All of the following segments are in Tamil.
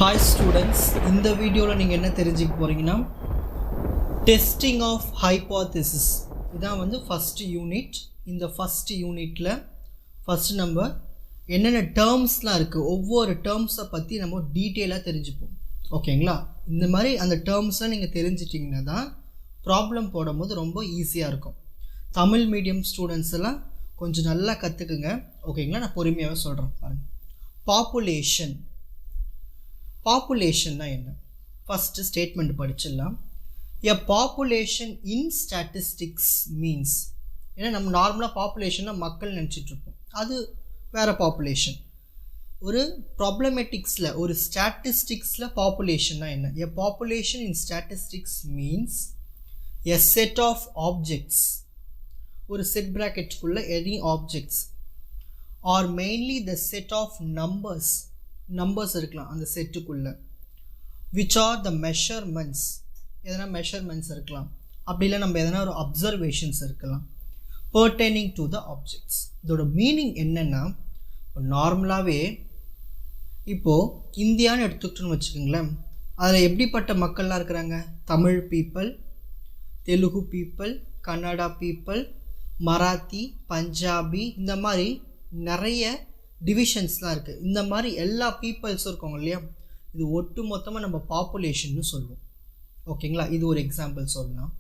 Hi students, இந்த வீடியோல நீங்க என்ன தெரிஞ்சுக்க போறீங்கன்னா testing of hypothesis இதான் வந்து first unit. இந்த first unitல first நம்ம என்னென்ன டேர்ம்ஸ்லாம் இருக்கு ஒவ்வொரு டேர்ம்ஸை பத்தி நம்ம டீடைலா தெரிஞ்சுப்போம். ஓகேங்களா? இந்த மாதிரி அந்த டேர்ம்ஸை நீங்க தெரிஞ்சிட்டீங்கன்னா தான் ப்ராப்ளம் போடும்போது ரொம்ப ஈஸியா இருக்கும். தமிழ் மீடியம் ஸ்டூடெண்ட்ஸ் எல்லாம் கொஞ்சம் நல்லா கத்துக்குங்க. ஓகேங்களா? நான் பொறுமையாவே சொல்றேன் பாருங்க. பாப்புலேஷன் பாப்புலேஷன்னா என்ன? ஃபர்ஸ்ட் ஸ்டேட்மெண்ட் படிச்சிடலாம். A population in statistics means, ஏன்னா நம்ம நார்மலாக பாப்புலேஷன்னா மக்கள் நினச்சிட்டு இருப்போம், அது வேற பாப்புலேஷன். ஒரு ப்ராப்ளமேட்டிக்ஸில் ஒரு ஸ்டாட்டிஸ்டிக்ஸில் பாப்புலேஷன்னா என்ன? A population in statistics means a set of objects, ஒரு set ப்ராக்கெட்டுக்குள்ள any objects or mainly the set of numbers இருக்கலாம் அந்த செட்டுக்குள்ள, which are the measurements, எதனா மெஷர்மெண்ட்ஸ் இருக்கலாம், அப்படி இல்லை நம்ம எதனா ஒரு அப்சர்வேஷன்ஸ் இருக்கலாம் pertaining to the objects. இதோட மீனிங் என்னன்னா, நார்மலாகவே இப்போது இந்தியான்னு எடுத்துக்கிட்டோன்னு வச்சுக்கோங்களேன், அதில் எப்படிப்பட்ட மக்கள்லாம் இருக்கிறாங்க? Tamil people, Telugu people, Kannada people, Marathi, Punjabi, இந்த மாதிரி நிறைய டிவிஷன்ஸ்லாம் இருக்குது. இந்த மாதிரி எல்லா பீப்புள்ஸும் இருக்கவங்க இல்லையா, இது ஒட்டு மொத்தமாக நம்ம பாப்புலேஷன்னு சொல்லுவோம். ஓகேங்களா? இது ஒரு எக்ஸாம்பிள் சொல்லலாம்.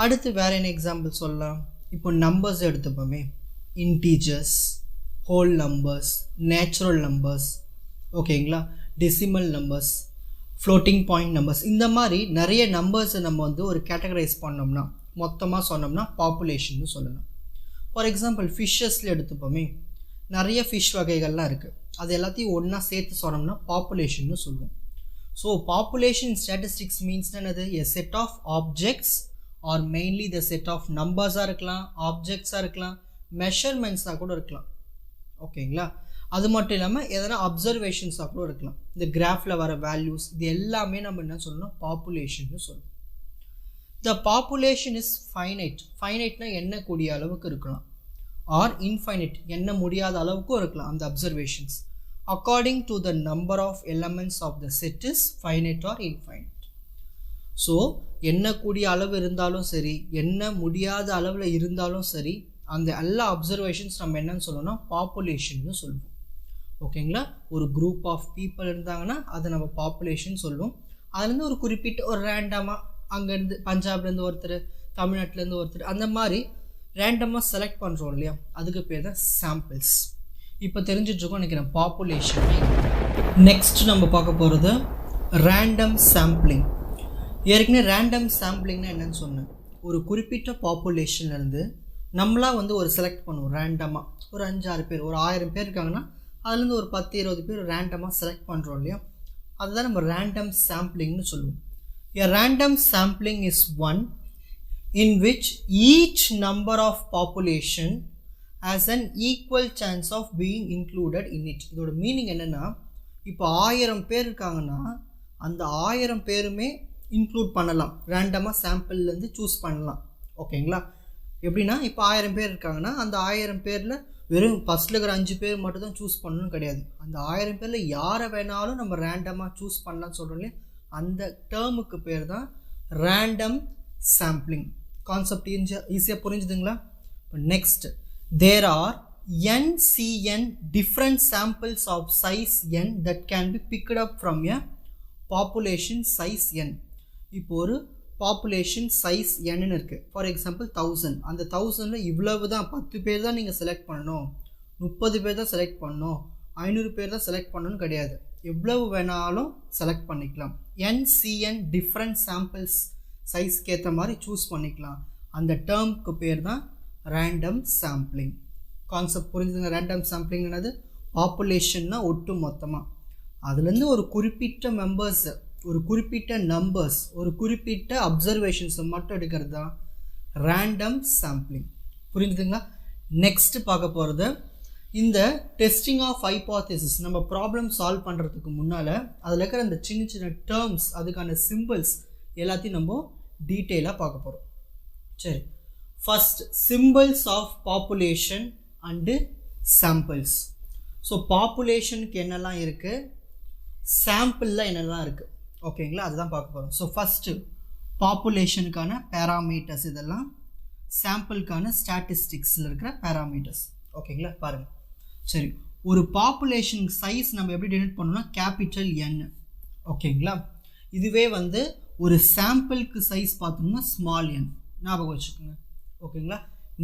அடுத்து வேறு என்ன எக்ஸாம்பிள் சொல்லலாம்? இப்போ நம்பர்ஸ் எடுத்துப்போமே, integers, whole numbers, natural numbers, ஓகேங்களா, decimal numbers, floating point numbers, இந்த மாதிரி நிறைய நம்பர்ஸை நம்ம வந்து ஒரு கேட்டகரைஸ் பண்ணோம்னா, மொத்தமாக சொன்னோம்னா பாப்புலேஷன்னு சொல்லலாம். ஃபார் எக்ஸாம்பிள் ஃபிஷ்ஷஸில் எடுத்துப்போமே, நிறைய ஃபிஷ் வகைகள்லாம் இருக்குது, அது எல்லாத்தையும் ஒன்றா சேர்த்து சொன்னோம்னா பாப்புலேஷன்னு சொல்லுவோம். ஸோ பாப்புலேஷன் ஸ்டாட்டிஸ்டிக்ஸ் மீன்ஸ் என்னது? A set of objects or mainly the set of நம்பர்ஸாக இருக்கலாம், ஆப்ஜெக்ட்ஸாக இருக்கலாம், மெஷர்மெண்ட்ஸாக கூட இருக்கலாம். ஓகேங்களா? அது மட்டும் இல்லாமல் எதனா அப்சர்வேஷன்ஸாக கூட இருக்கலாம். இந்த கிராஃபில் வர வேல்யூஸ் இது எல்லாமே நம்ம என்ன சொல்லணும்? பாப்புலேஷன்னு சொல்லணும். The population is finite. ஃபைனைட்னா எண்ணக்கூடிய அளவுக்கு இருக்கலாம், ஆர் இன்ஃபைனைட் எண்ண முடியாத அளவுக்கும் இருக்கலாம் அந்த observations. According to the number of elements of the set is finite or infinite. So எண்ணக்கூடிய அளவு இருந்தாலும் சரி, எண்ண முடியாத அளவில் இருந்தாலும் சரி, அந்த எல்லா அப்சர்வேஷன்ஸ் நம்ம என்னன்னு சொல்லணும்னா பாப்புலேஷன்னு சொல்லுவோம். ஓகேங்களா? ஒரு குரூப் ஆஃப் பீப்புள் இருந்தாங்கன்னா அதை நம்ம பாப்புலேஷன் சொல்லுவோம். அதுலேருந்து ஒரு குறிப்பிட்ட ஒரு ரேண்டமாக அங்கேருந்து பஞ்சாப்லேருந்து ஒருத்தர், தமிழ்நாட்டிலேருந்து ஒருத்தர், அந்த மாதிரி ரேண்டமாக செலக்ட் பண்ணுறோம் இல்லையா, அதுக்கு பேர் தான் சாம்பிள்ஸ். இப்போ தெரிஞ்சிட்ருக்கோம் நினைக்கிறேன் பாப்புலேஷன். நெக்ஸ்ட் நம்ம பார்க்க போகிறது ரேண்டம் சாம்பிளிங். ஏற்கனவே ரேண்டம் சாம்பிளிங்னா என்னன்னு சொன்னேன், ஒரு குறிப்பிட்ட பாப்புலேஷன்லேருந்து நம்மளாக வந்து ஒரு செலக்ட் பண்ணுவோம் ரேண்டமாக. ஒரு 5-6 பேர், ஒரு 1000 பேர் இருக்காங்கன்னா அதுலேருந்து ஒரு 10-20 பேர் ரேண்டமாக செலக்ட் பண்ணுறோம் இல்லையா, அதுதான் நம்ம ரேண்டம் சாம்பிளிங்னு சொல்லுவோம். A random sampling is one in which each number of population has an equal chance of being included in it. இதோட மீனிங் என்னென்னா, இப்போ 1000 பேர் இருக்காங்கன்னா அந்த 1000 பேருமே இன்க்ளூட் பண்ணலாம், ரேண்டமாக சாம்பிள்லேருந்து சூஸ் பண்ணலாம். ஓகேங்களா? எப்படின்னா இப்போ 1000 பேர் இருக்காங்கன்னா அந்த 1000 பேரில் வெறும் ஃபஸ்ட்டில் இருக்கிற 5 பேர் மட்டும் தான் சூஸ் பண்ணணும்னு கிடையாது. அந்த 1000 பேரில் யாரை வேணாலும் நம்ம ரேண்டமாக சூஸ் பண்ணலாம்னு சொல்கிறோம் இல்லையா, அந்த டேர்முக்கு பேர் தான் ரேண்டம் சாம்பிளிங். கான்செப்ட் ஈஸியாக புரிஞ்சுதுங்களா? Next, there are NCN different samples of size n that can be picked up from a population size n. இப்போ ஒரு பாப்புலேஷன் சைஸ் என்னன்னு இருக்குது. ஃபார் எக்ஸாம்பிள் 1000, அந்த 1000ல் இவ்வளவு தான், 10 பேர் தான் நீங்கள் செலக்ட் பண்ணணும், 30 பேர் தான் செலக்ட் பண்ணணும், 500 பேர் தான் செலக்ட் பண்ணணும்னு கிடையாது, எவ்வளவு வேணாலும் செலக்ட் பண்ணிக்கலாம். NCN டிஃப்ரெண்ட் சாம்பிள்ஸ் சைஸ்க்கு ஏற்ற மாதிரி சூஸ் பண்ணிக்கலாம். அந்த டேர்முக்கு பேர் தான் ரேண்டம் சாம்பிளிங். கான்செப்ட் புரிஞ்சுதுங்க? ரேண்டம் சாம்பிளிங் என்னது? பாப்புலேஷன்னா ஒட்டு மொத்தமாக அதுலேருந்து ஒரு குறிப்பிட்ட மெம்பர்ஸ், ஒரு குறிப்பிட்ட நம்பர்ஸ், ஒரு குறிப்பிட்ட அப்சர்வேஷன்ஸை மட்டும் எடுக்கிறது தான் ரேண்டம் சாம்பிளிங். புரிஞ்சுதுங்களா? நெக்ஸ்ட் பார்க்க போகிறது இந்த டெஸ்டிங் ஆஃப் ஹைபோதேசிஸ். நம்ம ப்ராப்ளம் சால்வ் பண்ணுறதுக்கு முன்னால் அதில் இருக்கிற அந்த சின்ன சின்ன டேர்ம்ஸ், அதுக்கான சிம்பிள்ஸ் எல்லாத்தையும் நம்ம டீட்டெயிலாக பார்க்க போகிறோம். சரி, first symbols of population and samples. So பாப்புலேஷனுக்கு என்னெல்லாம் இருக்குது, சாம்பிளில் என்னெல்லாம் இருக்குது ஓகேங்களா, அதுதான் பார்க்க போகிறோம். ஸோ ஃபஸ்ட்டு பாப்புலேஷனுக்கான பேராமீட்டர்ஸ், இதெல்லாம் சாம்பிளுக்கான ஸ்டாட்டிஸ்டிக்ஸில் இருக்கிற பேராமீட்டர்ஸ் ஓகேங்களா. பாருங்கள், சரி, ஒரு பாப்புலேஷன் சைஸ் நம்ம எப்படி டினோட் பண்ணோம்னா கேபிட்டல் N ஓகேங்களா. இதுவே வந்து ஒரு சாம்பிளுக்கு சைஸ் பார்த்தோம்னா ஸ்மால் n, ஞாபகம் வச்சுக்கோங்க ஓகேங்களா.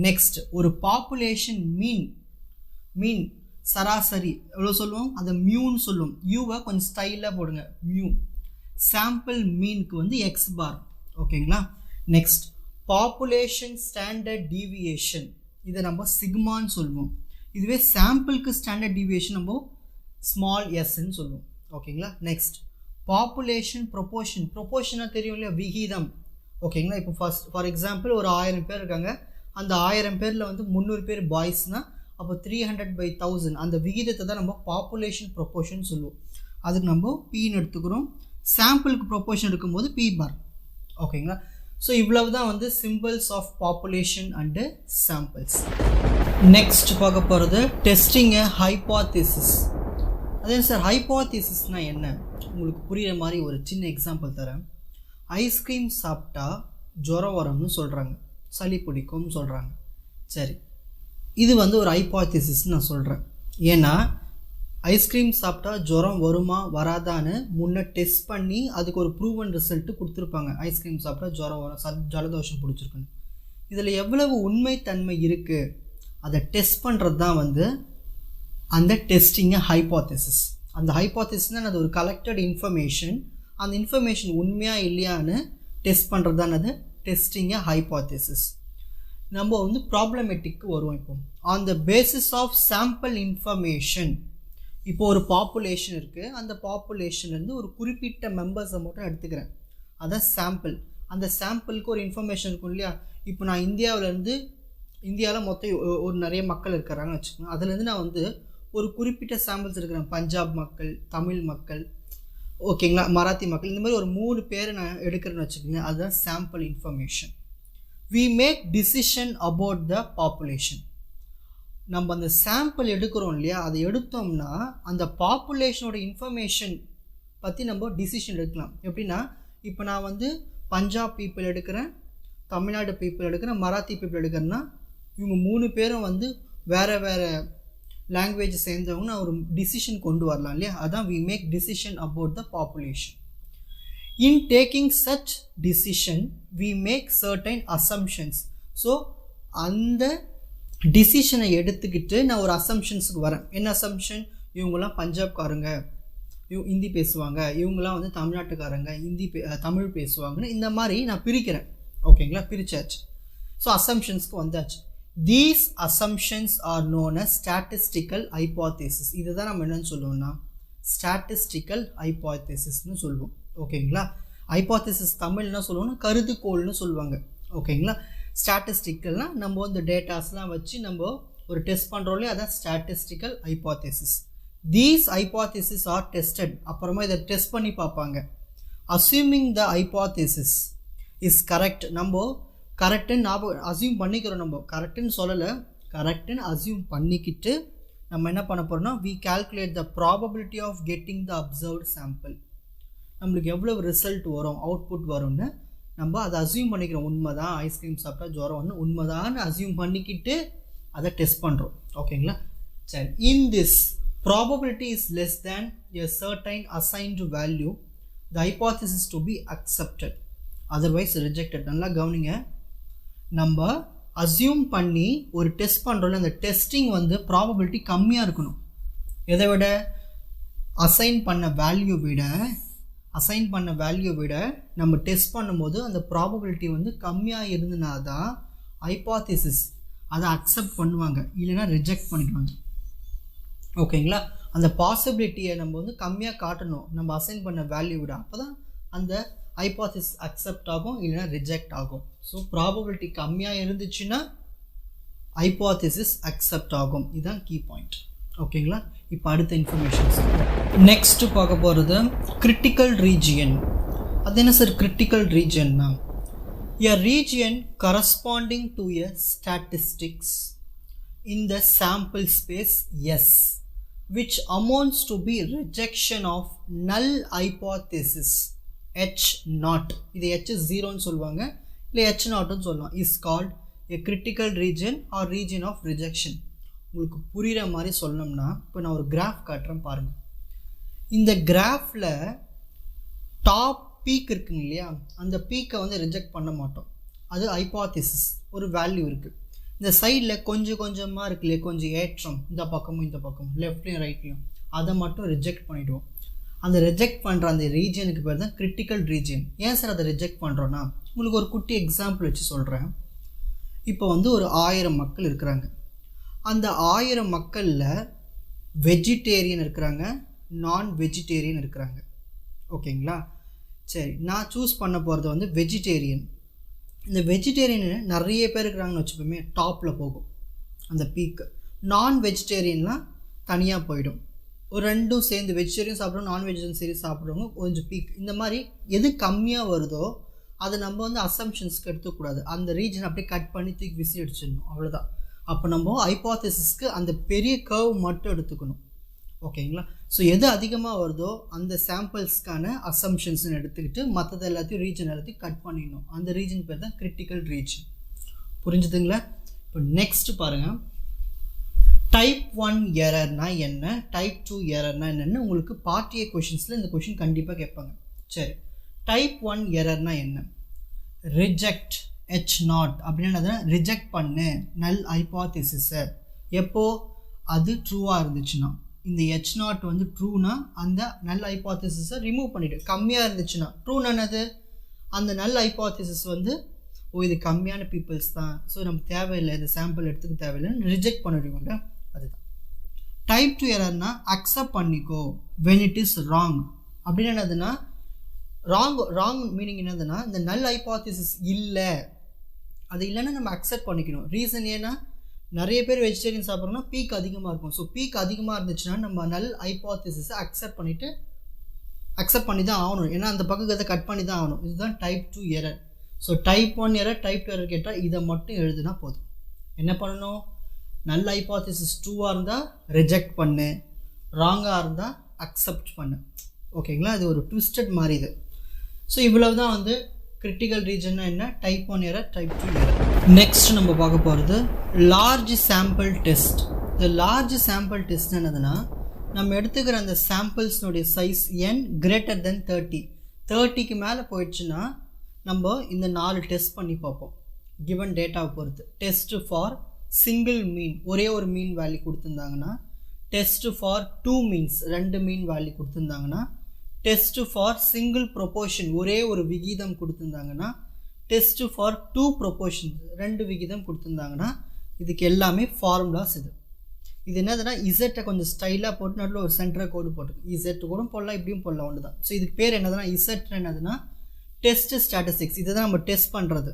நெக்ஸ்ட், ஒரு பாப்புலேஷன் மீன் சராசரி எவ்வளோ சொல்லுவோம், அதை மியூன்னு சொல்லுவோம். யூவை கொஞ்சம் ஸ்டைலாக போடுங்க, மியூ. சாம்பிள் மீனுக்கு வந்து எக்ஸ் பார் ஓகேங்களா. நெக்ஸ்ட், பாப்புலேஷன் ஸ்டாண்டர்ட் டீவியேஷன், இதை நம்ம சிக்மான்னு சொல்லுவோம். இதுவே சாம்பிளுக்கு ஸ்டாண்டர்ட் டீவியேஷன் நம்ம ஸ்மால் எஸ்ன்னு சொல்லுவோம் ஓகேங்களா. நெக்ஸ்ட், பாப்புலேஷன் ப்ரொபோர்ஷனாக தெரியும் இல்லையா, விகிதம் ஓகேங்களா. இப்போ ஃபர்ஸ்ட் ஃபார் எக்ஸாம்பிள் ஒரு 1000 பேர் இருக்காங்க, அந்த 1000 பேரில் வந்து 300 பேர் பாய்ஸ்னால் அப்போ 300/1000 அந்த விகிதத்தை தான் நம்ம பாப்புலேஷன் ப்ரொபோர்ஷன் சொல்லுவோம். அதுக்கு நம்ம பின்னு எடுத்துக்கிறோம். சாம்பிளுக்கு ப்ரொபோர்ஷன் எடுக்கும்போது பி பார் ஓகேங்களா. ஸோ இவ்வளவு தான் வந்து samples of population and samples. Next பார்க்க போகிறது டெஸ்டிங் எ ஹைப்போதீசிஸ். அதே சார் ஹைப்போதீசிஸ்னால் என்ன, உங்களுக்கு புரிகிற மாதிரி ஒரு சின்ன எக்ஸாம்பிள் தரேன். ஐஸ்கிரீம் சாப்பிட்டா ஜுரம் வரும்னு சொல்கிறாங்க, சளி பிடிக்கும்னு சொல்கிறாங்க. சரி, இது வந்து ஒரு ஹைப்போதீசிஸ்ன்னு நான் சொல்கிறேன். ஏன்னா ஐஸ்கிரீம் சாப்பிட்டா ஜுரம் வருமா வராதான்னு முன்னே டெஸ்ட் பண்ணி அதுக்கு ஒரு ப்ரூவன் ரிசல்ட்டு கொடுத்துருப்பாங்க. ஐஸ்கிரீம் சாப்பிட்டா ஜுரம் வரும், ஜலதோஷம் பிடிச்சிருக்குன்னு. இதில் எவ்வளவு உண்மைத்தன்மை இருக்குது அதை டெஸ்ட் பண்ணுறது தான் வந்து அந்த டெஸ்டிங்கை ஹைப்போதீசிஸ். அந்த ஹைப்போதீசிஸ்னால் அது ஒரு கலெக்டட் இன்ஃபர்மேஷன், அந்த இன்ஃபர்மேஷன் உண்மையாக இல்லையான்னு டெஸ்ட் பண்ணுறது தான் அது டெஸ்டிங்கை ஹைப்போதீசிஸ். நம்ம வந்து ப்ராப்ளமேட்டிக்கு வருவோம். இப்போ on the basis of sample information, இப்போ ஒரு பாப்புலேஷன் இருக்குது, அந்த பாப்புலேஷன்லேருந்து ஒரு குறிப்பிட்ட மெம்பர்ஸை மட்டும் எடுத்துக்கிறேன், அதான் சாம்பிள். அந்த சாம்பிளுக்கு ஒரு இன்ஃபர்மேஷன் இருக்கும் இல்லையா. இப்போ நான் இந்தியாவில் மொத்தம் ஒரு நிறைய மக்கள் இருக்கிறாங்கன்னு வச்சுக்கோங்க. அதுலேருந்து நான் வந்து ஒரு குறிப்பிட்ட சாம்பிள்ஸ் இருக்கிறேன், பஞ்சாப் மக்கள், தமிழ் மக்கள் ஓகேங்களா, மராத்தி மக்கள், இந்த மாதிரி ஒரு 3 பேரை நான் எடுக்கிறேன்னு வச்சுக்கோங்க. அதுதான் sample information. we make decision about the population. நம்ம அந்த சாம்பிள் எடுக்கிறோம் இல்லையா, அதை எடுத்தோம்னா அந்த பாப்புலேஷனோட இன்ஃபர்மேஷன் பற்றி நம்ம டிசிஷன் எடுக்கலாம். எப்படின்னா இப்போ நான் வந்து பஞ்சாப் பீப்புள் எடுக்கிறேன், தமிழ்நாடு பீப்புள் எடுக்கிறேன், மராத்தி பீப்புள் எடுக்கிறேன்னா இவங்க 3 பேரும் வந்து வேறு லாங்குவேஜ் சேர்ந்தவங்க நான் ஒரு டிசிஷன் கொண்டு வரலாம் இல்லையா. அதான் we make decision about the population. In taking such decision, we make certain assumptions. So, அந்த டிசிஷனை எடுத்துக்கிட்டு நான் ஒரு அசம்ஷன்ஸுக்கு வரேன். என்ன அசம்ஷன், இவங்கெல்லாம் பஞ்சாப்காரங்க ஹிந்தி பேசுவாங்க, இவங்கெல்லாம் வந்து தமிழ்நாட்டுக்காரங்க தமிழ் பேசுவாங்கன்னு இந்த மாதிரி நான் பிரிக்கிறேன் ஓகேங்களா. பிரிச்சாச்சு. ஸோ அசம்ஷன்ஸ்க்கு வந்தாச்சு. These assumptions are known as statistical hypothesis. இதை தான் நம்ம என்னன்னு சொல்லுவோம்னா ஸ்டாட்டிஸ்டிக்கல் ஹைப்போதீசிஸ்னு சொல்லுவோம் ஓகேங்களா. ஹைப்போதீசிஸ் தமிழ்னா சொல்லுவோம்னா கருதுகோள்னு சொல்லுவாங்க ஓகேங்களா. ஸ்டாட்டிஸ்டிக்கல்னால் நம்ம இந்த டேட்டாஸ்லாம் வச்சு நம்ம ஒரு டெஸ்ட் பண்ணுறோம்லையே, அதான் statistical hypothesis. These hypothesis are tested, அப்புறமா இதை டெஸ்ட் பண்ணி பார்ப்பாங்க. Assuming the hypothesis is correct, நம்ம கரெக்டுன்னு ஞாபகம் அஸ்யூம் பண்ணிக்கிறோம். நம்ம கரெக்டுன்னு சொல்லலை, கரெக்டுன்னு அஸ்யூம் பண்ணிக்கிட்டு நம்ம என்ன பண்ண போகிறோம்னா we calculate the probability of getting the observed sample. நம்மளுக்கு எவ்வளவு ரிசல்ட் வரும், அவுட்புட் வரும்னு நம்ம அதை அஸ்யூம் பண்ணிக்கிறோம். உண்மைதான் ஐஸ்கிரீம் சாப்பிட்டா ஜுரம் வந்து உண்மைதான்னு அஸ்யூம் பண்ணிக்கிட்டு அதை டெஸ்ட் பண்ணுறோம் ஓகேங்களா. சரி, in this probability is less than a certain assigned value, the hypothesis to be accepted, otherwise rejected. நல்லா கவனிங்க, நம்ம அஸ்யூம் பண்ணி ஒரு டெஸ்ட் பண்ணுறோம்ல, அந்த டெஸ்டிங் வந்து ப்ராபபிலிட்டி கம்மியாக இருக்கணும். எதை விட, அசைன் பண்ண வேல்யூ விட நம்ம டெஸ்ட் பண்ணும்போது அந்த ப்ராபபிலிட்டி வந்து கம்மியாக இருந்ததுனா தான் ஹைப்போதீசிஸ் அதை அக்செப்ட் பண்ணுவாங்க, இல்லைன்னா ரிஜெக்ட் பண்ணிடுவாங்க ஓகேங்களா. அந்த பாசிபிலிட்டியை நம்ம வந்து கம்மியாக காட்டணும் நம்ம அசைன் பண்ண வேல்யூ விட, அப்போ தான் அந்த ஹைப்போதீசிஸ் அக்செப்ட் ஆகும், இல்லைன்னா ரிஜெக்ட் ஆகும். ஸோ ப்ராபபிலிட்டி கம்மியாக இருந்துச்சுன்னா ஹைப்போதீசிஸ் அக்செப்ட் ஆகும். இதுதான் கீ பாயிண்ட் ஓகேங்களா. இப்போ அடுத்த இன்ஃபர்மேஷன்ஸ் நெக்ஸ்ட்டு பார்க்க போகிறது கிரிட்டிக்கல் ரீஜியன். அது என்ன சார் கிரிட்டிக்கல் ரீஜியன்னா, a region corresponding to a statistics in the sample space S. which amounts to be rejection of null hypothesis H naught. இது H0 ன்னு சொல்லுவாங்க, இல்லை H naught ன்னு சொல்லலாம். is called a critical region or region of rejection. உங்களுக்கு புரிகிற மாதிரி சொல்லணும்னா இப்போ நான் ஒரு கிராஃப் காட்டுறேன் பாருங்கள். இந்த கிராஃபில் டாப் பீக் இருக்குங்க இல்லையா, அந்த பீக்கை வந்து ரிஜெக்ட் பண்ண மாட்டோம். அது ஹைபாத்திசிஸ், ஒரு வேல்யூ இருக்குது. இந்த சைடில் கொஞ்சம் கொஞ்சமாக இருக்கு இல்லையா, கொஞ்சம் ஏற்றம் இந்த பக்கமும் லெஃப்ட்லையும் ரைட்லையும், அதை மட்டும் ரிஜெக்ட் பண்ணிவிடுவோம். அந்த ரிஜெக்ட் பண்ணுற அந்த ரீஜனுக்கு பேர் தான் கிரிட்டிக்கல் ரீஜன். ஏன் சார் அதை ரிஜெக்ட் பண்ணுறோன்னா, உங்களுக்கு ஒரு குட்டி எக்ஸாம்பிள் வச்சு சொல்கிறேன். இப்போ வந்து ஒரு 1000 மக்கள் இருக்கிறாங்க. அந்த 1000 மக்களில் வெஜிடேரியன் இருக்கிறாங்க, நான் வெஜிடேரியன் இருக்கிறாங்க. ஓகேங்களா? சரி, நான் சூஸ் பண்ண போகிறது வந்து வெஜிடேரியன். இந்த வெஜிடேரியன் நிறைய பேர் இருக்கிறாங்கன்னு வச்சுப்போமே, டாப்பில் போகும் அந்த பீக்கு. நான் வெஜிடேரியன்லாம் தனியாக போயிடும். ஒரு ரெண்டும் சேர்ந்து வெஜிடேரியன் சாப்பிட்றோம், நான் வெஜிடேரியன் சரி சாப்பிட்றவங்க கொஞ்சம் பீக். இந்த மாதிரி எது கம்மியாக வருதோ அதை நம்ம வந்து அசம்ஷன்ஸ்க்கு எடுத்துக்கூடாது. அந்த ரீஜன் அப்படியே கட் பண்ணி தூக்கி விசி அடிச்சிடணும், அவ்வளோதான். அப்போ நம்ம ஹைபாத்தசிஸ்க்கு அந்த பெரிய கர்வ் மட்டும் எடுத்துக்கணும். ஓகேங்களா? ஸோ எது அதிகமாக வருதோ அந்த சாம்பிள்ஸ்க்கான அசம்ஷன்ஸ்னு எடுத்துக்கிட்டு மற்றது எல்லாத்தையும் ரீஜன் எல்லாத்தையும் கட் பண்ணிடணும். அந்த ரீஜன் பேர் தான் கிரிட்டிக்கல் ரீஜன். புரிஞ்சுதுங்களா? இப்போ நெக்ஸ்ட் பாருங்கள், டைப் 1 எரர்னா என்ன, டைப் 2 எரர்னா என்னென்னு உங்களுக்கு பார்ட் ஏ கொஷின்ஸில் இந்த கொஷின் கண்டிப்பாக கேட்பாங்க. சரி, டைப் 1 எரர்னா என்ன? ரிஜெக்ட் H நாட் அப்படின்னா ரிஜெக்ட் பண்ணு நல் ஹைபாத்திசிஸை. எப்போ அது ட்ரூவாக இருந்துச்சுன்னா, இந்த H நாட் வந்து ட்ரூனா அந்த நல் ஹைபாத்திசிஸை ரிமூவ் பண்ணிவிடு. கம்மியாக இருந்துச்சுன்னா, ட்ரூன்னு என்னது, அந்த நல் ஹைபாத்திசிஸ் வந்து இது கம்மியான பீப்புள்ஸ் தான், ஸோ நம்ம தேவையில்லை, இந்த சாம்பிள் எடுத்துக்க தேவையில்லைன்னு ரிஜெக்ட் பண்ணிடுவோங்க. அதுதான் டைப் 2 எரர்னா அக்செப்ட் பண்ணிக்கோ when it is wrong. அப்படின்னு என்னதுன்னா, ராங் மீனிங் என்னதுன்னா, இந்த நல் ஹைபாத்திசிஸ் இல்லை, அது இல்லைன்னா நம்ம அக்செப்ட் பண்ணிக்கணும். ரீசன் ஏன்னா நிறைய பேர் வெஜிடேரியன் சாப்பிட்றோம்னா பீக் அதிகமாக இருக்கும். ஸோ பீக் அதிகமாக இருந்துச்சுன்னா நம்ம நல் ஹைபாத்திசிஸை அக்செப்ட் பண்ணி தான் ஆகணும். ஏன்னா அந்த பக்கத்தை கட் பண்ணி தான் ஆகணும். இதுதான் type 2 error. So type 1 error, type 2 error கேட்டால் இதை மட்டும் எழுதுனா போதும். என்ன பண்ணணும், நல் ஹைபாத்திசிஸ் ட்ரூவாக இருந்தால் ரிஜெக்ட் பண்ணு, ராங்காக இருந்தால் அக்செப்ட் பண்ணு. ஓகேங்களா? இது ஒரு ட்விஸ்டட் மாதிரி இது. ஸோ இவ்வளவு தான் வந்து கிரிட்டிக்கல் ரீஜன்னா என்ன, type 1 error, type 2 error. Next நம்ம பார்க்க போகிறது லார்ஜ் சாம்பிள் டெஸ்ட். இந்த லார்ஜ் சாம்பிள் டெஸ்ட் என்னதுன்னா, நம்ம எடுத்துக்கிற அந்த சாம்பிள்ஸ்னுடைய சைஸ் n கிரேட்டர் தென் 30க்கு மேலே போயிடுச்சுன்னா நம்ம இந்த 4 டெஸ்ட் பண்ணி பார்ப்போம். கிவன் டேட்டாவை பொறுத்து டெஸ்ட் ஃபார் சிங்கிள் மீன், ஒரே ஒரு மீன் வேல்யூ கொடுத்துருந்தாங்கன்னா, test for 2 means 2 mean value கொடுத்துருந்தாங்கன்னா, டெஸ்ட் ஃபார் சிங்கிள் ப்ரொபோர்ஷன் ஒரே ஒரு விகிதம் கொடுத்துருந்தாங்கன்னா, டெஸ்ட் ஃபார் 2 ப்ரொபோர்ஷன் 2 விகிதம் கொடுத்துருந்தாங்கன்னா, இதுக்கு எல்லாமே ஃபார்முலாஸ். இது என்னதுன்னா, இசட்டை கொஞ்சம் ஸ்டைலாக போட்டு நடுவில் ஒரு சென்டரை கோடு போட்டுருக்கு. இசட் கூட போடலாம், இப்படியும் போடலாம், ஒன்று தான். ஸோ இதுக்கு பேர் என்னதுன்னா, இசட் என்னதுன்னா டெஸ்ட் ஸ்டாட்டிஸ்டிக்ஸ். இதை தான் நம்ம டெஸ்ட் பண்ணுறது.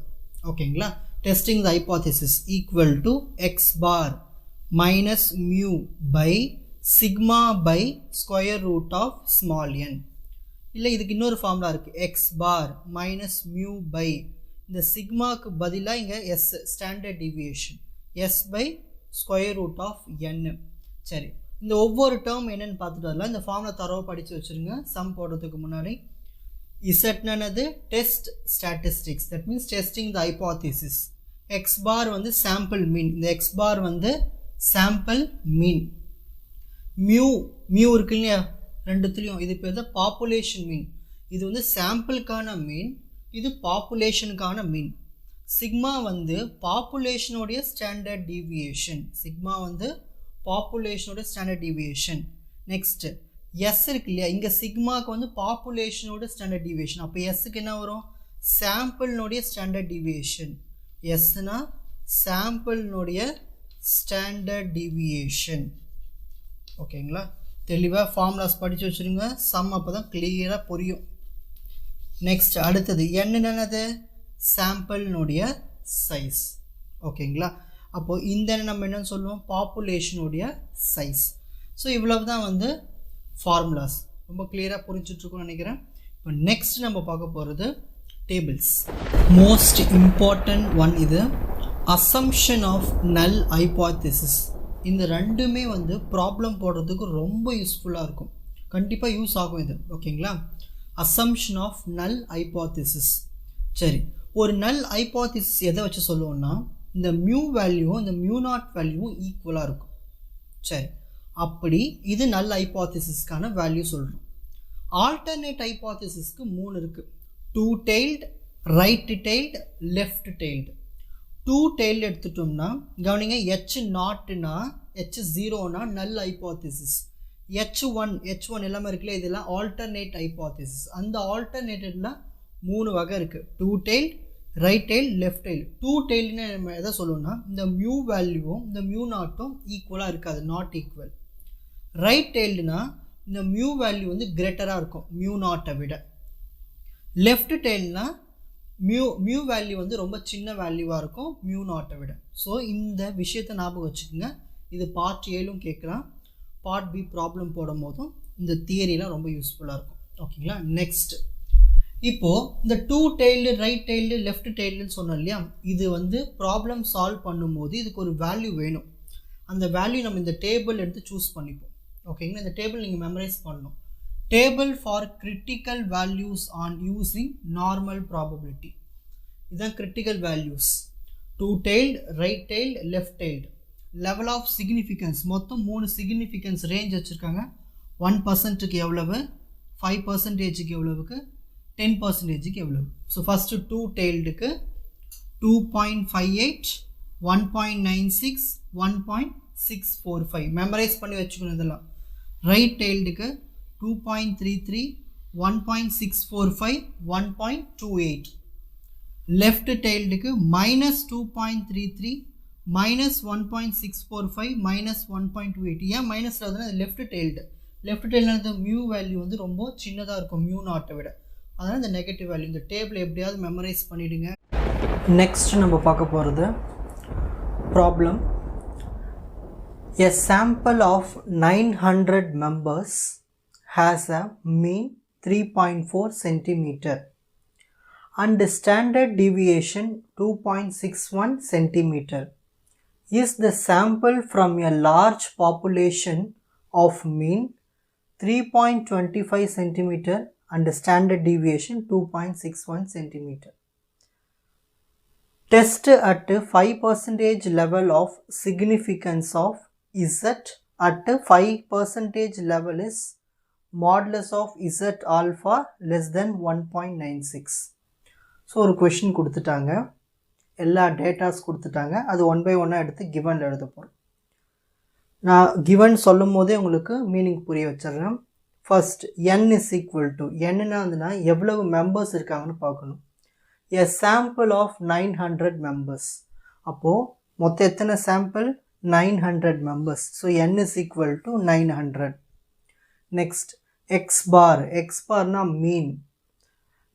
ஓகேங்களா? Testing the hypothesis equal to X bar minus mu by sigma by square root of small N. இல்லை இதுக்கு இன்னொரு ஃபார்முலா இருக்குது, X bar minus mu by, இந்த சிக்மாவுக்கு பதிலாக இங்கே S standard deviation, S by square root of N. சரி, இந்த ஒவ்வொரு டேர்ம் என்னென்னு பார்த்துட்டு வரலாம். இந்த ஃபார்முலா தரவாக படித்து வச்சுருங்க சம் போடுறதுக்கு முன்னாடி. இசட்னது test statistics, that means testing the hypothesis. X bar வந்து சாம்பிள் மீன், இந்த எக்ஸ் பார் வந்து சாம்பிள் மீன். மியூ இருக்கு இல்லையா ரெண்டுத்துலேயும், இது பேர் தான் பாப்புலேஷன் மீன். இது வந்து சாம்பிளுக்கான மீன், இது பாப்புலேஷனுக்கான மீன். சிக்மா வந்து பாப்புலேஷனுடைய ஸ்டாண்டர்ட் டீவியேஷன், சிக்மா வந்து பாப்புலேஷனோட ஸ்டாண்டர்ட் டீவியேஷன். நெக்ஸ்ட் எஸ் இருக்கு இல்லையா, இங்கே சிக்மாவுக்கு வந்து பாப்புலேஷனோட ஸ்டாண்டர்ட் டீவியேஷன். அப்போ எஸ்ஸுக்கு என்ன வரும், சாம்பிள்னுடைய ஸ்டாண்டர்ட் டீவியேஷன். எஸ்னா சாம்பிள்னுடைய ஸ்டாண்டர்ட் டீவியேஷன். ஓகேங்களா? தெளிவாக ஃபார்முலாஸ் படித்து வச்சுருங்க, சம் அப்போ தான் கிளியராக புரியும். நெக்ஸ்ட் அடுத்தது என்னென்னது, சாம்பிள்னுடைய சைஸ். ஓகேங்களா? அப்போது இந்த நம்ம என்னென்னு சொல்லுவோம், பாப்புலேஷனுடைய சைஸ். ஸோ இவ்வளவு தான் வந்து ஃபார்முலாஸ். ரொம்ப கிளியராக புரிஞ்சிட்ருக்குன்னு நினைக்கிறேன். இப்போ நெக்ஸ்ட் நம்ம பார்க்க போகிறது டேபிள்ஸ். மோஸ்ட் இம்பார்ட்டன்ட் ஒன் இது, அசம்ஷன் ஆஃப் நல் ஹைபாத்திசிஸ். இந்த ரெண்டுமே வந்து ப்ராப்ளம் போடுறதுக்கு ரொம்ப யூஸ்ஃபுல்லாக இருக்கும். கண்டிப்பாக யூஸ் ஆகும் இது. ஓகேங்களா? அசம்ஷன் ஆஃப் நல் ஹைபோதிசிஸ். சரி, ஒரு நல் ஹைபோதிசிஸ் எதை வச்சு சொல்லுவோம்னா, இந்த மியூ வேல்யூவும் இந்த மியூ நாட் வேல்யூவும் ஈக்குவலாக இருக்கும். சரி, அப்படி இது நல் ஹைபோதிசிஸ்க்கான வேல்யூ சொல்கிறோம். ஆல்டர்னேட் ஹைபோதிசிஸ்க்கு 3 இருக்குது. Two tailed, right tailed, left tailed. Two tailed எடுத்துட்டோம்னா கவனிங்க, ஹெச் நாட்னா ஹெச் ஜீரோனா நல் ஹைபோதிசிஸ், H1 எல்லாமே இருக்குல்ல, இதெல்லாம் ஆல்டர்னேட் ஹைபோதிசிஸ். அந்த ஆல்டர்னேட்டடில் 3 வகை இருக்குது. Two tail, right tail, left tail. Two டெய்ல்னு நம்ம எதை சொல்லுவோம்னா, இந்த மியூ வேல்யூவும் இந்த மியூ நாட்டும் ஈக்குவலாக இருக்காது, நாட் ஈக்குவல். ரைட் டெய்ல்டுனா இந்த மியூ வேல்யூ வந்து கிரேட்டராக இருக்கும் மியூ நாட்டை விட. லெஃப்ட் டெய்ல்னா மியூ வேல்யூ வந்து ரொம்ப சின்ன வேல்யூவாக இருக்கும் மியூ நாட்டை விட. ஸோ இந்த விஷயத்தை ஞாபகம் வச்சுக்கோங்க. இது பார்ட் ஏலும் கேட்கலாம், பார்ட் பி ப்ராப்ளம் போடும் போதும் இந்த தியரிலாம் ரொம்ப யூஸ்ஃபுல்லாக இருக்கும். ஓகேங்களா? நெக்ஸ்ட், இப்போது இந்த two tailed, right tailed, left டெய்ல்டுன்னு சொன்னோம் இல்லையா, இது வந்து ப்ராப்ளம் சால்வ் பண்ணும்போது இதுக்கு ஒரு வேல்யூ வேணும். அந்த வேல்யூ நம்ம இந்த டேபிள் எடுத்து சூஸ் பண்ணிப்போம். ஓகேங்களா? இந்த டேபிள் நீங்கள் மெமரைஸ் பண்ணணும். Table for critical values on using normal probability. இதுதான் critical values. Two tailed, right tailed, left tailed. Level of significance மொத்தம் 3 சிக்னிஃபிகன்ஸ் ரேஞ்ச் வச்சுருக்காங்க. 1%க்கு எவ்வளவு, 5%க்கு எவ்வளவுக்கு, 10%க்கு எவ்வளவு. ஸோ ஃபஸ்ட்டு டூ டெய்ல்டுக்கு 2.58, 1.96, 1.645 மெமரைஸ் பண்ணி வச்சுக்கணும் இதெல்லாம். ரைட் டெய்ல்டுக்கு 2.33, 1.645, 1.28. லெஃப்ட் டெய்ல்டுக்கு -2.33, -1.645, -1.28. ஏன் மைனஸில் வந்து left tailed, left tailed mu value வந்து ரொம்ப சின்னதாக இருக்கும் மியூ நாட்டை விட. அதனால் இந்த நெகட்டிவ் வேல்யூ, இந்த டேபிள் எப்படியாவது மெமரைஸ் பண்ணிவிடுங்க. நெக்ஸ்ட் நம்ம பார்க்க போகிறது problem. A sample of 900 members has a mean 3.4 centimeter and standard deviation 2.61 centimeter. Is the sample from a large population of mean 3.25 centimeter and standard deviation 2.61 centimeter. Test at 5% level of significance of Z at 5% level is modulus of Z alpha less than 1.96. So ஒரு கொஷின் கொடுத்துட்டாங்க, எல்லா டேட்டாஸ் கொடுத்துட்டாங்க, அது 1 by 1 எடுத்து கிவனில் எழுத போகிறோம். நான் கிவன் சொல்லும் போதே உங்களுக்கு மீனிங் புரிய வச்சிடுறேன். First n is equal to, என்னன்னா வந்துன்னா எவ்வளவு மெம்பர்ஸ் இருக்காங்கன்னு பார்க்கணும். A sample of 900 members. அப்போது மொத்தம் எத்தனை sample, 900 members. So n is equal to 900. Next, x barனா mean.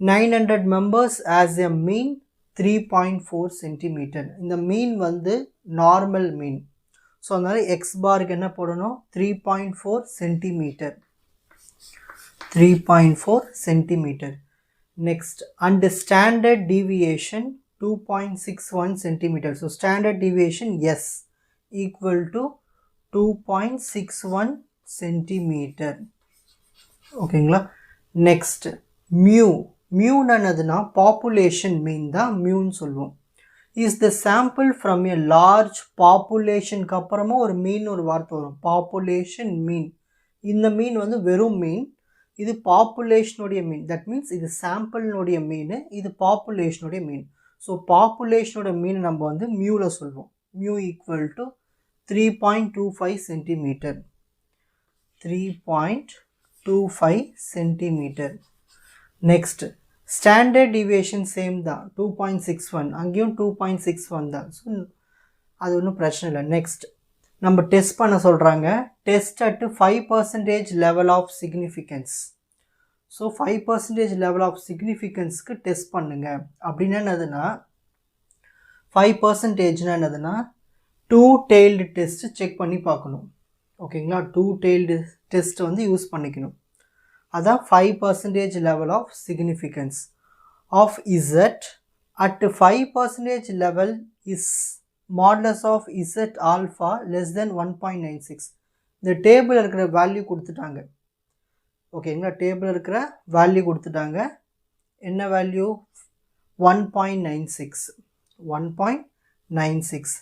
900 members as a mean 3.4 centimeter. இந்த மீன் வந்து நார்மல் மீன். ஸோ அதனால x பாருக்கு என்ன போடணும், 3.4 centimeter. 3.4 centimeter. Next, and standard deviation 2.61 centimeter. So standard deviation S equal to 2.61 centimeter. ஓகேங்களா? நெக்ஸ்ட் மியூன்னு என்னதுன்னா பாப்புலேஷன் மீன் தான் மியூன்னு சொல்லுவோம். Is the sample from a large பாப்புலேஷனுக்கு அப்புறமா ஒரு மீன் ஒரு வார்த்தை வரும், பாப்புலேஷன் மீன். இந்த மீன் வந்து வெறும் மீன், இது பாப்புலேஷனுடைய மீன். தட் மீன்ஸ் இது சாம்பிள்னுடைய மீன், இது பாப்புலேஷனுடைய மீன். ஸோ பாப்புலேஷனோட மீன் நம்ம வந்து மியூவில் சொல்லுவோம். Mu equal to 3.25 centimetre. 3.25 centimetre. Next standard deviation same தான், 2.61. அங்கேயும் 2.61 தான். ஸோ அது ஒன்றும் பிரச்சனை இல்லை. நெக்ஸ்ட் நம்ம டெஸ்ட் பண்ண சொல்கிறாங்க. Test at 5% level of significance. So 5% level of சிக்னிஃபிகன்ஸ்க்கு டெஸ்ட் பண்ணுங்க. அப்படின்னா என்னதுன்னா 5%னா என்னதுன்னா 2 tailed டெஸ்ட் செக் பண்ணி பார்க்கணும். ஓகேங்களா? 2 tailed டெஸ்ட் வந்து யூஸ் பண்ணிக்கணும். அதான் 5% level of significance of Z at 5% level is modulus of z alpha less than 1.96. இந்த டேபிள் இருக்கிற வேல்யூ கொடுத்துட்டாங்க. ஓகேங்களா, டேபிள் இருக்கிற வேல்யூ கொடுத்துட்டாங்க. என்ன வேல்யூ? 1.96. 1.96.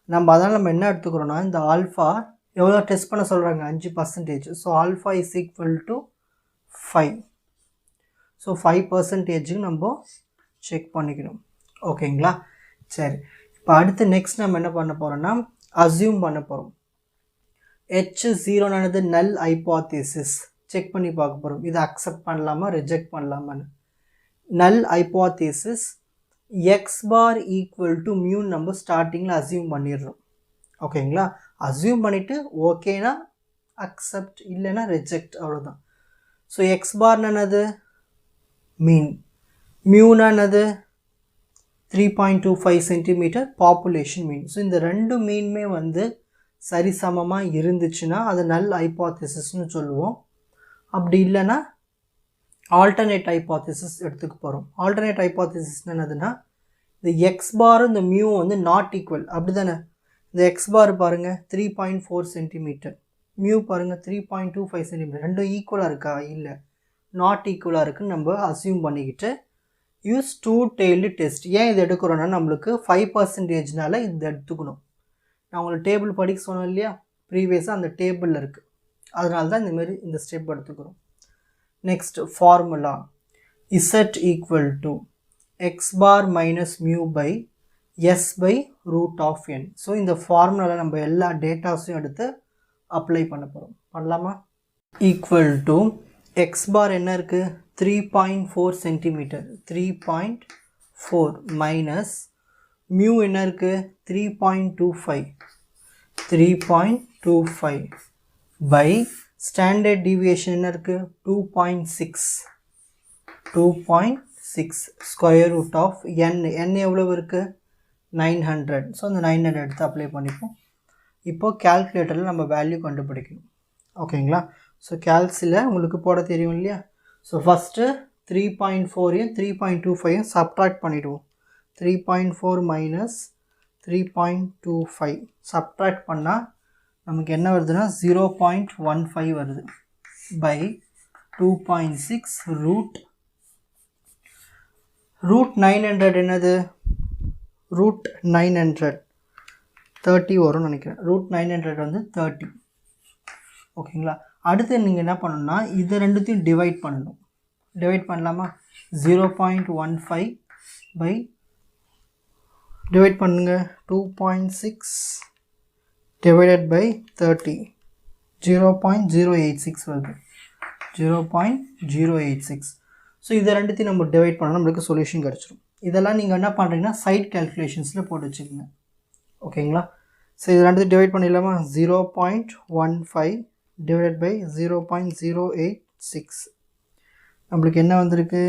அதனால் நம்ம என்ன எடுத்துக்கிறோன்னா, இந்த ஆல்ஃபா எவ்வளோ டெஸ்ட் பண்ண சொல்கிறாங்க? 5%. So alpha is equal to 5. So 5% நம்ம செக் பண்ணிக்கணும். ஓகேங்களா, சரி. இப்போ அடுத்து நெக்ஸ்ட் நம்ம என்ன பண்ண போகிறோம்னா, அசியூம் பண்ண போகிறோம். H0 நல் ஹைப்போதீசிஸ் செக் பண்ணி பார்க்க போகிறோம். இதை அக்செப்ட் பண்ணலாமா, ரிஜெக்ட் பண்ணலாமான்னு. Null hypothesis x bar equal to mu நம்ம ஸ்டார்டிங்கில் அசியூம் பண்ணிடுறோம். ஓகேங்களா, அசியூம் பண்ணிவிட்டு ஓகேனா அக்செப்ட், இல்லைனா ரிஜெக்ட், அவ்வளோதான். ஸோ எக்ஸ் பார்னு என்னது? மீன். மியூனா என்னது? 3.25 சென்டிமீட்டர் பாப்புலேஷன் மீன். ஸோ இந்த ரெண்டு மீனுமே வந்து சரிசமமாக இருந்துச்சுன்னா அது நல் ஹைப்போதீசிஸ்னு சொல்லுவோம். அப்படி இல்லைன்னா ஆல்டர்னேட் ஹைப்போதீசிஸ் எடுத்துக்க போகிறோம். ஆல்டர்னேட் ஹைப்போதீசிஸ் என்னதுன்னா, இந்த எக்ஸ் பாரும் இந்த மியூ வந்து நாட் ஈக்குவல், அப்படி தானே? இந்த எக்ஸ் பார் பாருங்கள் 3.4 சென்டிமீட்டர், மியூ பாருங்கள் 3.25 சென்டிமீட்டர், ரெண்டும் ஈக்குவலாக இருக்கா? இல்லை, நாட் ஈக்குவலாக இருக்குன்னு நம்ம அசியூம் பண்ணிக்கிட்டு யூஸ் டூ டெய்ல்டு டெஸ்ட். ஏன் இது எடுக்கிறோன்னா, நம்மளுக்கு 5%னால இது எடுத்துக்கணும். நான் உங்களுக்கு டேபிள் படிக்க சொன்னேன் இல்லையா, ப்ரீவியஸாக அந்த டேபிளில் இருக்குது. அதனால தான் இந்தமாரி இந்த ஸ்டெப் எடுத்துக்கிறோம். Next formula z equal to X bar minus mu by s by root of n. So இந்த ஃபார்முலாவில் நம்ம எல்லா டேட்டாஸையும் எடுத்து அப்ளை பண்ண போகிறோம். பண்ணலாமா? ஈக்குவல் டு எக்ஸ் பார் என்ன இருக்குது? 3.4 சென்டிமீட்டர், 3.4 மைனஸ் மியூ என்ன இருக்குது? 3.25 பை ஸ்டாண்டர்ட் டீவியேஷன் என்ன இருக்குது? 2.6 ஸ்கொயர் ரூட் ஆஃப் n எவ்வளவு இருக்குது? 900. ஸோ அந்த 900 எடுத்து அப்ளை பண்ணிப்போம். இப்போது கேல்குலேட்டரில் நம்ம வேல்யூ கண்டுபிடிக்கணும். ஓகேங்களா, ஸோ கேல்சில் உங்களுக்கு போட தெரியும் இல்லையா? ஸோ ஃபஸ்ட்டு 3.4ஐயும் 3.25ஐயும் சப்ட்ராக்ட் பண்ணிவிடுவோம். 3.4 மைனஸ் 3.25 சப்ட்ராக்ட் பண்ணால் நமக்கு என்ன வருதுன்னா 0.15 வருது பை 2.6 ரூட் 900 என்னது? ரூட் 900 30 வரும்னு நினைக்கிறேன். ரூட் 900 வந்து 30. ஓகேங்களா, அடுத்து நீங்கள் என்ன பண்ணணும்னா இது ரெண்டுத்தையும் டிவைட் பண்ணணும். டிவைட் பண்ணலாமா? 0.15 பை டிவைட் பண்ணுங்க 2.6 டிவைடட் பை 30, 0.086 வருது. 0.086. ஸோ இதை ரெண்டுத்தையும் நம்ம டிவைட் பண்ணால் நம்மளுக்கு சொல்யூஷன் கிடச்சிடும். இதெல்லாம் நீங்கள் என்ன பண்ணுறீங்கன்னா சைட் கேல்குலேஷன்ஸில் போட்டு வச்சுக்கோங்க. ஓகேங்களா, ஸோ இது ரெண்டுத்தையும் டிவைட் பண்ணிடலாமா? 0.15 டிவைடட் பை 0.086 நம்மளுக்கு என்ன வந்திருக்கு?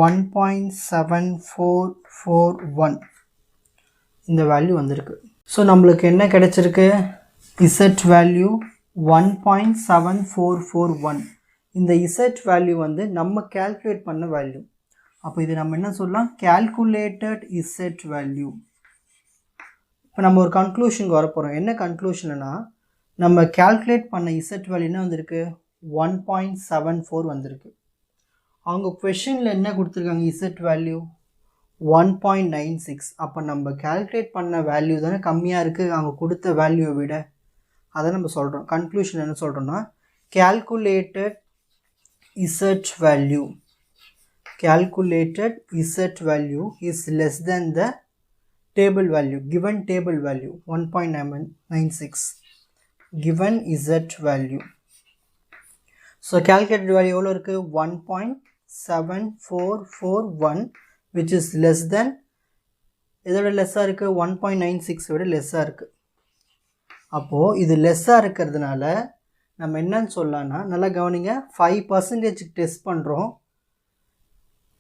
1.7441 இந்த வேல்யூ வந்திருக்கு. ஸோ நம்மளுக்கு என்ன கிடச்சிருக்கு? Z value 1.7441. இந்த இசட் வேல்யூ வந்து நம்ம கேல்குலேட் பண்ண வேல்யூ. அப்போ இது நம்ம என்ன சொல்லலாம்? Calculated Z value. இப்போ நம்ம ஒரு கன்க்ளூஷனுக்கு வர போகிறோம். என்ன கன்க்ளூஷன்னா, நம்ம கேல்குலேட் பண்ண இசட் வேல்யூ என்ன வந்திருக்கு? 1.74 வந்திருக்கு. அவங்க கொஷனில் என்ன கொடுத்துருக்காங்க? Z value 1.96. அப்போ நம்ம கேல்குலேட் பண்ண வேல்யூ தானே கம்மியாக இருக்குது அவங்க கொடுத்த வேல்யூவை விட. அதை நம்ம சொல்கிறோம். கன்க்ளூஷன் என்ன சொல்கிறோன்னா, calculated z value is less than the table value, given table value 1.96 given z value. So calculated value எவ்வளோ இருக்குது? 1.7441 which is less than, இதோட லெஸ்ஸாக இருக்குது 1.96 விட லெஸ்ஸாக இருக்குது. அப்போது இது லெஸ்ஸாக இருக்கிறதுனால நம்ம என்னன்னு சொல்லலாம்னா, நல்லா கவனிங்க, 5% டெஸ்ட் பண்ணுறோம்.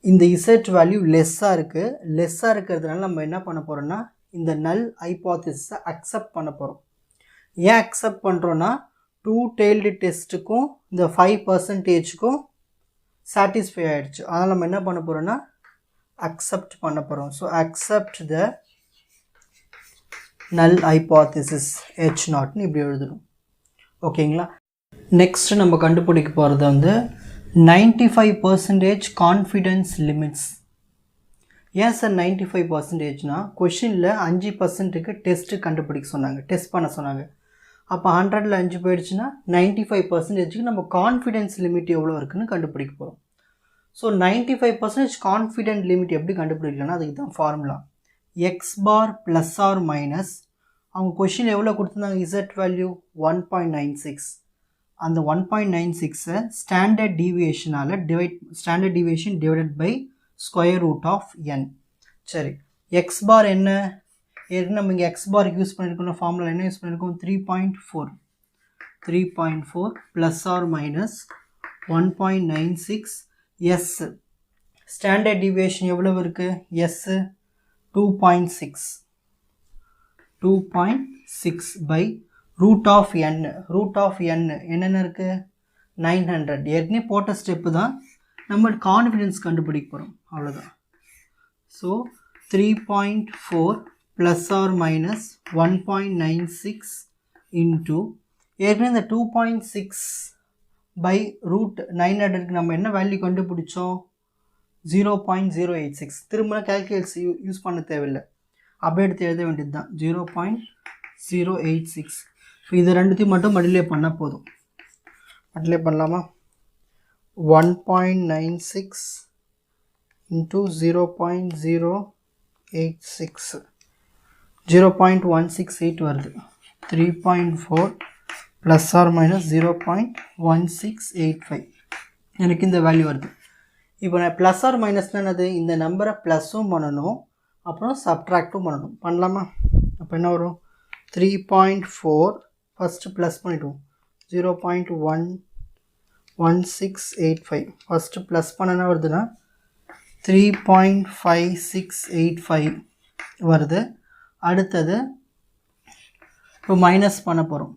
இந்த இசட் வேல்யூ லெஸ்ஸாக இருக்குது. லெஸ்ஸாக இருக்கிறதுனால நம்ம என்ன பண்ண போகிறோம்னா, இந்த நல் ஹைப்போதீசிஸை அக்செப்ட் பண்ண போகிறோம். ஏன் அக்செப்ட் பண்ணுறோன்னா, 2 டெய்ல்டு டெஸ்ட்டுக்கும் இந்த 5%க்கும் சாட்டிஸ்ஃபை ஆகிடுச்சு. அதனால் நம்ம என்ன பண்ண போகிறோம்னா அக்செப்ட் பண்ண போகிறோம். So accept the null hypothesis H naught னு இப்படி எழுதணும். ஓகேங்களா? நெக்ஸ்ட் நம்ம கண்டுபிடிக்க போகிறது வந்து 95% கான்ஃபிடன்ஸ் லிமிட்ஸ். ஏன் சார் 95%னா கொஷினில் 5%க்கு டெஸ்ட்டு கண்டுபிடிக்க சொன்னாங்க, டெஸ்ட் பண்ண சொன்னாங்க. அப்போ 100ல் 5 போயிடுச்சுன்னா 95%க்கு நம்ம கான்ஃபிடன்ஸ் லிமிட் எவ்வளோ இருக்குதுன்னு கண்டுபிடிக்க போகிறோம். ஸோ 95% கான்ஃபிடென்ட் லிமிட் எப்படி கண்டுபிடிக்கலன்னா அதுக்கு தான் formula X bar plus or minus, அவங்க கொஷின் எவ்வளோ கொடுத்துருந்தாங்க, இசட் வேல்யூ 1.96. அந்த 1.96 ஸ்டாண்டர்ட் டீவியேஷனால் standard deviation divided by square root of n. சரி, எக்ஸ் பார் என்ன, ஏற்கனவே நம்ம இங்கே எக்ஸ் பாருக்கு யூஸ் பண்ணியிருக்கோம், ஃபார்முலா என்ன யூஸ் பண்ணியிருக்கோம், 3.4 plus or minus 1.96. S standard deviation எவ்வளவு இருக்குது, s 2.6 by root of n. Root of n என்னென்ன இருக்குது, 900. ஏற்கனவே போட்ட ஸ்டெப்பு தான், நம்ம கான்ஃபிடன்ஸ் கண்டுபிடிக்க போகிறோம், அவ்வளோதான். So 3.4 plus or minus 1.96 into ஏற்கனவே இந்த 2.6 பை ரூட் 900க்கு நம்ம என்ன வேல்யூ கண்டுபிடிச்சோம், 0.086. திரும்ப கேல்குலேட்ஸ் யூஸ் பண்ண தேவையில்லை, அப்படியே எடுத்து எழுத வேண்டியது தான், 0.086. ஸோ இது ரெண்டுத்தையும் மட்டும் மல்டிப்ளை பண்ணால் போதும். மல்டிப்ளை பண்ணலாமா, 1.96 into 0.086 0.168 வருது. 3.4 plus or minus 0.1685 எனக்கு இந்த வேல்யூ வருது. இப்போ நான் ப்ளஸ் ஆர் மைனஸ்னால் என்னது, இந்த நம்பரை ப்ளஸ்ஸும் பண்ணணும் அப்புறம் சப்ட்ராக்டும் பண்ணணும். பண்ணலாமா, அப்போ என்ன வரும், 3.4 ஃபஸ்ட்டு ப்ளஸ் பண்ணிவிடுவோம், 0.1685 ஃபஸ்ட்டு ப்ளஸ் பண்ணனா வருதுன்னா 3.5685 வருது. அடுத்தது இப்போ மைனஸ் பண்ண போகிறோம்,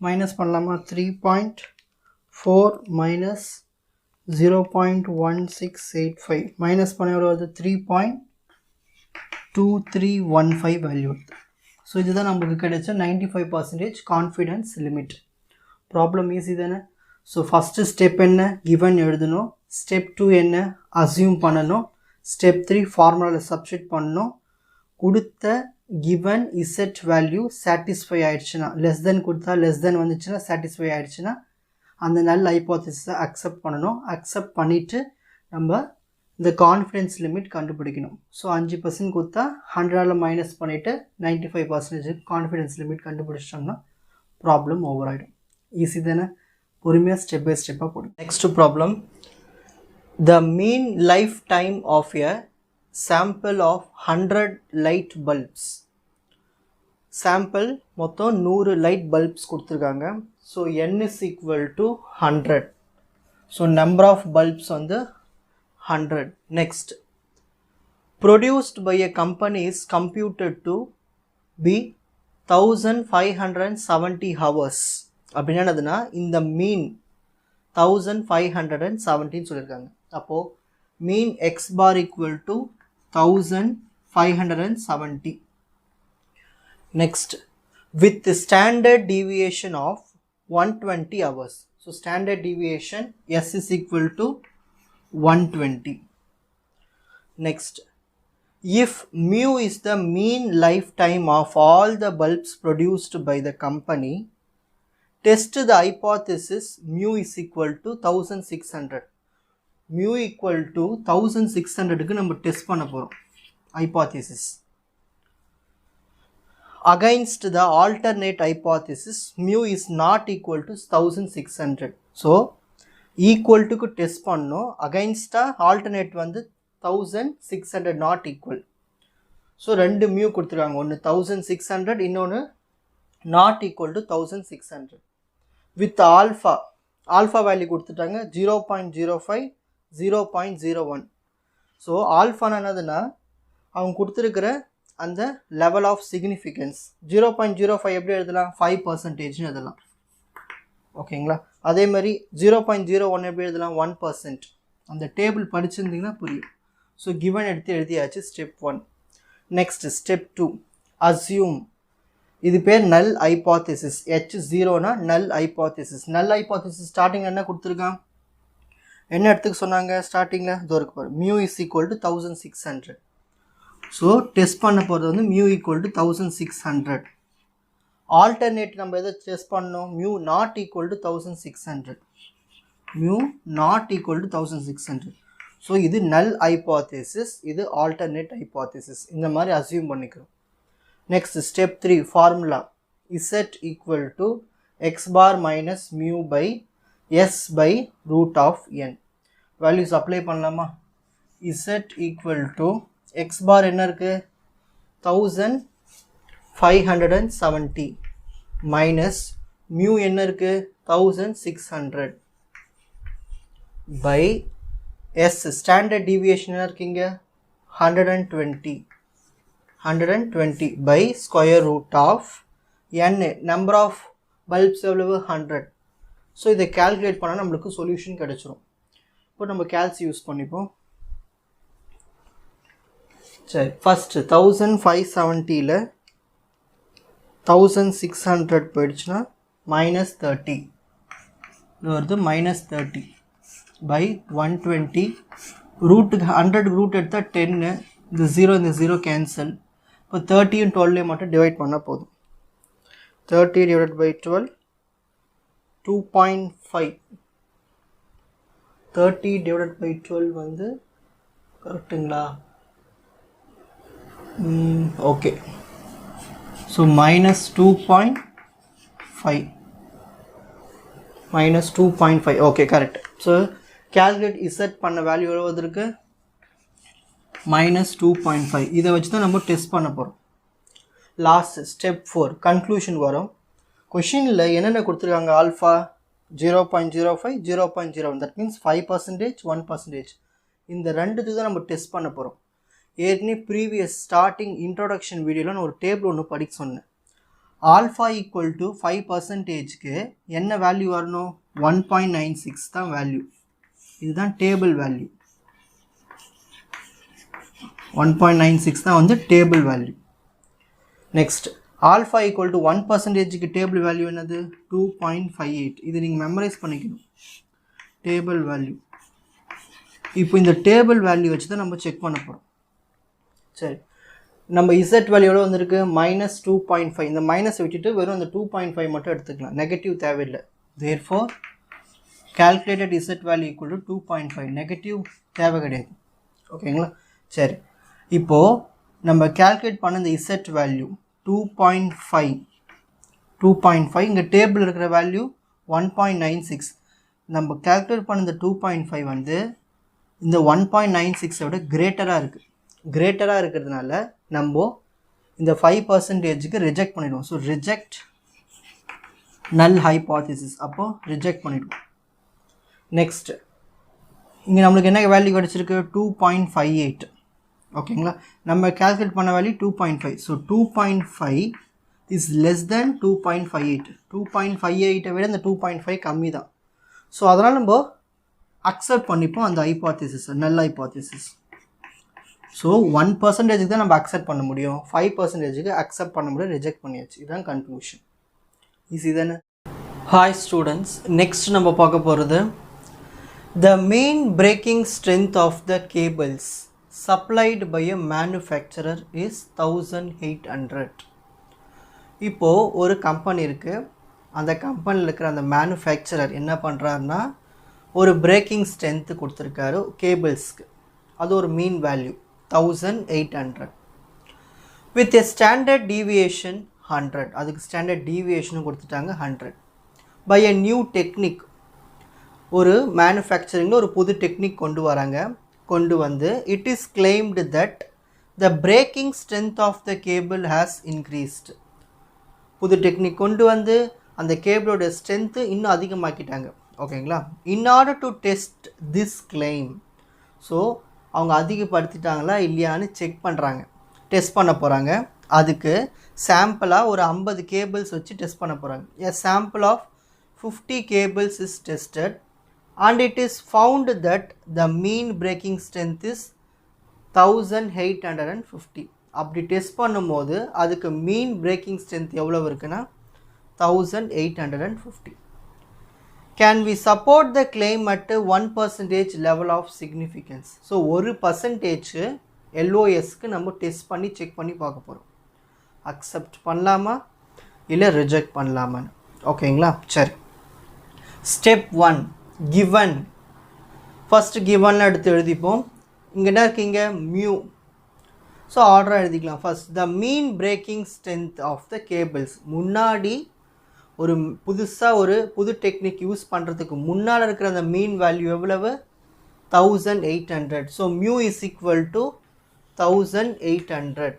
மைனஸ் பண்ணலாமா, 3.4 மைனஸ் 0.1685 மைனஸ் பண்ண எவ்வளோ வருது, 3.2315 வேல்யூ வருது. ஸோ இதுதான் நம்மளுக்கு கிடைச்ச 95% கான்ஃபிடன்ஸ் லிமிட். ப்ராப்ளம் ஈஸி தானே. ஸோ ஃபஸ்ட்டு ஸ்டெப் என்ன, கிவன் எழுதணும். ஸ்டெப் 2 என்ன, அசியூம் பண்ணணும். ஸ்டெப் 3 ஃபார்முலாவில் சப்ஸ்டிட் பண்ணணும். கொடுத்த கிவன் இசட் வேல்யூ சாட்டிஸ்ஃபை ஆகிடுச்சுன்னா, லெஸ் தென் கொடுத்தா லெஸ் தென் வந்துச்சுன்னா சாட்டிஸ்ஃபை ஆகிடுச்சுன்னா அந்த நல்ல ஹைப்போதசிஸை அக்செப்ட் பண்ணணும். அக்செப்ட் பண்ணிவிட்டு நம்ம இந்த கான்ஃபிடன்ஸ் லிமிட் கண்டுபிடிக்கணும். ஸோ 5% கொடுத்தா 100ஆல் மைனஸ் பண்ணிவிட்டு 95% கான்ஃபிடன்ஸ் லிமிட் கண்டுபிடிச்சிட்டோம்னா ப்ராப்ளம் ஓவர் ஆகிடும். ஈஸி தானே, பொறுமையாக ஸ்டெப் பை ஸ்டெப்பாக போடும். Next problem, the mean life time of a sample of 100 light bulbs. Sample மொத்தம் 100 லைட் பல்ப்ஸ் கொடுத்துருக்காங்க. So n is equal to 100. So number of bulbs வந்து 100. Next, produced by a company is computed to be 1570 hours. அப்படின்னா என்னதுன்னா, இந்த மீன் 1570 சொல்லியிருக்காங்க. அப்போது mean X bar equal to 1570. Next, with standard deviation of 120 hours. So standard deviation S is equal to 120. Next, if mu is the mean lifetime of all the bulbs produced by the company, test the hypothesis mu is equal to 1600. Mu equal to 1600 க்கு நம்ம டெஸ்ட் பண்ண போகிறோம் hypothesis. Against the alternate hypothesis, mu is not equal to 1600. So equal டுக்கு டெஸ்ட் பண்ணோம். அகைன்ஸ்டாக ஆல்டர்னேட் வந்து 1600 நாட் ஈக்குவல். ஸோ ரெண்டு மியூ கொடுத்துருக்காங்க, ஒன்று 1600, இன்னொன்று not equal to 1600. With alpha, alpha value கொடுத்துட்டாங்க 0.05, 0.01. ஸோ ஆல்ஃபானா என்னதுன்னா, அவங்க கொடுத்துருக்கிற அந்த லெவல் ஆஃப் சிக்னிஃபிகன்ஸ். 0.05 எப்படி எழுதலாம், 5% எழுதலாம். ஓகேங்களா, அதே மாதிரி 0.01 எப்படி எழுதலாம், 1%. அந்த டேபிள் படிச்சிருந்தீங்கன்னா புரியும். ஸோ கிவன் எடுத்து எழுதியாச்சு ஸ்டெப் 1. நெக்ஸ்ட் ஸ்டெப் 2, அசியூம் இது பேர் null hypothesis. H0 னா null hypothesis. Null hypothesis starting என்ன கொடுத்துருக்கான், என்ன எடுத்துக்க சொன்னாங்க ஸ்டார்டிங்கில், இது இருக்கு பாரு, mu is equal to 1600. So test பண்ண போகிறது வந்து mu equal to 1600. ஆல்டர்னேட் நம்ம எதை டெஸ்ட் பண்ணோம், mu not equal to 1600. mu not equal to 1600. So இது null hypothesis, இது alternate hypothesis. இந்த மாதிரி அசியூம் பண்ணிக்கிறோம். Next step 3 formula z equal to x bar minus mu by s by root of n. Values apply பண்ணலாமா, z equal to x bar என்ன இருக்கு 1570 minus mu என்ன இருக்கு 1600 by s standard deviation என்ன இருக்கீங்க 120 by square root of n, number of bulbs எவ்வளவு 100. ஸோ இதை calculate பண்ணால் நம்மளுக்கு சொல்யூஷன் கிடைச்சிரும். இப்போ நம்ம calc யூஸ் பண்ணிப்போம். சரி, ஃபஸ்ட்டு 1570ல் 1600 போயிடுச்சுன்னா -30, இது வருது -30 by 120, ரூட்டுக்கு 100 ரூட் எடுத்தால் 10, இந்த 0 கேன்சல். இப்போ 30 12 மட்டும் டிவைட் பண்ணால் போதும். 30 divided by 12 2.5. 30 divided by 12 வந்து கரெக்டுங்களா, okay. So -2.5 okay correct. So calculate Z பண்ண வேல்யூ எவ்வளவு இருக்கு -2.5. இதை வச்சு தான் நம்ம டெஸ்ட் பண்ண போகிறோம். லாஸ்ட் ஸ்டெப் 4 கன்க்ளூஷன் வரும். கொஷினில் என்னென்ன கொடுத்துருக்காங்க, ஆல்ஃபா 0.05 0.01, தட் மீன்ஸ் 5%, 1%. இந்த ரெண்டுத்துக்கு தான் நம்ம டெஸ்ட் பண்ண போகிறோம். ஏற்கனவே ப்ரீவியஸ் ஸ்டார்டிங் இன்ட்ரோடக்ஷன் வீடியோவில் நான் ஒரு டேபிள் ஒன்று படிக்க சொன்னேன். ஆல்ஃபா ஈக்குவல் டு 5%க்கு என்ன வேல்யூ வரணும் 1.96 தான் வேல்யூ. இதுதான் டேபிள் வேல்யூ. 1.96 தான் வந்து table value. Next alpha equal to 1%க்கு டேபிள் வேல்யூ என்னது 2.58. இது நீங்கள் மெமரைஸ் பண்ணிக்கணும், டேபிள் வேல்யூ. இப்போ இந்த டேபிள் வேல்யூ வச்சு தான் நம்ம செக் பண்ண போகிறோம். சரி, நம்ம இசட் வேல்யூ எவ்வளோ வந்திருக்கு -2.5. இந்த மைனஸ் விட்டுட்டு வெறும் அந்த 2.5 மட்டும் எடுத்துக்கலாம், நெகட்டிவ் தேவையில்லை. Therefore calculated z value equal to 2.5, negative தேவை கிடையாது. ஓகேங்களா, சரி. இப்போது நம்ம calculate பண்ண இந்த z வேல்யூ 2.5, இங்கே டேபிள் இருக்கிற வேல்யூ 1.96. நம்ம calculate பண்ண இந்த 2.5 வந்து இந்த 1.96 விட கிரேட்டராக இருக்குது. கிரேட்டராக இருக்கிறதுனால நம்ம இந்த 5%க்கு ரிஜெக்ட் பண்ணிடுவோம். ஸோ ரிஜெக்ட் நல் ஹைபாத்திசிஸ், அப்போது ரிஜெக்ட் பண்ணிடுவோம். நெக்ஸ்ட் இங்கே நம்மளுக்கு என்ன வேல்யூ கிடச்சிருக்கு 2.58. ஓகேங்களா, நம்ம கால்குலேட் பண்ண value 2.5. So 2.5 is less than 2.58. 2.58 விட இந்த 2.5 கம்மி தான். ஸோ அதனால் நம்ம அக்செப்ட் பண்ணிப்போம் அந்த ஹைபாத்திசிஸ், நல் ஹைபாத்திசிஸ். ஸோ 1%க்கு தான் நம்ம அக்செப்ட் பண்ண முடியும், 5%க்கு அக்செப்ட் பண்ண முடியும், ரிஜெக்ட் பண்ணியாச்சு. இதுதான் கன்க்ளூஷன். ஈஸி தானே? ஹாய் ஸ்டூடெண்ட்ஸ், நெக்ஸ்ட் நம்ம பார்க்க போகிறது the main breaking strength of the cables supplied by a manufacturer is 1800. இப்போது ஒரு கம்பெனி இருக்குது, அந்த கம்பெனியில் இருக்கிற அந்த மேனுஃபேக்சரர் என்ன பண்ணுறாருன்னா ஒரு பிரேக்கிங் ஸ்ட்ரென்த்து கொடுத்துருக்காரு கேபிள்ஸ்க்கு. அது ஒரு mean value 1800 with a standard deviation 100. அதுக்கு ஸ்டாண்டர்ட் டீவியேஷனும் கொடுத்துட்டாங்க 100. by a new technique, ஒரு மேனுஃபேக்சரிங்கில் ஒரு புது டெக்னிக் கொண்டு வந்து it is claimed that the breaking strength of the cable has increased. புது டெக்னிக் கொண்டு வந்து அந்த கேபிளோட ஸ்ட்ரென்த்து இன்னும் அதிகமாக்கிட்டாங்க. ஓகேங்களா, in order to test this claim, so அவங்க அதிகப்படுத்திட்டாங்களா இல்லையான்னு செக் பண்ணுறாங்க, டெஸ்ட் பண்ண போகிறாங்க. அதுக்கு சாம்பிளாக ஒரு 50 கேபிள்ஸ் வச்சு டெஸ்ட் பண்ண போகிறாங்க. a sample of 50 cables is tested and it is found that the mean breaking strength is 1850. அப்படி டெஸ்ட் பண்ணும்போது அதுக்கு மீன் பிரேக்கிங் ஸ்ட்ரென்த் எவ்வளவு இருக்குன்னா 1850. Can we support the claim at 1% level of significance? So 1% LOSக்கு நம்ம டெஸ்ட் பண்ணி செக் பண்ணி பார்க்க போகிறோம். அக்செப்ட் பண்ணலாமா இல்லை ரிஜெக்ட் பண்ணலாமா? ஓகேங்களா? சரி. Step 1 given. ஃபர்ஸ்ட் கிவன்ல எடுத்து எழுதிப்போம். இங்கே என்ன இருக்கீங்க? மியூ. ஸோ ஆர்டராக எழுதிக்கலாம். First the mean breaking strength of the cables. முன்னாடி ஒரு புதுசாக ஒரு புது டெக்னிக் யூஸ் பண்ணுறதுக்கு முன்னால் இருக்கிற அந்த மீன் வேல்யூ எவ்வளவு? 1800. So mu is equal to 1800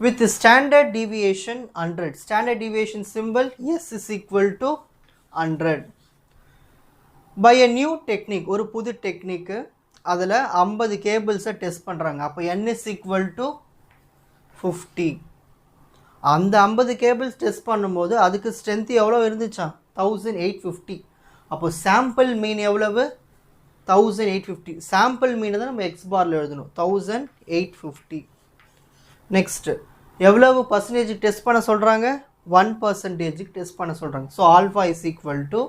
with standard deviation 100. Standard deviation symbol S is equal to 100. By a new technique, ஒரு புது டெக்னிக்கு அதில் 50 கேபிள்ஸை டெஸ்ட் பண்ணுறாங்க. அப்போ N is equal to 50. அந்த 50 கேபிள்ஸ் டெஸ்ட் பண்ணும்போது அதுக்கு ஸ்ட்ரென்த் எவ்வளோ இருந்துச்சா? 1850. அப்போ சாம்பிள் மீன் எவ்வளவு? 1850. சாம்பிள் மீனை தான் நம்ம எக்ஸ் பாரில் எழுதணும். 1850. நெக்ஸ்ட்டு எவ்வளவு பர்சன்டேஜ் டெஸ்ட் பண்ண சொல்கிறாங்க? 1% டெஸ்ட் பண்ண சொல்கிறாங்க. So alpha is equal to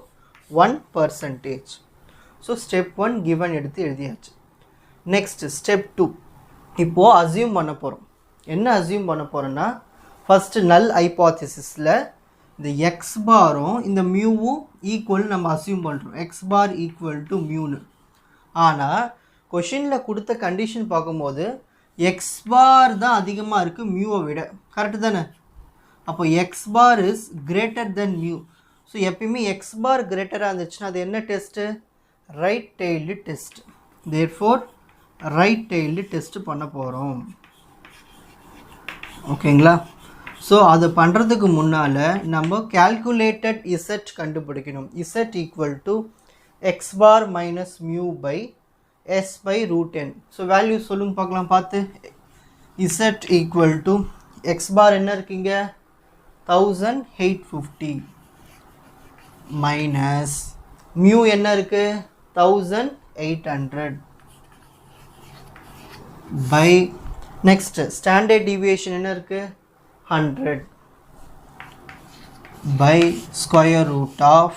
1%. So step 1 given எடுத்து எழுதியாச்சு. நெக்ஸ்ட் ஸ்டெப் 2 இப்போது அசியூம் பண்ண போகிறோம். என்ன அசியூம் பண்ண போகிறோன்னா, ஃபஸ்ட்டு நல் ஹைபாத்திசிஸில் இந்த எக்ஸ் பாரும் இந்த மியூவும் ஈக்குவல் நம்ம அசியூம் பண்ணுறோம். எக்ஸ் பார் ஈக்குவல் டு மியூன்னு. ஆனால் கொஷினில் கொடுத்த கண்டிஷன் பார்க்கும்போது எக்ஸ் பார் தான் அதிகமாக இருக்குது மியூவை விட. கரெக்டு தானே? அப்போ x bar is greater then mu. So எப்பயுமே எக்ஸ் பார் கிரேட்டராக இருந்துச்சுன்னா அது என்ன test? Right tailed test. Therefore right tailed test பண்ண போகிறோம். ஓகேங்களா? ஸோ அதை பண்ணுறதுக்கு முன்னால் நம்ம கேல்குலேட்டட் இசட் கண்டுபிடிக்கணும். Z equal to X bar minus mu by s by root n. So value சொல்லுங்க பார்க்கலாம் பார்த்து. Z equal to X bar என்ன இருக்குங்க? 1850 மைனஸ் மியூ என்ன இருக்குது? 1800 பை நெக்ஸ்ட் ஸ்டாண்டர்ட் டிவியேஷன் என்ன இருக்குது? 100 by square root of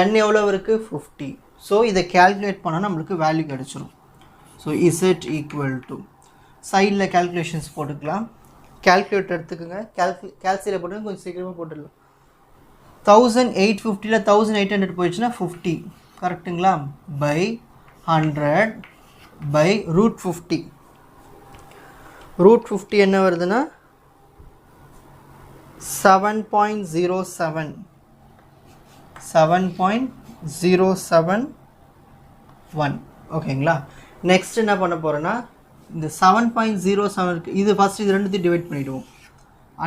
n எவ்வளவு இருக்குது? 50. ஸோ இதை கேல்குலேட் பண்ணால் நம்மளுக்கு வேல்யூ கிடச்சிரும். ஸோ இசட் ஈக்குவல் டு சைடில் கேல்குலேஷன்ஸ் போட்டுக்கலாம். கேல்குலேட்டர் எடுத்துக்கோங்க. கேல்குலேட் போட்டு கொஞ்சம் சீக்கிரமாக போட்டுடலாம். 1850ல் 1800 போயிடுச்சுன்னா 50. கரெக்டுங்களா? By 100 by root 50. ரூட் 50 என்ன வருதுன்னா 7.07. 7.071. ஓகேங்களா? நெக்ஸ்ட் என்ன பண்ண போகிறோன்னா, இந்த 7.07 இருக்குது. இது ஃபஸ்ட் இது ரெண்டுத்தையும் டிவைட் பண்ணிவிடுவோம்.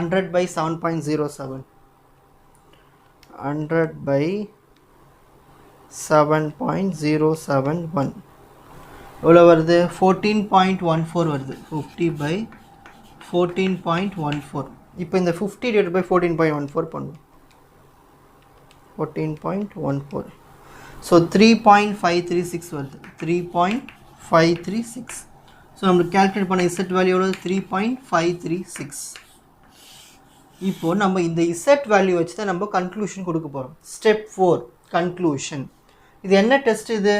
100 by 7.07. 100 by 7.071 எவ்வளோ வருது? 14.14 வருது. 50 by 14.14. இப்போ இந்த 50 divided by 14.14 பண்ணுவோம். 14.14. ஸோ 3.536 வருது. 3.536. ஸோ நம்மளுக்கு கேல்குலேட் பண்ண இசட் வேல்யூ எவ்வளோ? 3.536. இப்போது நம்ம இந்த இசட் வேல்யூ வச்சு தான் நம்ம கன்க்ளூஷன் கொடுக்க போகிறோம். Step 4 conclusion. இது என்ன டெஸ்ட்? இது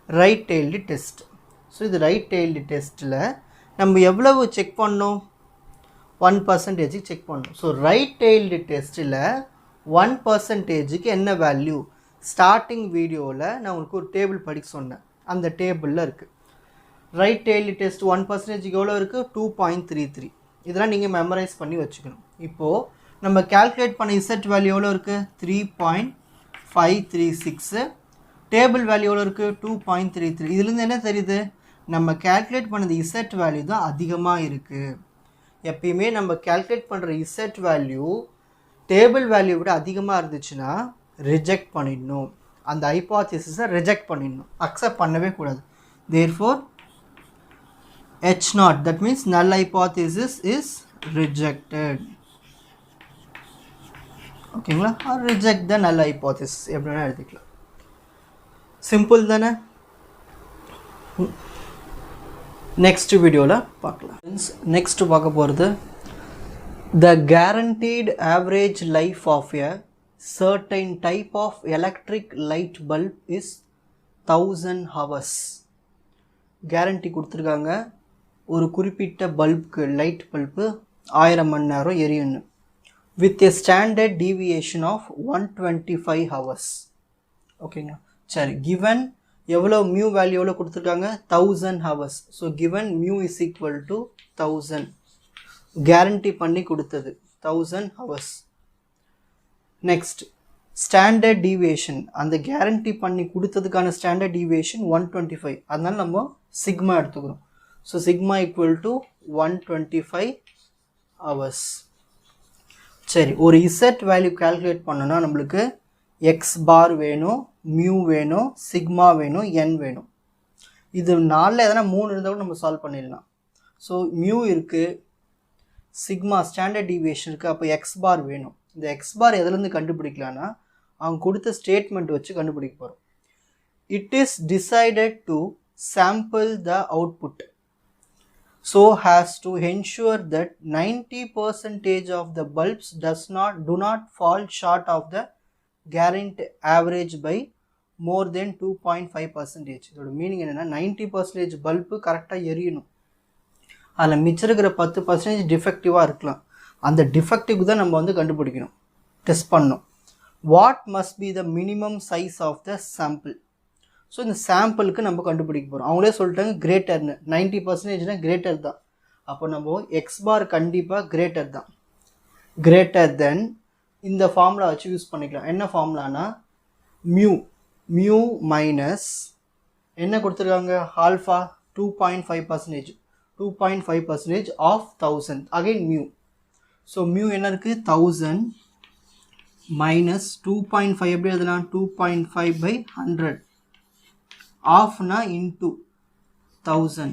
ரைட் டெய்ல்டு டெஸ்ட். ஸோ இது ரைட் டெய்ல்டு டெஸ்ட்டில் நம்ம எவ்வளவு செக் பண்ணோம்? 1% செக் பண்ணணும். ஸோ ரைட் டெய்ல்டு டெஸ்ட்டில் 1%க்கு என்ன வேல்யூ? ஸ்டார்டிங் வீடியோவில் நான் உங்களுக்கு ஒரு டேபிள் படிக்க சொன்னேன். அந்த டேபிளில் இருக்குது. ரைட் டெய்ல்டு டெஸ்ட் 1%க்கு எவ்வளோ இருக்குது? 2.33. இதெல்லாம் நீங்கள் மெமரைஸ் பண்ணி வச்சுக்கணும். இப்போது நம்ம கேல்குலேட் பண்ண இசட் வேல்யூ எவ்வளோ இருக்குது? 3.536. டேபிள் வேல்யூ எவ்வளோ இருக்குது? 2.33. இதுலேருந்து என்ன தெரியுது? நம்ம கேல்குலேட் பண்ணது இசட் வேல்யூ தான் அதிகமாக இருக்குது. எப்பயுமே நம்ம கேல்குலேட் பண்ணுற இசட் வேல்யூ டேபிள் வேல்யூ விட அதிகமாக இருந்துச்சுன்னா ரிஜெக்ட் பண்ணிடணும். அந்த ஹைபாத்திசிஸை ரிஜெக்ட் பண்ணிடணும். அக்செப்ட் பண்ணவே கூடாது. Therefore H0, that means null hypothesis is rejected. ஓகேங்களா? or reject the null hypothesis எப்படின்னா எழுதிக்கலாம். சிம்பிள் தானே? நெக்ஸ்ட் வீடியோவில் பார்க்கலாம். நெக்ஸ்ட் பார்க்க போகிறது the guaranteed average life of a certain type of electric light bulb is 1000 hours. Guarantee கொடுத்துருக்காங்க, ஒரு குறிப்பிட்ட பல்புக்கு லைட் பல்பு 1000 மணி நேரம் எரியும்னு, with a standard deviation of 125 hours. ஓகேங்களா? சரி, கிவன் எவ்வளோ மியூ வேல்யூ எவ்வளோ கொடுத்துருக்காங்க, 1000 hours. So given mu is equal to 1000, guarantee பண்ணி கொடுத்தது 1000 hours. நெக்ஸ்ட் ஸ்டாண்டர்ட் டீவியேஷன், அந்த கேரண்டி பண்ணி கொடுத்ததுக்கான ஸ்டாண்டர்ட் டீவியேஷன் 125, அதனால நம்ம சிக்மா எடுத்துக்கிறோம். So sigma equal to 125 hours. சரி, ஒரு இசட் வேல்யூ கால்குலேட் பண்ணோன்னா நம்மளுக்கு எக்ஸ் பார் வேணும், மியூ வேணும், சிக்மா வேணும், என் வேணும். இது 4ல் எதனா 3 இருந்தால் கூட நம்ம சால்வ் பண்ணிடலாம். ஸோ மியூ இருக்குது, சிக்மா ஸ்டாண்டர்ட் டீவியேஷன் இருக்குது, அப்போ எக்ஸ் பார் வேணும். இந்த எக்ஸ் பார் எதுலேருந்து கண்டுபிடிக்கலான்னா அவங்க கொடுத்த ஸ்டேட்மெண்ட் வச்சு கண்டுபிடிக்க போகிறோம். It is decided to sample the output so has to ensure that 90% of the bulbs do not fall short of the guaranteed average by more than 2.5%. இதோட மீனிங் என்னன்னா 90% பல்பு கரெக்டாக எரியணும், அதில் மிச்சம் இருக்கிற 10% டிஃபெக்டிவாக இருக்கலாம். அந்த டிஃபெக்டிவ் தான் நம்ம வந்து கண்டுபிடிக்கணும், டெஸ்ட் பண்ணணும். What must be the minimum size of the sample. So இந்த சாம்பிளுக்கு நம்ம கண்டுபிடிக்க போகிறோம். அவங்களே சொல்லிட்டாங்க கிரேட்டர்னு, 90% கிரேட்டர் தான். அப்போ நம்ம எக்ஸ் பார் கண்டிப்பாக கிரேட்டர் தான். கிரேட்டர் தென் இந்த ஃபார்முலா வச்சு யூஸ் பண்ணிக்கலாம். என்ன ஃபார்முலானா மியூ மைனஸ் என்ன கொடுத்துருக்காங்க, alpha 2.5%, 2.5% of 1000, again mu. So mu என்ன இருக்குது, 1000 மைனஸ் 2.5 எப்படி எழுதலாம், 2.5/100 ஆஃப்னா இன்ட்டு 1000.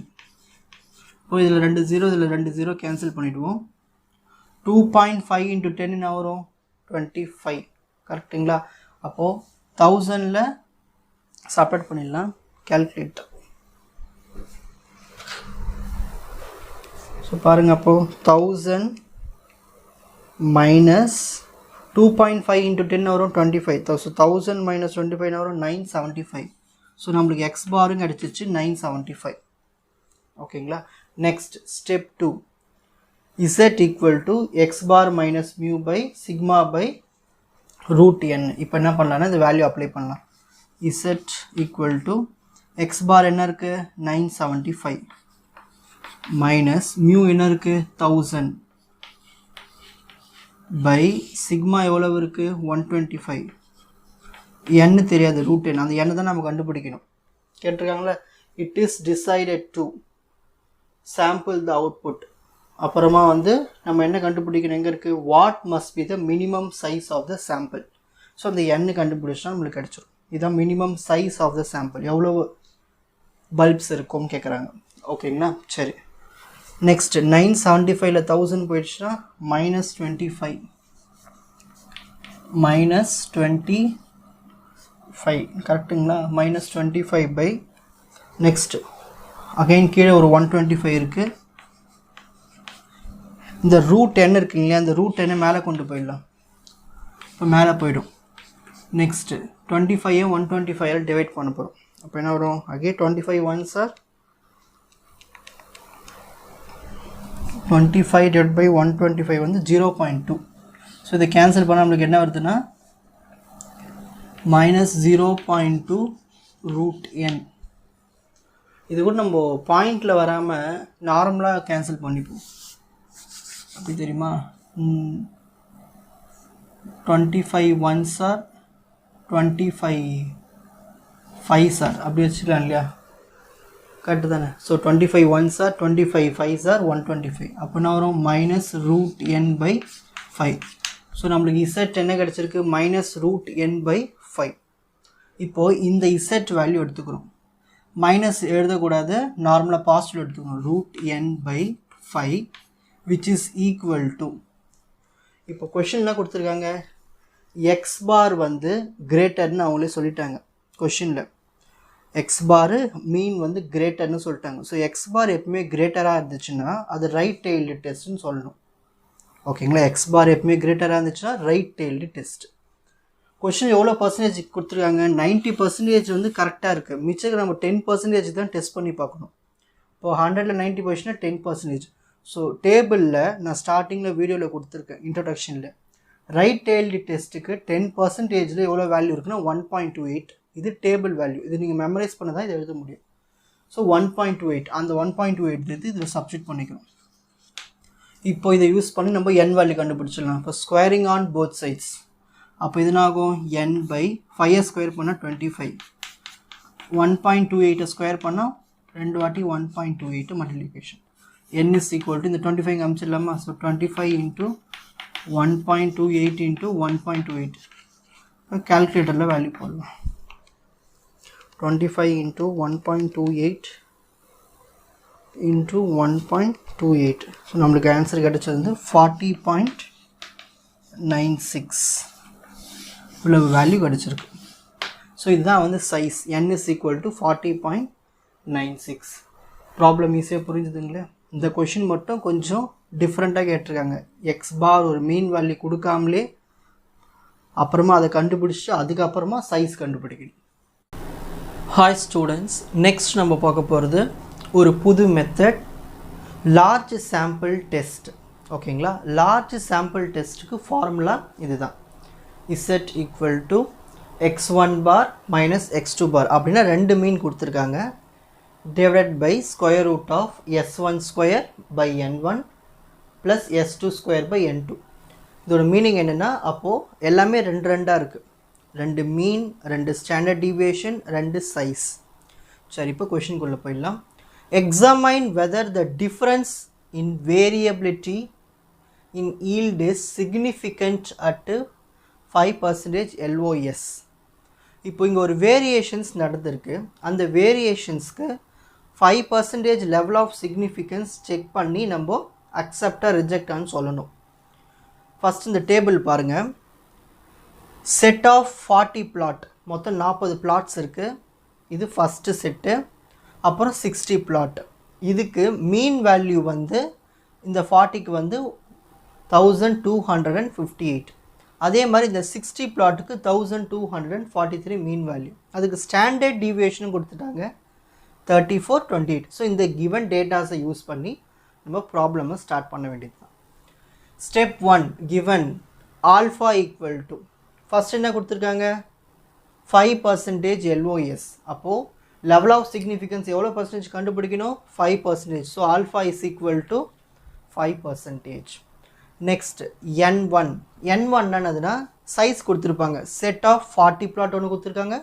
இப்போ இதில் 2 0, இதில் 2 0 கேன்சல் பண்ணிவிடுவோம். 2.5 × 10 என்ன வரும், 25. கரெக்டுங்களா? அப்போது 1000ல் சப்ராக்ட் பண்ணிடலாம், கேல்குலேட். ஸோ பாருங்கள், அப்போது 1000 மைனஸ் 2.5 × 10 வரும் 25. ஸோ 1000 மைனஸ் 25 வரும் 975. ஸோ நம்மளுக்கு எக்ஸ் பாருங்க அடிச்சிச்சு 975. ஓகேங்களா? Next step 2, z equal to X bar minus mu by sigma by root n. இப்போ என்ன பண்ணலான்னா இந்த வேல்யூ அப்ளை பண்ணலாம். Z equal to X bar என்ன இருக்குது, 975 மைனஸ் மியூ என்ன இருக்குது, 1000 பை சிக்மா எவ்வளவு இருக்குது, 125. எண்ணு தெரியாது, ரூட் எண், அந்த எண்ணை தான் நம்ம கண்டுபிடிக்கணும். கேட்டிருக்காங்களா, it is decided to sample the output. அப்புறமா வந்து நம்ம என்ன கண்டுபிடிக்கணும், எங்கே இருக்குது, what must be the minimum size of the sample. So அந்த எண்ணு கண்டுபிடிச்சா நம்மளுக்கு கிடச்சிடும். இதுதான் minimum size of the sample, எவ்வளோ பல்ப்ஸ் இருக்கும்னு கேட்குறாங்க. ஓகேங்களா? சரி, நெக்ஸ்ட் 975ல் 1000 போயிடுச்சுன்னா -25 கரெக்டுங்களா, -25 பை நெக்ஸ்ட் அகைன் கீழே ஒரு 125 இருக்குது. இந்த ரூட் என்ன இருக்குங்க இல்லையா, அந்த ரூட் என்ன மேலே கொண்டு போயிடலாம். இப்போ மேலே போயிடும். நெக்ஸ்ட்டு 25 125 டிவைட் பண்ண போகிறோம். அப்போ என்ன வரும், again 25 1s are 25 divided by 125 வந்து 0.2. ஸோ இதை கேன்சல் பண்ணால் நம்மளுக்கு என்ன வருதுன்னா -0.2 ரூட் என். இது கூட நம்ம பாயிண்டில் வராமல் நார்மலாக கேன்சல் பண்ணிப்போம். அப்படி தெரியுமா, 25 1s are 25 5s are அப்படி வச்சுக்கலாம் இல்லையா, கரெக்டு தானே. So 25 1s are 25 5s are 125. அப்போனா வரும் -√n/5. ஸோ நம்மளுக்கு இசட் என்ன கிடச்சிருக்கு, -√n/5. இப்போது இந்த இசட் வேல்யூ எடுத்துக்கிறோம், மைனஸ் எழுதக்கூடாது, நார்மலாக பாசிட்டிவ் எடுத்துக்கணும், √n/5 which is equal to. இப்போ கொஷின்லாம் கொடுத்துருக்காங்க, எக்ஸ் பார் வந்து கிரேட்டர்னு அவங்களே சொல்லிட்டாங்க கொஷினில். எக்ஸ் பாரு மீன் வந்து கிரேட்டர்னு சொல்லிட்டாங்க. ஸோ எக்ஸ் பார் எப்பவுமே கிரேட்டராக இருந்துச்சுன்னா அது ரைட் டெய்ல்டு டெஸ்ட்னு சொல்லணும். ஓகேங்களா, எக்ஸ் பார் எப்பவுமே கிரேட்டராக இருந்துச்சுன்னா ரைட் டெய்ல்டு டெஸ்ட். கொஷின் எவ்வளோ பர்சன்டேஜ் கொடுத்துருக்காங்க, 90% வந்து கரெக்டாக இருக்குது. மிச்சம் நம்ம 10% தான் டெஸ்ட் பண்ணி பார்க்கணும். இப்போது 100ல் 90 போயிடுச்சுன்னா 10%. ஸோ டேபிளில் நான் ஸ்டார்டிங்கில் வீடியோவில் கொடுத்துருக்கேன் இன்ட்ரொடக்ஷனில். ரைட் டெய்ல்டு டெஸ்ட்டுக்கு 10%ல் எவ்வளோ வேல்யூ இருக்குன்னா 1.28. இது டேபிள் வேல்யூ. இது நீங்கள் மெமரைஸ் பண்ண தான் இதை எழுத முடியும். ஸோ 1.28, அந்த 1.28 எடுத்து இதில் சப்ஸ்டிட் பண்ணிக்கணும். இப்போ இதை யூஸ் பண்ணி நம்ம n வேல்யூ கண்டுபிடிச்சிடலாம். இப்போ ஸ்கொயரிங் ஆன் போத் சைட்ஸ். அப்போ இதுனாகும் n பை 5 ஸ்கொயர் பண்ணால் 25, 1.28 ஸ்கொயர் பண்ணால் 2 வாட்டி 1.28 multiplication. n is equal to இந்த 25 காமிச்சிடலாமா. So 25 into 1.28 into 1.28. கால்குலேட்டரில் வேல்யூ போடலாம். 25 இன்ட்டு 1.28 இன்ட்டு 1.28. ஸோ நம்மளுக்கு ஆன்சர் கிடைச்சது வந்து 40.96 இவ்வளோ வேல்யூ கிடச்சிருக்கு. ஸோ இதுதான் வந்து size. n is equal to 40.96. Problem ஈஸியாக புரிஞ்சுதுங்களே. இந்த கொஷின் மட்டும் கொஞ்சம் டிஃப்ரெண்ட்டாக கேட்டிருக்காங்க. எக்ஸ் பார் ஒரு மீன் வேல்யூ கொடுக்காமலே அப்புறமா அதை கண்டுபிடிச்சிட்டு அதுக்கப்புறமா சைஸ் கண்டுபிடிக்கணும். ஹாய் ஸ்டூடெண்ட்ஸ், நெக்ஸ்ட் நம்ம பார்க்க போகிறது ஒரு புது மெத்தட், லார்ஜ் சாம்பிள் டெஸ்ட். ஓகேங்களா, லார்ஜ் சாம்பிள் டெஸ்ட்டுக்கு ஃபார்முலா இதுதான். Z equal to x1 bar minus x2 bar அப்படின்னா ரெண்டு மீன் கொடுத்துருக்காங்க. Divide by square root of s1 square by n1 plus s2 square by n2. இதோட மீனிங் என்னென்னா, அப்போது எல்லாமே ரெண்டு ரெண்டாக இருக்குது. ரெண்டு மீன், ரெண்டு ஸ்டாண்டர்ட் டீவியேஷன், ரெண்டு சைஸ். சரி, இப்போ கொஷின்குள்ளே போயிடலாம். Examine whether the difference in variability in yield is significant at 5% LOS. இப்போ இங்கே ஒரு வேரியேஷன்ஸ் நடந்திருக்கு. அந்த வேரியேஷன்ஸ்க்கு 5% லெவல் ஆஃப் சிக்னிஃபிகன்ஸ் செக் பண்ணி நம்ம அக்செப்டாக ரிஜெக்டான்னு சொல்லணும். ஃபஸ்ட் இந்த டேபிள் பாருங்கள். செட் ஆஃப் 40 பிளாட், மொத்தம் 40 பிளாட்ஸ் இருக்குது. இது ஃபஸ்ட்டு செட்டு. அப்புறம் 60 பிளாட். இதுக்கு மீன் வேல்யூ வந்து இந்த 40க்கு வந்து 1258. அதே மாதிரி இந்த 60 பிளாட்டுக்கு 1243 மீன் வேல்யூ. அதுக்கு ஸ்டாண்டர்ட் டீவியேஷனும் கொடுத்துட்டாங்க 3428. ஸோ இந்த கிவன் டேட்டாஸை யூஸ் பண்ணி நம்ம ப்ராப்ளமை ஸ்டார்ட் பண்ண வேண்டியது தான். Step 1, given alpha equal to, first என்ன கொடுத்துருக்காங்க 5% LOS. அப்போது லெவல் ஆஃப் சிக்னிஃபிகன்ஸ் எவ்வளோ பர்சன்டேஜ் கண்டுபிடிக்கணும், 5%. So alpha is equal to 5%. Next n1. n1 என்னதுன்னா சைஸ் கொடுத்துருப்பாங்க. செட் ஆஃப் 40 பிளாட் ஒன்று கொடுத்துருக்காங்க,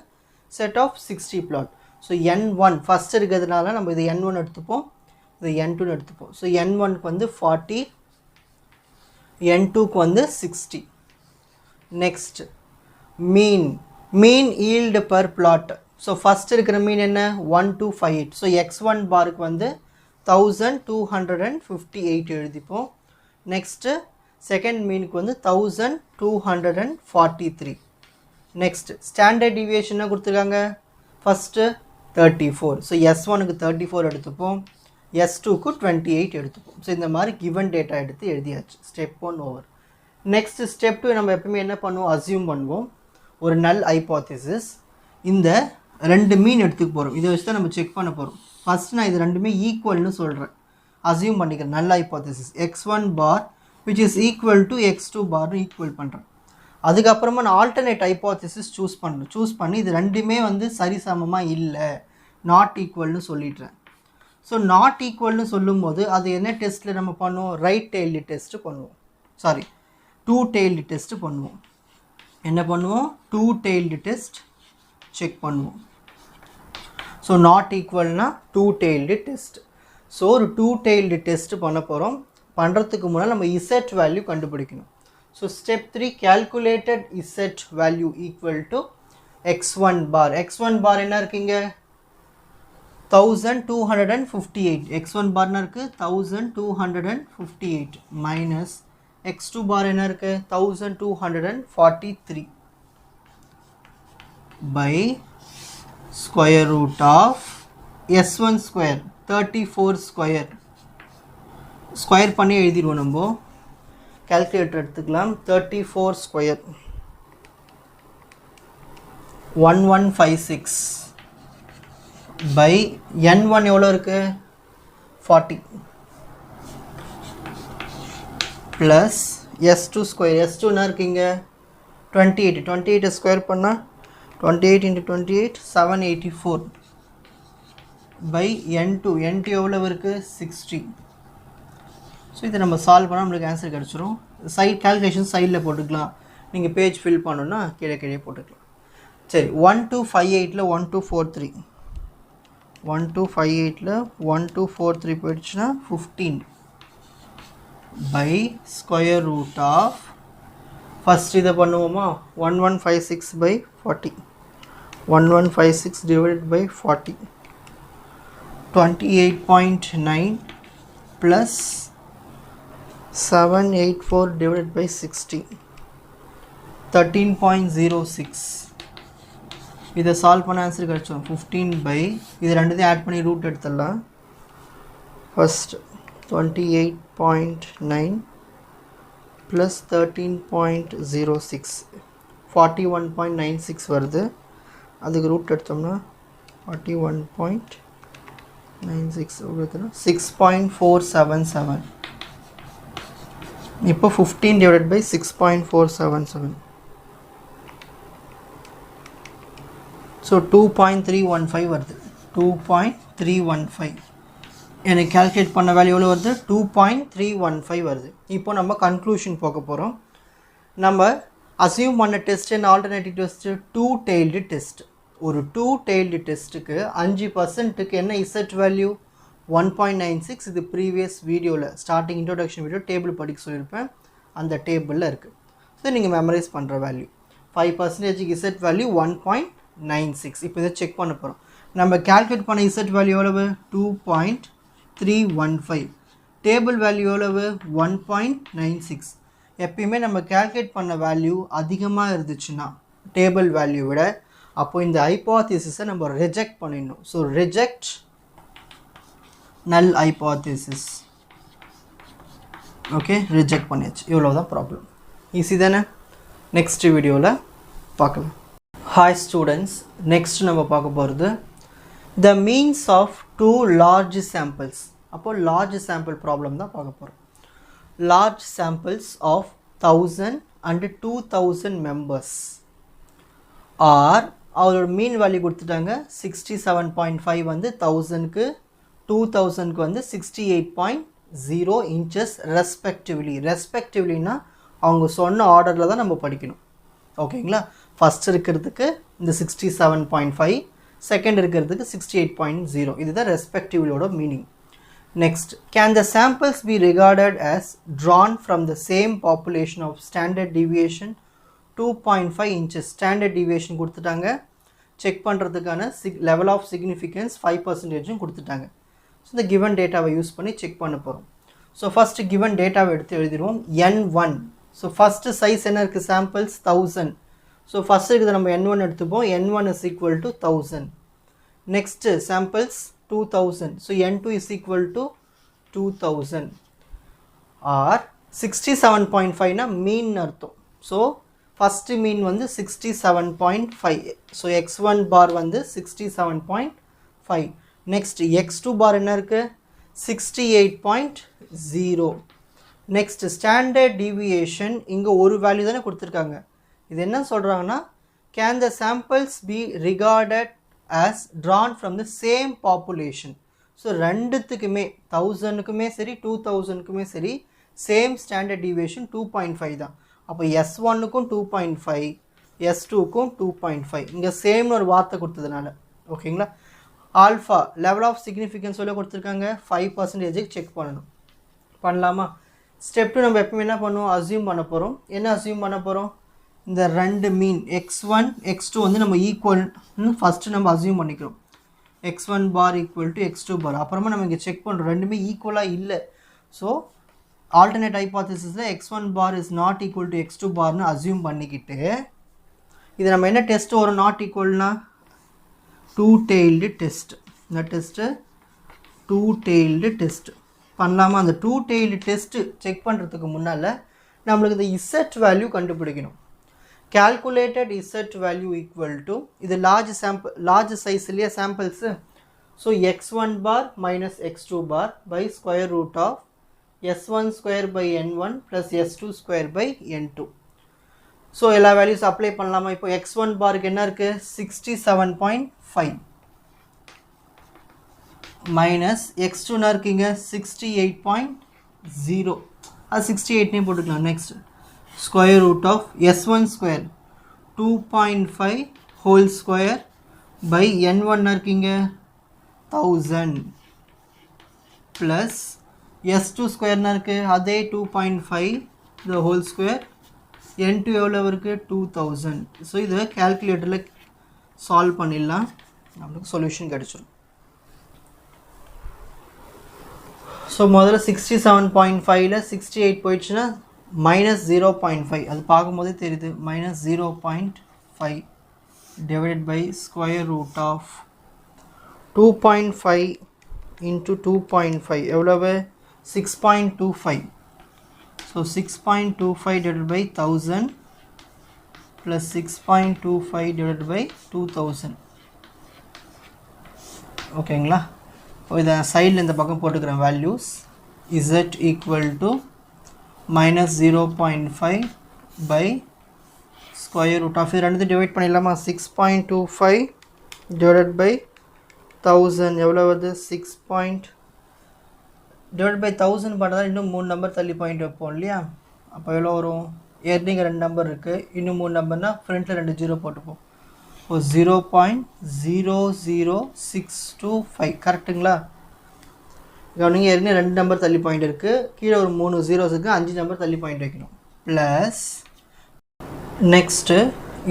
set of 60 plot. So n1 first இருக்கிறதுனால நம்ம இது n1 எடுத்துப்போம், இது n2 எடுத்துப்போம். ஸோ n1க்கு வந்து 40, n2க்கு வந்து 60. Next mean, mean yield per plot. So first இருக்கிற மீன் என்ன 1258. ஸோ x1 பாருக்கு வந்து 1258 எழுதிப்போம். நெக்ஸ்ட்டு செகண்ட் மீனுக்கு வந்து 1243. நெக்ஸ்ட் ஸ்டாண்டர்ட் டிவியேஷனாக கொடுத்துருக்காங்க. ஃபஸ்ட்டு 34. ஸோ s1க்கு 34 எடுத்துப்போம், s2க்கு 28 எடுத்துப்போம். ஸோ இந்த மாதிரி கிவன் டேட்டா எடுத்து எழுதியாச்சு. Step 1 over. நெக்ஸ்ட் ஸ்டெப் 2 நம்ம எப்பவுமே என்ன பண்ணுவோம், அசியூம் பண்ணுவோம் ஒரு நல் ஹைபோதேசிஸ். இந்த ரெண்டு மீன் எடுத்துக்க போகிறோம், இதை வச்சு தான் நம்ம செக் பண்ண போகிறோம். ஃபஸ்ட் நான் இது ரெண்டுமே ஈக்குவல்னு சொல்கிறேன், அசியூம் பண்ணிக்கிறேன். Null hypothesis x1 bar which is equal to x2 பார்னு ஈக்குவல் பண்ணுறேன். அதுக்கப்புறமா நான் ஆல்டர்னேட் ஹைபோதேசிஸ் சூஸ் பண்ணுறேன். சூஸ் பண்ணி இது ரெண்டுமே வந்து சரிசமமாக இல்லை, நாட் ஈக்குவல்னு சொல்லிடுறேன். ஸோ நாட் ஈக்குவல்னு சொல்லும்போது அது என்ன டெஸ்ட்டில் நம்ம பண்ணுவோம், ரைட் டெய்ல்டு டெஸ்ட்டு பண்ணுவோம். சாரி, டூ டெய்ல்டு டெஸ்ட்டு பண்ணுவோம். என்ன பண்ணுவோம், டூ டெய்ல்டு டெஸ்ட் செக் பண்ணுவோம். ஸோ நாட் ஈக்குவல்னா டூ டெய்ல்டு டெஸ்ட். ஸோ ஒரு டூ டெய்ல்டு டெஸ்ட்டு பண்ண போகிறோம். பண்ணுறதுக்கு முன்னால் நம்ம இசட் வேல்யூ கண்டுபிடிக்கணும். So step 3, calculated Z value equal to x1 bar. x1 bar என்ன இருக்குங்க 1258. x1 பார்னா இருக்குது 1258 மைனஸ் x2 பார் என்ன இருக்குது 1243 by square root of s1 square 34 square square பண்ணி எழுதிடுவோம் நம்ம calculator எடுத்துக்கலாம் 34 square 1156 by n1 எவ்வளோ இருக்கு 40 plus s2 square s2 என்ன இருக்குங்க 28 square பண்ணா 28 into 28 784 by n2 எவ்வளோ இருக்கு 60. ஸோ இதை நம்ம சால்வ் பண்ணால் நம்மளுக்கு ஆன்சர் கிடச்சிரும். சைட் கால்குலேஷன் சைடில் போட்டுக்கலாம், நீங்கள் பேஜ் ஃபில் பண்ணணுன்னா கீழே போட்டுக்கலாம். சரி 1258 1243 1258 1243 போயிடுச்சுன்னா 15 by square root of first இதை பண்ணுவோமா 1156 by 40 1156 divided by 40 28.9 plus 784 divided by 60 13.06 இதை சால்வ் பண்ண ஆன்சர் கிடச்சோம் 15 by இது ரெண்டுத்தையும் ஆட் பண்ணி ரூட் எடுத்துடலாம். ஃபர்ஸ்ட் 28.9 plus 13.06 41.96 வருது. அதுக்கு ரூட் எடுத்தோம்னா 41.96 6.477. இப்போ 15 divided by 6.477 ஸோ 2.315 வருது. 2.315 எனக்கு கால்குலேட் பண்ண வேல்யூ எவ்வளோ வருது 2.315 வருது. இப்போ நம்ம கன்க்ளூஷன் போக போகிறோம். நம்ம அசியூம் பண்ண test and alternative test 2 tailed test. ஒரு 2 tailed டெஸ்ட்டுக்கு 5%க்கு என்ன இசட் வேல்யூ 1.96. இது ப்ரீவியஸ் வீடியோவில் ஸ்டார்டிங் இன்ட்ரோடக்ஷன் வீடியோ டேபிள் படிக்க சொல்லியிருப்பேன், அந்த டேபிளில் இருக்குது. ஸோ நீங்கள் மெமரைஸ் பண்ணுற வேல்யூ 5% இசட் வேல்யூ 1.96. இப்போ இதை செக் பண்ண போகிறோம். நம்ம கால்குலேட் பண்ண இசட் வேல்யூ எவ்வளவு 2.315. டேபிள் வேல்யூ எவ்வளவு 1.96. எப்பயுமே நம்ம கால்குலேட் பண்ண வேல்யூ அதிகமாக இருந்துச்சுன்னா டேபிள் வேல்யூ விட, அப்போ இந்த ஹைப்போதீசிஸை நம்ம ரிஜெக்ட் பண்ணிடணும். ஸோ ரிஜெக்ட் நல் ஹைப்போதீசிஸ். ஓகே, ரிஜெக்ட் பண்ணியாச்சு. இவ்வளோதான் ப்ராப்ளம். ஈஸி தானே? நெக்ஸ்ட் வீடியோவில் பார்க்கலாம். ஹாய் ஸ்டூடெண்ட்ஸ், நெக்ஸ்ட் நம்ம பார்க்க போகிறது the means of 2 large samples. அப்போது லார்ஜ் சாம்பிள் ப்ராப்ளம் தான் பார்க்க போகிறோம். Large samples of 1000 and 2000 members are அவரோட மீன் வேல்யூ கொடுத்துட்டாங்க 67.5 வந்து 1000க்கு 2000க்கு வந்து 68.0 inches ரெஸ்பெக்டிவ்லி. ரெஸ்பெக்டிவ்லினா அவங்க சொன்ன ஆர்டரில் தான் நம்ம படிக்கணும். ஓகேங்களா? ஃபஸ்ட் இருக்கிறதுக்கு இந்த 67.5, செகண்ட் இருக்கிறதுக்கு 68.0. இதுதான் ரெஸ்பெக்டிவ்லியோட meaning. Next, can the samples be regarded as drawn from the same population of standard deviation 2.5 inches. Standard deviation கொடுத்துட்டாங்க. செக் பண்ணுறதுக்கான லெவல் ஆஃப் சிக்னிஃபிகன்ஸ் 5% கொடுத்துட்டாங்க. ஸோ இந்த கிவன் டேட்டாவை யூஸ் பண்ணி செக் பண்ண போகிறோம். ஸோ ஃபஸ்ட்டு கிவன் டேட்டாவை எடுத்து எழுதிடுவோம். n1. ஸோ ஃபஸ்ட்டு சைஸ் என்ன இருக்குது சாம்பிள்ஸ் 1000. ஸோ ஃபஸ்ட்டு இருக்குது நம்ம n1 எடுத்துப்போம். n1 is equal to 1000. Next samples 2000. So n2 is equal to 2000. ஆர் 67.5னா மீன் அர்த்தம். ஸோ ஃபஸ்ட்டு மீன் வந்து 67.5. ஸோ x1 பார் வந்து 67.5. நெக்ஸ்ட் x2 பார் என்ன இருக்குது 68.0. நெக்ஸ்ட் ஸ்டாண்டர்ட் டீவியேஷன் இங்கே ஒரு வேல்யூ தானே கொடுத்துருக்காங்க. இது என்ன சொல்கிறாங்கன்னா, can the samples be regarded as drawn from the same population. So ரெண்டுத்துக்குமே 1000க்குமே சரி 2000க்குமே சரி சேம் ஸ்டாண்டர்ட் டீவியேஷன் 2.5 தான். அப்போ S1க்கும் 2.5, S2க்கும் 2.5. இங்கே சேம்னு ஒரு வார்த்தை கொடுத்ததுனால. ஓகேங்களா? ஆல்ஃபா லெவல் ஆஃப் சிக்னிஃபிகன்ஸ் சொல்ல கொடுத்துருக்காங்க 5% செக் பண்ணணும். பண்ணலாமா? ஸ்டெப் 2 நம்ம எப்பவுமே என்ன பண்ணுவோம், அசியூம் பண்ண போகிறோம். என்ன அசியூம் பண்ண போகிறோம், இந்த ரெண்டு மீன் x1 x2 வந்து நம்ம ஈக்குவல்னு ஃபஸ்ட்டு நம்ம அசியூம் பண்ணிக்கிறோம். x1 bar equal to x2 பார். அப்புறமா நம்ம இங்கே செக் பண்ணுறோம், ரெண்டுமே ஈக்குவலாக இல்லை. ஸோ ஆல்டர்னேட் ஹைபோதீசிஸில் x1 bar is not equal to x2 பார்னு அசியூம் பண்ணிக்கிட்டு, இது நம்ம என்ன டெஸ்ட் வரும் நாட் ஈக்குவல்னா two-tailed test. The test two-tailed test. பண்ணலாமா? அந்த two-tailed test செக் பண்ணுறதுக்கு முன்னால் நம்மளுக்கு இந்த z வேல்யூ கண்டுபிடிக்கணும். Calculated z value equal to இது large size இல்லையா samples. So x1 bar minus x2 bar by square root of s1 square by n1 plus s2 square by n2. So எல்லா values apply பண்ணலாமா? இப்போ x1 bar க்கு என்ன இருக்கு? 67.5 minus x2 னா இருக்குங்க 68.0. அது 68 னே போட்டுக்கலாம். Next square root of s1 square 2.5 whole square by n1 னா இருக்குங்க 1000 plus s2 square னா இருக்கு அதே 2.5 the whole square n2 எவ்வளவு இருக்கு 2000. ஸோ இதை கால்குலேட்டரில் சால்வ் பண்ணிடலாம், நம்மளுக்கு சொல்யூஷன் கிடைச்சிடும். ஸோ முதல்ல 67.5ல 68 போயிடுச்சுன்னா மைனஸ் 0.5 அது பார்க்கும்போதே தெரியுது. Minus 0.5 divided by square root of 2.5 into 2.5 எவ்வளவு 6.25. So 6.25 divided by 1000 plus 6.25 divided by 2000. ஓகேங்களா? இதை சைடில் இந்த பக்கம் போட்டுக்கிறேன். Values z equal to minus 0.5 by square root of இது ரெண்டு டிவைட் பண்ணிடலாமா? 6.25 divided by 1000 எவ்வளோ வருது? 6. divided by 1000 பண்ணுறதா இன்னும் 3 நம்பர் தள்ளி பாயிண்ட் வைப்போம் இல்லையா? அப்போ எவ்வளோ வரும்? ஏற்கனவே 2 நம்பர் இருக்குது, இன்னும் 3 நம்பர்னா ஃப்ரண்ட்டில் 2 0 போட்டுப்போம். இப்போ 0.00625 கரெக்டுங்களா? கவனிங்க, ஏற்கனவே 2 நம்பர் தள்ளி பாயிண்ட் இருக்குது, கீழே ஒரு 3 zeros இருக்குது, 5 நம்பர் தள்ளி பாயிண்ட் வைக்கணும். ப்ளஸ் நெக்ஸ்ட்டு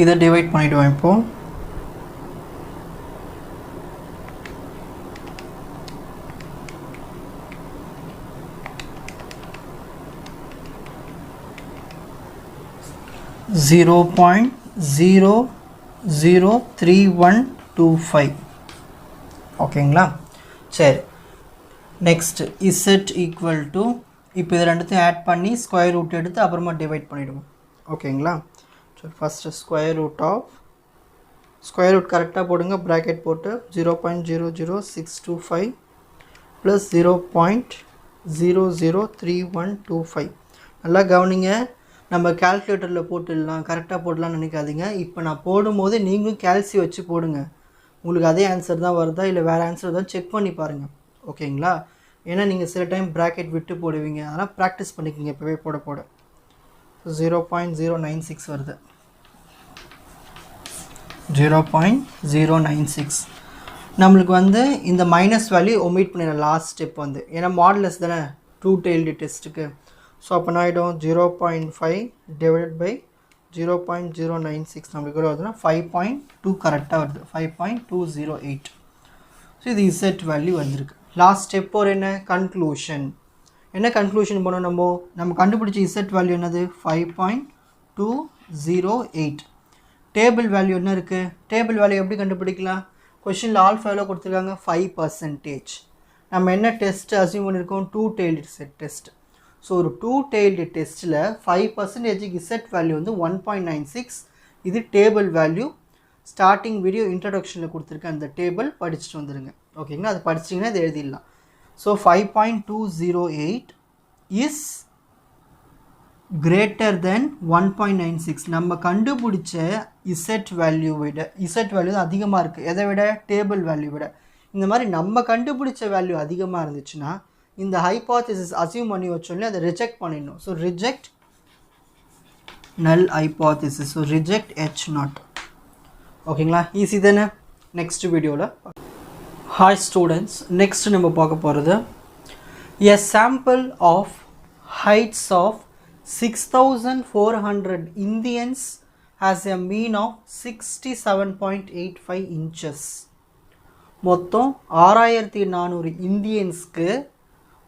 இதை டிவைட் பண்ணிவிடுவோம். இப்போது 0.003125 ஓகேங்களா? சரி, நெக்ஸ்ட் z ஈக்குவல் டு இப்போ இது ரெண்டுத்தையும் ஆட் பண்ணி ஸ்கொயர் ரூட் எடுத்து அப்புறமா டிவைட் பண்ணிவிடுவோம். ஓகேங்களா? சரி, first square root of square root கரெக்டாக போடுங்க, ப்ராக்கெட் போட்டு 0.00625 ப்ளஸ் 0.003125. நல்லா கவனிங்க, நம்ம கால்குலேட்டரில் போட்டுடலாம், கரெக்டாக போடலாம்னு நினைக்காதீங்க. இப்போ நான் போடும்போது நீங்களும் கேல்சி வச்சு போடுங்க, உங்களுக்கு அதே ஆன்சர் தான் வருதா இல்லை வேறு ஆன்சர் தான் செக் பண்ணி பாருங்கள். ஓகேங்களா? ஏன்னா நீங்கள் சில டைம் ப்ராக்கெட் விட்டு போடுவீங்க, அதெல்லாம் ப்ராக்டிஸ் பண்ணிக்கிங்க இப்போவே போட போட. 0.096 வருது. 0.096 நம்மளுக்கு வந்து இந்த மைனஸ் வேல்யூ ஒமிட் பண்ணிடலாம் லாஸ்ட் ஸ்டெப் வந்து, ஏன்னா மாடுலஸ் தானே டூ டெய்ல்டு டெஸ்ட்டுக்கு. ஸோ அப்போ நான் ஆகிடும் 0.5 டிவைடட் பை 0.096 நம்மளுக்கு எவ்வளோ வருதுன்னா 5.2 கரெக்டாக வருது, 5.208. ஸோ இது இசட் வேல்யூ வந்திருக்கு. லாஸ்ட் ஸ்டெப் ஒரு என்ன கன்க்ளூஷன், என்ன கன்க்ளூஷன் பண்ணோம்? நம்ம கண்டுபிடிச்ச இசட் வேல்யூ என்னது? 5.208. டேபிள் வேல்யூ என்ன இருக்குது? டேபிள் வேல்யூ எப்படி கண்டுபிடிக்கலாம்? கொஷினில் ஆல்ஃபா எவ்வளோ கொடுத்துருக்காங்க? 5%. நம்ம என்ன டெஸ்ட் அசியூம் பண்ணியிருக்கோம்? Two tailed set test. So ஒரு டூ டெய்ல்டு டெஸ்ட்டில் 5% இசட் வேல்யூ வந்து 1.96. இது டேபிள் வேல்யூ. ஸ்டார்டிங் வீடியோ இன்ட்ரடக்ஷனில் கொடுத்துருக்கேன், அந்த டேபிள் படிச்சுட்டு வந்துடுங்க. ஓகேங்களா? அது படிச்சிட்டிங்கன்னா இது எழுதிடலாம். ஸோ 5.208 இஸ் கிரேட்டர் தென் 1.96. நம்ம கண்டுபிடிச்ச இசட் வேல்யூ விட இசட் வேல்யூ தான் அதிகமாக இருக்குது. எதை விட? டேபிள் வேல்யூ விட. இந்த மாதிரி நம்ம கண்டுபிடிச்ச வேல்யூ அதிகமாக இருந்துச்சுன்னா இந்த ஹைபோதசிஸ் அசியூம் பண்ணி வச்சோம்ல, அதை ரிஜெக்ட் பண்ணிடணும். ஸோ ரிஜெக்ட் நல் ஹைபோதசிஸ். So reject H0. ஓகேங்களா? ஈஸி தானே? நெக்ஸ்ட் வீடியோவில் ஹாய் ஸ்டூடெண்ட்ஸ், நெக்ஸ்ட் நம்ம பார்க்க போகிறது a sample of heights of 6400 Indians has a mean of 67.85 inches. மொத்தம் 6400 இந்தியன்ஸ்க்கு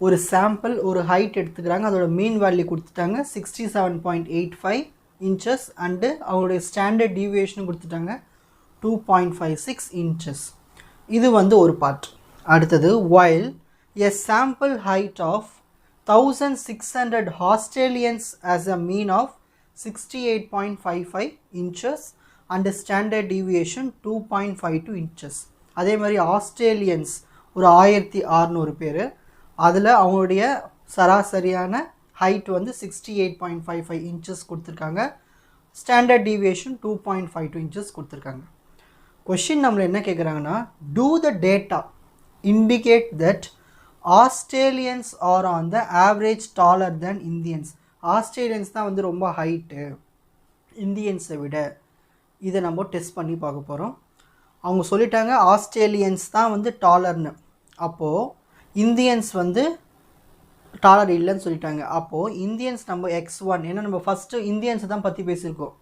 ஒரு சாம்பிள் ஒரு ஹைட் எடுத்துக்கிறாங்க, அதோட மீன் வேல்யூ கொடுத்துட்டாங்க 67.85 inches அண்டு அவங்களுடைய ஸ்டாண்டர்ட் டீவியேஷன் கொடுத்துட்டாங்க 2.56 inches. இது வந்து ஒரு பார்ட். அடுத்தது while a sample height of 1600 Australians as a mean of 68.55 inches and standard deviation 2.52 inches. அதே மாதிரி ஆஸ்திரேலியன்ஸ் ஒரு 1600 பேர், அதில் அவங்களுடைய சராசரியான ஹைட் வந்து 68.55 இன்ச்சஸ் கொடுத்துருக்காங்க. ஸ்டாண்டர்ட் டீவியேஷன் 2.52 இன்ச்சஸ் கொடுத்துருக்காங்க. கொஷின் நம்மளை என்ன கேட்குறாங்கன்னா, do the data indicate that Australians are on the average taller than Indians. Australians தான் வந்து ரொம்ப ஹைட்டு இந்தியன்ஸை விட. இதை நம்ம டெஸ்ட் பண்ணி பார்க்க போகிறோம். அவங்க சொல்லிட்டாங்க ஆஸ்திரேலியன்ஸ் தான் வந்து டாலர்னு. அப்போது இந்தியன்ஸ் வந்து டாலர் இல்லைன்னு சொல்லிட்டாங்க. அப்போது இந்தியன்ஸ் நம்ம x1, ஏன்னா நம்ம ஃபஸ்ட்டு இந்தியன்ஸை தான் பற்றி பேசியிருக்கோம்.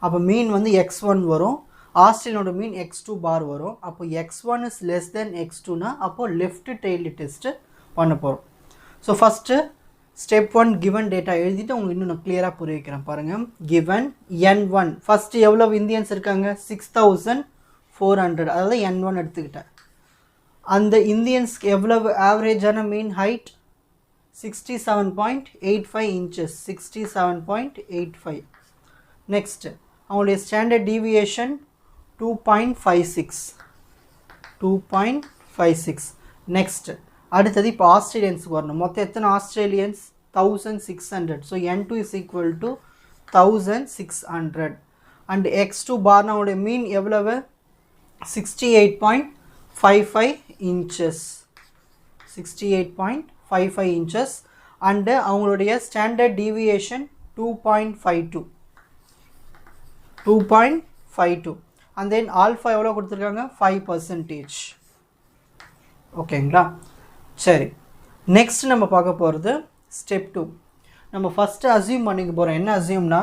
அப்போ மீன் வந்து x1 வரும், ஆஸ்திரேலியனோட மீன் x2 பார் வரும். அப்போ x1 இஸ் லெஸ் தென் x2னா அப்போது லெஃப்ட் டெய்ல்டு டெஸ்ட்டு பண்ண போகிறோம். So first step 1 given data எழுதிட்டு உங்களுக்கு இன்னும் நான் கிளியராக புரிய வைக்கிறேன் பாருங்கள். கிவன் n1 ஃபஸ்ட்டு எவ்வளோ இந்தியன்ஸ் இருக்காங்க, 6400, அதாவது n1 எடுத்துக்கிட்டேன். அந்த இந்தியன்ஸ்க்கு எவ்வளவு ஆவரேஜான மீன் ஹைட் 67.85 inches, 67.85. நெக்ஸ்ட்டு அவங்களுடைய ஸ்டாண்டர்ட் டீவியேஷன் 2.56. நெக்ஸ்ட்டு அடுத்தது இப்போ ஆஸ்திரேலியன்ஸுக்கு வரணும். மொத்தம் எத்தனை Australians, 1600. So n2 is equal to 1600. And x2 பார்னா அவங்களுடைய மீன் எவ்வளவு, 68.55 inches, 68.55 inches. அண்டு அவங்களுடைய standard deviation 2.52. And then alpha எவ்வளோ கொடுத்துருக்காங்க, 5%. ஓகேங்களா? சரி, நெக்ஸ்ட் நம்ம பார்க்க போகிறது ஸ்டெப் 2. நம்ம ஃபஸ்ட்டு அசியூம் பண்ணிக்க போகிறோம். என்ன அசியூம்னா,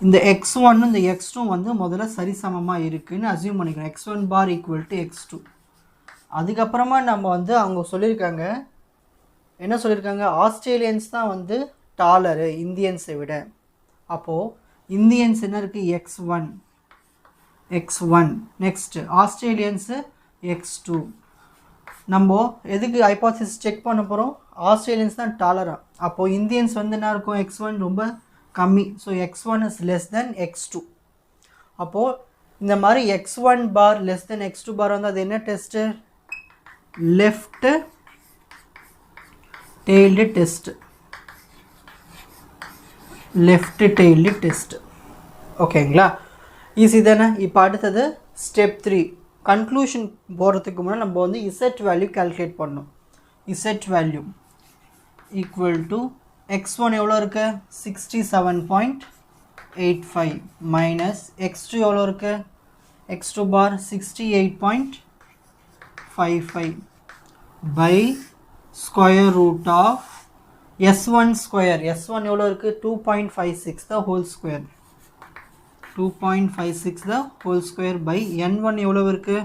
இந்த x1 இந்த x2 வந்து முதல்ல சரிசமமாக இருக்குதுன்னு அசியூம் பண்ணிக்கிறோம். x1 bar equal to x2. அதுக்கப்புறமா நம்ம வந்து அவங்க சொல்லியிருக்காங்க, என்ன சொல்லியிருக்காங்க, ஆஸ்திரேலியன்ஸ் தான் வந்து டாலரு இந்தியன்ஸை விட. அப்போது இந்தியன்ஸ் என்ன இருக்குது, x1. Next Australians x2. நம்ம எதுக்கு ஹைபோதசிஸ் செக் பண்ண போகிறோம், ஆஸ்திரேலியன்ஸ் தான் டாலரா. அப்போது இந்தியன்ஸ் வந்து என்ன இருக்கும், x1 ரொம்ப கம்மி. So x1 is less than x2. அப்போது இந்த மாதிரி x1 பார் லெஸ் தென் x2 பார் வந்து அது என்ன டெஸ்ட்டு, லெஃப்ட் டெய்ல்டு டெஸ்ட். ஓகேங்களா? ஈஸி தானே? இப்போ அடுத்தது ஸ்டெப் 3. கன்க்ளூஷன் போகிறதுக்கு முன்னாடி நம்ம வந்து இசட் வேல்யூ கால்குலேட் பண்ணணும். Z value equal to x1 எவ்வளோ இருக்கு, 67.85 மைனஸ் x2 எவ்வளோ இருக்கு, x2 bar 68.55 by square root of s1 square. s1 எவ்வளோ இருக்குது, 2.56 the whole square, 2.56 the whole square by n1 எவ்வளவு இருக்கு,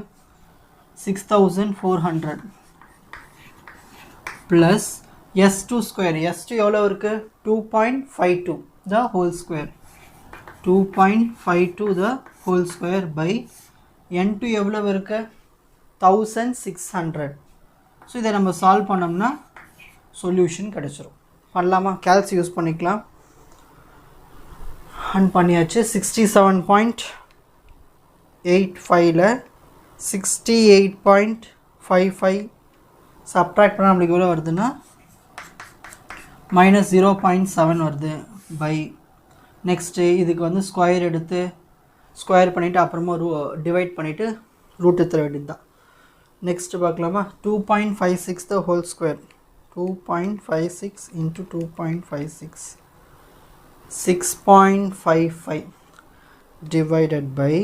6400 plus s2 square. s2 எவ்வளவு இருக்கு, 2.52 the whole square, 2.52 the whole square by n2 எவ்வளவு இருக்கு, 1600. ஸோ இதை நம்ம சால்வ் பண்ணோம்னா சொல்யூஷன் கிடைச்சிரும். பண்ணலாமா? கேல்சி யூஸ் பண்ணிக்கலாம். அண்ட் பண்ணியாச்சு. 67.85ல் 68.55 சப்ட்ராக்ட் பண்ணால் நம்மளுக்கு எவ்வளோ வருதுன்னா -0.7 வருது பை. நெக்ஸ்ட்டு இதுக்கு வந்து ஸ்கொயர் எடுத்து ஸ்கொயர் பண்ணிவிட்டு அப்புறமா டிவைட் பண்ணிவிட்டு ரூட் எடுத்துட வேண்டியது தான். நெக்ஸ்ட்டு பார்க்கலாமா, 2.56 the whole square, 2.56 into 2.56, 6.55 divided by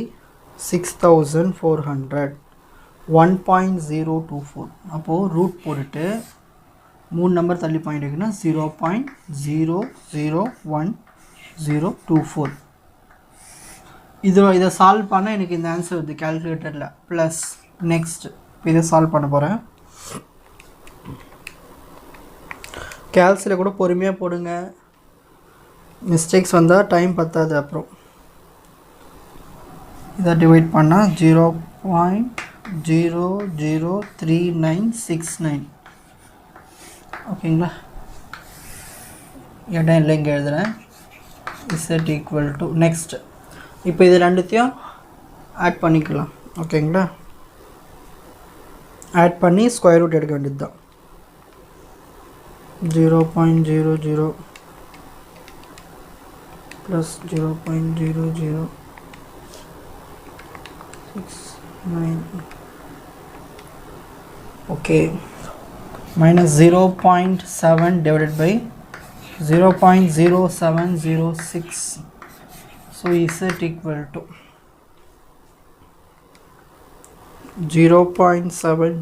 6400, 1.024. அப்போது ரூட் போட்டுட்டு 3 நம்பர் தள்ளி பாயிண்ட் இருக்குன்னா 0.001024. இதை சால்வ் பண்ணால் எனக்கு இந்த ஆன்சர் வருது கேல்குலேட்டரில். ப்ளஸ் நெக்ஸ்ட் இதை சால்வ் பண்ண போகிறேன். கேல்சியில் கூட பொறுமையாக போடுங்க, மிஸ்டேக்ஸ் வந்தால் டைம் பத்தாது. அப்புறம் இதை டிவைட் பண்ணால் 0.001024 0.003969 ஓகேங்களா இடம் இல்லை இங்கே எழுதுகிறேன் z equal to next இப்போ இது ரெண்டுத்தையும் ஆட் பண்ணிக்கலாம் ஓகேங்களா ஆட் பண்ணி ஸ்கொயர் ரூட் எடுக்க வேண்டியது தான் 0.00 plus 0.0069 okay minus 0.7 divided by 0.0706 so z equal to 0.7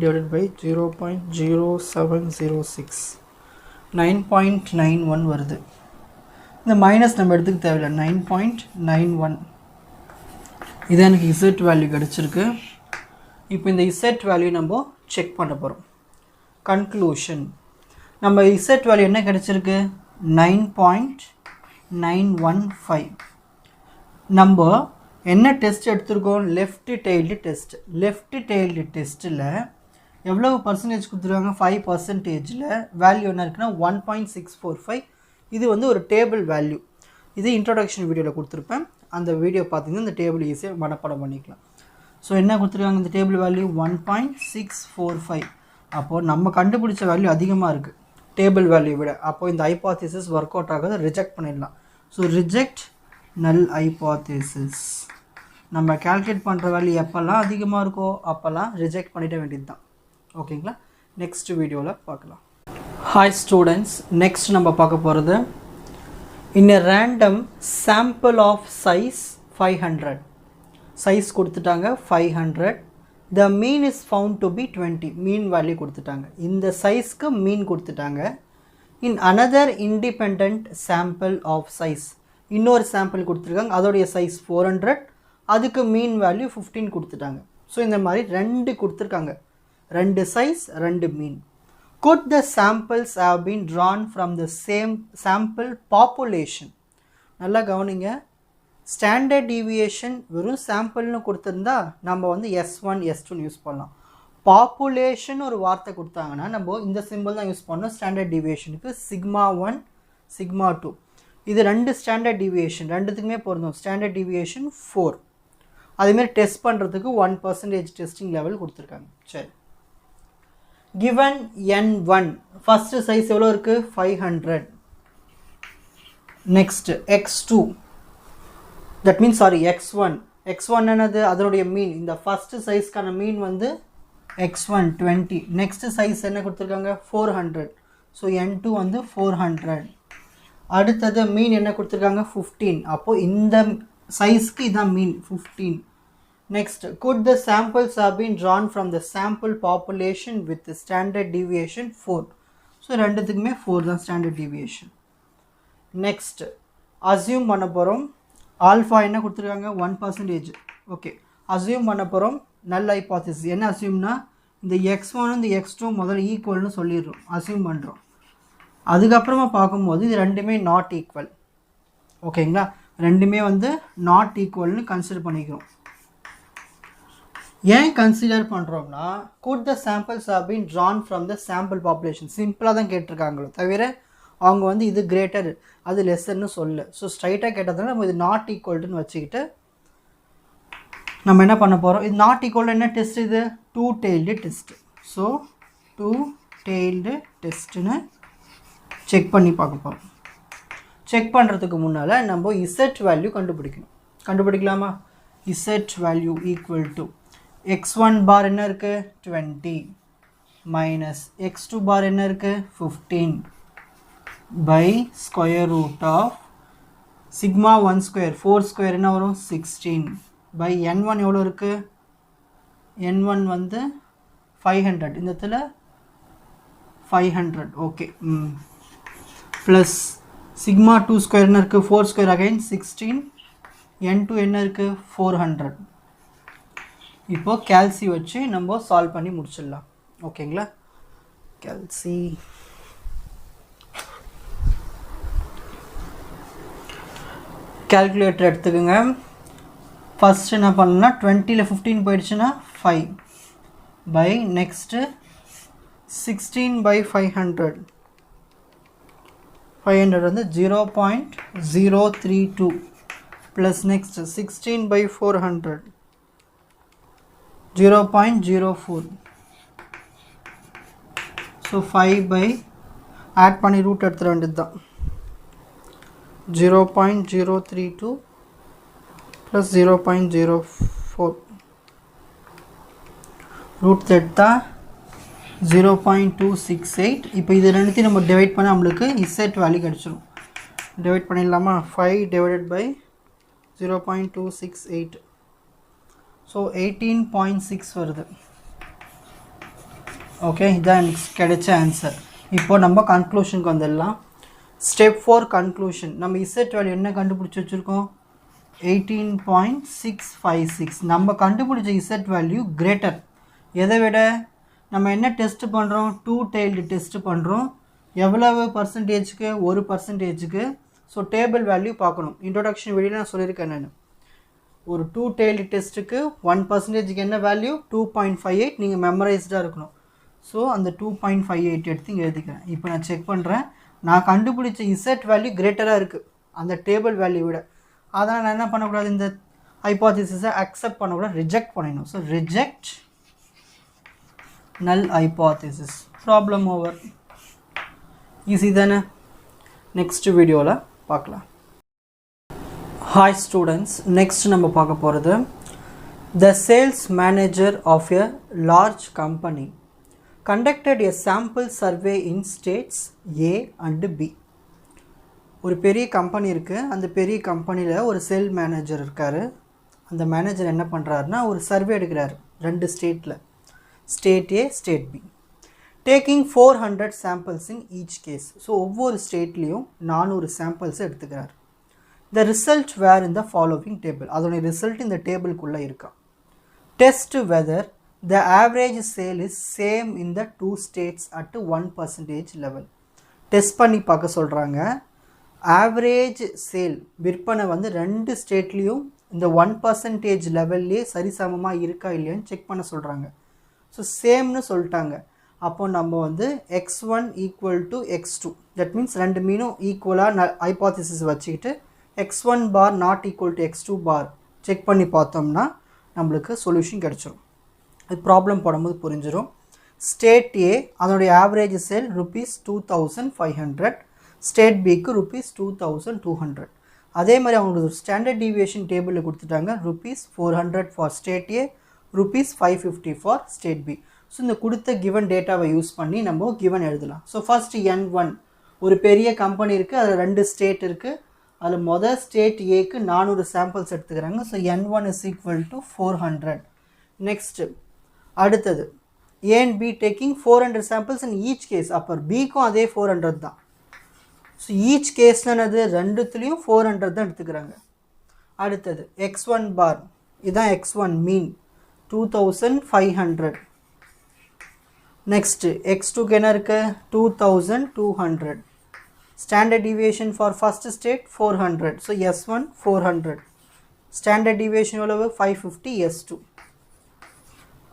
divided by 0.0706 9.91 வருது இந்த மைனஸ் நம்ம எடுத்துக்க தேவையில்லை 9.91 இது எனக்கு z வேல்யூ கிடச்சிருக்கு இப்போ இந்த z வேல்யூ நம்ம செக் பண்ண போகிறோம் கன்க்ளூஷன் நம்ம z வேல்யூ என்ன கிடச்சிருக்கு 9.915 நம்ம என்ன டெஸ்ட் எடுத்துருக்கோம் லெஃப்ட் டெய்ல்டு டெஸ்ட்டில் எவ்வளவு பர்சன்டேஜ் கொடுத்துருக்காங்க 5%ல் வேல்யூ என்ன இருக்குன்னா 1.645 இது வந்து ஒரு டேபிள் வேல்யூ இது இன்ட்ரோடக்ஷன் வீடியோவில் கொடுத்துருப்பேன் அந்த வீடியோ பார்த்தீங்கன்னா இந்த டேபிள் ஈஸியாக மனப்பாடம் பண்ணிக்கலாம் ஸோ என்ன கொடுத்துருக்காங்க இந்த டேபிள் வேல்யூ 1.645 அப்போது நம்ம கண்டுபிடிச்ச வேல்யூ அதிகமாக இருக்குது டேபிள் வேல்யூ விட அப்போது இந்த ஹைபோதீசிஸ் ஒர்க் அவுட் ஆகாத ரிஜெக்ட் பண்ணிடலாம் ஸோ ரிஜெக்ட் நல் ஹைபோதீசிஸ் நம்ம கால்குலேட் பண்ணுற வேல்யூ எப்போல்லாம் அதிகமாக இருக்கோ அப்போல்லாம் ரிஜெக்ட் பண்ணிட வேண்டியது தான் ஓகேங்களா நெக்ஸ்ட் வீடியோவில் பார்க்கலாம் ஹாய் ஸ்டூடெண்ட்ஸ் நெக்ஸ்ட் நம்ம பார்க்க போகிறது in a random sample of size 500 size கொடுத்துட்டாங்க 500 the mean is found to be 20 mean value கொடுத்துட்டாங்க இந்த சைஸ்க்கு மீன் கொடுத்துட்டாங்க in another independent sample of size இன்னொரு சாம்பிள் கொடுத்துருக்காங்க அதோடைய சைஸ் 400 அதுக்கு மீன் வேல்யூ 15 கொடுத்துட்டாங்க ஸோ இந்த மாதிரி ரெண்டு கொடுத்துருக்காங்க ரெண்டு சைஸ் ரெண்டு மீன் could the samples have been drawn from the same sample population நல்லா கவனிங்க ஸ்டாண்டர்ட் டீவியேஷன் வெறும் சாம்பிள்னு கொடுத்துருந்தா நம்ம வந்து S1 S2 யூஸ் பண்ணலாம் பாப்புலேஷன் ஒரு வார்த்தை கொடுத்தாங்கன்னா நம்ம இந்த சிம்பிள் தான் யூஸ் பண்ணோம் ஸ்டாண்டர்ட் டீவியேஷனுக்கு σ1 σ2 இது ரெண்டு ஸ்டாண்டர்ட் டீவியேஷன் ரெண்டுத்துக்குமே பொருந்தும் ஸ்டாண்டர்ட் டீவியேஷன் 4 அதேமாதிரி டெஸ்ட் பண்ணுறதுக்கு 1% டெஸ்டிங் லெவல் கொடுத்துருக்காங்க சரி given n1 first size எவ்வளோ இருக்குது 500 next x2 that means sorry x1 என்னது அதனுடைய மீன் இந்த ஃபர்ஸ்ட் சைஸ்க்கான மீன் வந்து x1 20 நெக்ஸ்ட் சைஸ் என்ன கொடுத்துருக்காங்க 400 ஸோ n2 வந்து 400 அடுத்தது மீன் என்ன கொடுத்துருக்காங்க 15 அப்போது இந்த சைஸ்க்கு இதான் மீன் 15 next could the samples have been drawn from the sample population with the standard deviation 4 so ரெண்டுத்துக்குமே 4 தான் standard deviation next assume பண்ண போகிறோம் ஆல்ஃபா என்ன கொடுத்துருக்காங்க 1% ஓகே assume பண்ண போகிறோம் null hypothesis என்ன assumeனா இந்த x1 இந்த x2 முதல்ல ஈக்குவல்னு சொல்லிடுறோம் assume பண்ணுறோம் அதுக்கப்புறமா பார்க்கும்போது இது ரெண்டுமே நாட் ஈக்குவல் ஓகேங்களா ரெண்டுமே வந்து நாட் ஈக்குவல்னு கன்சிடர் பண்ணிக்கிறோம் ஏன் கன்சிடர் பண்ணுறோம்னா could the samples have been drawn from the sample population சிம்பிளாக தான் கேட்டிருக்காங்களோ தவிர அவங்க வந்து இது கிரேட்டர் அது லெஸ்ஸர்னு சொல்ல ஸோ ஸ்ட்ரைட்டாக கேட்டதுனால நம்ம இது நாட் ஈக்குவல்ட்டுன்னு வச்சுக்கிட்டு நம்ம என்ன பண்ண போகிறோம் இது நாட் ஈக்குவல் என்ன டெஸ்ட் இது 2 tailed டெஸ்ட் ஸோ 2 tailed டெஸ்ட்டுன்னு செக் பண்ணி பார்க்க போகிறோம் செக் பண்ணுறதுக்கு முன்னால் நம்ம இசட் வேல்யூ கண்டுபிடிக்கலாமா Z value equal to x1 bar என்ன இருக்குது 20 மைனஸ் x2 பார் என்ன இருக்குது 15 by square root of sigma 1 square 4 square என்ன வரும் 16 பை n1 எவ்வளோ இருக்குது n1 வந்து 500 இந்த இடத்துல 500 ஓகே ப்ளஸ் சிக்மா 2 ஸ்கொயர் என்ன இருக்குது 4 ஸ்கொயர் அகைன் 16 n2 என்ன இருக்குது 400 இப்போது கேல்சி வச்சு நம்ம சால்வ் பண்ணி முடிச்சிடலாம் ஓகேங்களா கேல்சி கால்குலேட்டர் எடுத்துக்கோங்க ஃபஸ்ட் என்ன பண்ணணும்னா 20ல் 15 போயிடுச்சுன்னா 5 by next 16 by 500. 500 வந்து 0.032 plus next 16 by 400 0.04. so 5 by add பண்ணி root எடுத்துற வேண்டியதுதான் 0.032 plus 0.04 root எடுத்தா 0.268. இப்போ இது ரெண்டுத்தையும் நம்ம டிவைட் பண்ணால் நம்மளுக்கு z வேல்யூ கிடச்சிரும். டிவைட் பண்ணிடலாமா? 5 divided by 0.268. ஸோ 18.6 வருது. ஓகே, இதுதான் எனக்கு கிடைச்ச ஆன்சர். இப்போ நம்ம கன்க்ளூஷனுக்கு வந்துடலாம். Step 4 conclusion. நம்ம z வேல்யூ என்ன கண்டுபிடிச்சி வச்சுருக்கோம்? 18.656. நம்ம கண்டுபிடிச்ச z வேல்யூ கிரேட்டர். எதை விட? நம்ம என்ன டெஸ்ட் பண்ணுறோம்? 2 tailed டெஸ்ட் பண்ணுறோம். எவ்வளவு பர்சன்டேஜுக்கு? 1%. ஸோ டேபிள் வேல்யூ பார்க்கணும். இன்ட்ரோடக்ஷன் வீடியோவில் நான் சொல்லியிருக்கேன். நான் ஒரு 2 tailed டெஸ்ட்டுக்கு 1%க்கு என்ன வேல்யூ? 2.58. நீங்கள் மெமரைஸ்டாக இருக்கணும். ஸோ அந்த 2.58 எடுத்து இங்கே எழுதிக்கிறேன். இப்போ நான் செக் பண்ணுறேன். நான் கண்டுபிடிச்ச z வேல்யூ கிரேட்டராக இருக்குது அந்த டேபிள் வேல்யூ விட. அதனால் நான் என்ன பண்ணக்கூடாது? இந்த ஹைபோதீசிஸை அக்செப்ட் பண்ணக்கூடாது, ரிஜெக்ட் பண்ணிடணும். So reject null hypothesis. Problem over. Easy தானே? நெக்ஸ்ட் வீடியோவில் பார்க்கலாம். Hi students, next நம்ம பார்க்க போகிறது the sales manager of a large company conducted a sample survey in states A and B. ஒரு பெரிய கம்பெனி இருக்குது. அந்த பெரிய கம்பெனியில் ஒரு சேல் மேனேஜர் இருக்கார். அந்த மேனேஜர் என்ன பண்ணுறாருன்னா ஒரு சர்வே எடுக்கிறார் 2 ஸ்டேட்டில், state A, state B, taking 400 samples in each case. So ஒவ்வொரு ஸ்டேட்லேயும் 400 samples எடுத்துக்கிறார். The result were in the following table. அதோடைய ரிசல்ட் இந்த டேபிளுக்குள்ளே இருக்கா. Test whether the average sale is same in the 2 states at 1% level. Test பண்ணி பார்க்க சொல்கிறாங்க. ஆவரேஜ் சேல் விற்பனை வந்து 2 ஸ்டேட்லேயும் இந்த 1% லெவல்லே சரிசமமாக இருக்கா இல்லையான்னு செக் பண்ண சொல்கிறாங்க. ஸோ சேம்னு சொல்லிட்டாங்க. அப்போ நம்ம வந்து x1 equal to x2, that means 2 மீனும் ஈக்குவலாக ஹைபோதீசிஸ் வச்சுக்கிட்டு x1 bar not equal to x2 bar check பண்ணி பார்த்தோம்னா நம்மளுக்கு சொல்யூஷன் கிடச்சிரும். இது ப்ராப்ளம் போடும்போது புரிஞ்சிடும். ஸ்டேட் ஏ அதனுடைய ஆவரேஜ் சேல் ₹2500, ஸ்டேட் பிக்கு ₹2200. அதே மாதிரி அவங்களுக்கு ஸ்டாண்டர்ட் டீவியேஷன் டேபிளில் கொடுத்துட்டாங்க. ₹400 for state A, ₹550 for state B. So இந்த கொடுத்த கிவன் டேட்டாவை யூஸ் பண்ணி நம்ம கிவன் எழுதலாம். ஸோ ஃபஸ்ட்டு N1 ஒரு பெரிய கம்பெனி இருக்குது, அதில் 2 ஸ்டேட் இருக்குது. அதில் மொதல் ஸ்டேட் ஏக்கு 400 சாம்பிள்ஸ் எடுத்துக்கிறாங்க. So N1 is equal to 400. Next அடுத்தது A and B taking 400 samples in each case. அப்போ பிக்கும் அதே 400 தான். ஸோ ஈச் கேஸ்னது ரெண்டுத்துலேயும் 400 தான் எடுத்துக்கிறாங்க. அடுத்தது x1 பார், இதுதான் x1 மீன் 2500. நெக்ஸ்ட்டு x2க்கு என்ன இருக்குது? 2200. Standard deviation for first state 400. So S1 400. Standard deviation எவ்வளவு? 550. S2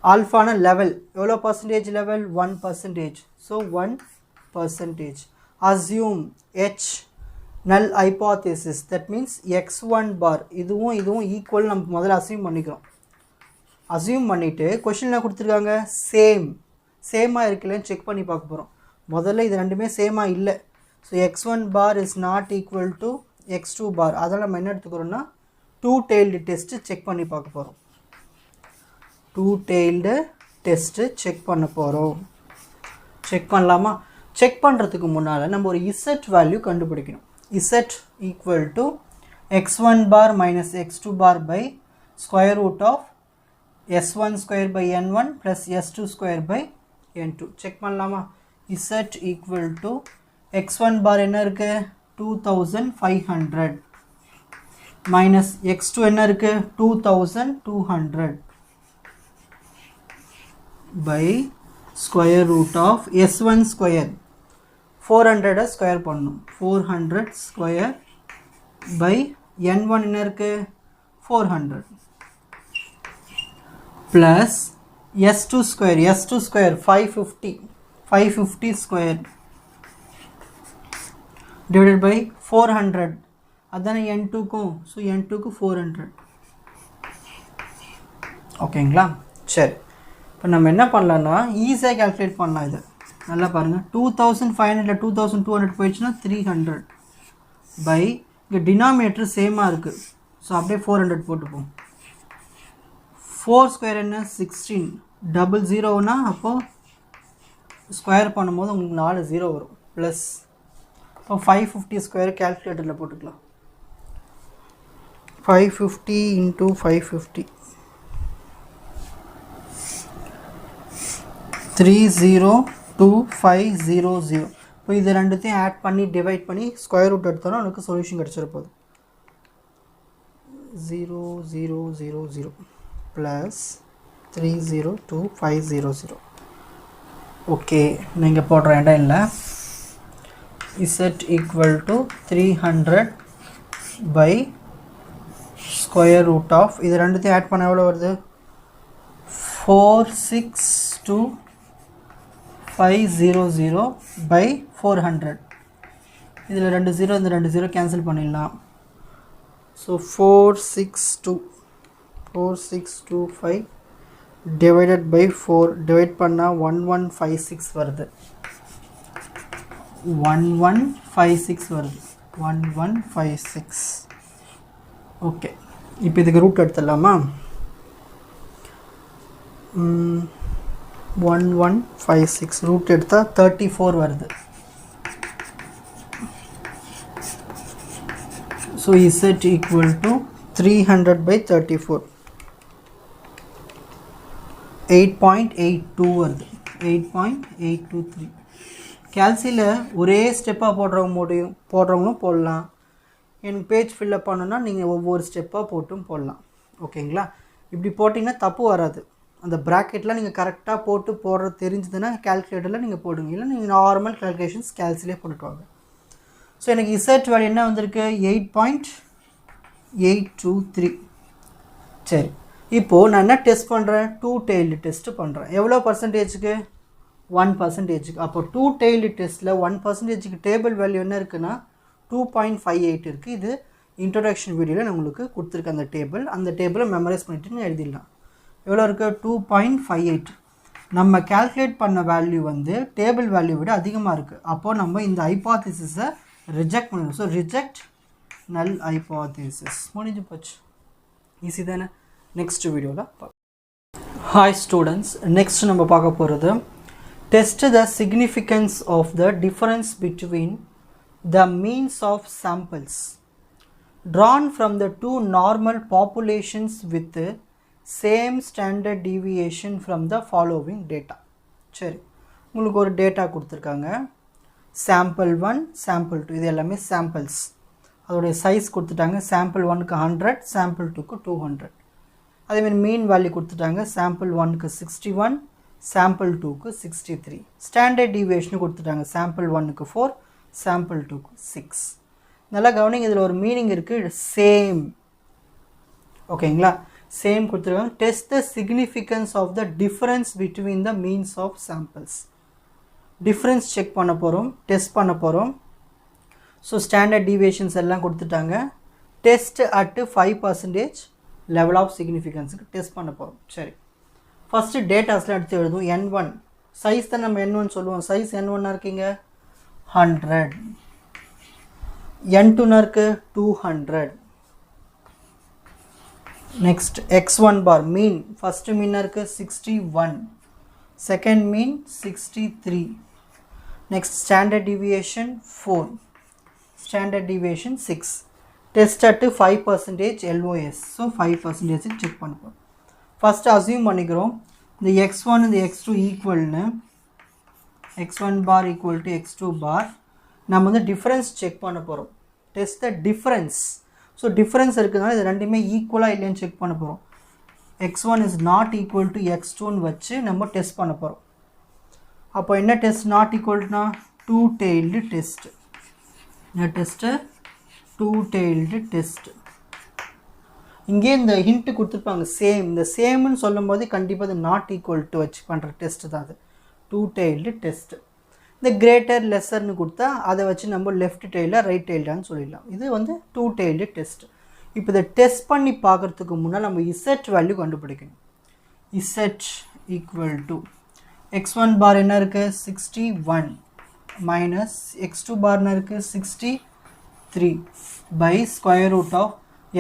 ஆல்ஃபான லெவல் எவ்வளோ percentage level? 1%. So 1%. Assume H null hypothesis, that means x1 bar இதுவும் ஈக்குவல் நம்ம முதல்ல அஸ்யூம் பண்ணிக்கிறோம். அஸ்யூம் பண்ணிவிட்டு கொஷினில் கொடுத்துருக்காங்க சேமாக இருக்குல்லன்னு செக் பண்ணி பார்க்க போகிறோம். முதல்ல இது ரெண்டுமே சேமாக இல்லை. So x1 bar is not equal to x2 bar. அதனால் நம்ம என்ன எடுத்துக்கிறோம்னா 2 tailed டெஸ்ட்டு செக் பண்ணி பார்க்க போகிறோம். 2 tailed டெஸ்ட்டு செக் பண்ண போகிறோம். செக் பண்ணலாமா? செக் பண்ணுறதுக்கு முன்னால் நம்ம ஒரு z வேல்யூ கண்டுபிடிக்கணும். z equal to x1 bar minus x2 bar by square root of s1 square by n1 plus s2 square by n2. Check பண்ணலாமா? z equal to x1 bar என்ன இருக்குது? 2500 minus x2 என்ன இருக்குது? 2200 by square root of s1 square 400 square பண்ணணும். 400 ஸ்கொயர் by n1 என்ன இருக்குது? 400 plus S2 square 550 square divided by 400 அதான n2 க்கும் so n2 க்கு 400 ஓகேங்களா சரி இப்போ நம்ம என்ன பண்ணலாம்னா ஈஸியா கால்குலேட் பண்ணலாம் இது நல்லா பாருங்க 2500 2200 போயிடுச்சுனா 300 by இங்க டினாமினேட்டர் சேமா இருக்கு so அப்படியே 400 போட்டுப்போம் 4 ஸ்கொயர் என்ன 16 டபுள் 0 னா அப்போ ஸ்கொயர் பண்ணும்போது உங்களுக்கு 4 0 வரும் பிளஸ் இப்போ 550 ஸ்கொயர் கால்குலேட்டர்ல போட்டுக்கலாம் 550 into 550 302,500 இப்போ இது ரெண்டுத்தையும் ஆட் பண்ணி டிவைட் பண்ணி ஸ்கொயர் ரூட் எடுத்தோம்னா நமக்கு சொல்யூஷன் கிடைச்சிர போகுது 0000 plus 302,500 ஓகே நீங்க போடுற இடம் இல்ல z equal to 300 by square root of இது ரெண்டுத்தையும் ஆட் பண்ணா எவ்வளவு வருது 462,500 by 400 இதுல ரெண்டு 0 இந்த ரெண்டு 0 கேன்சல் பண்ணிடலாம் so 462,5 divided by 4 divide பண்ணா 1156 வருது 1156 வருது 1156 ஓகே இப்போ இதுக்கு ரூட் எடுத்துடலாமா 1156 ரூட் எடுத்தா 34 வருது so z equal to 300 by 34 8.823 வருது 8.823 கால்சில ஒரே ஸ்டெப்பா போடுறவங்களும் போடலாம் எனக்கு பேஜ் ஃபில் அப் பண்ணனும்னா நீங்க ஒவ்வொரு ஸ்டெப்பா போட்டும் போடலாம் ஓகேங்களா இப்படி போடினா தப்பு வராது அந்த பிராக்கெட்ல நீங்க கரெக்ட்டா போடுறது தெரிஞ்சதுனா கால்குலேட்டர்ல நீங்க போடுங்க இல்ல நீங்க நார்மல் கால்குலேஷன்ஸ் கால்சிலே போட்டுட்டு வாங்க சோ எனக்கு z வேல்யூ என்ன வந்திருக்கு 8.823 சரி இப்போ நான் என்ன டெஸ்ட் பண்றேன் டூ டெய்ல்டு டெஸ்ட் பண்றேன் எவ்வளவு பர்சன்டேஜ்க்கு 1% அப்போ டூ டெய்ல்டு டெஸ்ட்ல 1% க்கு டேபிள் வேல்யூ என்ன இருக்குனா 2.58 இருக்கு இது இன்ட்ரோடக்ஷன் வீடியோல நான் உங்களுக்கு கொடுத்திருக்கேன் அந்த டேபிளை மெமரைஸ் பண்ணிட்டு நீங்க எழுதிடலாம் எவ்வளவு இருக்கு 2.58 நம்ம கால்குலேட் பண்ண வேல்யூ வந்து டேபிள் வேல்யூ விட அதிகமா இருக்கு அப்போ நம்ம இந்த ஹைபோதீசிஸை ரிஜெக்ட் பண்ணணும் சோ ரிஜெக்ட் null hypothesis முடிஞ்சு போச்சு ஈஸி தானே நெக்ஸ்ட் வீடியோல Hi students next நம்ம பார்க்க போறது test the significance of the difference between the means of samples drawn from the two normal populations with the same standard deviation from the following data சரி உங்களுக்கு ஒரு டேட்டா கொடுத்திருக்காங்க sample 1 sample 2 இது எல்லாமே samples அதோட சைஸ் கொடுத்துட்டாங்க sample 1 க்கு 100 sample 2 க்கு 200 அதே மாதிரி மீன் வேல்யூ கொடுத்துட்டாங்க sample 1 க்கு 61 sample 2 க்கு 63 ஸ்டாண்டர்ட் டீவியேஷன் கொடுத்துட்டாங்க sample 1 க்கு 4 sample 2 க்கு 6 நல்லா கவனிங்க இதுல ஒரு மீனிங் இருக்கு சேம் ஓகேங்களா சேம் கொடுத்துருக்காங்க test the significance of the difference between the means of samples difference check பண்ண போறோம் டெஸ்ட் பண்ண போறோம் சோ ஸ்டாண்டர்ட் டீவியேஷன்ஸ் எல்லாம் கொடுத்துட்டாங்க test at 5% level of significance க்கு டெஸ்ட் பண்ண போறோம் சரி ஃபர்ஸ்ட் டேட்டாஸ்ல எடுத்து எழுதுவோம் n1 சைஸ் தான் நம்ம n1 சொல்லுவோம் சைஸ் n1 னா இருக்கீங்க 100 n2 னா இருக்கு 200 next x1 bar mean first mean னா இருக்கு 61 second mean 63 next standard deviation 4 standard deviation 6 test at 5% LOS so 5% check பண்ணுவோம் first assume பண்ணிக்கிறோம் the x1 and the x2 equal னு x1 bar equal to x2 bar நாம வந்து difference check பண்ண போறோம் test the difference so difference இருக்குனால இது ரெண்டுமே ஈக்குவலா இல்லையான்னு செக் பண்ண போறோம் x1 is not equal to x2 னு வச்சு நம்ம டெஸ்ட் பண்ண போறோம் அப்போ என்ன டெஸ்ட் not equal னா two tailed test இந்த டெஸ்ட் two tailed test இங்கே இந்த ஹிண்ட் கொடுத்துருப்பாங்க சேம். இந்த சேம்னு சொல்லும் போது கண்டிப்பாக அது நாட் ஈக்குவல் டு வச்சு பண்ணுற டெஸ்ட் தான் அது டூ டெய்ல்டு டெஸ்ட்டு. இந்த கிரேட்டர் லெஸர்னு கொடுத்தா அதை வச்சு நம்ம லெஃப்ட் டெய்லா ரைட் டெய்லான்னு சொல்லிடலாம். இது வந்து டூ டெய்ல்டு டெஸ்ட். இப்போ இதை டெஸ்ட் பண்ணி பார்க்குறதுக்கு முன்னால் நம்ம இசட் வேல்யூ கண்டுபிடிக்கணும். Z equal to x1 bar என்ன இருக்குது 61 மைனஸ் x2 பார் என்ன இருக்குது 63 by square root of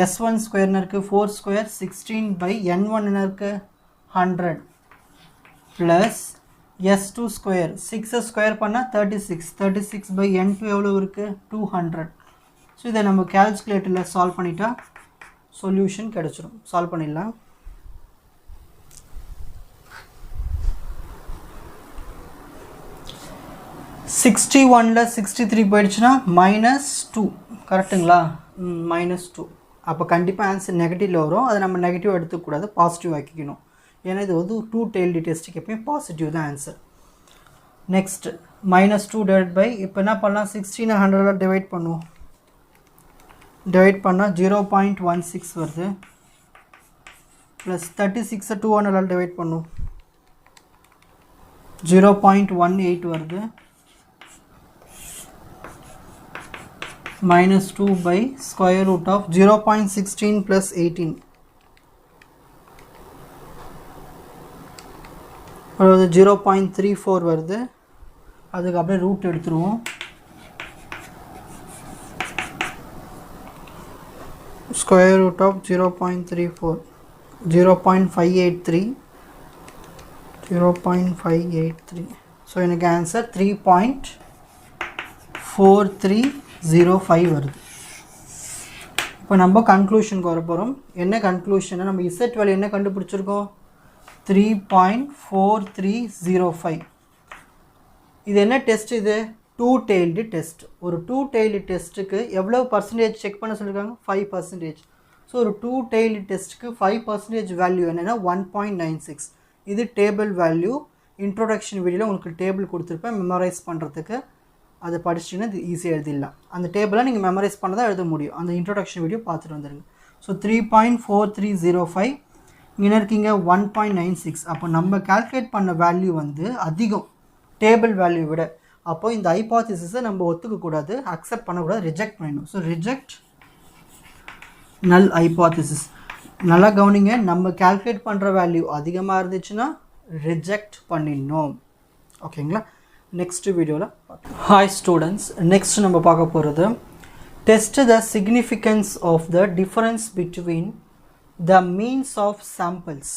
s1 square என்ன இருக்குது 4 ஸ்கொயர் 16 பை n1 என்ன இருக்குது 100 ப்ளஸ் s2 ஸ்கொயர் 6 ஸ்கொயர் பண்ணால் 36 பை n2 எவ்வளோ இருக்குது 200. ஸோ இதை நம்ம கால்குலேட்டரில் சால்வ் பண்ணிட்டா சொல்யூஷன் கிடச்சிரும். சால்வ் பண்ணிடலாம். -61ல் 63 போயிடுச்சுன்னா -2 கரெக்டுங்களா? -2. அப்போ கண்டிப்பாக ஆன்சர் நெகட்டிவில் வரும். அதை நம்ம நெகட்டிவ் எடுத்துக்கூடாது, பாசிட்டிவ் ஆக்கிக்கணும். ஏன்னா இது வந்து டூ டெய்ல்டு டெஸ்ட்டுக்கு எப்பயும் பாசிட்டிவ் தான் ஆன்சர். நெக்ஸ்ட் -2 டிவைட் பை இப்போ என்ன பண்ணலாம் 16 100 டிவைட் பண்ணுவோம். டிவைட் பண்ணால் 0.16 வருது. ப்ளஸ் 36 200 டிவைட் பண்ணுவோம் 0.18 வருது. -2 by square root of 0.16 plus 18 அதாவது 0.34 வருது. அதுக்கு அப்படியே ரூட் எடுத்துருவோம். ஸ்கொயர் ரூட் ஆஃப் 0.34 0.583 ஸோ எனக்கு ஆன்சர் 3.4305 வருது. இப்போ நம்ம கன்க்ளூஷனுக்கு வர போகிறோம். என்ன கன்க்ளூஷன்? நம்ம இசட் வேல்யூ என்ன கண்டுபிடிச்சிருக்கோம் 3.4305. இது என்ன டெஸ்ட்? இது டூ டெய்ல்டு டெஸ்ட். ஒரு டூ டெய்ல்டு டெஸ்ட்டுக்கு எவ்வளோ பர்சன்டேஜ் செக் பண்ண சொல்லியிருக்காங்க 5%. ஸோ ஒரு டூ டெய்ல்டு டெஸ்ட்டுக்கு 5% வேல்யூ என்னென்னா 1.96. இது டேபிள் வேல்யூ. இன்ட்ரோடக்ஷன் வீடியோவில் உங்களுக்கு டேபிள் கொடுத்துருப்பேன் மெமரைஸ் பண்ணுறதுக்கு. அதை படிச்சிட்டிங்கன்னா இது ஈஸியாக எழுதிடலாம். அந்த டேபிளை நீங்கள் மெமரைஸ் பண்ண தான் எழுத முடியும். அந்த இன்ட்ரோடக்ஷன் வீடியோ பார்த்துட்டு வந்துடுங்க. ஸோ 3.4305 இங்கே இருக்கீங்க 1.96. அப்போ நம்ம கால்குலேட் பண்ண வேல்யூ வந்து அதிகம் டேபிள் வேல்யூ விட. அப்போ இந்த ஹைபோதீசிஸை நம்ம ஒத்துக்கக்கூடாது, அக்செப்ட் பண்ணக்கூடாது, ரிஜெக்ட் பண்ணிடணும். So reject null hypothesis. நல்லா கவனிங்க, நம்ம கால்குலேட் பண்ணுற வேல்யூ அதிகமாக இருந்துச்சுன்னா ரிஜெக்ட் பண்ணிடணும். ஓகேங்களா? நெக்ஸ்ட் வீடியோவில் ஹாய் ஸ்டூடெண்ட்ஸ், நெக்ஸ்ட் நம்ம பார்க்க போகிறது test the significance of the difference between the means of samples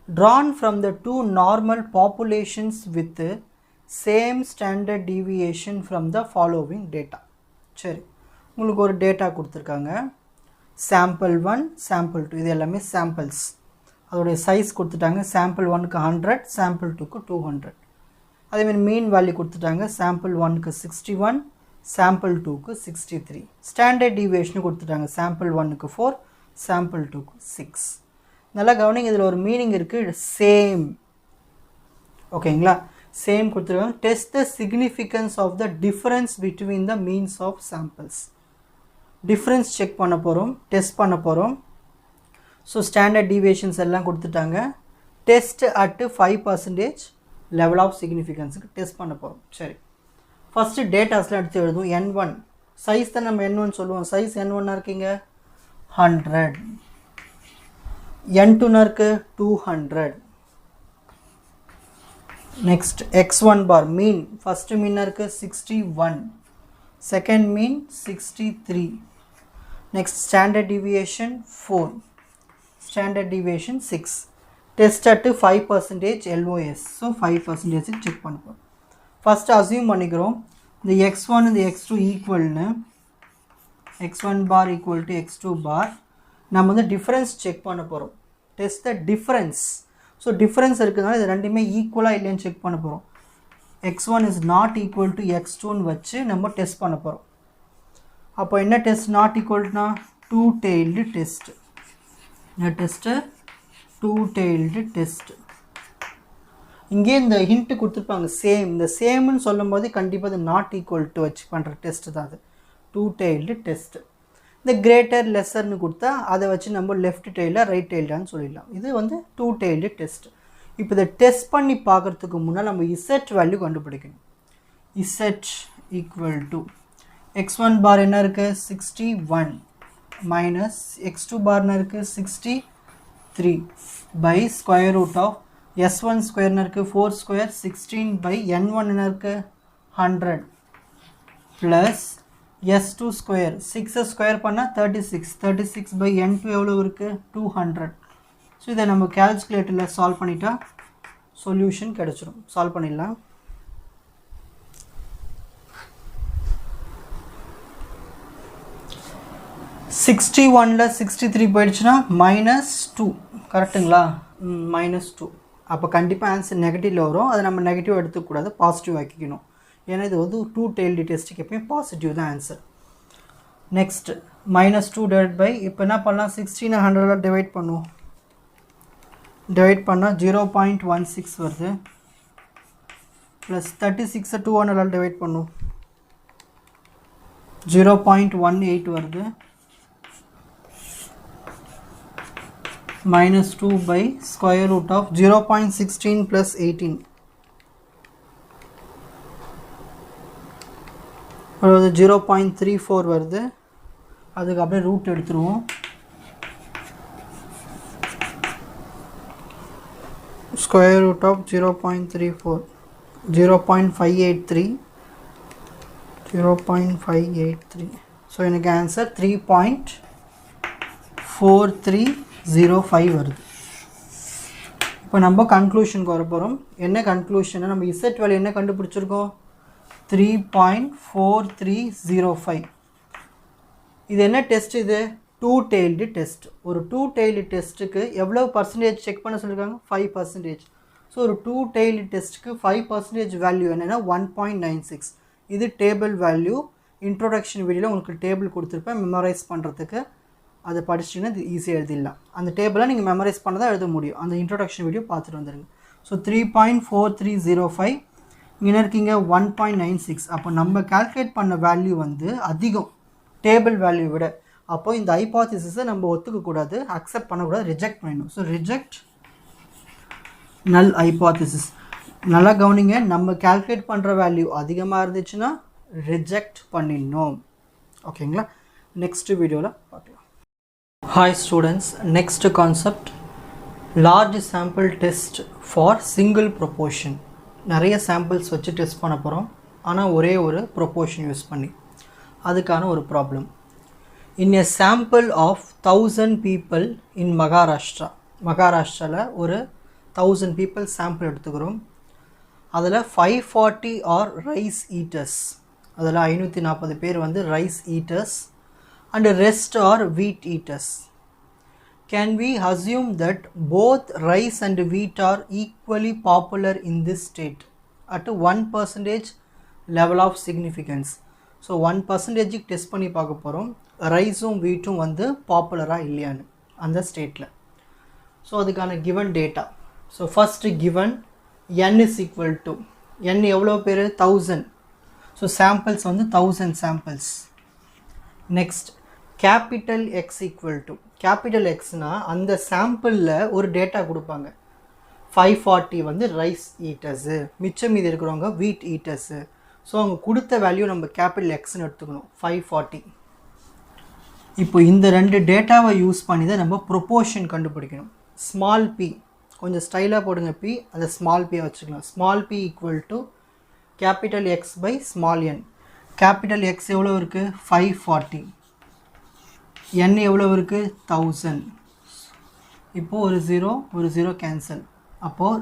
drawn from the two normal populations with the same standard deviation from the following data. சரி, உங்களுக்கு ஒரு டேட்டா கொடுத்துருக்காங்க. சாம்பிள் 1 சாம்பிள் 2 இது எல்லாமே சாம்பிள்ஸ். அதோடைய சைஸ் கொடுத்துட்டாங்க. சாம்பிள் 1க்கு 100, சாம்பிள் 2க்கு 200. அதேமாதிரி மீன் வேல்யூ கொடுத்துட்டாங்க. சாம்பிள் 1க்கு 61, சாம்பிள் 2க்கு 63. ஸ்டாண்டர்ட் டீவியேஷன் கொடுத்துட்டாங்க. சாம்பிள் 1க்கு 4, சாம்பிள் 2க்கு 6. நல்லா கவனிங்க, இதில் ஒரு மீனிங் இருக்குது, சேம். ஓகேங்களா? சேம் கொடுத்துருக்காங்க. Test the significance of the difference between the means of samples. Difference check பண்ண போகிறோம், டெஸ்ட் பண்ண போகிறோம். ஸோ ஸ்டாண்டர்ட் டீவியேஷன்ஸ் எல்லாம் கொடுத்துட்டாங்க. டெஸ்ட் அட்டு 5% லெவல் ஆஃப் சிக்னிஃபிகன்ஸுக்கு டெஸ்ட் பண்ண போகிறோம். சரி, ஃபஸ்ட்டு டேட்டாஸ்லாம் எடுத்து எழுதுவோம். N1 சைஸ் தான் நம்ம N1 சொல்லுவோம். சைஸ் N1 இருக்கீங்க 100, N2 இருக்கு 200. நெக்ஸ்ட் x1 பார் மீன். ஃபஸ்ட்டு மீன் இருக்கு 61, second mean 63. Next standard deviation 4, standard deviation 6. Test at 5% LOS. So 5% check பண்ணுறோம். ஃபஸ்ட்டு அசியூம் பண்ணிக்கிறோம் இந்த x1 இந்த x2 ஈக்குவல்னு. x1 bar equal to x2 bar. நம்ம வந்து டிஃபரன்ஸ் செக் பண்ண போகிறோம். Test the difference. So difference இருக்கிறதுனால இது ரெண்டுமே ஈக்குவலாக இல்லைன்னு செக் பண்ண போகிறோம். x1 is not equal to x2ன்னு வச்சு நம்ம டெஸ்ட் பண்ண போகிறோம். அப்போ என்ன டெஸ்ட் நாட் ஈக்குவல்னா டூ டெய்ல்டு டெஸ்ட். இந்த டெஸ்ட்டு டூ டெய்ல்டு டெஸ்ட். இங்கே இந்த ஹிண்ட்டு கொடுத்துருப்பாங்க சேம். இந்த சேம்னு சொல்லும் போது கண்டிப்பாக அது நாட் ஈக்குவல் டு வச்சு பண்ணுற டெஸ்ட்டு தான் அது டூ டெய்ல்டு டெஸ்ட். இந்த கிரேட்டர் லெஸ்ஸர்னு கொடுத்தா அதை வச்சு நம்ம லெஃப்ட் டெய்லாக ரைட் டெய்ல்டான்னு சொல்லிடலாம். இது வந்து 2 டெய்ல்டு டெஸ்ட். இப்போ இதை டெஸ்ட் பண்ணி பார்க்குறதுக்கு முன்னால் நம்ம இசட் வேல்யூ கண்டுபிடிக்கணும். Z equal to x1 bar என்ன இருக்குது 61 மைனஸ் x2 பார் என்ன இருக்குது 63 by square root of s1 square என்ன இருக்குது 4 ஸ்கொயர் 16 பை n1 என்ன இருக்குது 100 ப்ளஸ் s2 ஸ்கொயர் 6 ஸ்கொயர் பண்ணால் 36 பை n2 எவ்வளோ இருக்குது 200. ஸோ இதை நம்ம கால்குலேட்டரில் சால்வ் பண்ணிட்டா சொல்யூஷன் கிடச்சிரும். சால்வ் பண்ணிடலாம். -61ல் 63 போயிடுச்சுன்னா -2 கரெக்டுங்களா? -2. அப்போ கண்டிப்பாக ஆன்சர் நெகட்டிவில் வரும். அதை நம்ம நெகட்டிவ் எடுத்துக்கூடாது, பாசிட்டிவ் ஆக்கிக்கணும். ஏன்னா இது வந்து 2 டெய்ல்டு டெஸ்ட்டுக்கு எப்பயும் பாசிட்டிவ் தான் ஆன்சர். நெக்ஸ்ட் -2 டிவைட் பை இப்போ என்ன பண்ணலாம் 16 100 டிவைட் பண்ணுவோம். டிவைட் பண்ணால் 0.16 வருது. ப்ளஸ் 36 200 டிவைட் பண்ணுவோம் 0.18 வருது. -2 by square root of 0.16 plus 18 அதாவது 0.34 வருது. அதுக்கு அப்படியே ரூட் எடுத்துருவோம். ஸ்கொயர் ரூட் ஆஃப் 0.34 0.583 ஸோ எனக்கு ஆன்சர் 3.4305 வருது. இப்போ நம்ம கன்க்ளூஷனுக்கு வர போகிறோம். என்ன கன்க்ளூஷன்? நம்ம இசட் வேல்யூ என்ன கண்டுபிடிச்சிருக்கோம் 3.4305. இது என்ன டெஸ்ட்? இது 2 டெய்ல்டு டெஸ்ட். ஒரு 2 டெய்ல்டு டெஸ்ட்டுக்கு எவ்வளோ பர்சன்டேஜ் செக் பண்ண சொல்லியிருக்காங்க 5%. ஸோ ஒரு 2 டெய்ல்டு டெஸ்ட்டுக்கு 5% வேல்யூ என்னென்னா 1.96. இது டேபிள் வேல்யூ. இன்ட்ரோடக்ஷன் வீடியோவில் உங்களுக்கு டேபிள் கொடுத்துருப்பேன் மெமரைஸ் பண்ணுறதுக்கு. அதை படிச்சிட்டிங்கன்னா இது ஈஸியாக எழுதிடலாம். அந்த டேபிளை நீங்கள் மெமரைஸ் பண்ண தான் எழுத முடியும். அந்த இன்ட்ரோடக்ஷன் வீடியோ பார்த்துட்டு வந்துடுங்க. ஸோ 3.4305 இங்கே இருக்கீங்க 1.96. அப்போ நம்ம கால்குலேட் பண்ண வேல்யூ வந்து அதிகம் டேபிள் வேல்யூ விட. அப்போது இந்த ஹைபாத்திசிஸை நம்ம ஒத்துக்கக்கூடாது, அக்செப்ட் பண்ணக்கூடாது, ரிஜெக்ட் பண்ணணும். ஸோ ரிஜெக்ட் நல் ஹைபாத்திசிஸ். நல்லா கவனிங்க, நம்ம கால்குலேட் பண்ணுற வேல்யூ அதிகமாக இருந்துச்சுன்னா ரிஜெக்ட் பண்ணிடணும். ஓகேங்களா? நெக்ஸ்ட் வீடியோவில் பார்க்கலாம். Hi students, next concept large sample test for single proportion. நிறைய சாம்பிள்ஸ் வச்சு டெஸ்ட் பண்ண போகிறோம், ஆனால் ஒரே ஒரு ப்ரொபோர்ஷன் யூஸ் பண்ணி. அதுக்கான ஒரு problem. In a sample of 1000 people in மகாராஷ்டிராவில் ஒரு 1000 people சாம்பிள் எடுத்துக்கிறோம். அதில் 540 ஆர் ரைஸ் ஈட்டர்ஸ். அதில் 540 பேர் வந்து rice eaters and rest are wheat eaters. Can we assume that both rice and wheat are equally popular in this state at 1% level of significance. So 1% test பண்ணி பார்க்க போகிறோம் ரைஸும் வீட்டும் வந்து பாப்புலராக இல்லையான்னு அந்த ஸ்டேட்டில். ஸோ அதுக்கான given data. So first given n is equal to n எவ்வளோ பேர் 1000. ஸோ சாம்பிள்ஸ் வந்து 1000 samples. Next capital X equal to capital எக்ஸ்னால் அந்த சாம்பிளில் ஒரு டேட்டா கொடுப்பாங்க. 540 வந்து ரைஸ் ஈட்டர்ஸு, மிச்சம் மீது இருக்கிறவங்க வீட் ஈட்டர்ஸு. ஸோ அவங்க கொடுத்த வேல்யூ நம்ம கேபிட்டல் எக்ஸ்ன்னு எடுத்துக்கணும் 540. இப்போ இந்த ரெண்டு டேட்டாவை யூஸ் பண்ணி தான் நம்ம ப்ரொபோர்ஷன் கண்டுபிடிக்கணும். ஸ்மால் பி கொஞ்சம் ஸ்டைலாக போடுங்க, பி அதை ஸ்மால் பியை வச்சுக்கலாம். Small B equal to capital X by small N. Capital X எவ்வளோ இருக்குது 540, என் எவ்வளோ இருக்குது 1000. இப்போது ஒரு ஜீரோ கேன்சல். அப்போது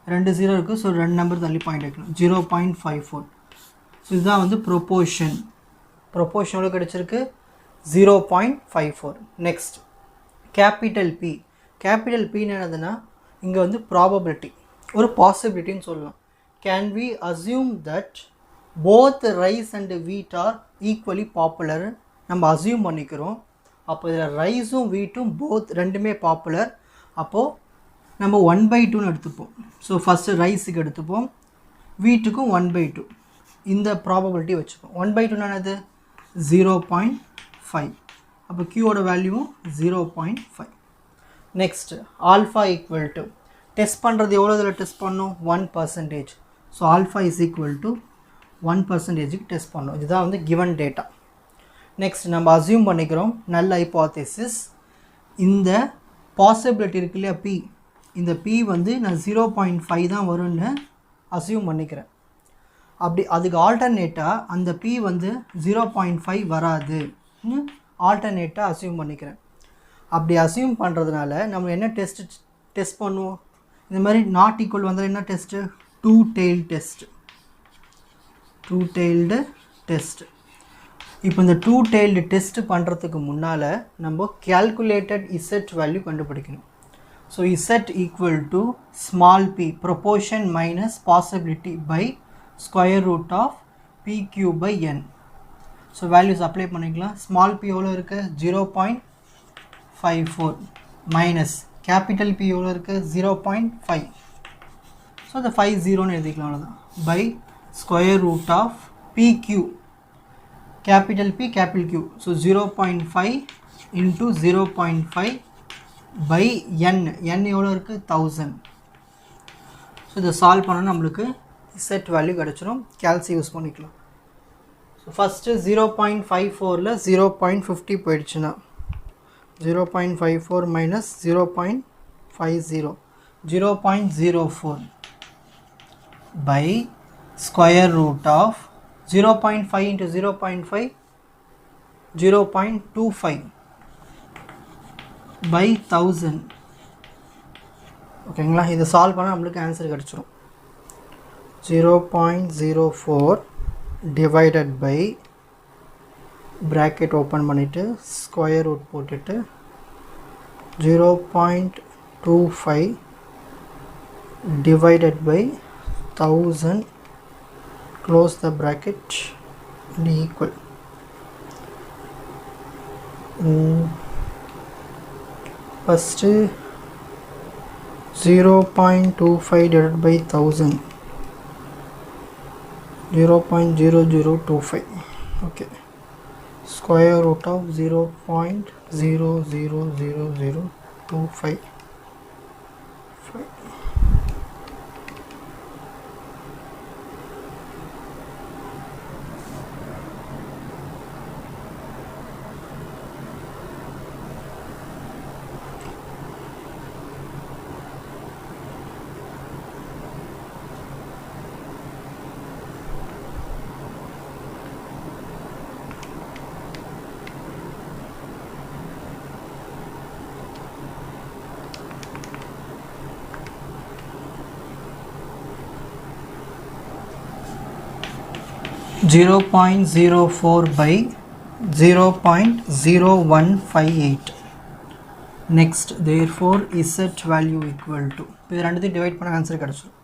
2 0 இருக்குது. ஸோ 2 நம்பர் தள்ளி பாயிண்ட் வைக்கணும் 0.54. ஸோ இதுதான் வந்து ப்ரொபோர்ஷன். ப்ரொபோர்ஷன் எவ்வளோ கிடச்சிருக்கு 0.54. Next capital p. கேபிட்டல் பின்னு என்னதுன்னா இங்கே வந்து ப்ராபபிலிட்டி, ஒரு பாசிபிலிட்டின்னு சொல்லலாம். Can we assume that both rice and wheat are equally popular நம்ம அசியூம் பண்ணிக்கிறோம். அப்போ இதில் ரைஸும் வீட்டும் போத் ரெண்டுமே பாப்புலர். அப்போது நம்ம 1/2 எடுத்துப்போம். ஸோ ஃபஸ்ட்டு ரைஸுக்கு எடுத்துப்போம், வீட்டுக்கும் 1/2 இந்த ப்ராபபிலிட்டி வச்சுப்போம். 1/2 என்னது 0.5. அப்போ q ஓட வேல்யூவும் 0.5. Next alpha equal to test பண்ணுறது எவ்வளோ இதில் டெஸ்ட் பண்ணோம் 1%. So alpha is equal to 1%க்கு டெஸ்ட் பண்ணோம். இதுதான் வந்து கிவன் டேட்டா. நெக்ஸ்ட் நம்ம அசியூம் பண்ணிக்கிறோம் நல் ஹைபோதேசிஸ். இந்த பாசிபிலிட்டி இருக்கு இல்லையா p, இந்த p வந்து நான் 0.5 தான் வரும்னு அசியூம் பண்ணிக்கிறேன். அப்படி அதுக்கு ஆல்டர்னேட்டாக அந்த p வந்து 0.5 வராதுன்னு ஆல்டர்னேட்டாக அசியூம் பண்ணிக்கிறேன். அப்படி அசியூம் பண்ணுறதுனால நம்ம என்ன டெஸ்ட் பண்ணுவோம், இந்த மாதிரி நாட் ஈக்குவல் வந்தால் என்ன டெஸ்ட்டு, டூ டெய்ல்டு டெஸ்ட். இப்போ இந்த டூ டெய்ல்டு டெஸ்ட் பண்ணுறதுக்கு முன்னால் நம்ம கேல்குலேட்டட் இசட் வேல்யூ கண்டுபிடிக்கணும். So z equal to small p proportion minus possibility by square root of pq by n. So values apply பண்ணிக்கலாம். ஸ்மால் p எவ்வளோ இருக்குது 0.54 மைனஸ் கேபிட்டல் P எவ்வளோ இருக்குது 0.5. ஸோ அந்த 50ன்னு எழுதிக்கலாம், அவ்வளோதான். By square root of pq capital P capital Q. So 0.5 into 0.5 by n. n எவ்வளோ இருக்குது 1000. ஸோ இதை சால்வ் பண்ணால் நம்மளுக்கு இசட் வேல்யூ கிடச்சிரும். கேல்சி யூஸ் பண்ணிக்கலாம். ஸோ ஃபஸ்ட்டு 0.54ல் 0.50 போயிடுச்சுன்னா 0.54 minus 0.50 0.04 by square root of 0.5 into 0.5 0.25 by 1000. ஓகேங்களா, இதை சால்வ் பண்ணால் நம்மளுக்கு ஆன்சர் கிடச்சிரும். 0.04 டிவைடட் பை ப்ராக்கெட் ஓப்பன் பண்ணிவிட்டு ஸ்கொயர் ரூட் போட்டுட்டு 0.25 divided by 1000, close the bracket and equal. First 0.25 divided by 1000 0.0025. okay, square root of 0.000025. 0.04 by 0.0158. next therefore z value equal to இது ரெண்டுத்தையும் டிவைட் பண்ண ஆன்சர் கிடச்சிடும்.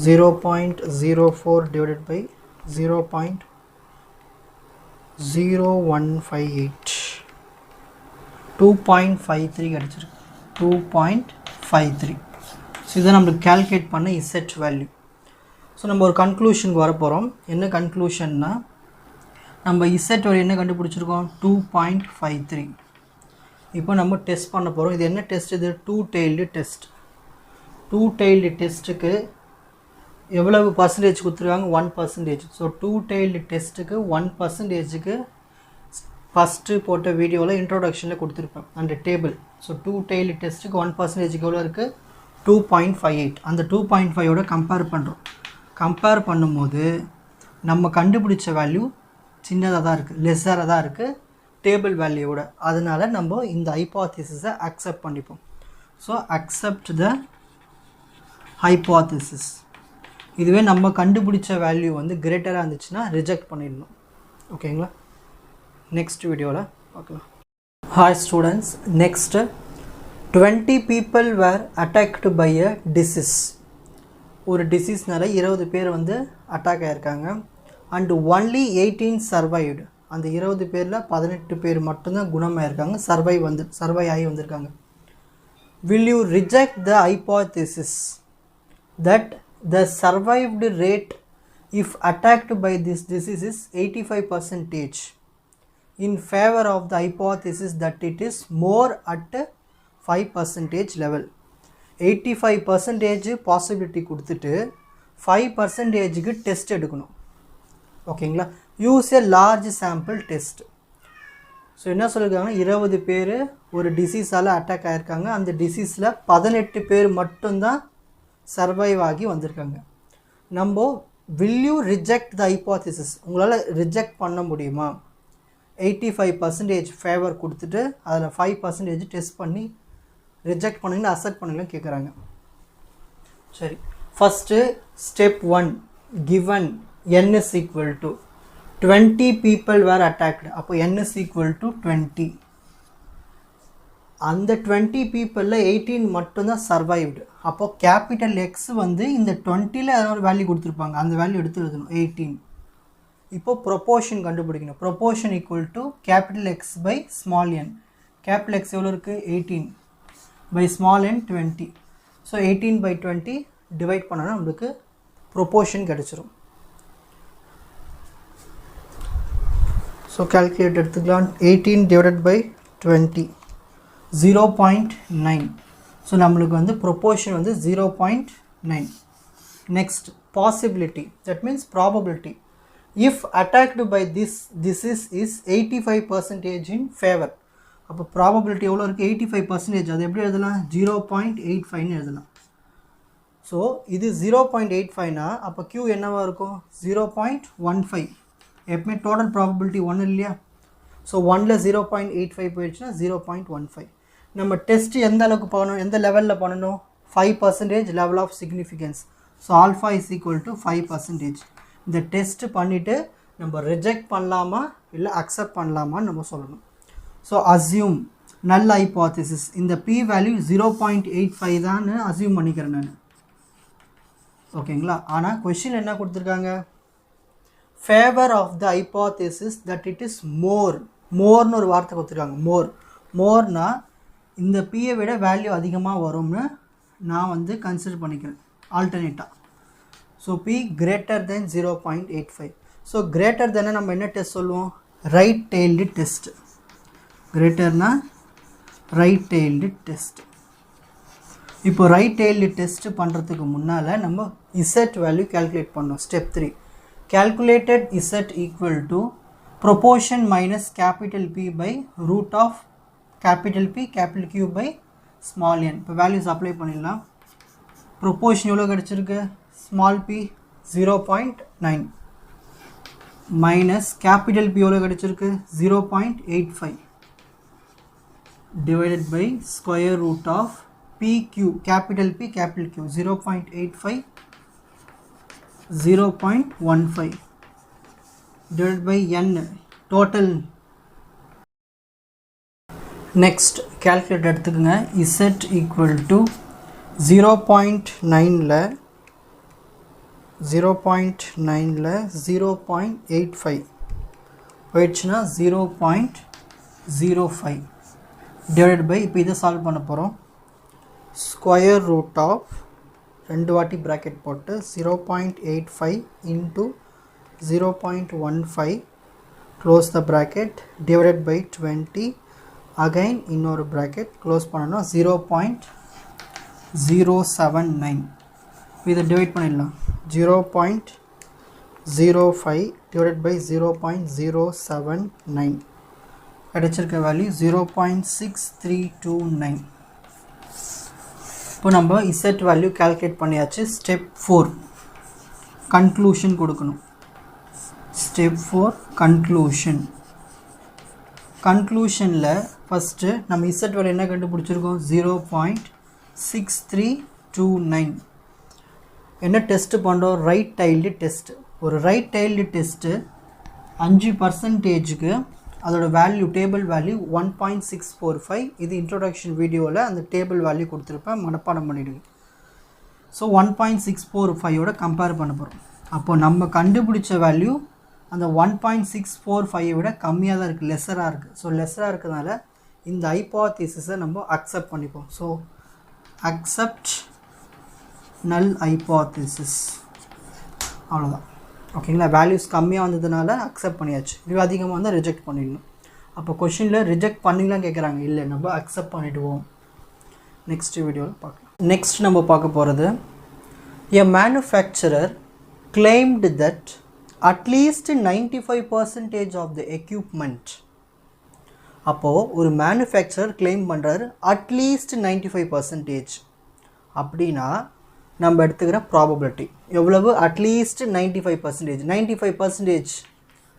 0.04 divided by 0.0158 2.53 கிடச்சிருக்கு. 2.53. ஸோ இதை நம்மளுக்கு கால்குலேட் பண்ண இசட் வேல்யூ. ஸோ நம்ம ஒரு கன்க்ளூஷனுக்கு வர போகிறோம். என்ன கன்க்ளூஷன்னா, நம்ம இசட் வேல்யூ என்ன கண்டுபிடிச்சிருக்கோம் 2.53. இப்போ நம்ம டெஸ்ட் பண்ண போகிறோம். இது என்ன டெஸ்ட், இது two tailed test. Two tailed டெஸ்ட்டுக்கு எவ்வளவு பர்சன்டேஜ் கொடுத்துருக்காங்க 1%. ஸோ டூ டெய்ல்டு டெஸ்ட்டுக்கு 1%க்கு ஃபஸ்ட்டு போட்ட வீடியோவில் இன்ட்ரோடக்ஷனில் கொடுத்துருப்பேன் அந்த டேபிள். ஸோ டூ டெய்ல்டு டெஸ்ட்டுக்கு 1%க்கு எவ்வளோ இருக்குது 2.58. அந்த 2.5ஓட கம்பேர் பண்ணும்போது நம்ம கண்டுபிடிச்ச வேல்யூ சின்னதாக தான் இருக்குது, லெஸ்ஸராக தான் இருக்குது டேபிள் வேல்யூவோட. அதனால் நம்ம இந்த ஹைப்போதீசிஸை அக்செப்ட் பண்ணிப்போம். So accept the hypothesis. இதுவே நம்ம கண்டுபிடிச்ச வேல்யூ வந்து கிரேட்டராக இருந்துச்சுன்னா ரிஜெக்ட் பண்ணிடணும். ஓகேங்களா, நெக்ஸ்ட் வீடியோவில் பார்க்கலாம். Hi students, next 20 people were attacked by a disease. ஒரு டிசீஸ்னால 20 பேர் வந்து அட்டாக் ஆகிருக்காங்க. And only 18 survived. அந்த 20 பேரில் 18 பேர் மட்டும்தான் குணமாயிருக்காங்க, சர்வை ஆகி வந்திருக்காங்க. Will you reject the hypothesis that the survived rate if attacked by this disease is 85%? in favor of the hypothesis that it is more at 5% level. 85% possibility கொடுத்துட்டு 5%க்கு டெஸ்ட் எடுக்கணும். ஓகேங்களா? Use a large sample test. So என்ன சொல்லியிருக்காங்கன்னா 20 பேர் ஒரு டிசீஸால் அட்டாக் ஆகிருக்காங்க. அந்த டிசீஸில் 18 பேர் மட்டும்தான் சர்வைவ் ஆகி வந்திருக்காங்க. நம்ம will you reject the hypothesis? உங்களால் ரிஜெக்ட் பண்ண முடியுமா? 85% ஃபேவர் கொடுத்துட்டு அதில் 5% டெஸ்ட் பண்ணி ரிஜெக்ட் பண்ணிங்கன்னா அக்செப்ட் பண்ணிங்கன்னு கேட்குறாங்க. சரி, first step 1 given n is equal to 20 people were attacked. அப்போ n is equal to 20. அந்த 20 peopleல 18 மட்டும்தான் சர்வைவ்டு. அப்போ கேபிட்டல் எக்ஸ் வந்து இந்த 20ல் ஏதாவது வேல்யூ கொடுத்துருப்பாங்க, அந்த வேல்யூ எடுத்து எழுதணும் 18. இப்போ ப்ரொப்போர்ஷன் கண்டுபிடிக்கணும். Proportion equal to capital X by small N. Capital X எவ்வளோ இருக்குது? 18 by small n 20. So 18 by 20 divide பண்ணோன்னா நம்மளுக்கு ப்ரொப்போர்ஷன் கிடச்சிரும். ஸோ கேல்குலேட் எடுத்துக்கலாம். 18 divided by 20 0.9. ஸோ நம்மளுக்கு வந்து ப்ரொப்போர்ஷன் வந்து 0.9. Next possibility, that means probability. If attacked by this disease is 85% in favour. அப்போ ப்ராபபிலிட்டி எவ்வளோ இருக்குது? 85%. அது எப்படி எழுதலாம்? 0.85ன்னு எழுதலாம். ஸோ இது 0.85னா அப்போ Q என்னவாக இருக்கும்? 0.15. எப்பவுமே டோட்டல் ப்ராபபிலிட்டி 1 இல்லையா? ஸோ 1ல் 0.85 போயிடுச்சுன்னா 0.15. நம்ம டெஸ்ட் எந்த அளவுக்கு பண்ணணும், எந்த லெவலில் பண்ணணும்? 5% level of significance. So alpha is equal to 5%. இந்த டெஸ்ட் பண்ணிவிட்டு நம்ம ரிஜெக்ட் பண்ணலாமா இல்லை அக்செப்ட் பண்ணலாமான்னு நம்ம சொல்லணும். So assume null hypothesis. இந்த பி வேல்யூ 0.85 தான் அஸ்யூம் பண்ணிக்கிறேன் நான். ஓகேங்களா? ஆனால் கொஷின் என்ன கொடுத்துருக்காங்க? Favour of the hypothesis that it is மோர்னு ஒரு வார்த்தை கொடுத்துருக்காங்க. மோர்னா இந்த பியை விட வேல்யூ அதிகமாக வரும்னு நான் வந்து கன்சிடர் பண்ணிக்கிறேன் ஆல்டர்னேட்டாக. So P greater than 0.85. So greater than நம்ம என்ன டெஸ்ட் சொல்லுவோம்? Right tailed test. கிரேட்டர்னா ரைட் டெய்ல்டு டெஸ்ட். இப்போ ரைட் டெய்ல்டு டெஸ்ட் பண்ணுறதுக்கு முன்னால் நம்ம இசட் வேல்யூ கேல்குலேட் பண்ணோம். Step 3 calculated z equal to proportion minus capital P by root of capital P capital Q by small n. இப்போ values apply பண்ணிடலாம். proportion எவ்வளோ கிடச்சிருக்கு? small p 0.9 minus capital P எவ்வளோ கிடச்சிருக்கு? 0.85 divided by square root of PQ capital P capital Q 0.85 0.15 divided by n total. Next calculate எடுத்துக்கங்க. z equal to 0.9ல 0.85 போயிடுச்சுன்னா 0.05 divided by, இப்போ இதை சால்வ் பண்ண போகிறோம். ஸ்கொயர் ரூட் ஆஃப் 2 வாட்டி ப்ராக்கெட் போட்டு 0.85 into 0.15 close the bracket divided by 20. Again இன்னொரு ப்ராக்கெட் க்ளோஸ் பண்ணணும். 0.079. இதை டிவைட் பண்ணிடலாம். 0.05 டிவைடட் பை 0.079 கிடைச்சிருக்க வேல்யூ 0.6329. இப்போ நம்ம இசட் வேல்யூ கால்குலேட் பண்ணியாச்சு. ஸ்டெப் 4 கன்க்ளூஷன் கொடுக்கணும். ஸ்டெப் 4 கன்க்ளூஷனில் ஃபஸ்ட்டு நம்ம இசட் வேல்யூ என்ன கண்டுபிடிச்சிருக்கோம்? 0.6329. என்ன டெஸ்ட்டு பண்ணுறோம்? Right tiled test. ஒரு ரைட் டைல்டு டெஸ்ட்டு 5%க்கு அதோட வேல்யூ டேபிள் வேல்யூ 1.645. இது இன்ட்ரோடக்ஷன் வீடியோவில் அந்த டேபிள் வேல்யூ கொடுத்துருப்பேன், மனப்பாடம் பண்ணிவிடுங்க. ஸோ 1.645ஓட கம்பேர் பண்ண போகிறோம். அப்போது நம்ம கண்டுபிடிச்ச வேல்யூ அந்த 1.645 விட கம்மியாக தான் இருக்குது, லெஸராக இருக்குது. ஸோ லெஸராக இருக்கிறதுனால இந்த ஹைபோதீசிஸை நம்ம அக்செப்ட் பண்ணிப்போம். ஸோ அக்செப்ட் நல் ஹைபோதீசிஸ், அவ்வளோதான். ஓகேங்களா? வேல்யூஸ் கம்மியாக வந்ததுனால அக்செப்ட் பண்ணியாச்சு. இது அதிகமாக வந்து ரிஜெக்ட் பண்ணிடணும். அப்போ கொஷினில் ரிஜெக்ட் பண்ணிக்கலாம் கேட்குறாங்க, இல்லை நம்ம அக்செப்ட் பண்ணிவிடுவோம். நெக்ஸ்ட் வீடியோவில் பார்க்கலாம். நெக்ஸ்ட் நம்ம பார்க்க போகிறது, a manufacturer claimed that at least 95% of the equipment. அப்போது ஒரு மேனுஃபேக்சரர் கிளைம் பண்ணுறாரு அட்லீஸ்ட் 95%. அப்படின்னா நம்ம எடுத்துக்கிற ப்ராபபிலிட்டி எவ்வளவு? அட்லீஸ்ட் 95%. 95%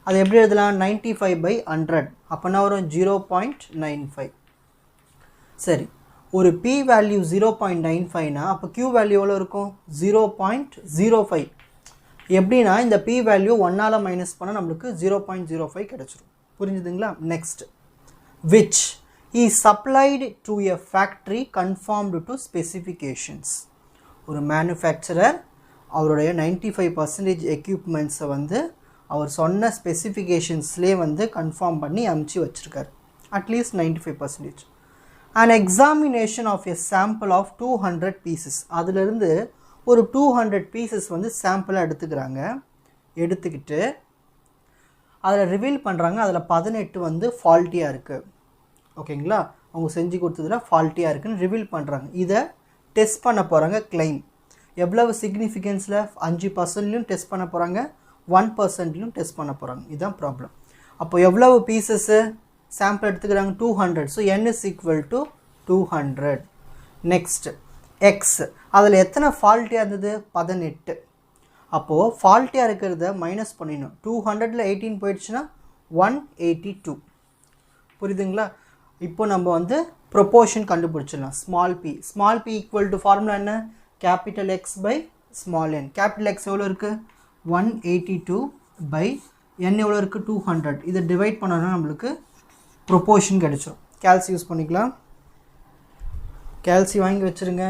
அது எப்படி எழுதலாம்? 95/100. அப்போனா வரும் 0.95. சரி, ஒரு P வேல்யூ 0.95னா அப்போ Q வேல்யூ எவ்வளோ இருக்கும்? 0.05. எப்படின்னா இந்த P வேல்யூ 1ஆல் மைனஸ் பண்ணால் நம்மளுக்கு 0.05 கிடச்சிரும். புரிஞ்சுதுங்களா? Next, which is supplied to a factory conformed to specifications. ஒரு மேனுஃபேக்சரர் அவருடைய 95% எக்யூப்மெண்ட்ஸை வந்து அவர் சொன்ன ஸ்பெசிஃபிகேஷன்ஸ்லேயே வந்து கன்ஃபார்ம் பண்ணி அமுச்சு வச்சுருக்காரு. At least 95%. an examination of a sample of 200 pieces. அதிலிருந்து ஒரு 200 pieces வந்து சாம்பிளாக எடுத்துக்கிறாங்க. எடுத்துக்கிட்டு அதில் ரிவீல் பண்ணுறாங்க, அதில் 18 வந்து ஃபால்ட்டியாக இருக்குது. ஓகேங்களா? அவங்க செஞ்சு கொடுத்ததில் ஃபால்ட்டியாக இருக்குதுன்னு ரிவீல் பண்ணுறாங்க. இதை டெஸ்ட் பண்ண போகிறாங்க. கிளைம் எவ்வளவு சிக்னிஃபிகன்ஸில் 5%லையும் டெஸ்ட் பண்ண போகிறாங்க, 1%லையும் டெஸ்ட் பண்ண போகிறாங்க. இதுதான் ப்ராப்ளம். அப்போ எவ்வளவு பீசஸ்ஸு சாம்பிள் எடுத்துக்கிறாங்க? 200. So n is equal to 200. Next, X அதில் எத்தனை ஃபால்ட்டியாக இருந்தது? 18. அப்போது ஃபால்ட்டியாக இருக்கிறத மைனஸ் பண்ணிடணும். 200ல் 18 போயிடுச்சுன்னா 182. புரியுதுங்களா? இப்போ நம்ம வந்து ப்ரொப்போர்ஷன் கண்டுபிடிச்சிடலாம். Small P. Small B equal to formula என்ன? Capital X by small N. Capital X எவ்வளோ இருக்குது? 182 பை n எவ்வளோ இருக்குது? 200. இதை டிவைட் பண்ணோன்னா நம்மளுக்கு ப்ரொப்போர்ஷன் கிடச்சிடும். கேல்சி யூஸ் பண்ணிக்கலாம். கேல்சி வாங்கி வச்சுருங்க.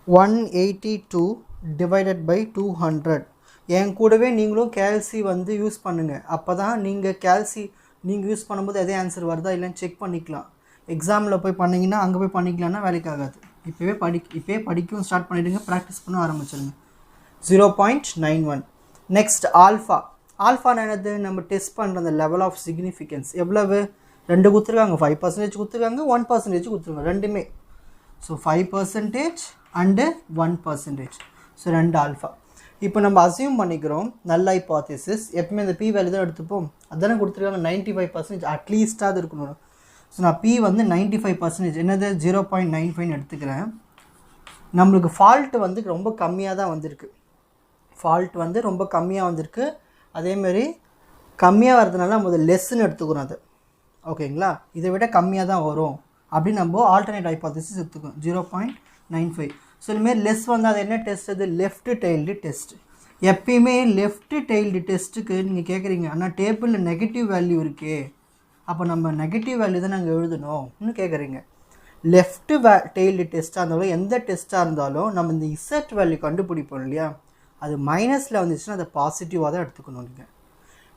182 டிவைடட் பை 200. என் கூடவே நீங்களும் கேல்சி வந்து யூஸ் பண்ணுங்கள். அப்போ தான் நீங்கள் கேல்சி நீங்கள் யூஸ் பண்ணும்போது அதே ஆன்சர் வருதா இல்லைன்னு செக் பண்ணிக்கலாம். எக்ஸாமில் போய் பண்ணிங்கன்னா அங்கே போய் பண்ணிக்கலாம்னா வேலைக்கு ஆகாது. இப்போவே படிக்கவும் ஸ்டார்ட் பண்ணிவிடுங்க, ப்ராக்டிஸ் பண்ண ஆரம்பிச்சிடுங்க. 0.91. Next, alpha. ஆல்ஃபா என்னது? நம்ம டெஸ்ட் பண்ணுற அந்த லெவல் ஆஃப் சிக்னிஃபிகன்ஸ் எவ்வளவு? 2 கொடுத்துருக்காங்க, 5% கொடுத்துருக்காங்க, 1% கொடுத்துருக்காங்க, ரெண்டுமே. So 5% and 1%. So 2 alpha. இப்போ நம்ம அசியூம் பண்ணிக்கிறோம் நல் ஹைபோதீசிஸ். எப்பவுமே இந்த P வேல்யூ தான் எடுத்துப்போம். அதானே கொடுத்துருக்காங்க 95%. அட்லீஸ்ட்டாக இருக்கணும். ஸோ நான் P வந்து 95%, என்னது 0.95 எடுத்துக்கிறேன். நம்மளுக்கு ஃபால்ட் வந்து ரொம்ப கம்மியாக தான் வந்திருக்கு. ஃபால்ட் வந்து ரொம்ப கம்மியாக வந்திருக்கு. அதேமாரி கம்மியாக வரதுனால நம்ம லெஸ்ன்னு எடுத்துக்கிறோம் அது. ஓகேங்களா? இதை விட கம்மியாக தான் வரும் அப்படின்னு நம்ம ஆல்டர்னேட் ஹைபோதீசிஸ் எடுத்துக்கோம். 0.95. ஸோ இதுமாரி லெஸ் வந்து அது என்ன டெஸ்ட்? அது லெஃப்ட் டெய்ல்டு டெஸ்ட். எப்பயுமே லெஃப்ட் டெய்ல்டு டெஸ்ட்டுக்கு நீங்கள் கேட்குறீங்க, ஆனால் டேபிளில் நெகட்டிவ் வேல்யூ இருக்கே, அப்போ நம்ம நெகட்டிவ் வேல்யூ தான் நாங்கள் எழுதணும்னு கேட்குறீங்க. லெஃப்ட் டெய்ல்டு டெஸ்ட்டாக இருந்தாலும் எந்த டெஸ்ட்டாக இருந்தாலும் நம்ம இந்த இசட் வேல்யூ கண்டுபிடிப்போம் இல்லையா, அது மைனஸில் வந்துச்சுன்னா அதை பாசிட்டிவாக தான் எடுத்துக்கணும். நீங்கள்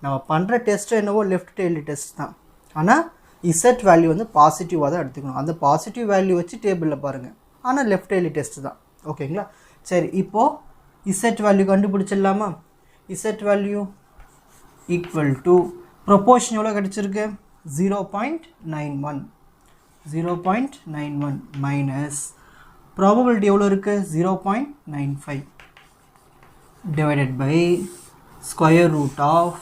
நம்ம பண்ணுற டெஸ்ட்டு என்னவோ லெஃப்ட் டெய்ல்டு டெஸ்ட் தான், ஆனால் இசட் வேல்யூ வந்து பாசிட்டிவாக தான் எடுத்துக்கணும். அந்த பாசிட்டிவ் வேல்யூ வச்சு டேபிளில் பாருங்கள், ஆனால் லெஃப்ட் டெய்லி டெஸ்ட் தான். ஓகேங்களா? சரி, இப்போது இசட் வேல்யூ கண்டுபிடிச்சிடலாமா? Z value equal to proportion எவ்வளோ கிடச்சிருக்கு? 0.91. 0.91 மைனஸ் ப்ராபபிலிட்டி எவ்வளோ இருக்குது? 0.95 divided by square root of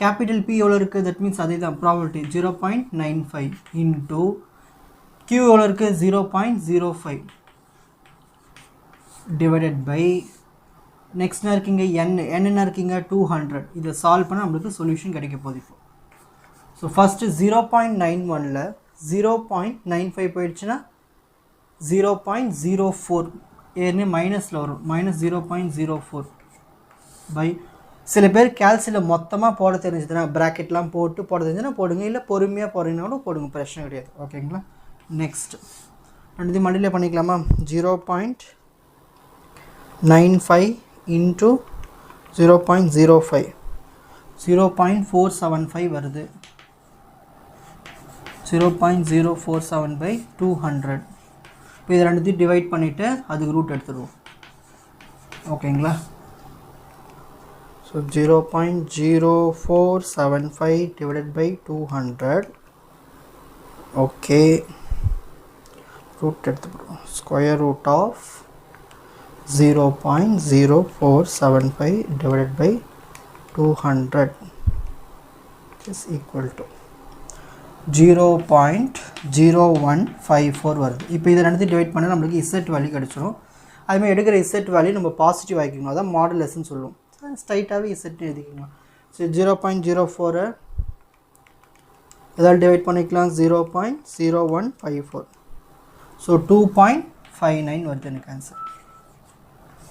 capital P எவ்வளோ இருக்குது? தட் மீன்ஸ் அதே தான் ப்ராபபிலிட்டி 0.95 இன்ட்டு Q எவ்வளோ இருக்குது? 0.05 டிவைடட் பை நெக்ஸ்ட் என்ன இருக்கீங்க? என்ன இருக்கீங்க? 200. இதை சால்வ் பண்ணால் நம்மளுக்கு சொல்யூஷன் கிடைக்க போகுது. இப்போ ஸோ ஃபஸ்ட்டு 0.91ல் 0.95 போயிடுச்சுன்னா 0.04 ஏற்கனவே மைனஸில் வரும், -0.04 பை சில பேர் கேல்சியில் மொத்தமாக போட தெரிஞ்சுதுன்னா ப்ராக்கெட்லாம் போட்டு போட தெரிஞ்சுன்னா போடுங்க, இல்லை பொறுமையாக போடுறீங்கனாலும் போடுங்க, பிரச்சனை கிடையாது. ஓகேங்களா? நெக்ஸ்ட் ரெண்டுத்தையும் மல்டிப்ளை பண்ணிக்கலாமா? 0.95 இன்ட்டு 0.05 0.475 வருது. 0.047 பை 200. இப்போ இது ரெண்டுத்தையும் டிவைட் பண்ணிவிட்டு அதுக்கு ரூட் எடுத்துடுவோம். ஓகேங்களா? So So 0.0475 divided by 200. Okay. Root at the square root of 0.0475 divided by 200 is equal to 0.0154 வருது. இப்போ இதை ரெண்டு டிவைட் பண்ணால் நம்மளுக்கு இசட் வேல்யூ கிடச்சிடும். அதுமாதிரி எடுக்கிற இசட் வேல்யூ நம்ம பாசிட்டிவ் ஆகிக்கணும், அதான் மாடுலஸ்ன்னு சொல்லுவோம். ஸ்ட்ரைட்டாகவே இசட்னு எழுதிக்கணும். ஸோ 0.04 இதால் டிவைட் பண்ணிக்கலாம் 0.0154. ஸோ 2.59 வருது எனக்கு ஆன்சர்.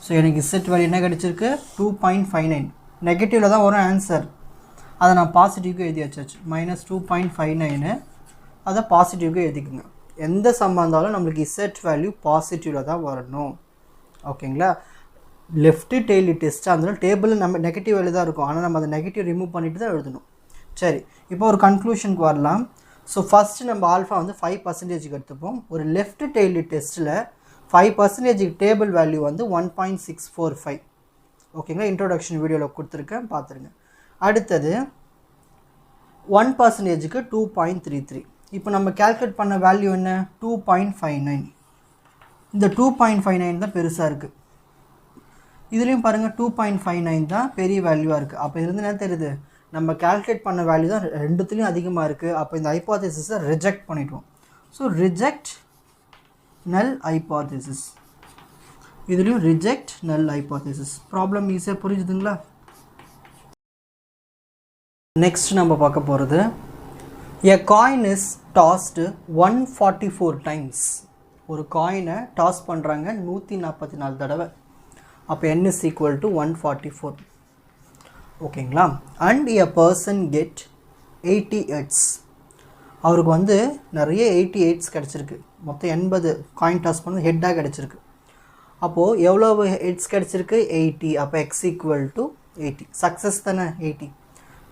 ஸோ எனக்கு இசட் வேல்யூ என்ன கிடச்சிருக்கு 2.59. நெகட்டிவில் தான் வரும் ஆன்சர், அதை நான் பாசிட்டிவ்க்கு எழுதி வச்சாச்சு. -2.59 அதை பாசிட்டிவ்க்கு எழுதிக்குங்க. எந்த சம்மா இருந்தாலும் நம்மளுக்கு இசட் வேல்யூ பாசிட்டிவில் தான் வரணும். ஓகேங்களா? லெஃப்ட்டு டெய்லி டெஸ்ட்டாக இருந்தாலும் டேபிள் நம்ம நெகட்டிவ் வேல்யூ தான் இருக்கும், ஆனால் நம்ம அதை நெகட்டிவ் ரிமூவ் பண்ணிட்டு தான் எழுதணும். சரி, இப்போ ஒரு கன்க்ளூஷனுக்கு வரலாம். ஸோ ஃபஸ்ட்டு நம்ம ஆல்ஃபா வந்து 5% எடுத்துப்போம். ஒரு லெஃப்ட் டெய்லி டெஸ்ட்டில் 5% டேபிள் வேல்யூ வந்து 1.645. ஓகேங்களா? இன்ட்ரோடக்ஷன் வீடியோவில் கொடுத்துருக்கேன், பார்த்துருங்க. அடுத்தது 1%க்கு 2.33. இப்போ நம்ம கேல்குலேட் பண்ண வேல்யூ என்ன 2.59. இந்த 2.59 தான் பெருசாக இருக்குது. இதுலேயும் பாருங்கள் 2.59 தான் பெரிய வேல்யூவாக இருக்குது. அப்போ இருந்து என்ன தெரியுது, நம்ம கேல்குலேட் பண்ண வேல்யூ தான் ரெண்டுத்துலேயும் அதிகமாக இருக்குது. அப்போ இந்த ஹைப்போதேசிஸை ரிஜெக்ட் பண்ணிவிடுவோம். ஸோ ரிஜெக்ட் நல் ஹைப்போதேசிஸ். இதுலேயும் ரிஜெக்ட் நல் ஹைப்போதேசிஸ். ப்ராப்ளம் ஈஸியாக புரிஞ்சுதுங்களா? நெக்ஸ்ட் நம்ம பார்க்க போகிறது, a coin is tossed 144 times. ஒரு காயினை டாஸ் பண்ணுறாங்க 144 தடவை. அப்போ n is equal to 144. ஓகேங்களா? And a person get 80 heads. அவருக்கு வந்து நிறைய 80 heads கிடச்சிருக்கு. மொத்தம் 80 காயின் டாஸ் பண்ணது ஹெட்டாக கிடச்சிருக்கு. அப்போது எவ்வளோ ஹெட்ஸ் கிடச்சிருக்கு 80. அப்போ x equal to 80. சக்ஸஸ் தானே 80.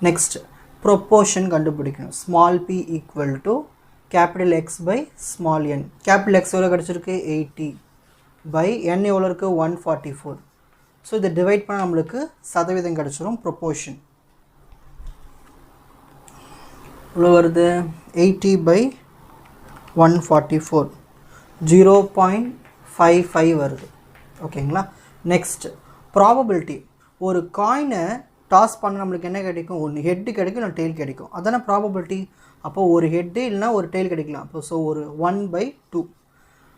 நெக்ஸ்ட் ப்ரொப்போர்ஷன் கண்டுபிடிக்கணும். Small p equal to capital X by small N. Capital X எவ்வளோ கிடச்சிருக்கு 80 பை n எவ்வளோ இருக்குது 144. ஸோ இதை டிவைட் பண்ணால் நம்மளுக்கு சதவீதம் கிடச்சிரும். ப்ரொப்போர்ஷன் எவ்வளோ வருது 80 பை 144, 0.55 வருது. ஓகேங்களா? Next probability. ஒரு காயினை டாஸ் பண்ண நம்மளுக்கு என்ன கிடைக்கும், ஒன்று ஹெட்டு கிடைக்கும், இல்லை டெய்ல் கிடைக்கும். அதான ப்ராபபிலிட்டி. அப்போது ஒரு ஹெட்டு இல்லைனா ஒரு டெய்ல் கிடைக்கலாம். அப்போ ஸோ ஒரு 1/2.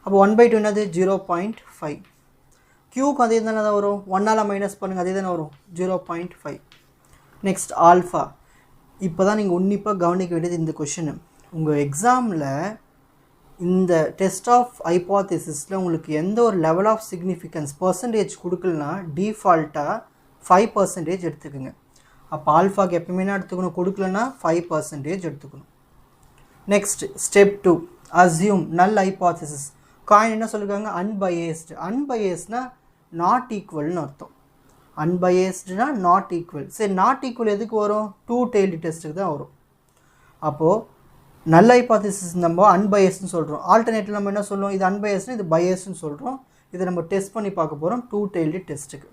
அப்போ 1/2 என்னது 0.5. க்யூக்கு அதே தானே தான் வரும், 1ஆல் மைனஸ் பண்ணுங்கள், அதே தானே வரும் 0.5. Next alpha. இப்போ தான் நீங்கள் உன்னிப்பாக கவனிக்க வேண்டியது இந்த கொஷின். உங்கள் எக்ஸாமில் இந்த டெஸ்ட் ஆஃப் ஹைப்போதேசிஸில் உங்களுக்கு எந்த ஒரு லெவல் ஆஃப் சிக்னிஃபிகன்ஸ் பர்சன்டேஜ் கொடுக்கலனா டிஃபால்ட்டாக 5% எடுத்துக்கோங்க. அப்போ ஆல்ஃபாக்கு எப்பவுமே என்ன எடுத்துக்கணும், கொடுக்கலன்னா 5% எடுத்துக்கணும். நெக்ஸ்ட் ஸ்டெப் 2, அஸ்யூம் நல் ஹைப்போதேசிஸ். காயின் என்ன சொல்லியிருக்காங்க, அன்பயஸ்டு. அன்பயஸ்ட்னா நாட் ஈக்குவல்னு அர்த்தம். அன்பயஸ்டுனா நாட் ஈக்குவல். சரி, நாட் ஈக்குவல் எதுக்கு வரும், 2 டெய்லி டெஸ்ட்டுக்கு தான் வரும். அப்போது நல் ஹைப்போதேசிஸ் நம்ம அன்பயஸ்ட்னு சொல்கிறோம். ஆல்டர்னேட்டிவ் நம்ம என்ன சொல்லுவோம், இது அன்பயஸ்ட்னு இது பயஸ்ட்னு சொல்கிறோம். இதை நம்ம டெஸ்ட் பண்ணி பார்க்க போகிறோம் 2 டெய்லி டெஸ்ட்டுக்கு.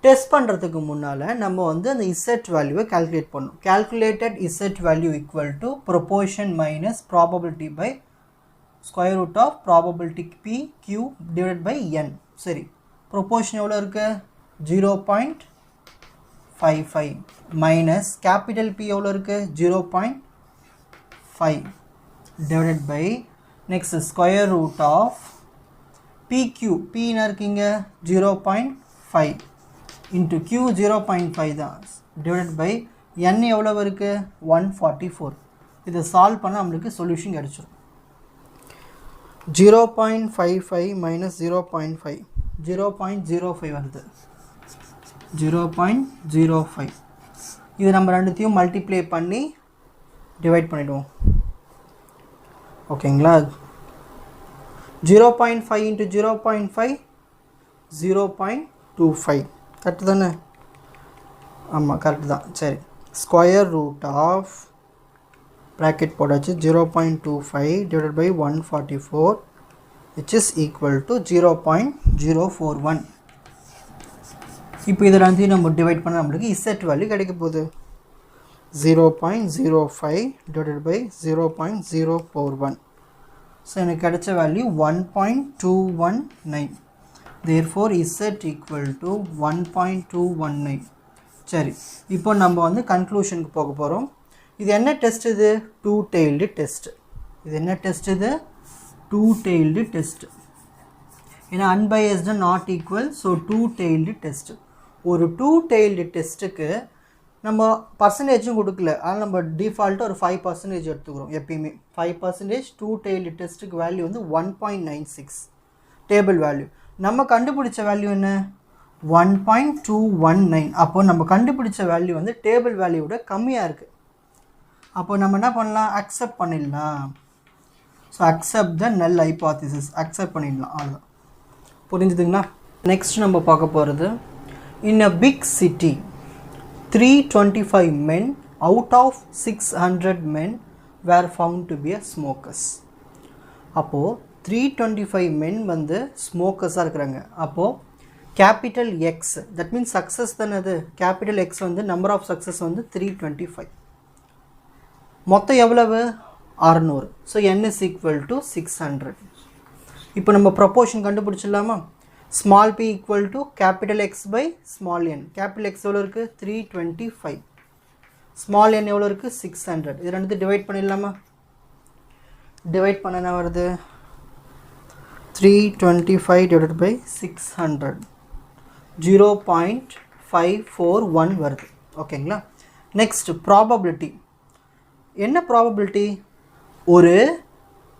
டெஸ்ட் பண்ணுறதுக்கு முன்னால் நம்ம வந்து அந்த இசட் வேல்யூவை கால்குலேட் பண்ணணும். Calculated Z value equal to proportion minus probability by square root of probability P Q divide by N. சரி, ப்ரொபோர்ஷன் எவ்வளோ இருக்குது 0.55 மைனஸ் கேபிட்டல் பி எவ்வளோ இருக்குது 0.5 divide by next square root of PQ. P என்ன இருக்கீங்க 0.5 இன்ட்டு q 0.5 தான் டிவைட் பை n எவ்வளோ இருக்குது 144. இதை சால்வ் பண்ணால் நம்மளுக்கு சொல்யூஷன் கிடச்சிடும். 0.55 மைனஸ் 0.5 0.05 வருது. 0.05. இது நம்ம ரெண்டுத்தையும் மல்டிப்ளை பண்ணி டிவைட் பண்ணிவிடுவோம். ஓகேங்களா? 0.5 இன்ட்டு 0.5 0.25. கரெக்டு தானே? ஆமாம், கரெக்டு தான். சரி, ஸ்கொயர் ரூட் ஆஃப் ப்ராக்கெட் போட்டாச்சு 0.25 divide by 144 which is equal to 0.041. இப்போ இதை வந்து நம்ம டிவைட் பண்ணால் நம்மளுக்கு இசட் வேல்யூ கிடைக்க போகுது 0.05 divided by 0.041. ஸோ எனக்கு கிடைச்ச value 1.219. therefore z equal to 1.219. சரி, இப்போ நம்ம வந்து கன்க்ளூஷனுக்கு போக போகிறோம். இது என்ன டெஸ்ட்? இது டூ டெய்ல்டு டெஸ்ட். இது என்ன டெஸ்ட்? இது டூ டெய்ல்டு டெஸ்ட். ஏன்னா unbiased not equal, so two tailed test. ஒரு டூ டெய்ல்டு டெஸ்ட்டுக்கு நம்ம பர்சன்டேஜும் கொடுக்கல, ஆனால் நம்ம டிஃபால்ட்டாக ஒரு 5% எடுத்துக்கிறோம் எப்பயுமே. 5% டூ டெய்ல்டு டெஸ்ட்டுக்கு வேல்யூ வந்து 1.96 டேபிள் வேல்யூ. நம்ம கண்டுபிடிச்ச வேல்யூ என்ன? 1.219. அப்போது நம்ம கண்டுபிடிச்ச வேல்யூ வந்து டேபிள் வேல்யூவோட கம்மியாக இருக்குது. அப்போ நம்ம என்ன பண்ணலாம்? அக்செப்ட் பண்ணிடலாம். ஸோ அக்செப்ட் த நல் ஹைபாத்திசிஸ், அக்செப்ட் பண்ணிடலாம். அவ்வளோதான். புரிஞ்சுதுங்களா? நெக்ஸ்ட் நம்ம பார்க்க போகிறது, in a big city 325 men out of 600 men were found to be a smokers. அப்போது 325 men வந்து ஸ்மோக்கர்ஸாக இருக்கிறாங்க. அப்போது capital X, that means success தானே அது. கேபிட்டல் எக்ஸ் வந்து நம்பர் ஆஃப் சக்ஸஸ் வந்து 325. மொத்தம் எவ்வளவு? 600. So n is equal to 600. இப்போ நம்ம ப்ரொப்போர்ஷன் கண்டுபிடிச்சிடலாமா? ஸ்மால் p equal to capital X by small n. Capital X எவ்வளோ இருக்குது? 325. ஸ்மால் n எவ்வளோ இருக்குது? 600. இது ரெண்டு டிவைட் பண்ணிடலாமா? டிவைட் பண்ண என்ன வருது? 325 divided by 600, 0.541 வருது. ஓகேங்களா? Next probability. என்ன ப்ராபபிலிட்டி? ஒரு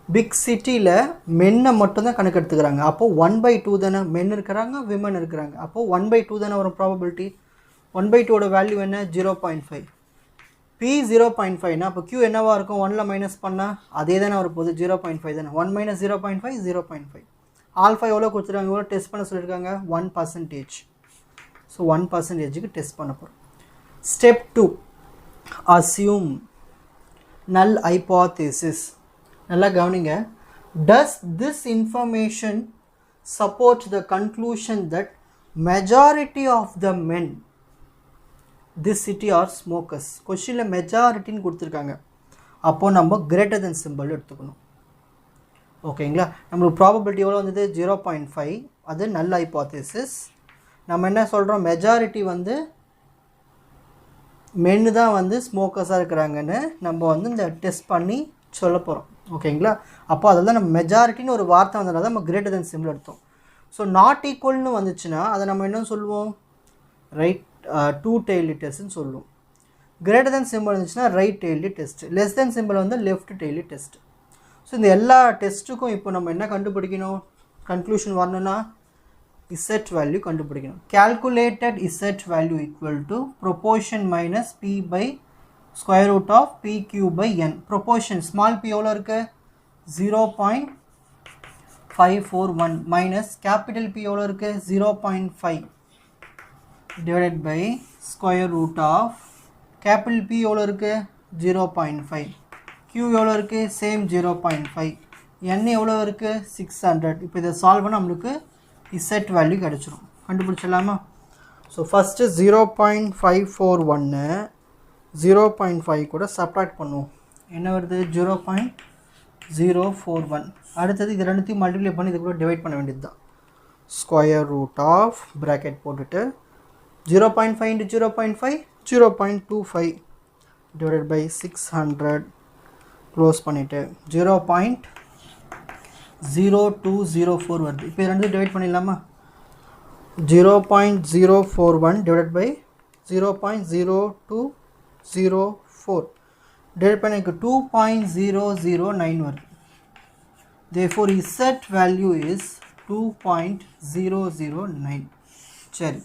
பிக் சிட்டியில் மென்னை மட்டும்தான் கணக்கு எடுத்துக்கிறாங்க. அப்போது 1/2 தானே மென் இருக்கிறாங்க, விமன் இருக்கிறாங்க. அப்போது 1/2 தானே வரும் ப்ராபபிலிட்டி. 1/2 வேல்யூ என்ன? 0.5. P 0.5னா அப்போ Q என்னவாக இருக்கும்? 1ல் மைனஸ் பண்ணால் அதே தானே வரப்போகுது, 0.5 தானே. 1 - 0.5 0.5. ஆல்ஃபா எவ்வளோ கொடுத்துருக்காங்க? எவ்வளோ டெஸ்ட் பண்ண சொல்லியிருக்காங்க? 1%. ஸோ 1%க்கு டெஸ்ட் பண்ண போகிறோம். ஸ்டெப் 2, அசியூம் நல் ஹைபாத்திசிஸ். நல்லா கவனிங்க. Does this information support the conclusion that majority of the men this city are smokers? கொஸ்டினில் மெஜாரிட்டின்னு கொடுத்துருக்காங்க. அப்போது நம்ம கிரேட்டர் தென் சிம்பிள் எடுத்துக்கணும். ஓகேங்களா? நம்மளுக்கு ப்ராபபிலிட்டி எவ்வளோ வந்தது? 0.5. அது நல் ஹைபாத்திசிஸ். நம்ம என்ன சொல்கிறோம்? மெஜாரிட்டி வந்து மென்னு தான் வந்து ஸ்மோக்கர்ஸாக இருக்கிறாங்கன்னு நம்ம வந்து இந்த டெஸ்ட் பண்ணி சொல்ல போகிறோம். ஓகேங்களா? அப்போ அதில் தான் நம்ம மெஜாரிட்டின்னு ஒரு வார்த்தை வந்ததுனால தான் நம்ம கிரேட்டர் தென் சிம்பிள் எடுத்தோம். ஸோ நாட் ஈக்குவல்னு வந்துச்சுன்னா அதை நம்ம என்ன சொல்லுவோம்? ரைட் டூ டெய்ல்டு டெஸ்ட்னு சொல்லுவோம். கிரேட்டர் தென் சிம்பிள் இருந்துச்சுன்னா right tailed test. Less than simple வந்து லெஃப்ட் டெய்ல்டு டெஸ்ட். ஸோ இந்த எல்லா டெஸ்ட்டுக்கும் இப்போ நம்ம என்ன கண்டுபிடிக்கணும்? கன்க்ளூஷன் வரணும்னா இசட் வேல்யூ கண்டுபிடிக்கணும். Calculated Z value equal to proportion minus P by square root of PQ by n. Proportion small p எவ்வளோ இருக்குது? 0.541 மைனஸ் கேபிட்டல் P எவ்வளோ இருக்குது? 0.5 divided by square root of capital P எவ்வளோ இருக்குது? 0.5. Q எவ்வளோ இருக்குது? சேம் 0.5. n எவ்வளோ இருக்குது? 600. இப்போ இதை சால்வ் பண்ணால் நம்மளுக்கு இசட் வேல்யூ கிடச்சிரும். கண்டுபிடிச்சிடலாமா? ஸோ ஃபஸ்ட்டு 0.541 0.5 கூட சப்ராக்ட் பண்ணுவோம். என்ன வருது? 0.041. அடுத்தது இது ரெண்டுத்தையும் மல்டிப்ளை பண்ணி இது கூட டிவைட் பண்ண வேண்டியது தான். ஸ்கொயர் ரூட் ஆஃப் ப்ராக்கெட் போட்டுட்டு 0.5 × 0.5 0.25 டிவைடட் பை 600 க்ளோஸ் பண்ணிவிட்டு 0.0204 வருது. இப்போ இது ரெண்டு டிவைட் பண்ணிடலாமா? 0.041 டிவைடட் பை 0.0204 டிவைட் பண்ண 2.009 வருது. therefore z value is 2.009. சரி,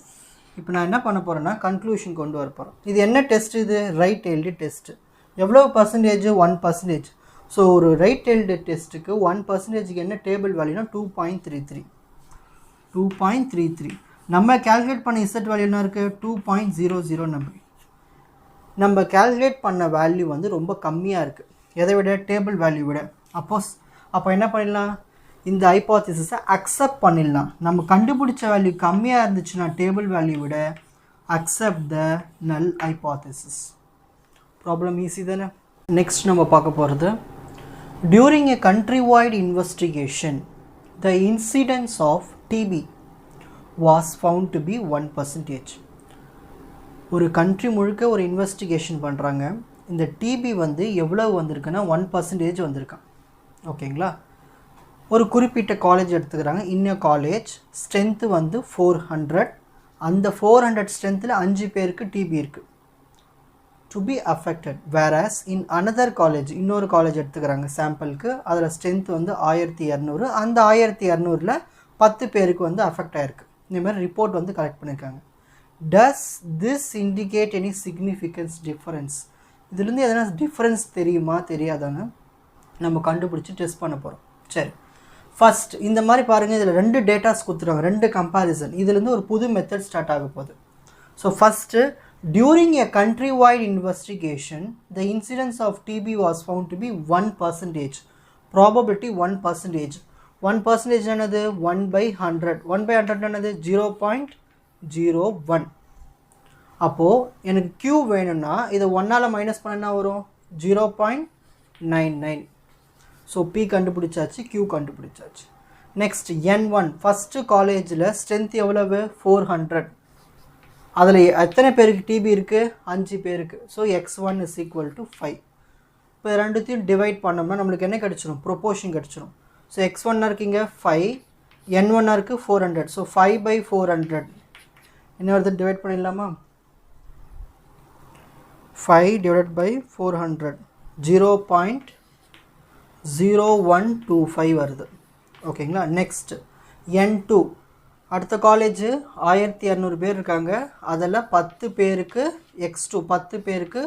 இப்போ நான் என்ன பண்ண போகிறேன்னா கன்க்ளூஷன் கொண்டு வர போகிறேன். இது என்ன டெஸ்ட்? இது ரைட் டெய்ல்டு டெஸ்ட். எவ்வளோ பர்சன்டேஜ்? 1%. ஸோ ஒரு ரைட் டெய்ல்டு டெஸ்ட்டுக்கு 1%க்கு என்ன டேபிள் வேல்யூனா 2.33. நம்ம கால்குலேட் பண்ண இசட் வேல்யூ என்ன இருக்குது? 2.00. நம்ம கால்குலேட் பண்ண வேல்யூ வந்து ரொம்ப கம்மியாக இருக்குது. எதை விட? டேபிள் வேல்யூ விட. அப்போ என்ன பண்ணிடலாம்? இந்த ஹைபோதசிஸை அக்செப்ட் பண்ணிடலாம். நம்ம கண்டுபிடிச்ச வேல்யூ கம்மியாக இருந்துச்சுன்னா டேபிள் வேல்யூ விட accept the null hypothesis. Problem easy தானே. நெக்ஸ்ட் நம்ம பார்க்க போகிறது, during a country wide investigation the incidence of TB was found to be 1%. ஒரு கண்ட்ரி முழுக்க ஒரு இன்வெஸ்டிகேஷன் பண்ணுறாங்க. இந்த டிபி வந்து எவ்வளவு வந்திருக்குன்னா 1% வந்திருக்கான். ஓகேங்களா. ஒரு குறிப்பிட்ட காலேஜ் எடுத்துக்கிறாங்க. இன்னும் காலேஜ் ஸ்ட்ரென்த்து வந்து 400. அந்த 400 ஸ்ட்ரென்த்தில் 5 பேருக்கு டிபி இருக்குது to be affected. Various in another college, இன்னொரு காலேஜ் எடுத்துக்கிறாங்க சாம்பிளுக்கு, அதில் ஸ்ட்ரென்த் வந்து 1200. அந்த 1200ல் 10 பேருக்கு வந்து அஃபெக்ட் ஆகிருக்கு. இந்தமாதிரி ரிப்போர்ட் வந்து கலெக்ட் பண்ணியிருக்காங்க. Does this indicate any significance difference? இதுலேருந்து எதனா டிஃப்ரென்ஸ் தெரியுமா தெரியாதாங்க நம்ம கண்டுபிடிச்சி டெஸ்ட் பண்ண போகிறோம். சரி, ஃபஸ்ட் இந்த மாதிரி பாருங்கள், இதில் 2 டேட்டாஸ் கொடுத்துருவாங்க, 2 கம்பேரிசன். இதுலேருந்து ஒரு புது மெத்தட் ஸ்டார்ட் ஆக போகுது. So first, during a country wide investigation the incidence of TB was found to be 1%. Probability 1%. 1% என்னது? 1/100. 1/100 என்னது? 0.01. அப்போது எனக்கு Q வேணும்னா இதை 1ஆல் மைனஸ் பண்ணா வரும் 0.99. ஸோ P கண்டுபிடிச்சாச்சு, Q கண்டுபிடிச்சாச்சு. நெக்ஸ்ட் N1, ஃபஸ்ட்டு காலேஜில் ஸ்ட்ரென்த் எவ்வளவு? 400. அதில் எத்தனை பேருக்கு டிபி இருக்குது? 5 பேருக்கு. So X1 is equal to 5. இப்போ ரெண்டுத்தையும் டிவைட் பண்ணோம்னா நம்மளுக்கு என்ன கிடச்சிரும்? ப்ரொப்போர்ஷன் கிடச்சிரும். ஸோ X1 இருக்குங்க 5, N1 இருக்குது 400. ஸோ 5/400 என்ன வருது? டிவைட் பண்ணிடலாமா? 5 divided by 400 0.0125 வருது. ஓகேங்களா. நெக்ஸ்ட் N2, அடுத்த காலேஜ் 1200 பேர் இருக்காங்க. அதில் 10 பேருக்கு X2 10 பேருக்கு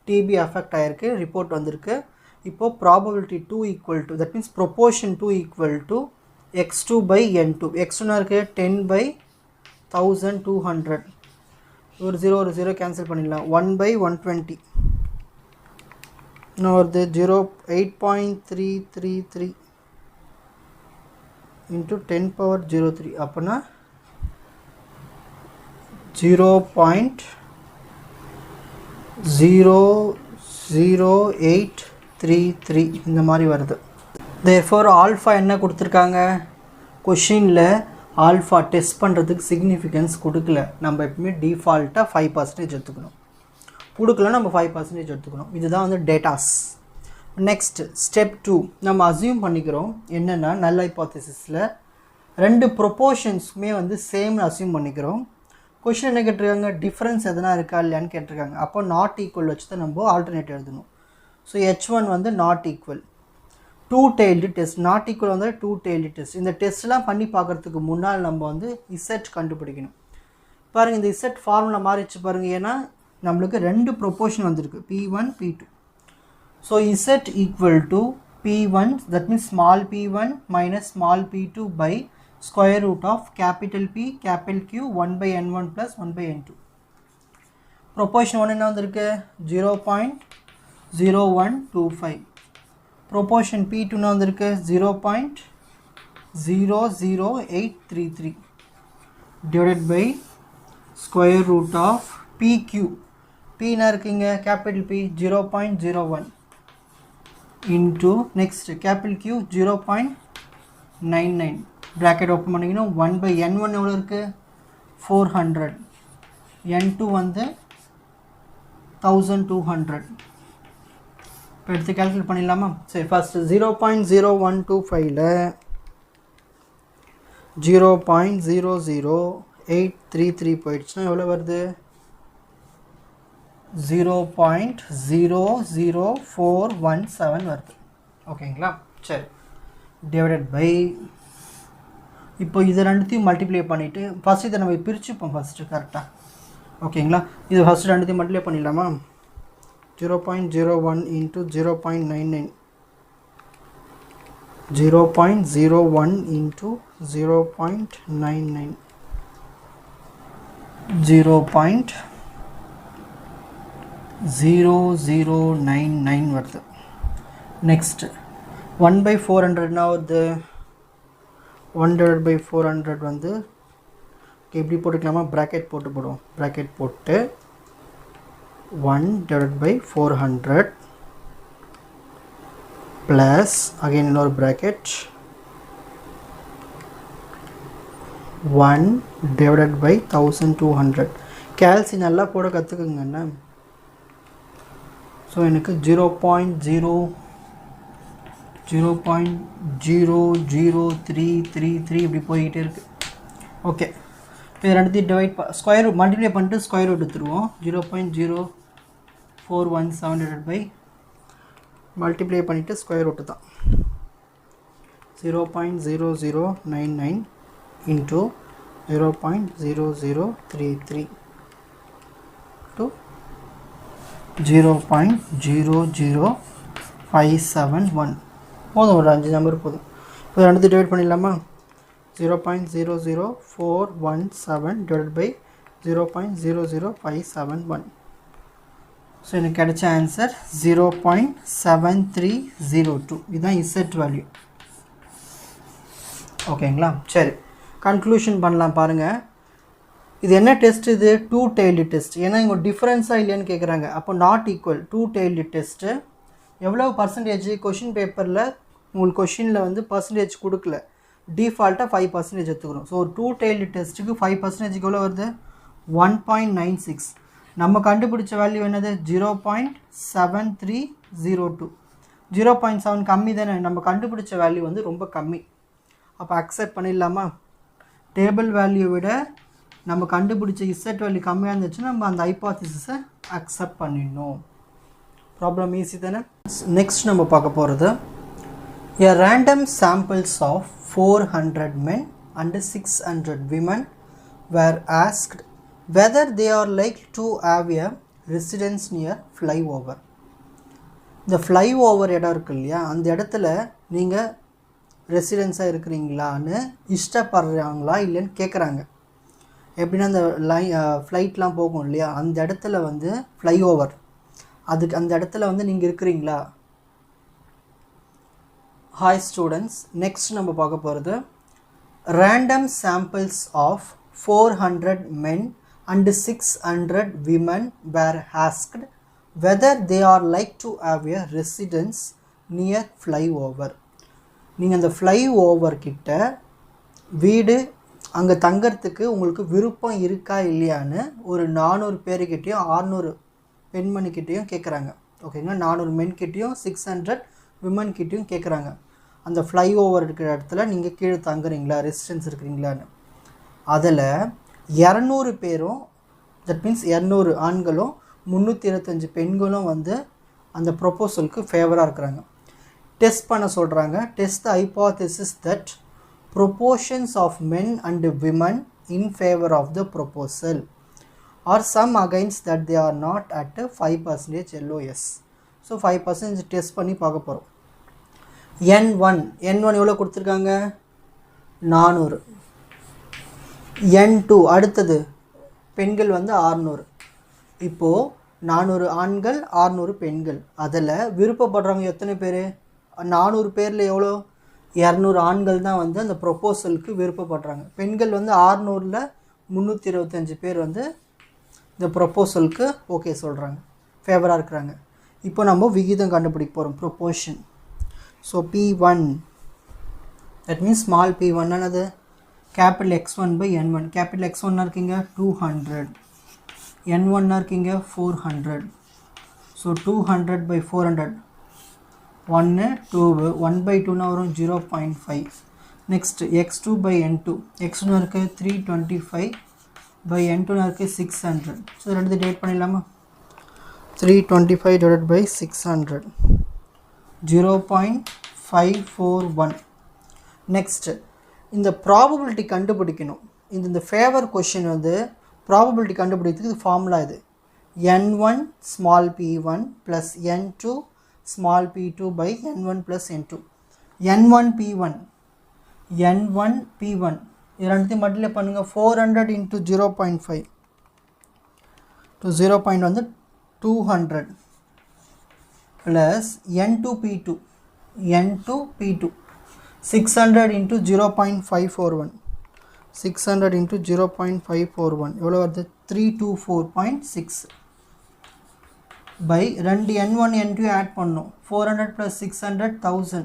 டிபி அஃபெக்ட் ஆகிருக்கு, ரிப்போர்ட் வந்திருக்கு. இப்போது probability 2 equal to, that means proportion 2 equal to X2/N2. X2 இருக்குது 10/1200. ஒரு 0 கேன்சல் பண்ணிடலாம். 1/120 இன்னும் வருது 8.333 into 10^03. அப்போனா 0.00833 இந்த மாதிரி வருது. தேர்ஃபோர் ஆல்ஃபா என்ன கொடுத்துருக்காங்க? கொஷினில் ஆல்ஃபா டெஸ்ட் பண்ணுறதுக்கு சிக்னிஃபிகன்ஸ் கொடுக்கல. நம்ம எப்பவுமே டிஃபால்ட்டாக 5% எடுத்துக்கணும். கொடுக்கல நம்ம 5% எடுத்துக்கணும். இதுதான் வந்து டேட்டாஸ். நெக்ஸ்ட் ஸ்டெப் 2, நம்ம அசியூம் பண்ணிக்கிறோம் என்னென்னா நல் ஹைபோதசிஸில் 2 ப்ரொப்போர்ஷன்ஸுமே வந்து சேம்னு அசியூம் பண்ணிக்கிறோம். கொஷின் என்ன கேட்டிருக்காங்க? டிஃப்ரென்ஸ் எதனா இருக்கா இல்லையான்னு கேட்டிருக்காங்க. அப்போ நாட் ஈக்குவல் வச்சு தான் நம்ம ஆல்டர்னேட் எழுதணும். ஸோ H1 வந்து not equal. 2-tailed test, not equal வந்து 2-tailed டெஸ்ட். இந்த டெஸ்ட்லாம் பண்ணி பார்க்குறதுக்கு முன்னால் நம்ம வந்து இசட் கண்டுபிடிக்கணும். பாருங்கள், இந்த இசட் ஃபார்முலா மாறிச்சு பாருங்கள். ஏன்னா நம்மளுக்கு 2 ப்ரொப்போர்ஷன் வந்திருக்கு, P1 P2. So z equal to P1, that means small p1 minus small p2 by square root of capital P capital Q 1/n1 plus 1/n2. proportion 1 என்ன வந்திருக்கு? 0.0125. proportion P2 என்ன வந்திருக்கு? 0.00833 divided by square root of PQ. P என்ன இருக்குங்க? capital P 0.01 into next capital Q 0.99. bracket open பண்ணிங்கன்னா 1/n1 எவ்வளோ இருக்குது? 400. n2 வந்து 1200. இப்போ எடுத்து கால்குலேட் பண்ணிடலாமா? சரி, ஃபஸ்ட்டு 0.0125ல் 0.00833 போயிடுச்சுன்னா எவ்வளோ வருது? 0.00417 வருது. ஓகேங்களா. சரி, டிவைடட் பை, இப்போ இதை ரெண்டுத்தையும் மல்டிப்ளை பண்ணிவிட்டு ஃபஸ்ட்டு இதை நம்ம பிரிச்சுப்போம் ஃபஸ்ட்டு கரெக்டாக. ஓகேங்களா. இது ஃபஸ்ட்டு ரெண்டுத்தையும் மல்டிப்ளை பண்ணிடலாமா? 0.01 into 0.99, 0.01 into 0.99, 0.0099 வருது. நெக்ஸ்ட் 1/400 என்ன வருது? 1 divided by 400 வந்து எப்படி போட்டுக்கலாமா bracket போட்டு போடுவோம் bracket போட்டு 1 divided by 400 plus again another bracket 1 divided by 1200 calci நல்லா போட கத்துக்குங்க அண்ணா ஸோ எனக்கு 0.003333 இப்படி போய்கிட்டே இருக்கு ஓகே இப்போ ரெண்டுத்தையும் டிவைட் ஸ்கொயர் ரூட் மல்டிப்ளை பண்ணிட்டு ஸ்கொயர் ரூட் எடுத்துருவோம் 0.0417 பை மல்டிப்ளை பண்ணிவிட்டு ஸ்கொயர் ரூட்டு தான் 0.0099 into 0.0033 to 0.00571 போதும் ஒரு 5 நம்பர் போதும் இப்போ ரெண்டு டிவைட் பண்ணிடலாமா 0.00417 divided by 0.00571 ஸோ எனக்கு கிடைச்ச ஆன்சர் 0.7302 இதுதான் இசட் வேல்யூ ஓகேங்களா சரி கன்க்ளூஷன் பண்ணலாம் பாருங்கள் இது என்ன டெஸ்ட் இது டூ டெய்ல்டு டெஸ்ட் ஏன்னா இங்கே டிஃப்ரென்ஸாக இல்லையான்னு கேட்குறாங்க அப்போ not equal two tailed test எவ்வளோ பர்சன்டேஜ் கொஷின் பேப்பரில் உங்களுக்கு கொஷினில் வந்து பர்சன்டேஜ் கொடுக்கல டிஃபால்ட்டாக 5% எடுத்துக்கிறோம் ஸோ ஒரு டூ டெய்ல்டு டெஸ்ட்டுக்கு 5% எவ்வளோ வருது 1.96 நம்ம கண்டுபிடிச்ச வேல்யூ என்னது 0.7302 0.7 கம்மி தானே நம்ம கண்டுபிடிச்ச வேல்யூ வந்து ரொம்ப கம்மி அப்போ அக்செப்ட் பண்ணிடலாமா டேபிள் வேல்யூ விட நம்ம கண்டுபிடிச்ச இசட் வேல்யூ கம்மியாக இருந்துச்சுன்னா நம்ம அந்த ஹைபோதீசிஸை அக்செப்ட் பண்ணிடணும் ப்ராப்ளம் ஈஸி தானே நெக்ஸ்ட் நம்ம பார்க்க போகிறது a random samples of 400 men and 600 women were asked whether they are likely to have a residence near flyover இந்த flyover இடம் இருக்கு இல்லையா அந்த இடத்துல நீங்கள் ரெசிடென்ஸாக இருக்கிறீங்களான்னு இஷ்டப்படுறாங்களா இல்லைன்னு கேட்குறாங்க எப்படின்னா அந்த ஃப்ளைட்லாம் போகும் இல்லையா அந்த இடத்துல வந்து ஃப்ளைஓவர் அதுக்கு அந்த இடத்துல வந்து நீங்கள் இருக்கிறீங்களா ஹாய் ஸ்டூடெண்ட்ஸ் நெக்ஸ்ட் நம்ம பார்க்க போகிறது random samples of 400 men and 600 women were asked whether they are like to have a residence near flyover நீங்கள் அந்த ஃப்ளைஓவர் கிட்ட வீடு அங்கே தங்கறதுக்கு உங்களுக்கு விருப்பம் இருக்கா இல்லையான்னு ஒரு 400 பேருக்கிட்டேயும் 600 பெண்மணிக்கிட்டேயும் கேட்குறாங்க ஓகேங்களா 400 மென்கிட்டையும் 600 விமன்கிட்டையும் கேட்குறாங்க அந்த ஃப்ளைஓவர் இருக்கிற இடத்துல நீங்கள் கீழே தங்குறீங்களா ரெசிடென்ஸ் இருக்கிறீங்களான்னு அதில் 200 பேரும் தட் மீன்ஸ் 200 ஆண்களும் 325 பெண்களும் வந்து அந்த ப்ரொப்போசலுக்கு ஃபேவராக இருக்கிறாங்க டெஸ்ட் பண்ண சொல்கிறாங்க test the hypothesis that proportions of men and women in favor of the proposal or some against that they are not at 5% LOS so 5% test பண்ணி பார்க்க போகிறோம் N1 எவ்வளோ கொடுத்துருக்காங்க 400 N2 அடுத்தது பெண்கள் வந்து 600 இப்போது 400 ஆண்கள் 600 பெண்கள் அதில் விருப்பப்படுறவங்க எத்தனை பேர் 400 பேரில் எவ்வளோ 200 ஆண்கள் தான் வந்து அந்த ப்ரொப்போசலுக்கு விருப்பப்படுறாங்க பெண்கள் வந்து 600ல் 325 பேர் வந்து இந்த ப்ரொப்போசலுக்கு ஓகே சொல்கிறாங்க ஃபேவராக இருக்கிறாங்க இப்போ நம்ம விகிதம் கண்டுபிடிக்க போகிறோம் proportion so P1 that means small P1 என்னது capital X1 by N1 capital X1 இருக்கீங்க 200 N1 இருக்கீங்க 400 ஸோ 200 பை 400 1 2 1 by 2 ना वरुम 0.5 next x2 by n2 x1 இருக்கு 325 by n2 இருக்கு 600 so ரெண்டு டிவைட் பண்ணிடலாமா 325 divided by 600 0.541 next இந்த ப்ராபபிலிட்டி கண்டுபிடிக்கணும் இந்த ஃபேவர் क्वेश्चन வந்து ப்ராபபிலிட்டி கண்டுபிடிக்கிறதுக்கு ஃபார்முலா இது n1 small p1 plus n2 small p2 by n1 plus n2 n1 p1 இரண்டுத்தையும் மல்டிப்ளை பண்ணுங்க 400 into 0.5 to 0. வந்து 200 plus n2 p2 600 into 0.541. 600 into 0.541 எவ்வளோ வருது 324.6 by 2 n1 n2 ஆட் பண்ணோம் 400 plus 600 1000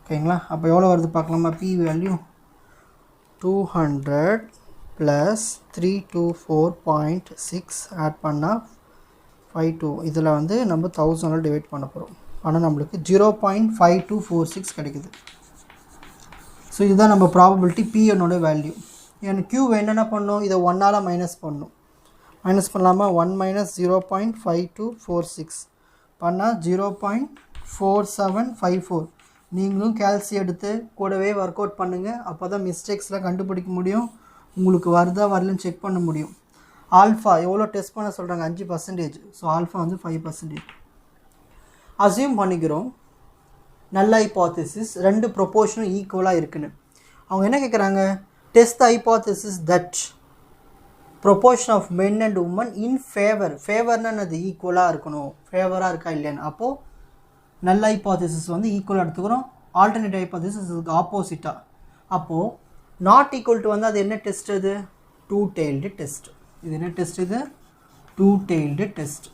ஓகேங்களா அப்போ எவ்வளோ வருது பார்க்கலாமா p வேல்யூ 200 plus 324.6 ஆட் பண்ணால் 52 இதில் வந்து நம்ம 1000 டிவைட் பண்ண போகிறோம் ஆனால் நம்மளுக்கு 0.5246 கிடைக்குது ஸோ இதுதான் நம்ம ப்ராபபிலிட்டி P1ஓட வேல்யூ எனக்கு Q என்னென்ன பண்ணோம் இதை 1ஆல் மைனஸ் பண்ணணும் மைனஸ் பண்ணலாமா 1 மைனஸ் 0.5246 பண்ணால் 0.4754 நீங்களும் கேல்சி எடுத்து கூடவே ஒர்க் அவுட் பண்ணுங்கள் அப்போ தான் மிஸ்டேக்ஸ்லாம் கண்டுபிடிக்க முடியும் உங்களுக்கு வருதா வரலன்னு செக் பண்ண முடியும் ஆல்ஃபா எவ்வளோ டெஸ்ட் பண்ண சொல்கிறாங்க 5% ஸோ ஆல்ஃபா வந்து 5%. அசியூம் பண்ணிக்கிறோம் நல்ல ஹைபோதேசிஸ் ரெண்டு ப்ரொபோர்ஷனும் ஈக்குவலாக இருக்குன்னு அவங்க என்ன கேட்குறாங்க test the hypothesis that proportion of men and women in ஃபேவர்னா அது ஈக்குவலாக இருக்கணும் ஃபேவராக இருக்கா இல்லைன்னு அப்போது நல்ல ஹைபோதேசிஸ் வந்து ஈக்குவலாக எடுத்துக்கிறோம் ஆல்டர்னேட் ஹைபோதேசிஸ் இதுக்கு ஆப்போசிட்டாக அப்போது நாட் ஈக்குவல் டு வந்து அது என்ன டெஸ்ட் அது டூ டெய்ல்டு டெஸ்ட் இது என்ன டெஸ்ட் இது டூ டெய்ல்டு டெஸ்ட்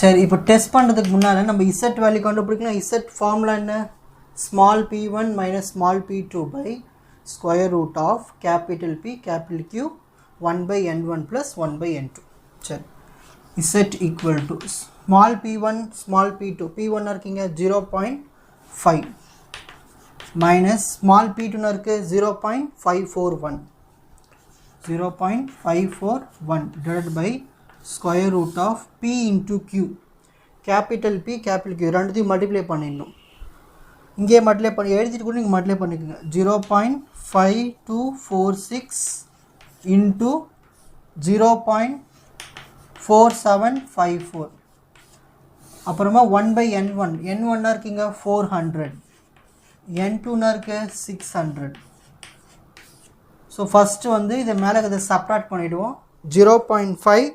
சரி இப்போ டெஸ்ட் பண்ணுறதுக்கு முன்னால் நம்ம இசட் வேல்யூ கண்டுபிடிக்கலாம் இசட் ஃபார்முலா என்ன small p1 minus small p2 by square root of capital P capital Q 1 by n1 plus 1 by n2 சரி Z equal to small p1 small p2 p1 இருக்கீங்க 0.5 மைனஸ் ஸ்மால் p2 இருக்கு 0.541 divided by square root of P into Q capital P capital Q ரெண்டுத்தையும் மல்டிப்ளை பண்ணிடணும் இங்கே மல்டிப்ளை பண்ணி எழுதிட்டு கூட நீங்கள் மல்டிப்ளை பண்ணிக்கோங்க 0.5246 into 0.4754 அப்புறமா 1 by n1 n1 இருக்கீங்க 400 n2 இருக்கு 600 ஸோ ஃபஸ்ட்டு வந்து இதை மேலே இதை சப்ராக்ட் பண்ணிவிடுவோம் 0.5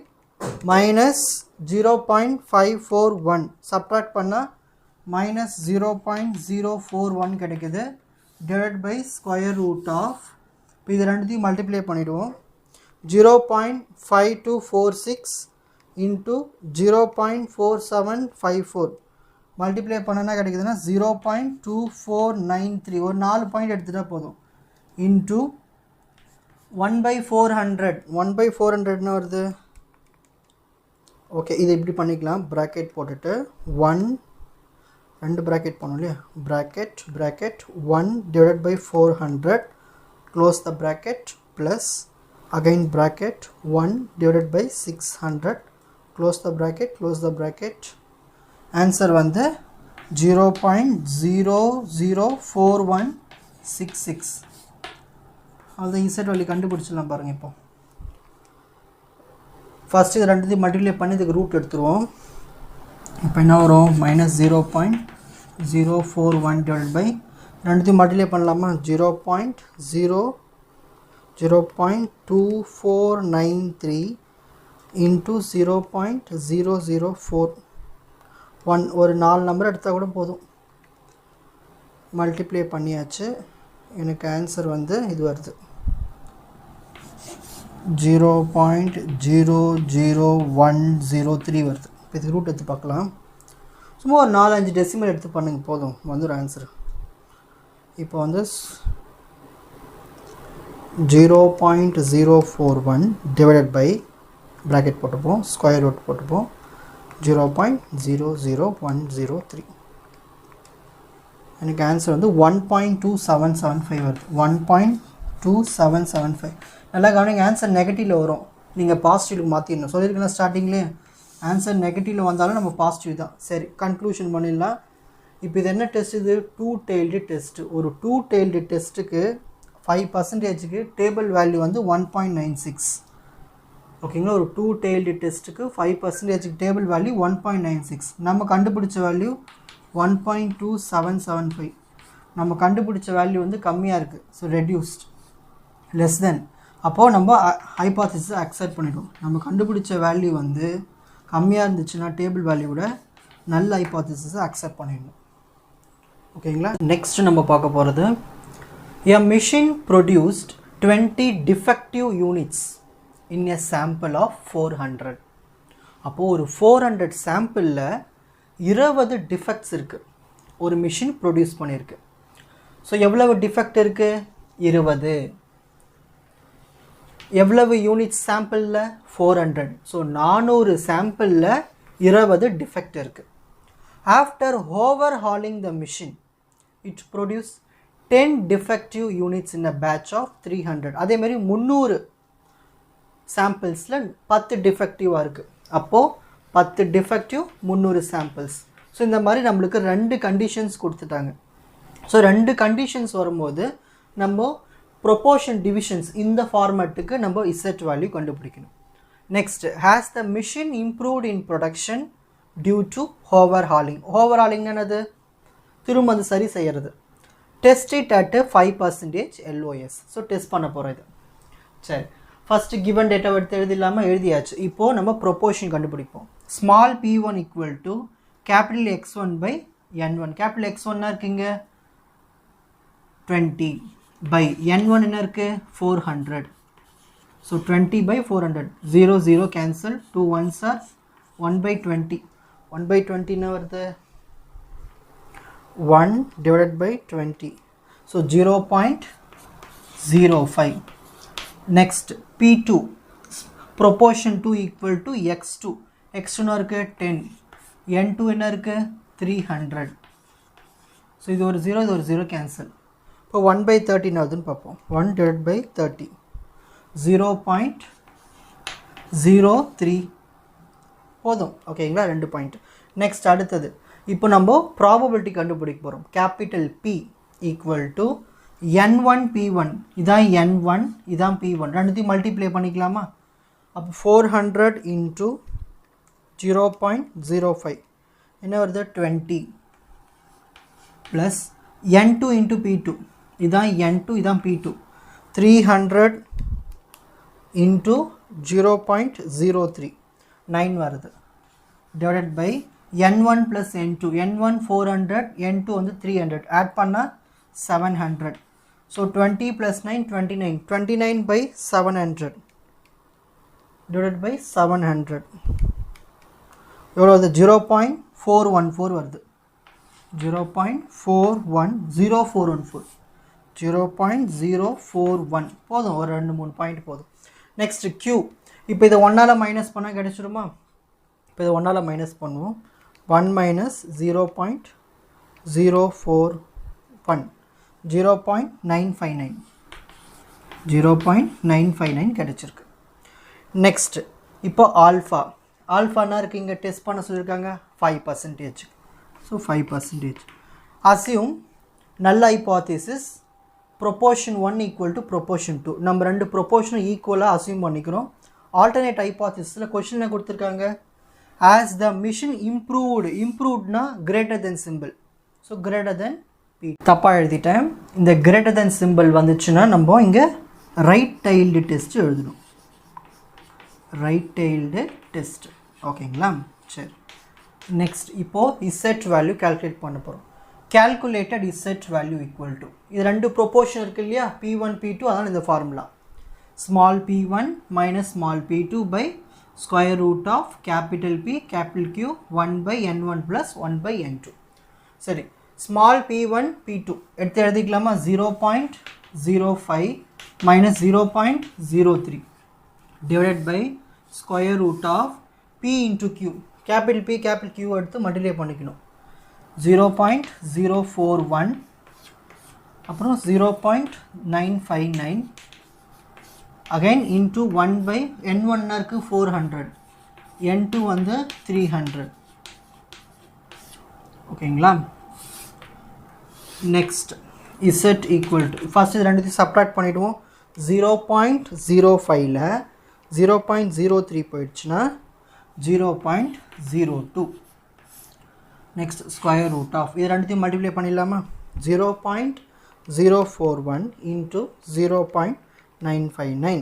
minus 0.541 subtract பண்ணா minus 0.041 கிடைக்குது divided by square root of இது ரெண்டுத்தையும் மல்டிப்ளை பண்ணிடுவோம் 0.5246 into 0.4754 மல்டிப்ளை பண்ணனா கிடைக்குதுன்னா 0.2493 ஒரு 4 பாயிண்ட் எடுத்துட்டா போதும் into 1 by 400 ன்னு வருது ஓகே இதை இப்படி பண்ணிக்கலாம் bracket போட்டுட்டு 1 ரெண்டு bracket பண்ணோம் இல்லையா bracket 1 divided by 400 close the bracket plus again bracket 1 divided by 600 close the bracket answer வந்து 0.004166 அது இன்செட் வேல்யூ கண்டுபிடிச்சிடலாம் பாருங்கள் இப்போ ஃபஸ்ட்டு இது ரெண்டுத்தையும் மல்டிப்ளை பண்ணி இதுக்கு ரூட் எடுத்துருவோம் இப்போ என்ன வரும் மைனஸ் 0.041 டிவைட் பை ரெண்டுத்தையும் மல்டிப்ளை பண்ணலாமா 0.2493 இன்ட்டு 0.0041 ஒரு 4 நம்பர் எடுத்தால் கூட போதும் மல்டிப்ளை பண்ணியாச்சு எனக்கு ஆன்சர் வந்து இது வருது 0.00103 வருது இப்போ இதுக்கு ரூட் எடுத்து பார்க்கலாம் சும்மா ஒரு 4-5 டெசிமல் எடுத்து பண்ணுங்க போதும் வந்துடும் ஆன்சர் இப்போ வந்து 0.041 டிவைடட் பை ப்ராக்கெட் போட்டுப்போம் ஸ்கொயர் ரூட் போட்டுப்போம் 0.00103 எனக்கு ஆன்சர் வந்து 1.2775 வருது 1.2775 நல்லா கவனிங்க ஆன்சர் நெகட்டிவில் வரும் நீங்கள் பாசிட்டிவ்க்கு மாற்றிடணும் சொல்லியிருக்கேன் ஸ்டார்டிங்லேயே ஆன்சர் நெகட்டிவில் வந்தாலும் நம்ம பாசிட்டிவ் தான் சரி கன்க்ளூஷன் பண்ணிடலாம் இப்போ இது என்ன டெஸ்ட் இது டூ டெய்ல்டு டெஸ்ட்டு ஒரு டூ டெய்ல்டு டெஸ்ட்டுக்கு 5%க்கு டேபிள் வேல்யூ வந்து 1.96 ஓகேங்களா ஒரு டூ டெய்ல்டு டெஸ்ட்டுக்கு 5%க்கு டேபிள் வேல்யூ 1.96 நம்ம கண்டுபிடிச்ச வேல்யூ 1.2775 நம்ம கண்டுபிடிச்ச வேல்யூ வந்து கம்மியாக இருக்குது ஸோ ரெடியூஸ்ட் லெஸ் தென் அப்போது நம்ம ஹைபாத்திசிஸை அக்செப்ட் பண்ணிடுவோம் நம்ம கண்டுபிடிச்ச வேல்யூ வந்து கம்மியாக இருந்துச்சுன்னா டேபிள் வேல்யூவோட நல்ல ஹைபாத்திசிஸை அக்செப்ட் பண்ணிடணும் ஓகேங்களா. நெக்ஸ்ட் நம்ம பார்க்க போகிறது a machine produced 20 defective units in a sample of 400. அப்போது ஒரு 400 சாம்பிளில் 20 டிஃபெக்ட்ஸ் இருக்குது ஒரு மிஷின் ப்ரொடியூஸ் பண்ணியிருக்கு. ஸோ எவ்வளவு டிஃபெக்ட் இருக்குது? 20. எவ்வளவு யூனிட்ஸ் சாம்பிளில்? 400. ஸோ 400 சாம்பிளில் 20 டிஃபெக்ட் இருக்குது. After overhauling the machine it produce 10 defective units in a batch of 300. அதேமாதிரி 300 சாம்பிள்ஸில் 10 டிஃபெக்டிவாக இருக்குது. அப்போது 10 டிஃபெக்டிவ் 300 சாம்பிள்ஸ். ஸோ இந்த மாதிரி நம்மளுக்கு 2 கண்டிஷன்ஸ் கொடுத்துட்டாங்க. ஸோ 2 கண்டிஷன்ஸ் வரும்போது நம்ம ப்ரொபோர்ஷன் டிவிஷன்ஸ் இந்த ஃபார்மேட்டுக்கு நம்ம இசட் வேல்யூ கண்டுபிடிக்கணும். Next, has the machine improved in production due to overhauling. Overhauling என்னது? திரும்ப அது சரி செய்கிறது. Test it at 5% LOS. So test பண்ண போகிறோம் இது. சரி, ஃபஸ்ட்டு கிவன் டேட்டா எடுத்து எழுதில்லாமல் எழுதியாச்சு. இப்போது நம்ம ப்ரொபோர்ஷன் கண்டுபிடிப்போம். Small p1 equal to capital x1 by n1. Capital x1 இருக்குங்க 20 பை n1 என்ன இருக்குது 400. So 20 by 400. 0 0 cancel. 2 1s are 1 by 20. 1 by 20 என்ன வருது? 1 divided by 20. So 0.05. Next, P2 proportion 2 equal to x2. x2 என்ன இருக்கு 10. n2 என்ன இருக்கு 300. ஸோ இது ஒரு 0 இது ஒரு 0 கேன்சல். இப்போ 1 by 30 ஆகுதுன்னு பார்ப்போம். 1 divided by 30. 0.03 போதும். ஓகேங்களா, 2 பாயிண்ட். நெக்ஸ்ட் அடுத்தது இப்போ நம்ம ப்ராபபிலிட்டி கண்டுபிடிக்க போகிறோம். Capital P equal to n1 p1. இதான் n1 இதான் p1. ரெண்டுத்தையும் மல்டிப்ளை பண்ணிக்கலாமா? அப்போ 400 இன்ட்டு 0.05 என்ன வருது 20 ப்ளஸ் n2 இன்ட்டு p2. இதான் n2 இதான் p2. 300 இன்ட்டு 0.03 9 வருது divided by n1 plus n2. n1 400 n2 வந்து 300 ஆட் பண்ணால் 700. So 20 plus 9 29. 29 by 700 divided by 700 எவ்வளோ வருது? 0.414 வருது. 0.41041 0.041 போதும். ஒரு 2-3 பாயிண்ட் போதும். Next Q. இப்போ இதை 1ஆல் மைனஸ் பண்ணால் கிடைச்சிடுமா? இப்போ இதை 1ஆல் மைனஸ் பண்ணுவோம். 1 minus 0.041 0.959 0.959 கிடைச்சிருக்கு. நெக்ஸ்ட் இப்போ ஆல்ஃபா. ஆல்ஃபானா இருக்குது இங்கே டெஸ்ட் பண்ண சொல்லியிருக்காங்க 5%. ஸோ 5%. அசியூம் நல் hypothesis proportion 1 equal to proportion 2. நம்ம 2 ப்ரொபோர்ஷனும் ஈக்குவலாக அசியூம் பண்ணிக்கிறோம். ஆல்டர்னேட் ஹைபோதீசிஸில் கொஷின் என்ன கொடுத்துருக்காங்க? as the machine improved na greater than symbol. So greater than p. தப்பா எழுதிட்டேன். இந்த greater than symbol வந்துச்சுன்னா நம்ம இங்க right tailed test எழுதணும். right tailed test. ஓகேங்களா? சரி. நெக்ஸ்ட் இப்போ z வேல்யூ கால்குலேட் பண்ண போகிறோம். calculated z value equal to இது 2 ப்ரொபோர்ஷன் இருக்கு இல்லையா p1 p2. அதான் இந்த formula small p1 minus small p2 by square root of capital P capital Q 1 by n1 plus 1 by n2. சரி, small p1 p2 எடுத்து எழுதிக்கலாமா? 0.05 minus 0.03 divided by square root of P into Q. capital P capital Q எடுத்து மல்டிப்ளை பண்ணிக்கணும். 0.041 அப்புறம் 0.959 again into 1 by n1 இருக்கு 400 n2 வந்து 300. ஓகேங்களா? Next z equal to first இது ரெண்டுத்தையும் சப்ட்ராக்ட் பண்ணிடுவோம். 0.05ல 0.03 போயிடுச்சுன்னா 0.02. நெக்ஸ்ட் ஸ்கொயர் ரூட் ஆஃப் இது ரெண்டுத்தையும் மல்டிப்ளை பண்ணிடலாமா? 0.041 into 0.959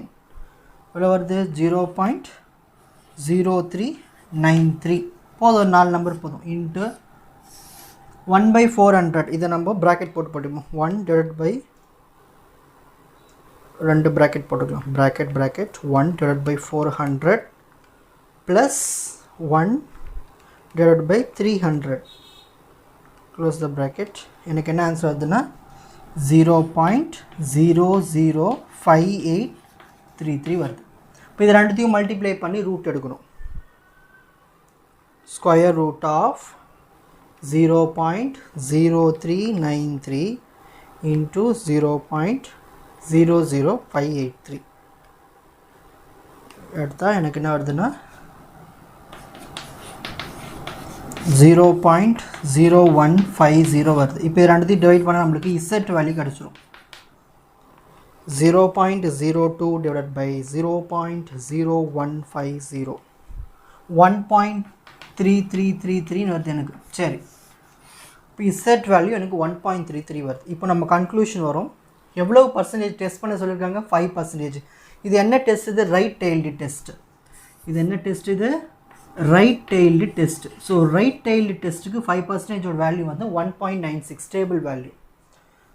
எவ்வளோ வருது? 0.0393 போதும். ஒரு 4 நம்பர் போதும். இன்ட்டு 1 by 400 இதை நம்ம bracket போட்டு போட்டுப்போம் 1 divided by 2 bracket போட்டுக்கலாம் bracket 1 divided by 400 plus 1 divided by 300 close the bracket எனக்கு என்ன ஆன்சர் வருதுன்னா 0.005833 வருது இப்போ இது ரெண்டுத்தையும் மல்டிப்ளை பண்ணி ரூட் எடுக்கணும் ஸ்கொயர் ரூட் ஆஃப் 0.0393 into 0.00583 எடுத்தா எனக்கு என்ன வருதுன்னா 0.0150 வருது இப்போ ரெண்டுத்தையும் டிவைட் பண்ணால் நம்மளுக்கு Z வேல்யூ கிடச்சிரும் 0.02 divided by 0.0150 1.3333 வருது எனக்கு சரி இப்போ Z வேல்யூ எனக்கு 1.33 வருது இப்போ நம்ம கன்க்ளூஷன் வரும் எவ்வளவு பர்சன்டேஜ் டெஸ்ட் பண்ண சொல்லியிருக்காங்க 5%. இது என்ன டெஸ்ட் இது ரைட் டெய்ல்டு டெஸ்ட் இது என்ன டெஸ்ட் இது right tailed test so right tailed டெஸ்ட்டுக்கு 5% ஓட வேல்யூ வந்து 1.96 ஸ்டேபிள் வேல்யூ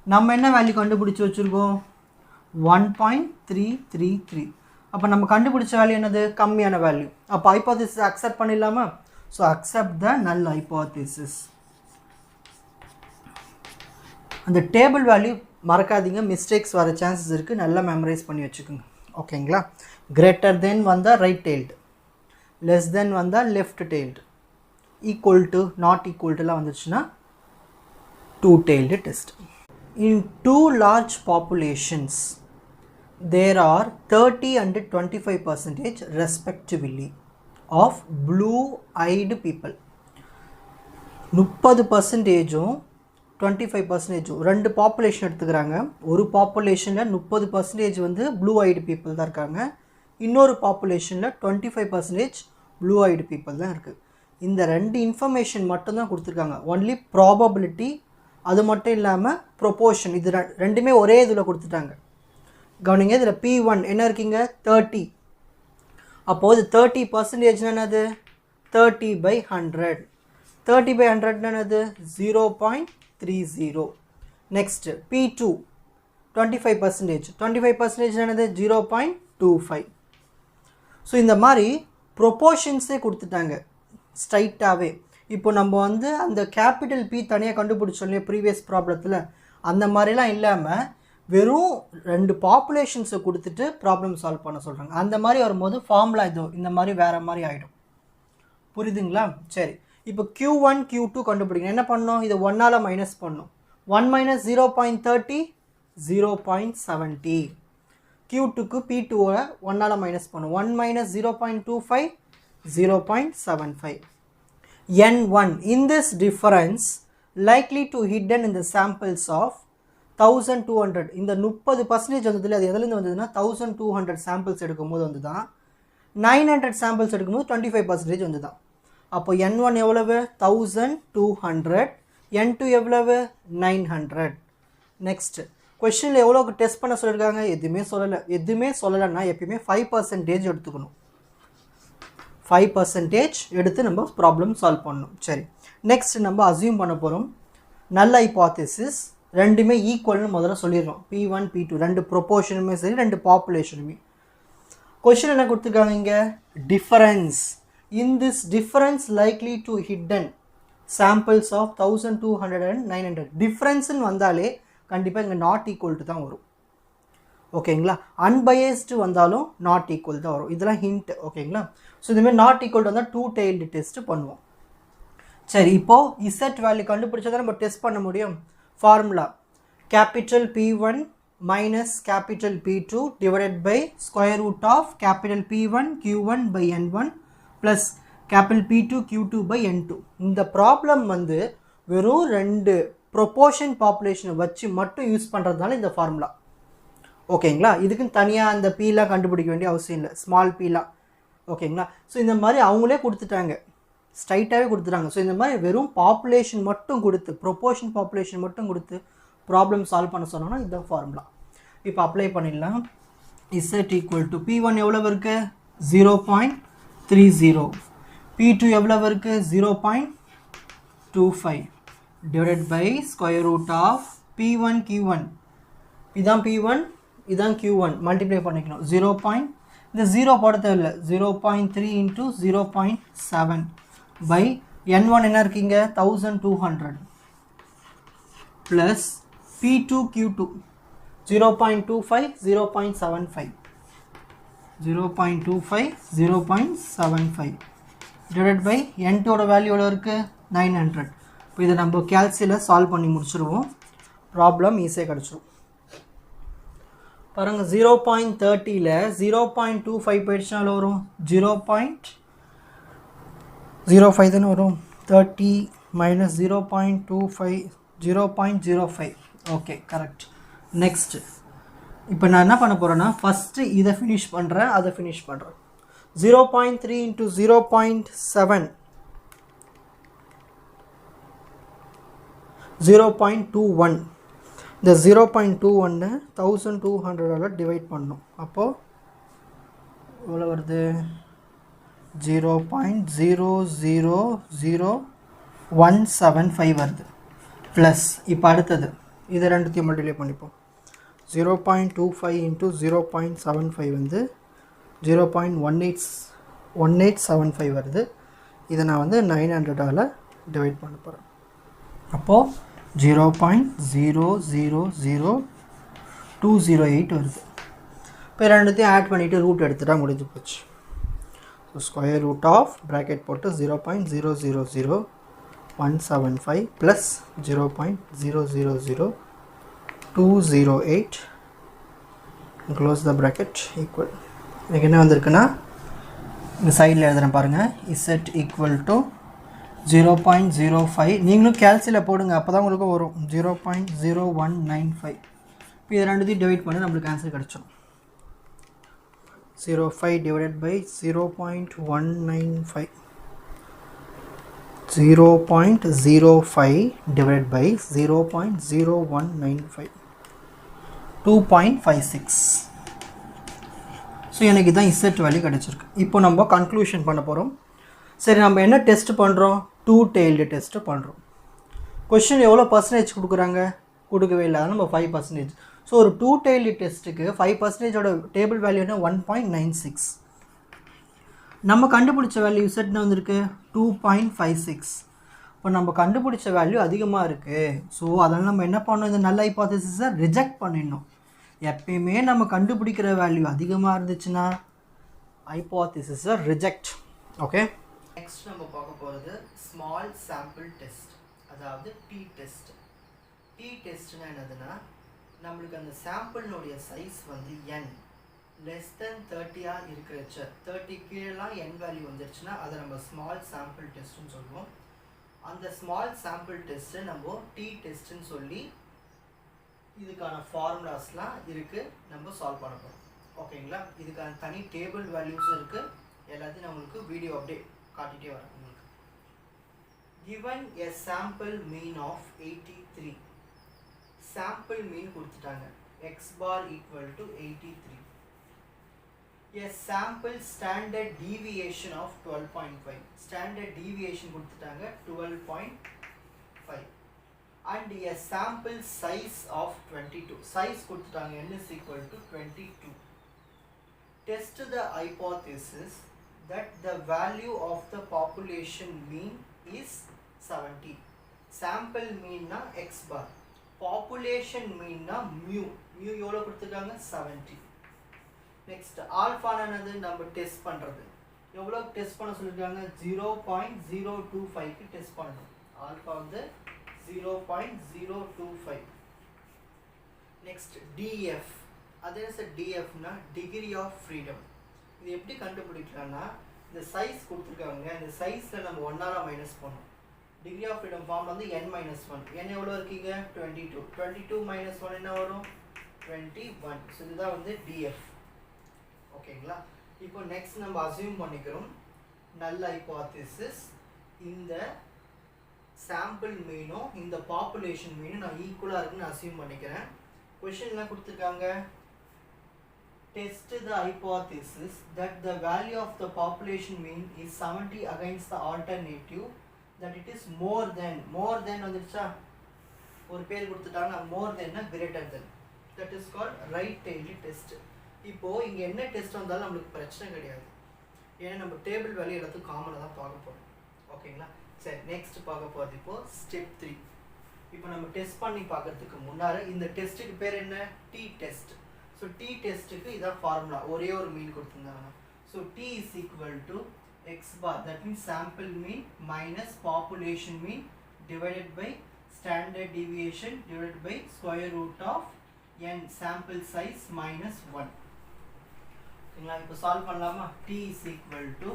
நம்ம என்ன வேல்யூ கண்டுபிடிச்சி வச்சுருக்கோம் 1.333 அப்போ நம்ம கண்டுபிடிச்ச வேல்யூ என்னது கம்மியான வேல்யூ அப்போ ஹைபோதீசிஸ் அக்செப்ட் பண்ணிடலாமா ஸோ அக்செப்ட் த நல் ஹைபோதீசிஸ் அந்த டேபிள் வேல்யூ மறக்காதீங்க மிஸ்டேக்ஸ் வர சான்சஸ் இருக்குது நல்லா மெமரைஸ் பண்ணி வச்சுக்கோங்க ஓகேங்களா கிரேட்டர் தென் வந்தால் ரைட் டெய்ல்டு லெஸ் தென் வந்தால் left tailed equal to not equal டுலாம் வந்துச்சுன்னா two tailed test in two large populations there are 30 and 25% respectively of blue-eyed people 30%ம் 25%ம் ரெண்டு பாப்புலேஷன் எடுத்துக்கிறாங்க ஒரு பாப்புலேஷனில் 30% வந்து blue-eyed people தான் இருக்காங்க இன்னொரு பாப்புலேஷனில் 25% blue-eyed people தான் இருக்குது இந்த ரெண்டு இன்ஃபர்மேஷன் மட்டும்தான் கொடுத்துருக்காங்க ஒன்லி ப்ராபபிலிட்டி அது மட்டும் இல்லாமல் ப்ரொபோர்ஷன் இது ரெண்டுமே ஒரே இதில் கொடுத்துட்டாங்க கவனிங்க இதில் P1 என்ன இருக்கீங்க 30 அப்போது 30% என்னது 30/100 30/100 என்னது 0.30 நெக்ஸ்ட் P2 25% என்னது 0.25 ஸோ இந்த மாதிரி ப்ரொபோர்ஷன்ஸே கொடுத்துட்டாங்க ஸ்ட்ரைட்டாகவே இப்போ நம்ம வந்து அந்த கேபிட்டல் P தனியாக கண்டுபிடிச்சோம் இல்லையா ப்ரீவியஸ் ப்ராப்ளத்தில் அந்த மாதிரிலாம் இல்லாமல் வெறும் ரெண்டு பாப்புலேஷன்ஸை கொடுத்துட்டு ப்ராப்ளம் சால்வ் பண்ண சொல்கிறாங்க அந்த மாதிரி வரும்போது ஃபார்முலா இதோ இந்த மாதிரி வேறு மாதிரி ஆகிடும் புரியுதுங்களா சரி இப்போ Q1 Q2 கண்டுபிடிக்கணும் என்ன பண்ணோம் இதை 1ஆல் மைனஸ் பண்ணோம் 1 மைனஸ் 0.30 0.70 Q2க்கு P2வை 1ஆல் மைனஸ் பண்ணோம் 1 minus 0.25 0.75 N1 in this difference likely to hidden in the samples of 1200 இந்த 30% வந்ததில்லை அது எதுலேருந்து வந்ததுன்னா 1200 சாம்பிள்ஸ் எடுக்கும்போது வந்து தான் 900 சாம்பிள்ஸ் எடுக்கும்போது 25% வந்து தான் அப்போ N1 எவ்வளவு 1200 N2 எவ்வளவு 900 நெக்ஸ்ட் கொஸ்டினில் எவ்வளோக்கு டெஸ்ட் பண்ண சொல்லியிருக்காங்க எதுவுமே சொல்லலைன்னா எப்பயுமே 5% எடுத்துக்கணும் 5% எடுத்து நம்ம ப்ராப்ளம் சால்வ் பண்ணணும் சரி நெக்ஸ்ட் நம்ம அசியூம் பண்ண போகிறோம் நல் ஹைபோதீசிஸ் ரெண்டுமே ஈக்குவல்னு முதல்ல சொல்லிடுறோம் P1 P2 ரெண்டு ப்ரொபோர்ஷனுமே சரி ரெண்டு பாப்புலேஷனுமே கொஸ்டின் என்ன கொடுத்துருக்காங்க இங்கே difference in this difference likely to hidden samples of 1200 and 900 டிஃப்ரென்ஸ்ன்னு வந்தாலே கண்டிப்பாக இங்கே நாட் ஈக்குவல் டு தான் வரும் ஓகேங்களா அன்பயஸ்டு வந்தாலும் நாட் ஈக்குவல் தான் வரும் இதெல்லாம் ஹிண்ட் ஓகேங்களா ஸோ இதுமாதிரி நாட் ஈக்குவல் வந்தால் டூ டெய்ல்டு டெஸ்ட் பண்ணுவோம் சரி இப்போது இசட் வேல்யூ கண்டுபிடிச்சா நம்ம டெஸ்ட் பண்ண முடியும் formula capital P1 minus capital P2 divided by square root of capital P1 Q1 by N1 plus capital P2 Q2 by N2 இந்த ப்ராப்ளம் வந்து வெறும் ரெண்டு ப்ரொபோர்ஷன் பாப்புலேஷனை வச்சு மட்டும் யூஸ் பண்ணுறதுனால இந்த ஃபார்முலா ஓகேங்களா இதுக்குன்னு தனியாக அந்த பீலாம் கண்டுபிடிக்க வேண்டிய அவசியம் இல்லை ஸ்மால் பீலாம் ஓகேங்களா ஸோ இந்த மாதிரி அவங்களே கொடுத்துட்டாங்க ஸ்ட்ரைட்டாகவே கொடுத்துட்டாங்க ஸோ இந்த மாதிரி வெறும் பாப்புலேஷன் மட்டும் கொடுத்து ப்ரொபோர்ஷன் பாப்புலேஷன் மட்டும் கொடுத்து ப்ராப்ளம் சால்வ் பண்ண சொன்னோன்னா இதுதான் ஃபார்முலா இப்போ அப்ளை பண்ணிடலாம் இசட் ஈக்குவல் டு P1 எவ்வளவு இருக்குது 0.30 P2 எவ்வளவு இருக்குது 0.25 divided by square root of P1 Q1. இதான் P1 இதான் Q1 multiply பண்ணிக்கணும் 0. இந்த 0 போட தேவையில்லை 0.3 into 0.7 by N1 என்ன இருக்கீங்க 1200 plus P2 Q2 0.25 0.75 0.75 divided by N2 ஓட வேல்யூ எவ்வளோ இருக்குது 900. இப்போ இதை நம்ம கேல்சியில் சால்வ் பண்ணி முடிச்சிருவோம். ப்ராப்ளம் ஈஸியாக கிடச்சிரும். பாருங்கள் 0.30ல் 0.25 போயிடுச்சுனா எவ்வளோ வரும் 0.05 தானே வரும் 30 minus 0.25 0.05. Okay correct. நெக்ஸ்ட் இப்போ நான் என்ன பண்ண போகிறேன்னா ஃபஸ்ட்டு இதை ஃபினிஷ் பண்ணுறேன் அதை ஃபினிஷ் பண்ணுறேன் 0.3 into 0.7 0.21 இந்த 0.21 1200 டிவைட் பண்ணணும் அப்போது எவ்வளோ வருது 0.0000175 வருது ப்ளஸ் இப்போ அடுத்தது இது ரெண்டுத்தையும் மல்டிப்ளை பண்ணிப்போம் 0.25 into 0.75 வந்து 0.1875 வருது. இதை நான் வந்து 900ஆல் டிவைட் பண்ண போகிறேன். அப்போது 0.000208 வருது. இப்போ ரெண்டுத்தையும் ஆட் பண்ணிவிட்டு ரூட் எடுத்துகிட்டா முடிஞ்சு போச்சு. So square root of bracket போட்டு 0.000175 plus 0.000208 close the bracket equal. எனக்கு என்ன வந்திருக்குன்னா இந்த சைடில் எழுதுகிறேன் பாருங்கள் இசட் ஈக்குவல் டு 0.05 நீங்களும் கேல்சியில் போடுங்க அப்போ தான் உங்களுக்கு வரும் 0.0195. இப்போ இது ரெண்டுத்தையும் டிவைட் பண்ணி நம்மளுக்கு ஆன்சர் கிடச்சிடும் 05 divided by 0.195 0.05 divided by 0.0195 2.56. So எனக்கு இதான் இசட் வேல்யூ கிடச்சிருக்கு. இப்போ நம்ம கன்க்ளூஷன் பண்ண போகிறோம். சரி நம்ம என்ன டெஸ்ட் பண்ணுறோம் 2 tailed டெஸ்ட்டு பண்ணுறோம். கொஷின் எவ்வளோ பர்சன்டேஜ் கொடுக்குறாங்க கொடுக்கவே இல்லை நம்ம 5%. ஸோ ஒரு 2 tailed டெஸ்ட்டுக்கு 5%ஓட டேபிள் வேல்யூனா 1.96. நம்ம கண்டுபிடிச்ச வேல்யூ இசட்னு வந்திருக்கு 2.56. இப்போ நம்ம கண்டுபிடிச்ச வேல்யூ அதிகமாக இருக்குது. ஸோ அதனால் நம்ம என்ன பண்ணணும் இந்த நல்ல ஹைபோதேசிஸை ரிஜெக்ட் பண்ணிடணும். எப்பயுமே நம்ம கண்டுபிடிக்கிற வேல்யூ அதிகமாக இருந்துச்சுன்னா ஹைபோதேசிஸை ரிஜெக்ட். ஓகே நெக்ஸ்ட் நம்ம பார்க்க போகிறது ஸ்மால் சாம்பிள் டெஸ்ட், அதாவது டி டெஸ்ட். டி டெஸ்ட்னா என்னதுன்னா நம்மளுக்கு அந்த சாம்பிள்னுடைய சைஸ் வந்து n less than 30 இருக்கிறச்ச 30 கீழெல்லாம் n வேல்யூ வந்துருச்சுன்னா அதை நம்ம ஸ்மால் சாம்பிள் டெஸ்ட்னு சொல்லுவோம். அந்த ஸ்மால் சாம்பிள் டெஸ்ட்டை நம்ம டி டெஸ்ட்னு சொல்லி இதுக்கான ஃபார்முலாஸ்லாம் இருக்குது நம்ம சால்வ் பண்ண போகிறோம். ஓகேங்களா, இதுக்கான தனி டேபிள் வேல்யூஸும் இருக்குது. எல்லாத்தையும் நம்மளுக்கு வீடியோ அப்டேட் காட்டிகிட்டே வரேன். உங்களுக்கு given a sample mean of 83, sample mean கொடுத்துட்டாங்க x bar equal to 83, a sample standard deviation of 12.5, standard deviation கொடுத்துட்டாங்க 12.5, and a sample size of 22, size கொடுத்துட்டாங்க n is equal to 22. Test the hypothesis that the value of the population mean is 70. Sample mean na x bar, population mean na mu எவ்வளோ கொடுத்துருக்காங்க 70. நெக்ஸ்ட் ஆல்ஃபா என்னது நம்ம டெஸ்ட் பண்ணுறது, எவ்வளோ டெஸ்ட் பண்ண சொல்லியிருக்காங்க 0.025க்கு டெஸ்ட் பண்ணணும். ஆல்ஃபா வந்து 0.025. நெக்ஸ்ட் டிஎஃப், அது என்ன சார் டிஎஃப்னா டிகிரி ஆஃப் ஃப்ரீடம். இது எப்படி கண்டுபிடிக்கலாம்னா இந்த சைஸ் கொடுத்துருக்காங்க, இந்த சைஸில் நம்ம 1ஆல் மைனஸ் பண்ணணும். டிகிரி ஆஃப் ஃப்ரீடம் ஃபார்ம் வந்து n-1, n எவ்வளோ இருக்கீங்க 22, 22 - 1 என்ன வரும் 21. ஸோ இதுதான் வந்து டிஎஃப். ஓகேங்களா, இப்போ நெக்ஸ்ட் நம்ம அசியூம் பண்ணிக்கிறோம் நல்ல ஹைபோதேசிஸ் இந்த சாம்பிள் மீனும் இந்த பாப்புலேஷன் மீனும் நான் ஈக்குவலாக இருக்குன்னு அசியூம் பண்ணிக்கிறேன். கொஷின்லாம் கொடுத்துருக்காங்க test the hypothesis that the value of the population mean is 70 against the alternative that it is more than வந்துருச்சா ஒரு பேர் கொடுத்துட்டாங்க more than greater than, that is called right tailed test. இப்போ இங்க என்ன டெஸ்ட் வந்தாலும் நமக்கு பிரச்சனை கிடையாது, ஏன்னா நம்ம டேபிள் வேல்யூ எல்லாத்துக்கும் காமனா தான் பார்க்க போறோம். ஓகேங்களா? சரி, நெக்ஸ்ட் பார்க்க போறது இப்போ ஸ்டெப் 3. இப்போ நம்ம டெஸ்ட் பண்ணி பார்க்கிறதுக்கு முன்னாடி இந்த டெஸ்ட்டுக்கு பேர் என்ன? D test. ஸோ டி டெஸ்ட்டுக்கு இதான் ஃபார்முலா, ஒரே ஒரு மீன் கொடுத்துருந்தாங்க. So T is equal to X bar, that means sample mean minus population mean divided by standard deviation divided by square root of n sample size minus 1. ஓகேங்களா? இப்போ சால்வ் பண்ணலாமா? t is equal to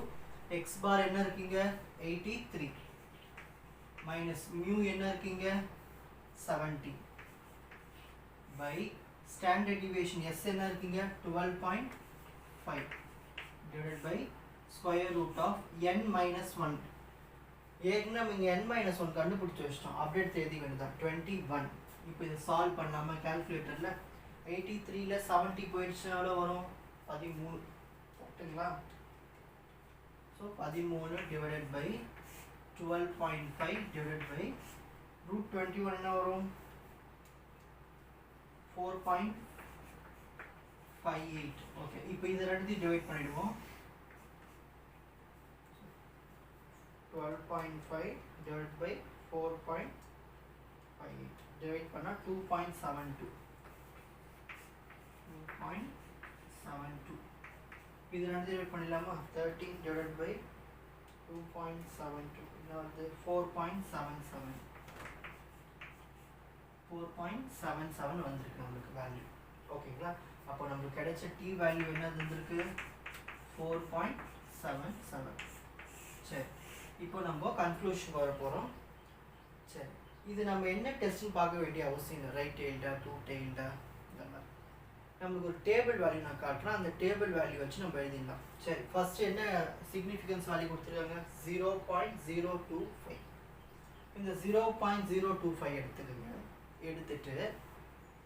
x bar என்ன இருக்குங்க? 83 minus mu என்ன இருக்குங்க? 70 by standard deviation s என்ன இருக்குங்க? 12.5 divided by square root of n minus 1. ஏற்கனவே இங்க n minus 1 கண்டுபிடிச்சு வச்சிட்டோம், அப்டேட் தேதி வேணுதான் 21. இப்போ இதை சால்வ் பண்ணாம கால்குலேட்டர்ல 83 ல 70 போயிடுச்சுனா எவ்வளவு வரும்? 13. ஓகேங்களா? So 13 divided by 12.5 divided by root 21 என்ன வரும்? 4.58. ஓகே, இப்போ இதை ரெண்டுத்தையும் டிவைட் பண்ணிடுவோம். 12.5 divided by 4.58 divide பண்ணா 2.72. இது ரெண்டு டிவைட் பண்ணலாமா? 13 divided by 2.72 இது வந்து 4.77 வந்திருக்கு நமக்கு வேல்யூ. ஓகேங்களா? அப்போ நமக்கு கிடைச்ச t வேல்யூ என்ன வந்திருக்கு? 4.77. சரி, இப்போ நம்ம கன்க்ளூஷன் வர போறோம். சரி, இது நம்ம என்ன டெஸ்ட்னு பார்க்க வேண்டிய அவசியம் இல்லை. ரைட் டெயில்டா, டூ டெயில்டா, இதெல்லாம் நமக்கு ஒரு டேபிள் வேல்யூ நான் காட்டுறேன், அந்த டேபிள் வேல்யூ வச்சு நம்ம எழுதிடலாம். சரி, ஃபர்ஸ்ட் என்ன சிக்னிஃபிகன்ஸ் வேல்யூ கொடுத்துருக்காங்க? 0.025. இந்த 0.025 எடுத்துக்கோங்க. எடுத்துட்டு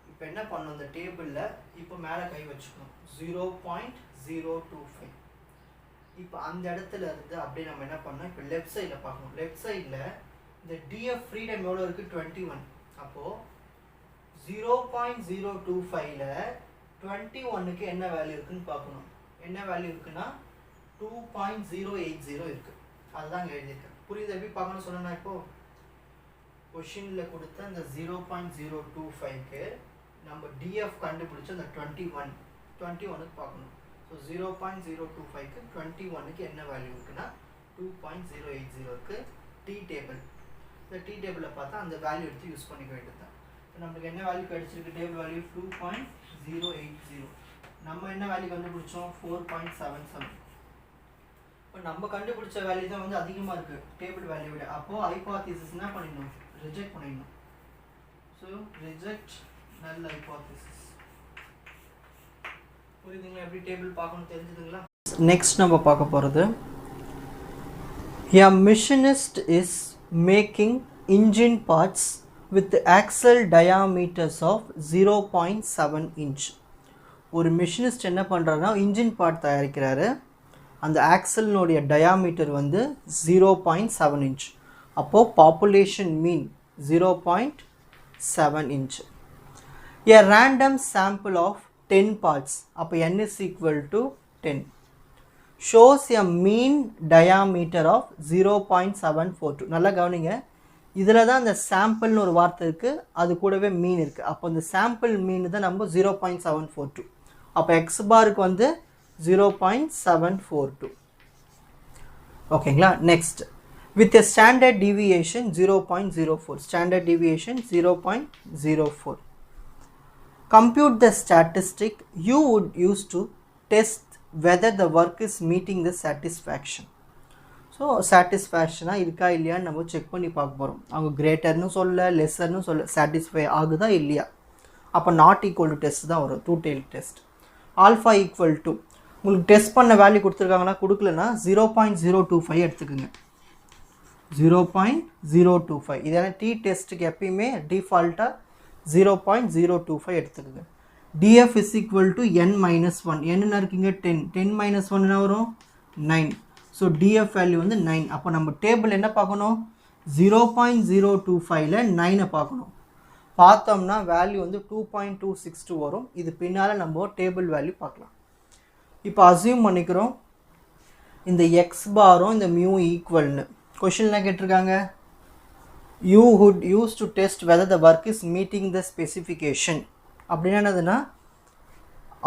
இப்போ என்ன பண்ணணும்? இந்த டேபிளில் இப்போ மேலே கை வச்சுக்கணும். 0.025. இப்போ அந்த இடத்துல இருந்து அப்படியே நம்ம என்ன பண்ணோம்? இப்போ லெஃப்ட் சைடில் பார்க்கணும். லெஃப்ட் சைடில் இந்த டிஎஃப் ஃப்ரீடம் எவ்வளோ இருக்குது? 21. அப்போது 0.025ல் 21க்கு என்ன வேல்யூ இருக்குன்னு பார்க்கணும். என்ன வேல்யூ இருக்குன்னா 2.080 இருக்குது. அதுதான் இங்கே எழுதியிருக்கேன். புரியுது எப்படி பார்க்கணும்னு சொன்னேன்னா, இப்போது கொஷினில் கொடுத்த அந்த 0.025க்கு நம்ம டிஎஃப் கண்டுபிடிச்சி அந்த 21க்கு பார்க்கணும். ஸோ 0.025க்கு 21க்கு என்ன வேல்யூ இருக்குன்னா 2.080 இருக்குது. டி டேபிள், இந்த டி டேபிளில் பார்த்தா அந்த வேல்யூ எடுத்து யூஸ் பண்ணிக்க வேண்டியது தான். இப்போ நம்மளுக்கு என்ன வேல்யூ கிடச்சிருக்கு? Table value 2.080. நம்ம என்ன வேல்யூ கண்டுபிடிச்சோம்? 4.77. இப்போ நம்ம கண்டுபிடிச்ச வேல்யூ தான் வந்து அதிகமாக இருக்குது டேபிள் வேல்யூ விட. அப்போது ஹைபோதீசிஸ் என்ன பண்ணிடணும்? ரிஜெக்ட் பண்ணிடணும். So reject null hypothesis. புரியுதுங்களா? எப்படி டேபிள் பார்க்கணும் தெரிஞ்சுதுங்களா? நெக்ஸ்ட் நம்ம பார்க்க போகிறது, a machinist is making engine parts with axle diameters of 0.7 inch. ஒரு மெஷினிஸ்ட் என்ன பண்ணுறாருன்னா இன்ஜின் பார்ட் தயாரிக்கிறாரு. அந்த ஆக்சல்னுடைய டயாமீட்டர் வந்து 0.7 inch. அப்போது population mean 0.7 inch. A random sample of 10 parts, அப்போ n is equal to 10, shows a mean diameter of 0.742. நல்லா கவனிங்க, இதில் தான் அந்த சாம்பிள்னு ஒரு வார்த்தை இருக்குது, அது கூடவே மீன் இருக்குது. அப்போ இந்த சாம்பிள் மீன் தான் நம்ம 0.742. அப்போ எக்ஸ் பாருக்கு வந்து 0.742. ஓகேங்களா? Next, with a standard deviation 0.04. Standard deviation 0.04. Compute the statistic you would use to test whether the work is meeting the satisfaction. So சாட்டிஸ்ஃபேக்ஷனாக இருக்கா இல்லையான்னு நம்ம செக் பண்ணி பார்க்க போகிறோம். அவங்க கிரேட்டர்னு சொல்ல, லெஸ்ஸர்னு சொல்ல, சாட்டிஸ்ஃபை ஆகுதா இல்லையா. அப்போ நாட் ஈக்குவல் டு டெஸ்ட் தான் வரும், two tail test. Alpha equal to உங்களுக்கு டெஸ்ட் பண்ண வேல்யூ கொடுத்துருக்காங்கன்னா, கொடுக்கலன்னா 0.025 எடுத்துக்கோங்க. 0.025 இதெல்லாம் டி டெஸ்ட்டுக்கு எப்பயுமே டிஃபால்ட்டாக 0.025 எடுத்துக்கோங்க. df is equal to n minus 1. என்ன இருக்குங்க? 10. 10 minus 1 என்ன வரும்? 9. ஸோ df வேல்யூ வந்து 9. அப்போ நம்ம டேபிள் என்ன பார்க்கணும்? 0.025ல 9 பார்க்கணும். பார்த்தோம்னா வேல்யூ வந்து 2.262 வரும். இது பின்னால் நம்ம டேபிள் வேல்யூ பார்க்கலாம். இப்போ அசியூம் பண்ணிக்கிறோம் இந்த எக்ஸ் பாரும் இந்த மியூ ஈக்குவல்னு. கொஷின் என்ன கேட்டிருக்காங்க? You would use to test whether the work is meeting the specification. அப்படின்னா என்னதுன்னா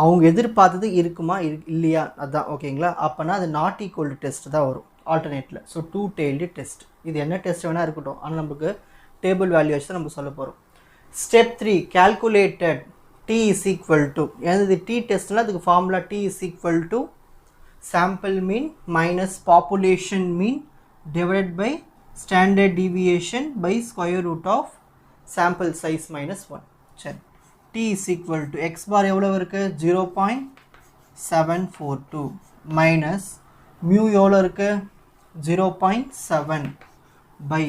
அவங்க எதிர்பார்த்தது இருக்குமா இல்லையா அதான். ஓகேங்களா? அப்போனா அது நாட் ஈக்குவல் டு டெஸ்ட் தான் வரும் ஆல்டர்னேட்டில். So 2 tailed test. இது என்ன டெஸ்ட் வேணால் இருக்கட்டும், ஆனால் நமக்கு டேபிள் வேல்யூ வச்சு தான் நம்ம சொல்ல போகிறோம். Step 3 calculated t is equal to, ஏன்னா t டெஸ்ட்னால் அதுக்கு formula t is equal to sample mean minus population mean divided by standard deviation by square root of sample size minus 1. சரி, t is equal to x bar எவ்வளோ இருக்கு? 0.742 minus mu எவ்வளோ இருக்கு? 0.7 by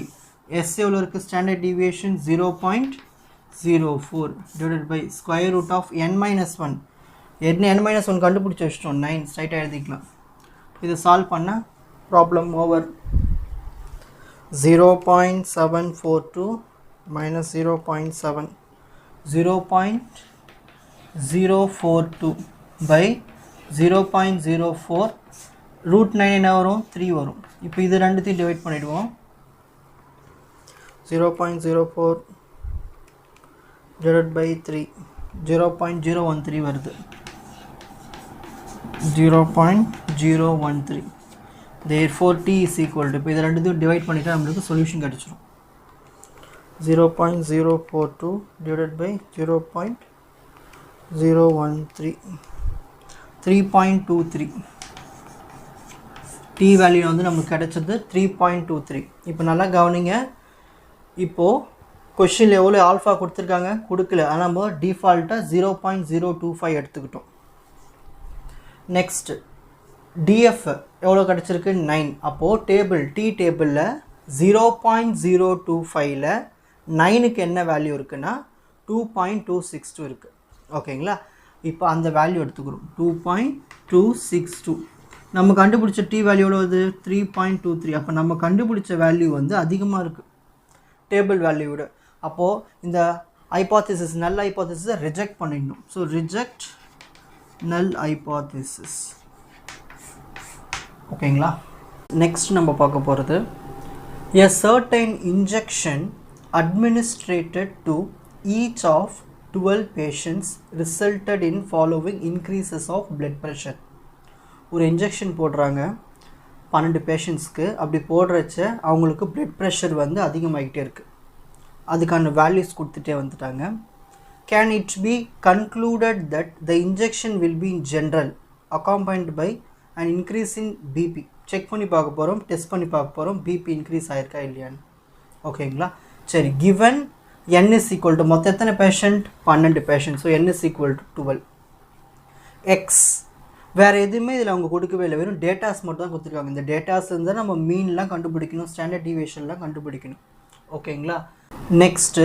s எவ்வளோ இருக்கு? standard deviation 0.04 divided by square root of n minus 1. n minus 1 கண்டுபிடிச்சு வச்சிட்டோம், 9 ஸ்ட்ரைட்டாக எழுதிக்கலாம். இது சால்வ் பண்ண problem over. 0.742 minus 0.7 0.042 by 0.04 root 9 என்ன வரும்? 3 வரும். இப்போ இது ரெண்டுத்தையும் டிவைட் பண்ணிடுவோம். 0.04 divided by 3 0.013 வருது. 0.013. therefore t is equal to, இப்போ இது ரெண்டுத்தையும் டிவைட் பண்ணிட்டா நம்மளுக்கு சொல்யூஷன் கிடைச்சிடும். 0.042 divided by 0.013 3.23. t வேல்யூ வந்து நமக்கு கிடைச்சது 3.23. இப்போ நல்லா கவனிங்க. இப்போது கொஷினில் எவ்வளோ ஆல்ஃபா கொடுத்துருக்காங்க? கொடுக்கல, ஆனால் நம்ம டிஃபால்ட்டாக 0.025 எடுத்துக்கிட்டோம். நெக்ஸ்ட் டிஎஃப் எவ்வளோ கிடச்சிருக்கு? 9. அப்போது டேபிள் டி டேபிளில் 0.025ல் 9க்கு என்ன வேல்யூ இருக்குன்னா 2.262 இருக்குது. ஓகேங்களா? இப்போ அந்த வேல்யூ எடுத்துக்கிறோம் 2.262. நம்ம கண்டுபிடிச்ச டி வேல்யூ எவ்வளோ வருது? 3.23. அப்போ நம்ம கண்டுபிடிச்ச வேல்யூ வந்து அதிகமாக இருக்குது டேபிள் வேல்யூவோட. அப்போது இந்த ஹைபோதேசிஸ் நல் ஹைபோதேசிஸை ரிஜெக்ட் பண்ணிடணும். So reject null hypothesis. ஓகேங்களா? நெக்ஸ்ட் நம்ம பார்க்க போகிறது a certain injection administered to each of 12 patients resulted in following increases of blood pressure. ஒரு இன்ஜெக்ஷன் போடுறாங்க 12 பேஷண்ட்ஸ்க்கு. அப்படி போடுறச்ச அவங்களுக்கு பிளட் ப்ரெஷர் வந்து அதிகமாகிட்டே இருக்குது. அதுக்கான வேல்யூஸ் கொடுத்துட்டே வந்துட்டாங்க. Can it be concluded that the injection will be in general accompanied by and increase in BP. Check பண்ணி பார்க்க போகிறோம், டெஸ்ட் பண்ணி பார்க்க போகிறோம் பிபி இன்க்ரீஸ் ஆகிருக்கா இல்லையான்னு. ஓகேங்களா? சரி, given n is equal to மொத்தம் எத்தனை patient? 12 patient. So n is equal to 12. X வேறு எதுவுமே இதில் அவங்க கொடுக்கவே இல்லை, வெறும் டேட்டாஸ் மட்டும் தான் கொடுத்துருக்காங்க. இந்த டேட்டாஸ் இருந்தால் நம்ம மீன்லாம் கண்டுபிடிக்கணும், ஸ்டாண்டர்ட் டிவியேஷன்லாம் கண்டுபிடிக்கணும். ஓகேங்களா? நெக்ஸ்ட்டு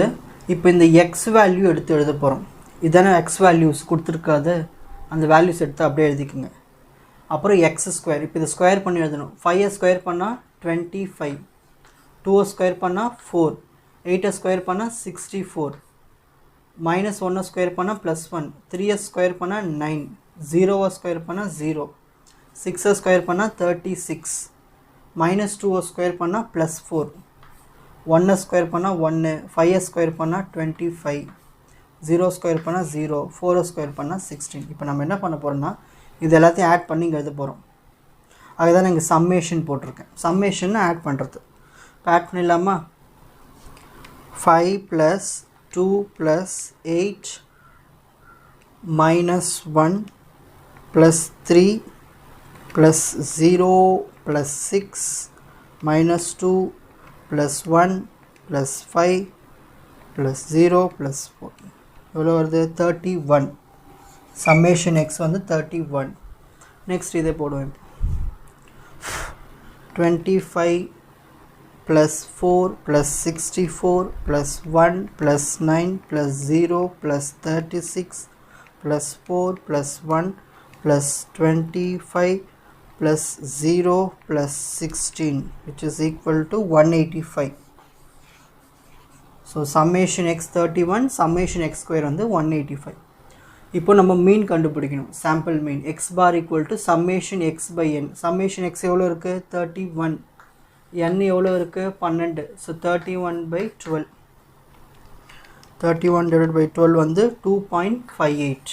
இப்போ இந்த எக்ஸ் வேல்யூ எடுத்து எழுத போகிறோம். இதான எக்ஸ் வேல்யூஸ் கொடுத்துருக்காது, அந்த வேல்யூஸ் எடுத்து அப்படியே எழுதிக்குங்க. அப்புறம் எக்ஸ் ஸ்கொயர். இப்போ இதை ஸ்கொயர் பண்ணி எழுதணும். 5 ஸ்கொயர் பண்ணால் 25, 2 ஸ்கொயர் பண்ணால் 4, 8 ஸ்கொயர் பண்ணால் 64, -1 ஸ்கொயர் பண்ணால் +1, 3 ஸ்கொயர் பண்ணால் 9, 0 ஸ்கொயர் பண்ணால் 0, 6 ஸ்கொயர் பண்ணால் 36, -2 ஸ்கொயர் பண்ணால் +4, 1 ஸ்கொயர் பண்ணால் 1, 5 ஸ்கொயர் பண்ணால் 25, 0 ஸ்கொயர் பண்ணால் 0, 4 ஸ்கொயர் பண்ணால் 16. இப்போ நம்ம என்ன பண்ண போகிறோம்னா இது எல்லாத்தையும் ஆட் பண்ணி இங்கே எழுத போகிறோம். அதுதான் இங்கே சம்மேஷன் போட்டிருக்கேன். சம்மேஷன் ஆட் பண்ணுறது. இப்போ ஆட் பண்ணிடலாமா? 5 + 2 + 8 -1 + 3 + 0 + 6 -2 + 1 + 5 + 0 + 4 எவ்வளோ வருது? 31. சம்மேஷன் எக்ஸ் வந்து 31. நெக்ஸ்ட் இதை போடுவேன். 25 + 4 + 64 + 1 + 9 + 0 + 36 + 4 + 1 + 25 + 0 + 16 which is equal to 185. So summation x 31 summation x square வந்து 185. இப்போ நம்ம மீன் கண்டுபிடிக்கணும். Sample mean x bar equal to summation x by n. summation x எவ்வளோ இருக்குது 31, n எவ்வளோ இருக்குது 12. ஸோ 31 by 12, 31 divided by 12 வந்து 2.58.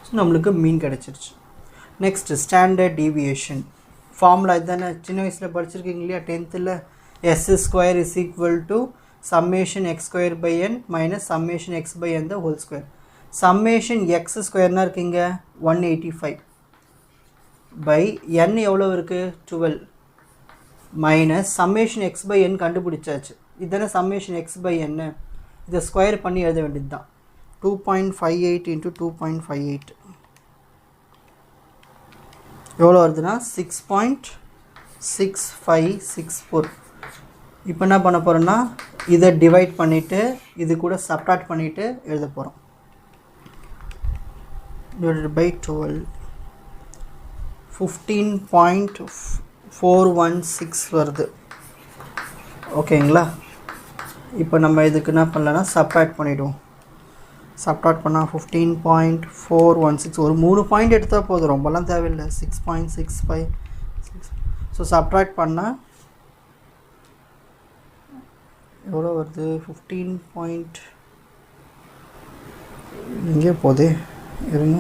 ஸோ நம்மளுக்கு மீன் கிடச்சிருச்சு. நெக்ஸ்ட் ஸ்டாண்டர்ட் டீவியேஷன் ஃபார்முலா இதுதானே சின்ன வயசில் படிச்சிருக்கீங்க இல்லையா 10th s square is equal to summation x square by n minus summation x by n the whole square. summation x squareனா இருக்குங்க 185 by n எவ்வளோ இருக்குது 12 minus summation x by n கண்டுபிடிச்சாச்சு. இதுதானே summation x by n, இதை ஸ்கொயர் பண்ணி எழுத வேண்டியது தான். 2.58 into 2.58 எவ்வளோ வருதுன்னா 6.6564. இப்போ என்ன பண்ண போகிறோன்னா இதை டிவைட் பண்ணிவிட்டு இது கூட சப்ட்ராக்ட் பண்ணிவிட்டு எழுத போகிறோம். divided by 12 15.416 வருது. ஓகேங்களா? இப்போ நம்ம இதுக்கு என்ன பண்ணலான்னா சப்ட்ராக்ட் பண்ணிவிடுவோம். சப்ட்ராக்ட் பண்ணால் 15.416 ஒரு 3 பாயிண்ட் எடுத்தால் போதும், ரொம்பலாம் தேவையில்லை. 6.656. ஸோ சப்ட்ராக்ட் பண்ணால் எவ்வளோ வருது 15. இங்கே போதே இருங்க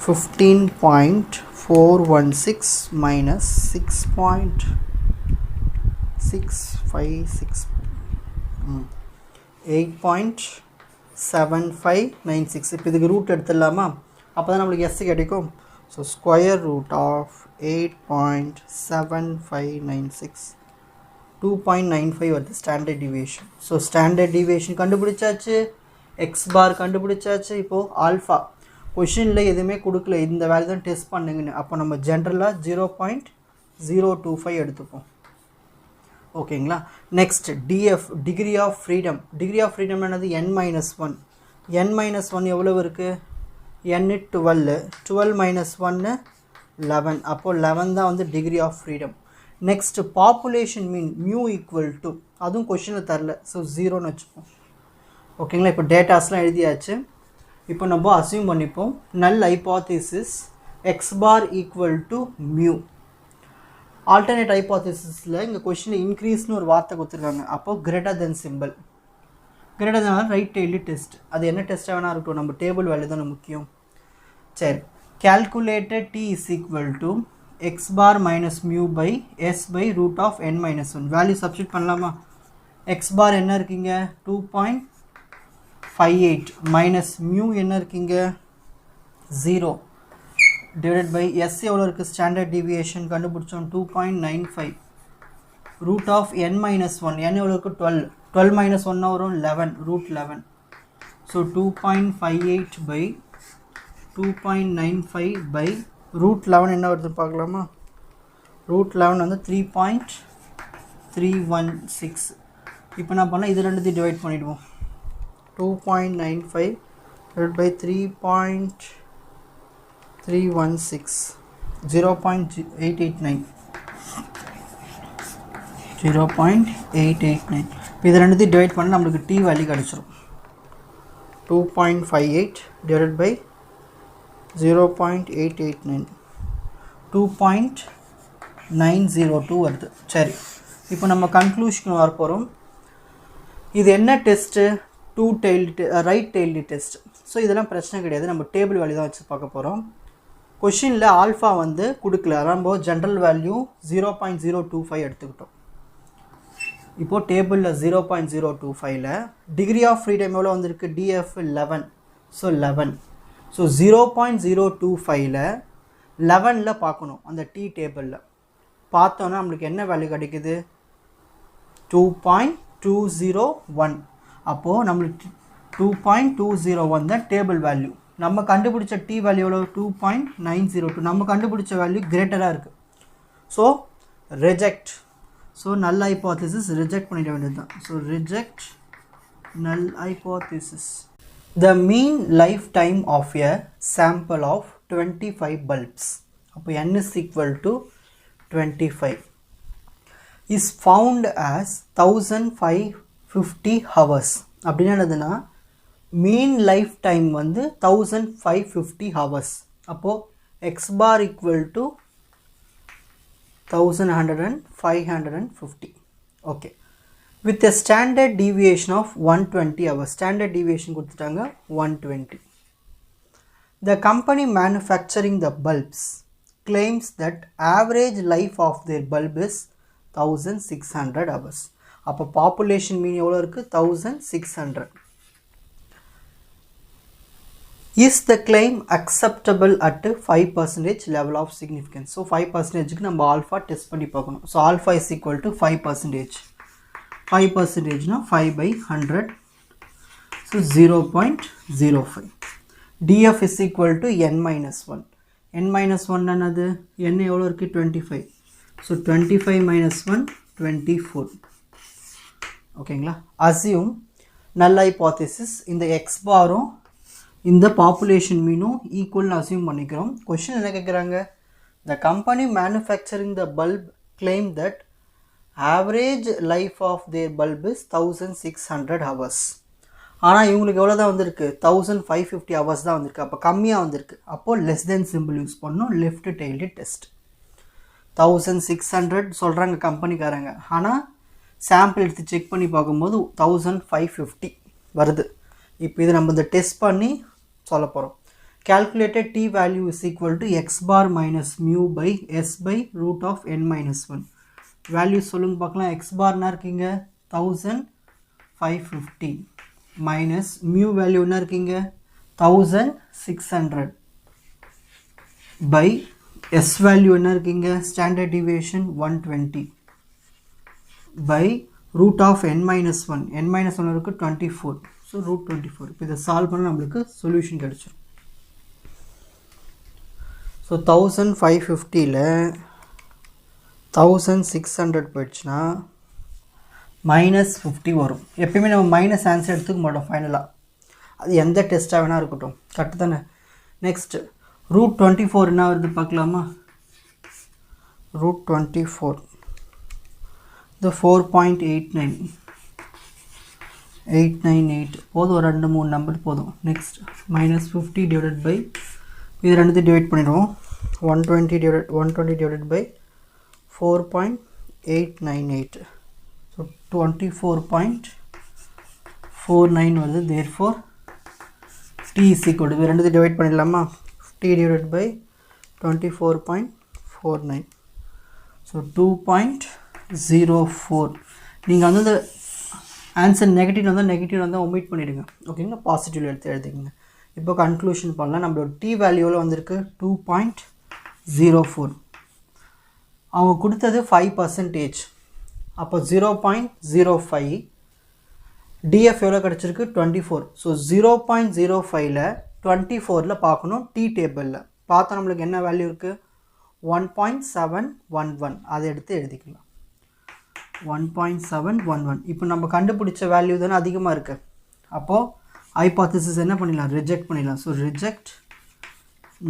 15.416 minus 6.656 8.7596. இப்போ இதுக்கு ரூட் எடுத்துடலாமா? அப்போ தான் நம்மளுக்கு எஸ் கிடைக்கும். ஸோ ஸ்கொயர் ரூட் ஆஃப் 8.7596 2.95 வருது standard deviation. So standard deviation கண்டுபிடிச்சாச்சு, எக்ஸ் பார் கண்டுபிடிச்சாச்சு. இப்போது ஆல்ஃபா கொஷினில் எதுவுமே கொடுக்கல, இந்த வேல்யூ தான் டெஸ்ட் பண்ணுங்கன்னு. அப்போ நம்ம ஜென்ரலாக 0.025 எடுத்துப்போம். ஓகேங்களா? Next DF degree of freedom. Degree of freedom என்னது n-1. n-1 எவ்வளோ இருக்குது? n 12, 12 minus 1 11. அப்போது 11 தான் வந்து degree of freedom. Next population mean mu equal to, அதுவும் கொஷினில் தரல, ஸோ 0ன்னு வச்சுப்போம். ஓகேங்களா? இப்போ டேட்டாஸ்லாம் எழுதியாச்சு. இப்போ நம்ம அசியூம் பண்ணிப்போம் null hypothesis X bar equal to mu. Alternate ஹைபோதீசிஸில் இங்கே கொஷினில் இன்க்ரீஸ்னு ஒரு வார்த்தை கொடுத்துருக்காங்க. அப்போது greater than simple, greater than right tailed test. அது என்ன டெஸ்ட்டாக வேணா இருக்கட்டும், நம்ம டேபிள் வேல்யூ தானே முக்கியம். சரி, calculated t is equal to x bar minus mu by s by root of n-1. Value substitute பண்ணலாமா? x bar என்ன இருக்கீங்க 2.58 மைனஸ் mu என்ன இருக்கீங்க 0 divided by s எவ்வளோ இருக்குது ஸ்டாண்டர்ட் டிவியேஷன் கண்டுபிடிச்சோம் 2.95 root of n-1. n எவ்வளோ இருக்குது 12, 12 minus 1 வரும் 11 root 11. So 2.58 by 2.95 by root 11 என்ன வருது பார்க்கலாமா? root 11 வந்து 3.316. இப்போ என்ன பண்ணலாம், இது ரெண்டுத்தையும் டிவைட் பண்ணிவிடுவோம். 2.95 divided by 3.316 0.889 0.889. இப்போ இது ரெண்டுத்தையும் டிவைட் பண்ணால் நம்மளுக்கு t வேல்யூ கிடச்சிரும். 2.58 divided by 0.889 2.902 வருது. சரி, இப்போ நம்ம கன்க்ளூஷன் வர போகிறோம். இது என்ன test? Two tailed right tailed test. So இதெல்லாம் பிரச்சனை கிடையாது, நம்ம டேபிள் வேல்யூ தான் வச்சு பார்க்க போகிறோம். கொஷினில் ஆல்ஃபா வந்து கொடுக்கல, நம்ம ஜென்ரல் வேல்யூ 0.025 எடுத்துக்கிட்டோம். இப்போது டேபிளில் 0.025ல் டிகிரி ஆஃப் ஃப்ரீடம் எவ்வளோ வந்திருக்கு? டிஎஃப் 11. ஸோ 11. ஸோ 0.025ல் 11ல் பார்க்கணும். அந்த டி டேபிளில் பார்த்தோன்னா நம்மளுக்கு என்ன வேல்யூ கிடைக்குது? 2.201. அப்போது நம்மளுக்கு 2.201 தான் டேபிள் வேல்யூ. நம்ம கண்டுபிடிச்ச டி வேல்யூ எவ்வளோ 2.902. நம்ம கண்டுபிடிச்ச வேல்யூ கிரேட்டராக இருக்குது. So reject. So null hypothesis reject பண்ணிட வேண்டியது தான். So reject null hypothesis. The mean lifetime of a sample of 25 bulbs, அப்போ n is equal to 25, is found as 1550 50 hours அப்படின்னா என்னதுன்னா மீன் லைஃப் டைம் வந்து 1550 hours. அப்போ x bar equal to 1550. Okay. With a standard deviation of 120 hours. Standard deviation கொடுத்துட்டாங்க 120. The company manufacturing the bulbs claims that average life of their bulb is 1600 hours. அப்போ population mean எவ்வளோ இருக்கு 1600. Is the claim acceptable at 5% level of significance? So 5% க்கு நம்ம alpha test பண்ணி பார்க்கணும். So alpha is equal to 5%. 5% na 5 by 100. So 0.05. DF is equal to n minus 1. n minus 1 another n எவ்வளோ இருக்கு 25. So 25 minus 1 24. ஓகேங்களா. Assume null hypothesis இந்த x பாரும் இந்த population mean equal assume பண்ணிக்கிறோம். Question என்ன கேட்குறாங்க? The company manufacturing the bulb claim that average life of their bulb is 1600 hours. ஆனால் இவங்களுக்கு எவ்வளோ தான் வந்திருக்கு 1550 hours தான் வந்திருக்கு. அப்போ கம்மியாக வந்திருக்கு. அப்போது less than symbol யூஸ் பண்ணணும். left tailed test 1600 சொல்கிறாங்க கம்பெனிக்காரங்க. ஆனால் சாம்பிள் எடுத்து செக் பண்ணி பார்க்கும்போது 1550 வருது. இப்போ இது நம்ம இந்த டெஸ்ட் பண்ணி சொல்ல போகிறோம். Calculated t value is equal to x bar minus mu by s by root of n minus 1. Value சொல்லுங்க பார்க்கலாம். x பார்னா இருக்கீங்க 1550 மைனஸ் மியூ வேல்யூ என்ன இருக்கீங்க 1600 பை s வேல்யூ என்ன இருக்கீங்க standard deviation 120 by root of n minus 1. n minus 1 இருக்கு 24. So root 24. இப்போ இதை சால்வ் பண்ண நம்மளுக்கு சொல்யூஷன் கிடைச்சிடும். ஸோ 1550ல் 1600 போயிடுச்சுன்னா -50 வரும். எப்பயுமே நம்ம மைனஸ் ஆன்சர் எடுத்துக்க மாட்டோம் ஃபைனலாக. அது எந்த டெஸ்ட்டாக வேணால் இருக்கட்டும். கரெக்டு தானே. நெக்ஸ்ட் ரூட் 24 என்ன வருது பார்க்கலாமா. ரூட் 24 இது 4.898 போதும். ஒரு 2-3 நம்பர் போதும். நெக்ஸ்ட் -50 டிவைடட் பை இது ரெண்டுத்தையும் டிவைட் பண்ணிடுவோம். 120 டிவைடட் பை 4.898. So 24.49 வருது. therefore t is equal to ரெண்டு டிவைட் பண்ணிடலாமா. 50 divided by 24.49. So 2.04. நீங்கள் வந்து இந்த ஆன்சர் நெகட்டிவ் வந்தால் ஒமிட் பண்ணிவிடுங்க. ஓகேங்களா. பாசிட்டிவ் எடுத்து எழுதிங்க. இப்போ கன்க்ளூஷன் பண்ணலாம். நம்மளோட டி வேல்யூவில் வந்திருக்கு 2.04. அவங்க கொடுத்தது 5%. அப்போ 0.05. டிஎஃப் எவ்வளோ கிடச்சிருக்கு 24. ஸோ 0.05ல் 24ல் பார்க்கணும். டி டேபிளில் பார்த்தா நம்மளுக்கு என்ன வேல்யூ இருக்குது 1.711. அதை எடுத்து எழுதிக்கலாம் 1.711. இப்போ நம்ம கண்டுபிடிச்ச வேல்யூ தானே அதிகமாக இருக்குது. அப்போது ஹைபோதசிஸ் என்ன பண்ணிடலாம் ரிஜெக்ட் பண்ணிடலாம். ஸோ ரிஜெக்ட்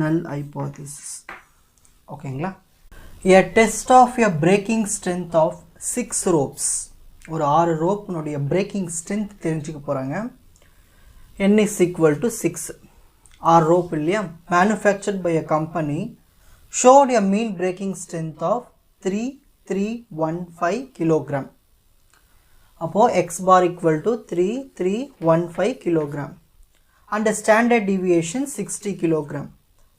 நல் ஹைபோதசிஸ். ஓகேங்களா. A test of a breaking strength of 6 ropes. ஒரு 6 ரோப்னுடைய breaking strength தெரிஞ்சுக்க போகிறாங்க. n is equal to 6. 6 rope இல்லையா. manufactured by a company showed a mean breaking strength of 3315 kilogram. அப்போ x bar equal to 3315 kilogram and the standard deviation 60 kilogram.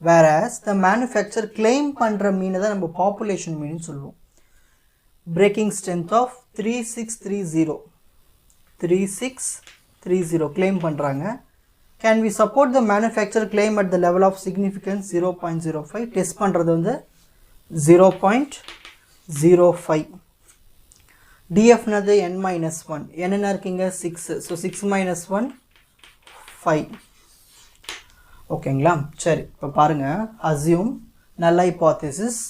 whereas the manufacturer claim பண்ணுற மீனை தான் நம்ம பாப்புலேஷன் மீன் சொல்லுவோம். breaking strength of 3630 claim பண்ணுறாங்க. can we support the manufacturer claim at the level of significance 0.05? Test பண்ணுறது வந்து 0.05. df நது n minus 1. என்ன இருக்கீங்க 6. So 6 minus 1 5. ஓகேங்களா. சரி இப்போ பாருங்கள். அசியூம் நல் ஹைபோதசிஸ்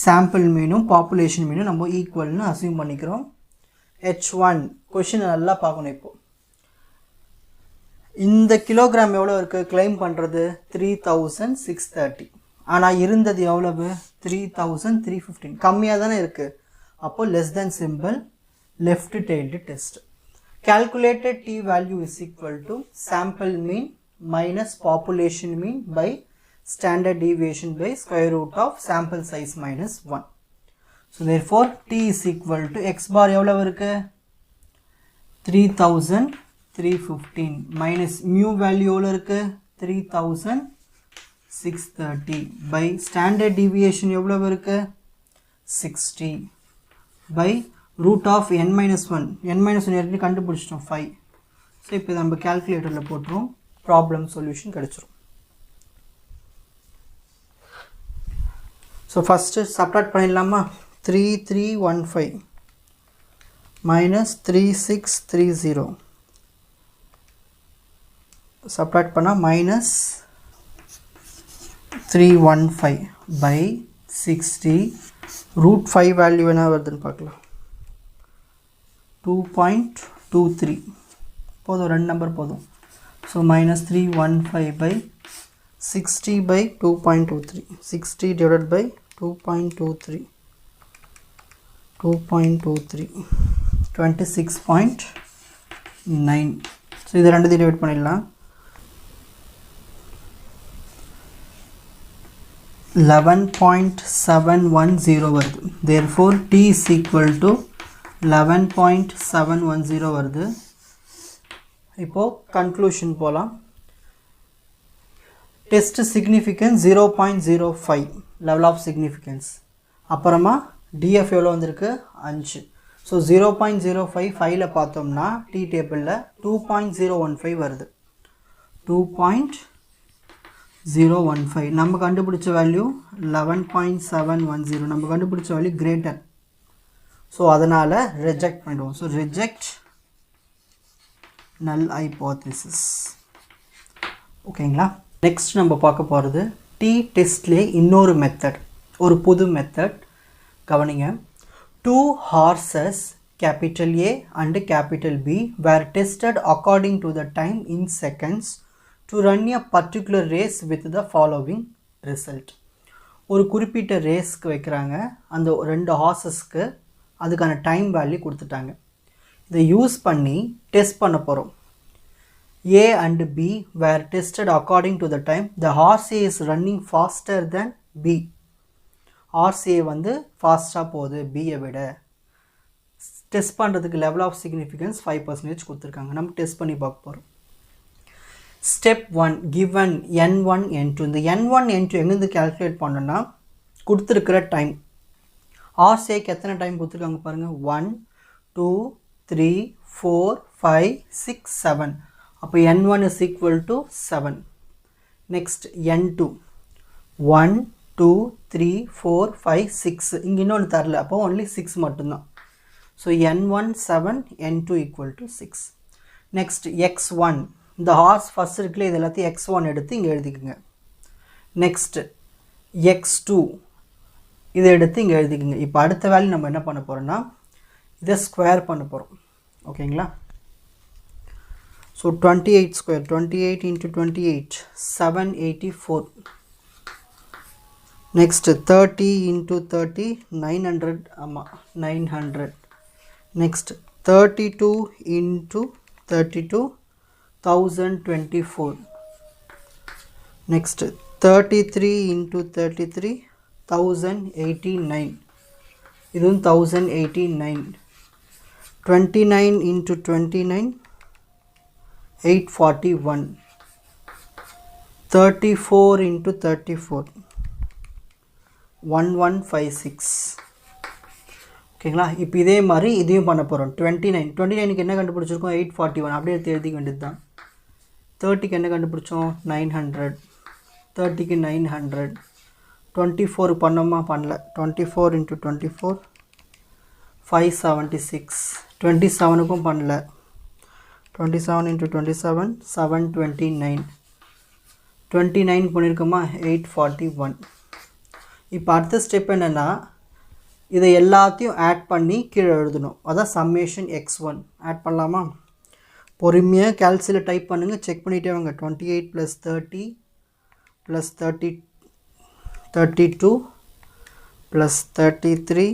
சாம்பிள் மீனும் பாப்புலேஷன் மீனும் நம்ம ஈக்குவல்னு அசியூம் பண்ணிக்கிறோம். h1 கொஷினை நல்லா பார்க்கணும். இப்போது இந்த கிலோகிராம் எவ்வளோ இருக்குது கிளைம் பண்ணுறது 3630. ஆனால் இருந்தது எவ்வளவு 3315. கம்மியாக தானே இருக்குது. அப்போது less than simple left tailed test. calculated t value is equal to sample mean minus population mean by standard deviation by square root of sample size minus 1. So therefore t is equal to x bar எவ்வளவு இருக்கு 3315 minus mu value எவ்வளவு இருக்கு 3630 by standard deviation எவ்வளவு இருக்கு 60 by root of n minus 1 ஏற்கனவே கண்டுபிடிச்சிட்டோம் 5. ஸோ இப்போ நம்ம கால்குலேட்டரில் போட்டுரும் ப்ராப்ளம் சொல்யூஷன் கிடைச்சிரும். ஸோ ஃபஸ்ட்டு சப்ராக்ட் பண்ணிடலாமா 3315 minus 3630 சப்ராக்ட் பண்ணால் minus 315 by 60 root 5 வேல்யூ என்ன வருதுன்னு பார்க்கலாம் 2.23 போதும் 2 நம்பர் போதும். So minus 315 by 60 by 2.23 60 divided by 2.23 26.9. So இது ரெண்டு டிவைட் பண்ணிடலாம் 11.710 வருது. therefore t is equal to 11.710 வருது. இப்போது கன்க்ளூஷன் போகலாம். Test significance 0.05 level of significance. அப்புறமா டிஎஃப் எவ்வளோ வந்திருக்கு 5. ஸோ 0.05 5ல் பார்த்தோம்னா டி டேபிளில் 2.015 வருது 2.015. நம்ம கண்டுபிடிச்ச வேல்யூ 11.710. நம்ம கண்டுபிடிச்ச வேல்யூ கிரேட்டர். ஸோ அதனால் ரிஜெக்ட் பண்ணிடுவோம். So reject null hypothesis. ஓகேங்களா. நெக்ஸ்ட் நம்ம பார்க்க போகிறது டி டெஸ்ட்லே இன்னொரு மெத்தட், ஒரு புது மெத்தட். கவனிங்க. 2 horses capital A and capital B were tested according to the time in seconds to run a particular race with the following result. ஒரு குறிப்பிட்ட ரேஸ்க்கு வைக்கிறாங்க. அந்த 2 ஹார்ஸஸ்க்கு அதுக்கான டைம் வேல்யூ கொடுத்துட்டாங்க. இதை யூஸ் பண்ணி டெஸ்ட் பண்ண போகிறோம். A and B were tested according to the time. The horse A is running faster than B. Horse A வந்து ஃபாஸ்ட்டாக போகுது பியை விட. டெஸ்ட் பண்ணுறதுக்கு லெவல் ஆஃப் சிக்னிஃபிகன்ஸ் 5% கொடுத்துருக்காங்க. நம்ம டெஸ்ட் பண்ணி பார்க்க போகிறோம். Step 1 given n1 n2. இந்த n1 n2 எங்கேருந்து கேல்குலேட் பண்ணோன்னா கொடுத்துருக்கிற டைம். ஹார்ஸ் ஏக்கு எத்தனை டைம் கொடுத்துருக்காங்க பாருங்கள் 1 2 3 4 5 6 7. அப்போ n1 is equal to 7. Next n2 1 2 3 4 5 6. இங்கே இன்னொன்று தரல, அப்போ only 6 மட்டும்தான். So n1 7 n2 equal to 6. Next x1. இந்த ஹார்ஸ் ஃபஸ்ட் இருக்குல்ல, இது எல்லாத்தையும் x1 எடுத்து இங்கே எழுதிக்குங்க. நெக்ஸ்ட் x2 இதை எடுத்து இங்கே எழுதிக்குங்க. இப்போ அடுத்த வேல்யூ நம்ம என்ன பண்ண போகிறோம்னா இதை ஸ்கொயர் பண்ண போகிறோம். ஓகேங்களா. So 28 square 28 into 28 784. Next 30 into 30 900. ஆமாம் 900. Next 32 into 32 1024. Next 33 into 33 1089. இதுவும் 1089. 29 into 29 841. 34 into 34 1156. ஓகேங்களா. இப்போ இதே மாதிரி இதையும் பண்ண போகிறோம். 29க்கு என்ன கண்டுபிடிச்சிருக்கோம் 841. அப்படியே எடுத்து எழுதிக்க வேண்டியது தான். 30க்கு என்ன கண்டுபிடிச்சோம் 900. 30க்கு 900. 24 பண்ணோமா பண்ணல. 24 into 24 576. 27க்கும் பண்ணல. 27 into 27 729. 29 பண்ணியிருக்கோமா 841. இப்போ அடுத்த ஸ்டெப் என்னென்னா இதை எல்லாத்தையும் ஆட் பண்ணி கீழே எழுதணும். அதான் சம்மேஷன் x1 ஆட் பண்ணலாமா. பொறுமையாக கேல்சியில் டைப் பண்ணுங்கள், செக் பண்ணிகிட்டே வாங்க. 28 + 30 + 32 + 33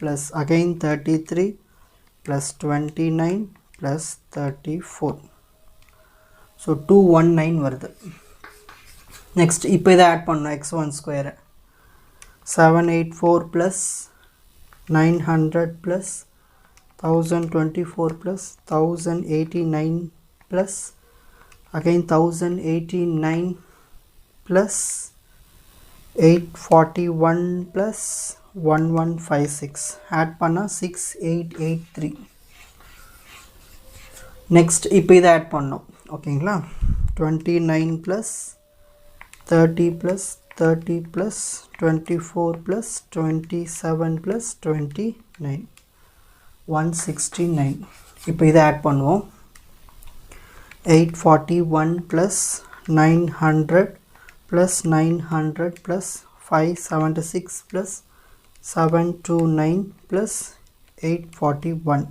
+ again 33 + 29 plus 34. So 219 வருது. Next இப்போ இதை add பண்ணோம் x1 square 784 plus 900 plus 1024 plus 1089 plus again 1089 plus 841 plus 1156 add பண்ணா 6883. next இப்போ இதை add பண்ணோம் ஓகேங்களா 29 plus 30 plus 30 plus 24 plus 27 plus 29 169. இப்போ இதை add பண்ணுவோம் 841 plus 900 plus 900 plus 576 plus 729 plus 841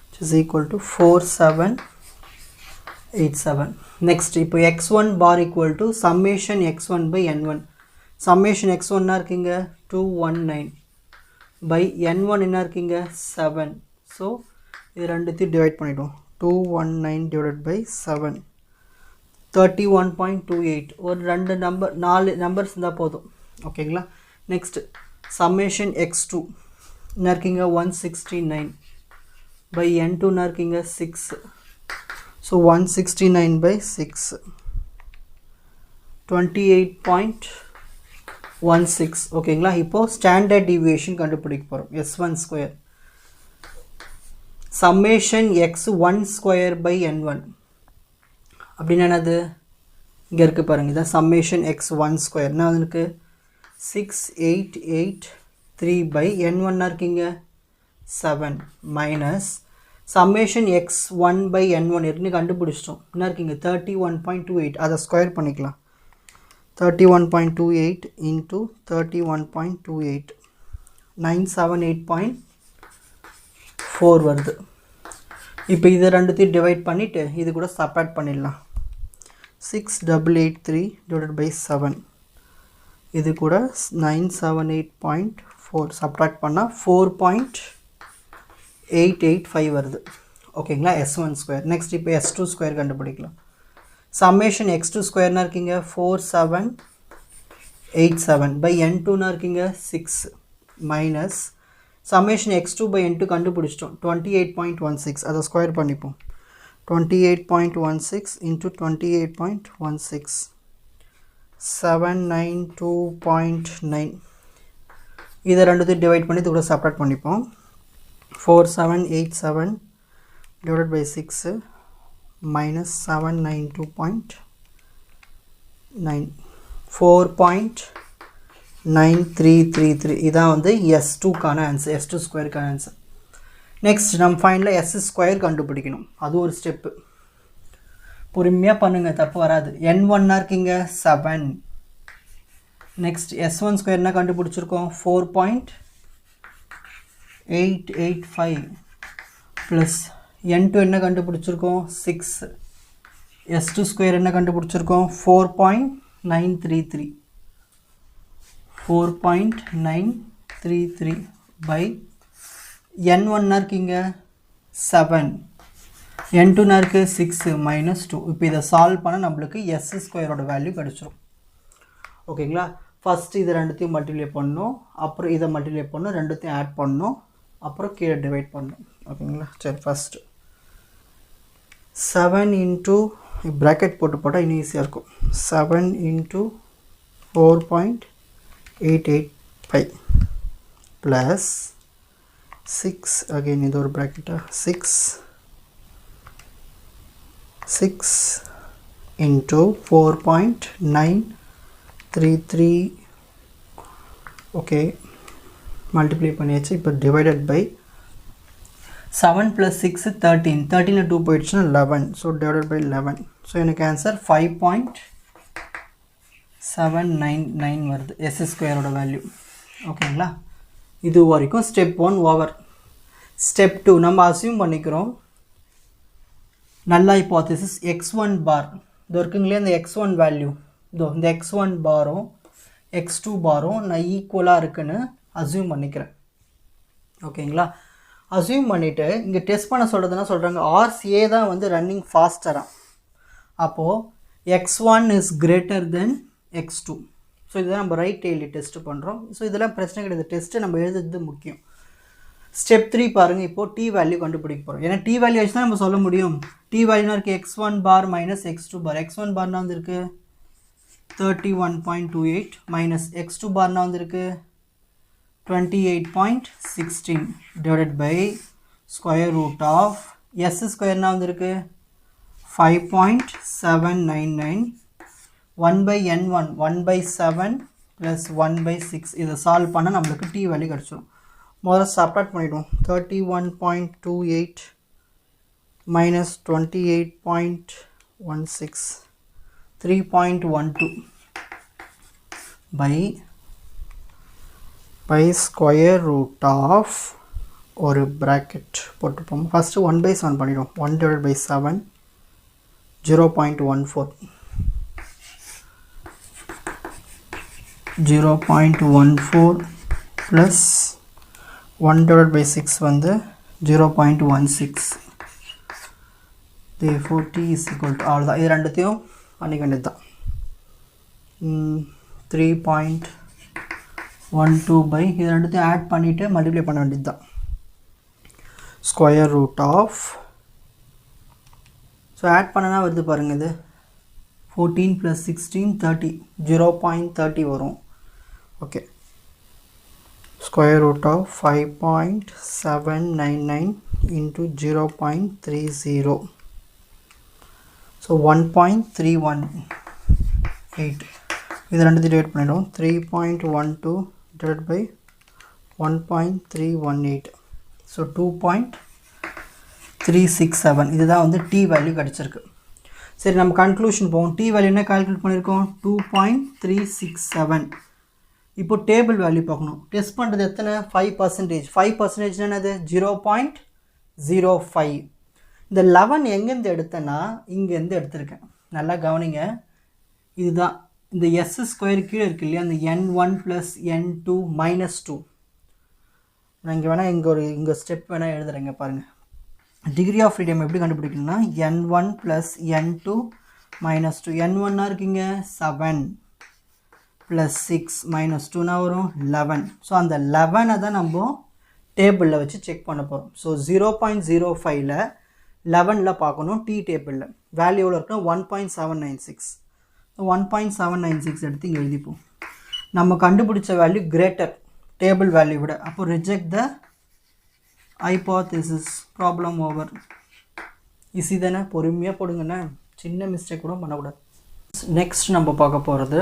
which is equal to 4787. next இப்போ x1 bar equal to summation x1 by n1. summation x1 என்ன இருக்குங்க 219 by n1 என்ன இருக்குங்க 7. so இது ரெண்டுத்தையும் டிவைட் பண்ணிடுவோம் 219 divided by 7 31.28. ஒரு ரெண்டு நம்பர் 4 நம்பர்ஸ் இருந்தால் போதும் ஓகேங்களா. நெக்ஸ்ட் சம்மேஷன் x2 என்ன இருக்குங்க 169 by n2 என்ன இருக்குங்க 6. ஸோ 169 by 6 28.16 ஓகேங்களா. இப்போது ஸ்டாண்டர்ட் டிவியேஷன் கண்டுபிடிக்க போகிறோம் s1 square summation x1 square by n1 அப்படின்னா என்னது இங்கே இருக்குது பாருங்கள் இதான் சம்மேஷன் x1 ஸ்கொயர் என்ன அதுக்கு 6883 by n1 இருக்குங்க 7 minus summation x1 by n1 இருக்குன்னு கண்டுபிடிச்சிட்டோம் என்ன இருக்குங்க 31.28. அதை ஸ்கொயர் பண்ணிக்கலாம் 31.28 into 31.28 978.4 வருது. இப்போ இதை ரெண்டுத்தையும் டிவைட் பண்ணிவிட்டு இது கூட சப்ராக்ட் பண்ணிடலாம் 6883 divided by 7 இது கூட 978.4 சப்ராக்ட் பண்ணால் 4.885 வருது ஓகேங்களா s1 ஸ்கொயர். நெக்ஸ்ட் இப்போ s2 ஸ்கொயர் கண்டுபிடிக்கலாம் சம்மேஷன் x2 ஸ்கொயர்னா இருக்கீங்க 4787 by n2னா இருக்கீங்க 6 minus summation x2 by n2 கண்டுபிடிச்சிட்டோம் 28.16. அதை ஸ்கொயர் பண்ணிப்போம் 28.16 into 28.16 792.9. இதை ரெண்டுத்தையும் டிவைட் பண்ணி இது கூட சப்ராக்ட் பண்ணிப்போம் 4787 divided by 6 minus 792.9 4.9333. இதான் வந்து s2கான ஆன்சர் s2 ஸ்கொயருக்கான ஆன்சர். நெக்ஸ்ட் நம்ம ஃபைனலாக s ஸ்கொயர் கண்டுபிடிக்கணும் அது ஒரு ஸ்டெப்பு பொறுமையாக பண்ணுங்கள் தப்பு வராது. n1 இருக்கீங்க 7 நெக்ஸ்ட் s1 ஸ்கொயர்னா கண்டுபிடிச்சிருக்கோம் 4.885 ப்ளஸ் n2 என்ன கண்டுபிடிச்சிருக்கோம் 6 s2 ஸ்கொயர் என்ன கண்டுபிடிச்சிருக்கோம் 4.933 by n1 இருக்கீங்க 7 n2 இருக்கு 6 minus 2. இப்போ இதை சால்வ் பண்ண நம்மளுக்கு s ஸ்கொயரோட வேல்யூ கிடச்சிரும் ஓகேங்களா. ஃபஸ்ட்டு இது ரெண்டுத்தையும் மல்டிப்ளை பண்ணணும் அப்புறம் இதை மல்டிப்ளை பண்ணணும் ரெண்டுத்தையும் ஆட் பண்ணணும் அப்புறம் கீழே டிவைட் பண்ணணும் ஓகேங்களா. சரி ஃபஸ்ட்டு 7 into ப்ராக்கெட் போட்டால் இன்னும் ஈஸியாக இருக்கும் 7 into 4.885 plus 6 again இது ஒரு ப்ராக்கெட்டாக 6 into 4.933 ஓகே மல்டிப்ளை பண்ணியாச்சு. இப்போ டிவைடட் பை 7 plus 6 13 2 போயிடுச்சுன்னா 11. So divided by 11. ஸோ எனக்கு ஆன்சர் 5.799 வருது s ஸ்கொயரோட வேல்யூ ஓகேங்களா. இது வரைக்கும் ஸ்டெப் 1 ஓவர். ஸ்டெப் 2 நம்ம அசியூம் பண்ணிக்கிறோம் நல்ல ஹைபோதேசிஸ் x1 பார் இது இருக்குங்களே இந்த x1 வேல்யூ இதோ இந்த x1 பாரும் x2 பாரும் நான் ஈக்குவலாக இருக்குன்னு அசியூம் பண்ணிக்கிறேன் ஓகேங்களா. அசியூம் பண்ணிவிட்டு இங்கே டெஸ்ட் பண்ண சொல்கிறதுனா சொல்கிறாங்க RCA தான் வந்து ரன்னிங் ஃபாஸ்டராக. அப்போது x1 is greater then x2. So இதுதான் நம்ம ரைட் டெய்லி டெஸ்ட்டு பண்ணுறோம். ஸோ இதெல்லாம் பிரச்சனை கிடையாது, டெஸ்ட்டு நம்ம எழுதுறது முக்கியம். ஸ்டெப் 3 பாருங்கள், இப்போது டி வேல்யூ கண்டுபிடிக்க போகிறோம். ஏன்னா டி வேல்யூ வச்சு தான் நம்ம சொல்ல முடியும். டி வேல்யூனா இருக்குது x1 பார் மைனஸ் x2 பார். x1 பார்னா வந்துருக்கு 31.28 மைனஸ் x2 பார்னா வந்துருக்கு 28.16 divided by square root of s ஸ்கொயர்னா வந்துருக்கு 5.799 1 by n1 1 by 7 plus 1 by 6. இதை சால்வ் பண்ணால் நம்மளுக்கு டி வேல்யூ கிடச்சிடும். முதல்ல சப்ராக்ட் பண்ணிவிடுவோம். 31.28 minus 28.16 3.12 by square root of ஒரு bracket போட்டுப்போம். ஃபஸ்ட்டு 1 by 7 பண்ணிவிடுவோம். 1 divided by 7 0.14 plus 1 divided by 6 வந்து 0.16. therefore t is equal to அவ்வளோதான். இது ரெண்டுத்தையும் பண்ணிக்க வேண்டியது தான். 3.12 by இது ரெண்டுத்தையும் ஆட் பண்ணிவிட்டு மல்டிப்ளை பண்ண வேண்டியது தான். Square root of so add பண்ணனா வருது பாருங்கள், இது 14 plus 16 30 0.30 வரும். Okay, square root of 5.799 into 0.30. So 1.318. இது ரெண்டுத்தையும் டிவைட் பண்ணிடும். 3.12 divided by 1.318. So 2.367. இதுதான் வந்து டி வேல்யூ கிடச்சிருக்கு. சரி, நம்ம கன்க்ளூஷன் போவோம். டி வேல்யூ என்ன கால்குலேட் பண்ணியிருக்கோம்? 2.367. இப்போ டேபிள் வேல்யூ பார்க்கணும். டெஸ்ட் பண்ணுறது எத்தனை? 5%. 5% என்னது? 0.05. இந்த 11 எங்கேருந்து எடுத்தேன்னா இங்கேருந்து எடுத்திருக்கேன். நல்லா கவனிங்க. இதுதான் இந்த s ஸ்கொயர் கீழே இருக்கு இல்லையா, அந்த n1 + n2 - 2. நான் இங்கே வேணால் இங்கே ஸ்டெப் வேணால் எழுதுறேங்க பாருங்கள். டிகிரி ஆஃப் ஃப்ரீடம் எப்படி கண்டுபிடிக்கணும்னா n1 + n2 - 2. n1 இருக்குங்க 7 plus 6 minus 2 na varum 11. So அந்த 11 தான் நம்ம டேபிள்ல வச்சு செக் பண்ண போறோம். So 0.05 ல 11 ல பார்க்கணும். டி டேபிள்ல வேல்யூ எவ்வளவு இருக்குன்னா 1.796. 1.796 எடுத்து இங்க எழுதிப்போம். நம்ம கண்டுபிடிச்ச வேல்யூ கிரேட்டர் டேபிள் வேல்யூ விட. அப்போ reject the hypothesis. Problem over. Easy தானே, பொறுமையா போடுங்கண்ணே, சின்ன மிஸ்டேக் கூட பண்ணக்கூடாது. நெக்ஸ்ட் நம்ம பார்க்க போகிறது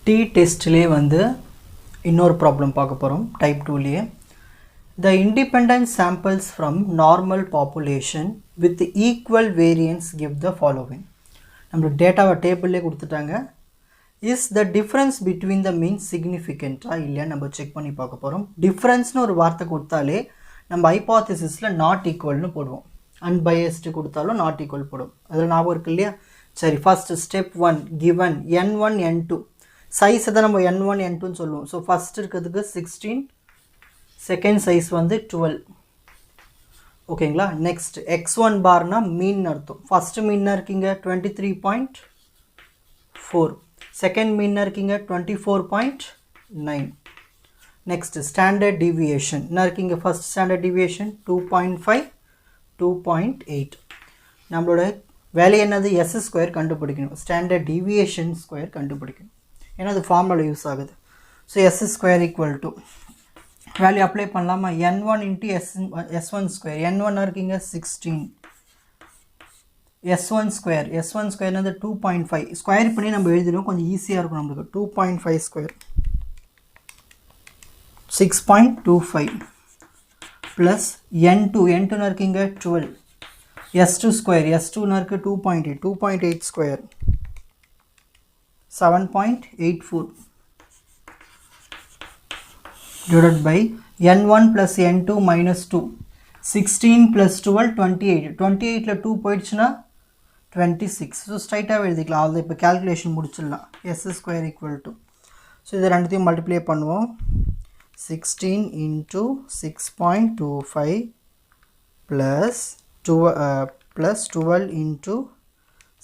டி டெஸ்ட்லேயே வந்து இன்னொரு ப்ராப்ளம் பார்க்க போகிறோம். டைப் 2லேயே the independent samples from normal population with equal variance give the following. நம்மளுக்கு டேட்டாவை டேபிள்லேயே கொடுத்துட்டாங்க. Is the difference between the mean சிக்னிஃபிகண்ட்டாக இல்லையான்னு நம்ம செக் பண்ணி பார்க்க போகிறோம். டிஃப்ரென்ஸ்னு ஒரு வார்த்தை கொடுத்தாலே நம்ம ஹைபோதீசிஸில் நாட் ஈக்குவல்னு போடுவோம். அன்பயஸ்டு கொடுத்தாலும் நாட் ஈக்குவல் போடுவோம். அதில் ஞாபகம் இருக்கு இல்லையா? சரி, first step 1 given n1 n2 சைஸை தான் நம்ம n1 n2ன்னு சொல்லுவோம். ஸோ ஃபஸ்ட் இருக்கிறதுக்கு 16, செகண்ட் சைஸ் வந்து 12. ஓகேங்களா? நெக்ஸ்ட் x1 பார்னா மீன் அர்த்தம். ஃபஸ்ட்டு மீன்னா இருக்கீங்க 23.4, செகண்ட் மீன்னா இருக்கீங்க 24.9. நெக்ஸ்ட் ஸ்டாண்டர்ட் டிவியேஷன் என்ன இருக்கீங்க? First standard deviation 2.5, 2.8. நம்மளோட வேலை என்னது? எஸ் ஸ்கொயர் கண்டுபிடிக்கணும். ஸ்டாண்டர்ட் டிவியேஷன் ஸ்கொயர் கண்டுபிடிக்கணும். ஏன்னா அது ஃபார்முலா யூஸ் ஆகுது. So S square equal to value apply பண்ணலாமா? n1 into s1 square. n1 இருக்கீங்க 16, s1 ஸ்கொயர். s1 ஸ்கொயர் வந்து 2.5. ஸ்கொயர் பண்ணி நம்ம எழுதிடுவோம், கொஞ்சம் ஈஸியாக இருக்கும் நம்மளுக்கு. 2.5 ஸ்கொயர் 6.25 ப்ளஸ் n2 இருக்கீங்க 12, s2 ஸ்கொயர். s2 இருக்கு 2.8, 2.8 square 7.84 divided by n1 plus n2 minus 2. 16 plus 12 28. 28ல 2 போயிடுச்சுன்னா 26. ஸோ ஸ்ட்ரைட்டாகவே எழுதிக்கலாம். அது இப்போ கேல்குலேஷன் முடிச்சிடலாம். S square equal to, so இதை ரெண்டுத்தையும் மல்டிப்ளை பண்ணுவோம். 16 into 6.25 plus 12 into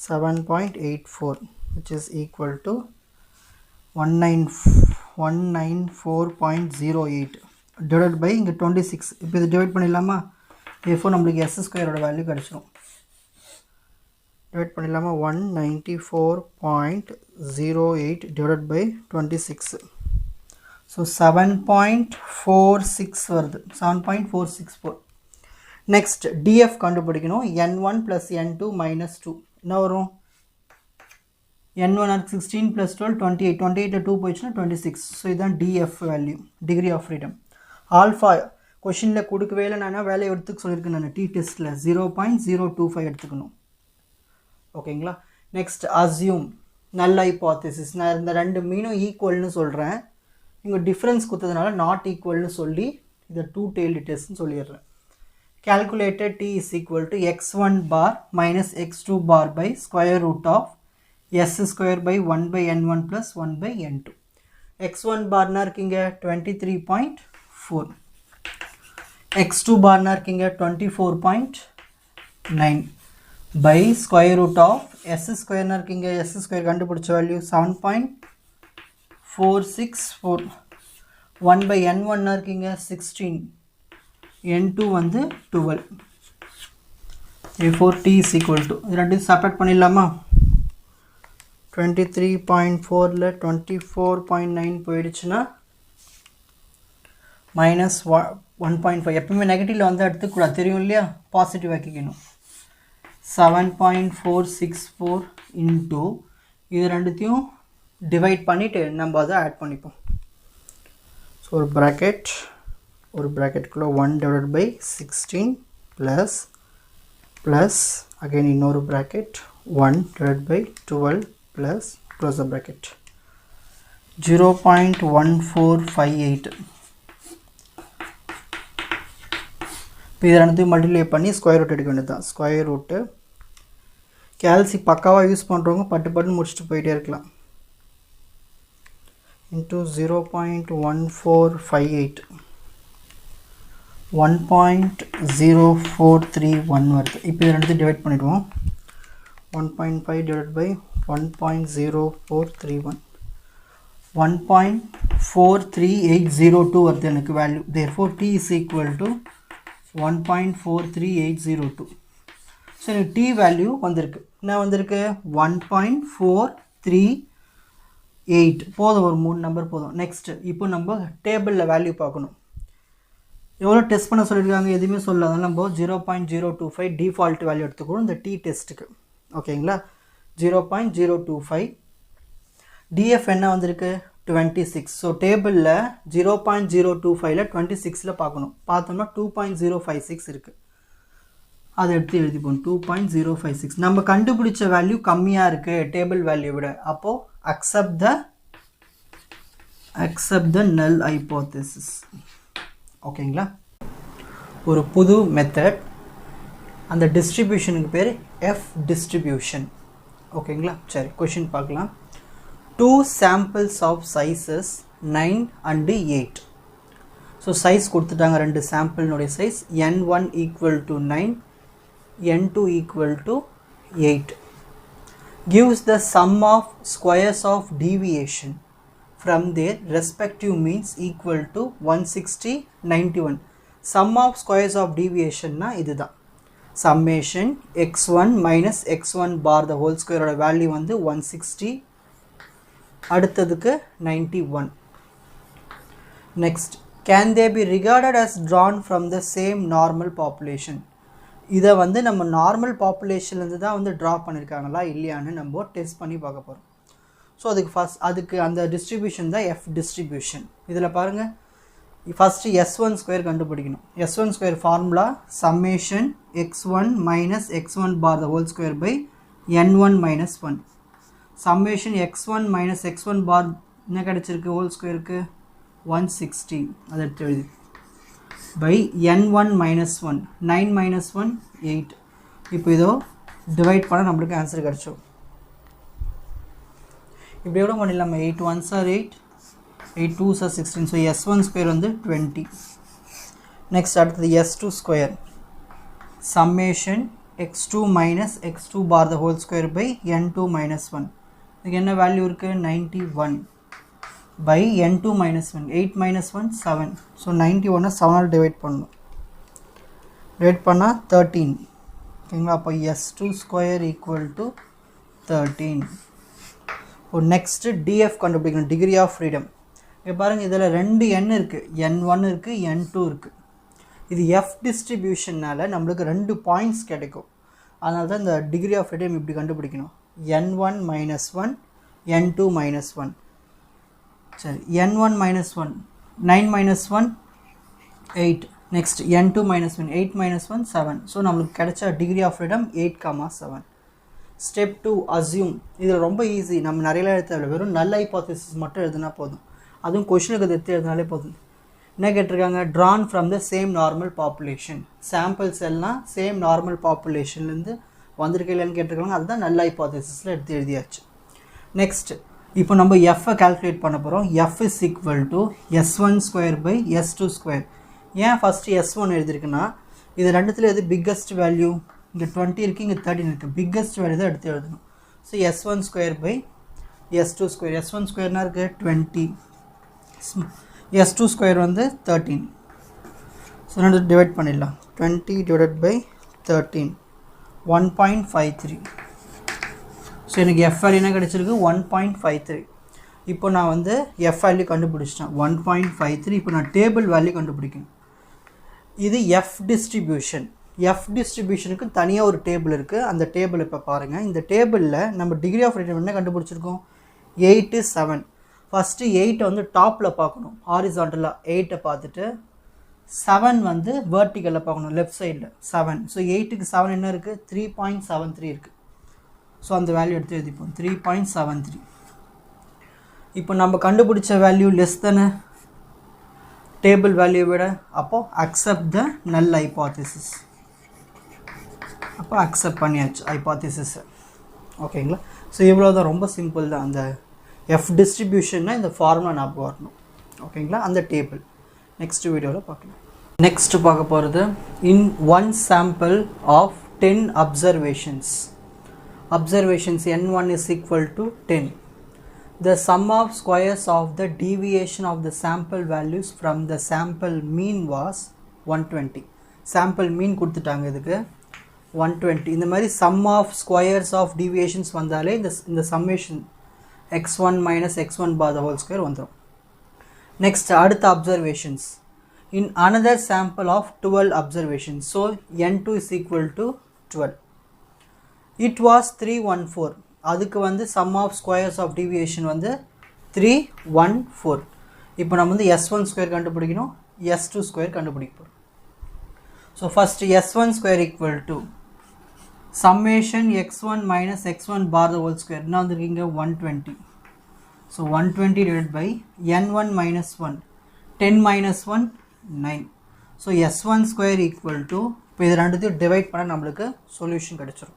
7.84 which is equal to 194.08 divided by இங்க 26. இப்போ இது டிவைட் பண்ணிடலாமா? therefore நம்மளுக்கு s ஸ்கொயர் ஓட வேல்யூ கிடைச்சிரும். டிவைட் பண்ணிடலாமா? 194.08 divided by 26. So 7.46 வருது. 7.464. Next df கண்டுபிடிக்கணும். n1 plus n2 minus 2 என்ன வரும்? n1 are 16 plus 12 28. 28 2 போயிடுச்சுன்னா 26. So இதுதான் df value, degree of freedom. Alpha கொஷின்ல கொடுக்கவே இல்லை, நான் வேலையை எடுத்துக்க சொல்லியிருக்கேன். நான் டி டெஸ்ட்டில் 0.025 எடுத்துக்கணும். ஓகேங்களா? Next assume null hypothesis. நான் இந்த ரெண்டு மீனும் ஈக்குவல்னு சொல்கிறேன். இங்கே டிஃப்ரென்ஸ் கொடுத்ததுனால நாட் ஈக்குவல்னு சொல்லி இதை டூ டெய்ல்டு டெஸ்ட்னு சொல்லிடுறேன். Calculated t is equal to x1 bar minus x2 bar by square root of s square by 1 by n1 plus 1 by n2. x1 bar na irkinga 23.4, x2 bar na irkinga 24.9 by square root of s square na irkinga s square kandupidicha value 7.464, 1 by n1 na irkinga 16, n2 வந்து 12. therefore t is equal to இது ரெண்டு சப்ட்ராக்ட் பண்ணிடலாமா? 23.4ல 24.9 போயிடுச்சுன்னா மைனஸ் 1.5. எப்பவுமே நெகட்டிவ்ல வந்து எடுத்துக்கூடாது, தெரியும் இல்லையா? பாசிட்டிவ் ஆக்கிக்கணும். 7.464 இன்டூ இது ரெண்டுத்தையும் டிவைட் பண்ணிவிட்டு நம்ம அதை ஆட் பண்ணிப்போம். ஸோ ஒரு ப்ராக்கெட், ஒரு ப்ராக்கெட்டுக்குள்ளே 1 divided by 16 plus again இன்னொரு bracket 1 divided by 12 plus close the bracket 0.1458. இப்போ இது ரெண்டுத்தையும் மல்டிப்ளை பண்ணி ஸ்கொயர் ரூட் எடுக்க வேண்டியது தான். ஸ்கொயர் ரூட்டு கேல்சி பக்காவாக யூஸ் பண்ணுறவங்க பட்டு பட்டுன்னு முடிச்சுட்டு போயிட்டே இருக்கலாம். இன்ட்டு 0.1458 1.0431 வருது. இப்போ இது ரெண்டுத்தையும் டிவைட் பண்ணிடுவோம். 1.5 divided by 1.0431 1.43802 வருது எனக்கு value. therefore t is equal to 1.43802. So எனக்கு t வேல்யூ வந்திருக்கு. என்ன வந்திருக்கு? 1.438 போதும், ஒரு 3 நம்பர் போதும். நெக்ஸ்ட் இப்போ நம்ம டேபிளில் வேல்யூ பார்க்கணும். எவ்வளோ டெஸ்ட் பண்ண சொல்லியிருக்காங்க எதுவுமே சொல்லல, அதனால் நம்ம 0.025 டிஃபால்ட் வேல்யூ எடுத்துக்கணும் இந்த டி டெஸ்ட்டுக்கு. ஓகேங்களா? 0.025. டிஎஃப் என்ன வந்திருக்கு? 26. ஸோ டேபிளில் 0.025ல 26ல் பார்க்கணும். பார்த்தோம்னா 2.056 இருக்குது, அதை எடுத்து எழுதிப்போம். 2.056 நம்ம கண்டுபிடிச்ச வேல்யூ கம்மியாக இருக்குது டேபிள் வேல்யூ விட. அப்போது accept the null hypothesis. ஓகேங்களா? ஒரு புது மெத்தட், அந்த டிஸ்ட்ரிபியூஷனுக்கு பேர் எஃப் டிஸ்ட்ரிபியூஷன். ஓகேங்களா? சரி, கொஷின் பார்க்கலாம். 2 samples of sizes 9 and 8. So size கொடுத்துட்டாங்க, ரெண்டு சாம்பிள்னுடைய size. n1 equal to 9, n2 equal to 8. Gives the sum of squares of deviation from their respective means equal to 160, 91. Sum of squares of deviation na இதுதான். Summation x1 minus x1 bar the whole square ஓட வேல்யூ வந்து 160, அடுத்ததுக்கு 91. Next, can they be regarded as drawn from the same normal population? இதை வந்து நம்ம நார்மல் பாப்புலேஷன்லேருந்து தான் வந்து ட்ரா பண்ணியிருக்காங்களா இல்லையான்னு நம்ம டெஸ்ட் பண்ணி பார்க்க போகிறோம். ஸோ அதுக்கு அந்த டிஸ்ட்ரிபியூஷன் தான் எஃப் டிஸ்ட்ரிபியூஷன். இதில் பாருங்கள், ஃபஸ்ட்டு s1 ஸ்கொயர் கண்டுபிடிக்கணும். s1 square formula summation x1 minus x1 bar the whole square by n1 minus 1. Summation x1 minus x1 bar என்ன கிடச்சிருக்கு ஹோல் ஸ்கொயருக்கு? 160. அதை எடுத்து எழுதி பை n1 minus 1, 9 minus 1, 8. இப்போ இதோ டிவைட் பண்ண நம்மளுக்கு ஆன்சர் கிடச்சோம். இப்படி எவ்வளோ பண்ணிடலாமா? 8 1s are 8, 8 2s are 16. So s1 square வந்து 20. Next அடுத்தது s2 square. Summation x2 minus x2 bar the whole square by n2 minus 1. இதுக்கு என்ன வேல்யூ இருக்கு 91 by n2 minus 1. 8 minus 1 7. So 91 7 all divide பண்ணணும். டிவைட் பண்ணா 13. ஓகேங்களா? அப்போ s2 square equal to 13. இப்போ next df கண்டுபிடிக்கணும், degree of freedom. இங்க பாருங்க இதில் 2 n இருக்கு, n1 இருக்கு, n2 இருக்கு. இது f டிஸ்ட்ரிபியூஷன்னால நம்மளுக்கு 2 பாயிண்ட்ஸ் கிடைக்கும். அதனால தான் இந்த டிகிரி ஆஃப் ஃப்ரீடம் இப்படி கண்டுபிடிக்கணும். n1 minus 1 n2 minus 1. சரி, n1 minus 1 9 minus 1 8. Next n2 minus 1 8 minus 1 7. So நம்மளுக்கு கிடைச்ச degree of freedom 8,7. Step 2 assume. இதில் ரொம்ப ஈஸி, நம்ம நிறைய எழுத வெறும் நல் ஹைபோதேசிஸ் மட்டும் எழுதுனா போதும். அதுவும் கொஷனுக்கு எடுத்து எழுதினாலே போதும். என்ன கேட்டிருக்காங்க? Tran from the same normal population. Samples எல்லாம் சேம் நார்மல் பாப்புலேஷன்லேருந்து வந்திருக்க இல்லைன்னு கேட்டிருக்காங்க. அதுதான் நல் ஹைபோதேசிஸில் எடுத்து எழுதியாச்சு. நெக்ஸ்ட் இப்போ நம்ம எஃப்ஐ கால்குலேட் பண்ண போகிறோம். F is equal to s1 square by s2 square. ஏன் ஃபஸ்ட்டு s1 எழுதிருக்குன்னா இது ரெண்டுத்தில் எது பிக்கஸ்ட் வேல்யூ? இங்கே 20 இருக்குது, இங்கே 13 இருக்குது. பிக்கஸ்ட் வேல்யூ தான் எடுத்து எழுதணும். So s1 square by s2 square. s1 ஸ்கொயர்னா இருக்குது 20, s2 ஸ்கொயர் வந்து 13. ஸோ ரெண்டு டிவைட் பண்ணிடலாம். 20 டிவைடட் பை 13 1.53. ஸோ எனக்கு எஃப் வேல்யூ என்ன கிடச்சிருக்கு? 1.53. இப்போ நான் வந்து எஃப் வேல்யூ கண்டுபிடிச்சிட்டேன் 1.53. இப்போ நான் டேபிள் வேல்யூ கண்டுபிடிக்கணும். இது எஃப் டிஸ்ட்ரிபியூஷன். எஃப் டிஸ்ட்ரிபியூஷனுக்கு தனியாக ஒரு டேபிள் இருக்குது. அந்த டேபிள் இப்போ பாருங்கள். இந்த டேபிளில் நம்ம டிகிரி ஆஃப் ஃப்ரீடம் என்ன கண்டுபிடிச்சிருக்கோம்? 8 7. ஃபஸ்ட்டு 8 வந்து டாப்பில் பார்க்கணும், ஹாரிசான்டலாக 8 பார்த்துட்டு 7 வந்து வேர்ட்டிக்கலில் பார்க்கணும், லெஃப்ட் சைடில் 7. ஸோ 8க்கு 7 என்ன இருக்குது? 3.73 இருக்குது. ஸோ அந்த வேல்யூ எடுத்து எழுதிப்போம் 3.73. இப்போ நம்ம கண்டுபிடிச்ச வேல்யூ லெஸ் தானே டேபிள் வேல்யூ விட. அப்போது அக்செப்ட் த நல் ஹைபோதேசிஸ். அப்போ அக்செப்ட் பண்ணியாச்சு ஹைபோதேசிஸை. ஓகேங்களா? ஸோ இவ்வளோ தான், ரொம்ப சிம்பிள் தான். அந்த எஃப் டிஸ்ட்ரிபியூஷன்னா இந்த ஃபார்முலா ஞாபகம் வரணும். ஓகேங்களா? அந்த டேபிள் நெக்ஸ்ட் வீடியோவில் பார்க்கலாம். நெக்ஸ்ட் பார்க்க போகிறது in one sample of 10 observations. Observations n1 is equal to 10. The sum of squares of the deviation of the sample values from the sample mean was 120. Sample mean கொடுத்துட்டாங்க, இதுக்கு 120. இந்த மாதிரி sum of squares of deviations வந்தாலே இந்த summation x1 minus x1 bar the whole square வந்துடும். Next அடுத்த observations in another sample of 12 observations. So n2 is equal to 12. It was 314. அதுக்கு வந்து sum of squares of deviation வந்து 314. இப்போ நம்ம வந்து s1 square கண்டுபிடிக்கணும், s2 square கண்டுபிடிக்க போகிறோம். So first s1 square equal to summation x1 minus x1 bar the whole square. என்ன வந்துருக்கீங்க? 120. So 120 divided by n1 minus 1. 10 minus 1 9. So s1 square equal to, இப்போ இது ரெண்டுத்தையும் டிவைட் பண்ண நம்மளுக்கு சொல்யூஷன் கிடைச்சிரும்.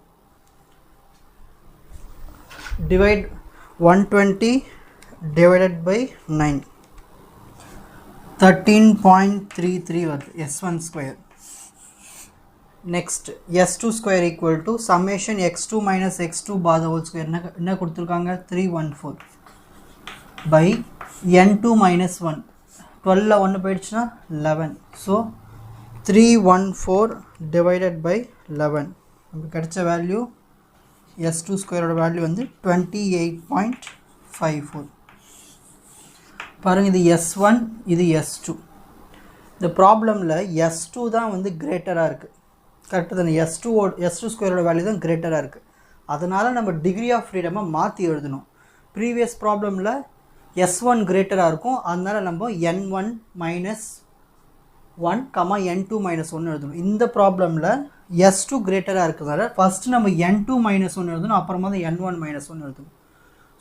Divide 120 divided by 9. 13.33 வருது s1 square. Next s2 square equal to summation x2 minus x2 bar the whole square. என்ன கொடுத்துருக்காங்க? 314 by n2 minus 1. 12ல 1 போயிடுச்சுன்னா 11. So 314 divided by 11. நமக்கு கிடைச்ச வேல்யூ s2 ஸ்கொயரோட வேல்யூ வந்து 28.54. பாருங்கள், இது s1, இது s2. இந்த ப்ராப்ளமில் s2 தான் வந்து கிரேட்டராக இருக்குது. கரெக்டாக தானே? s2 ஸ்கொயரோட வேல்யூ தான் கிரேட்டராக இருக்குது. அதனால் நம்ம டிகிரி ஆஃப் ஃப்ரீடமை மாற்றி எழுதணும். ப்ரீவியஸ் ப்ராப்ளமில் s1 கிரேட்டராக இருக்கும். அதனால் நம்ம n1 minus 1, n2 minus 1 எழுதணும். இந்த ப்ராப்ளமில் s2 கிரேட்டராக இருக்கிறதால ஃபஸ்ட்டு நம்ம n2 minus 1 எழுதணும், அப்புறமா தான் n1 minus 1 எழுதணும்.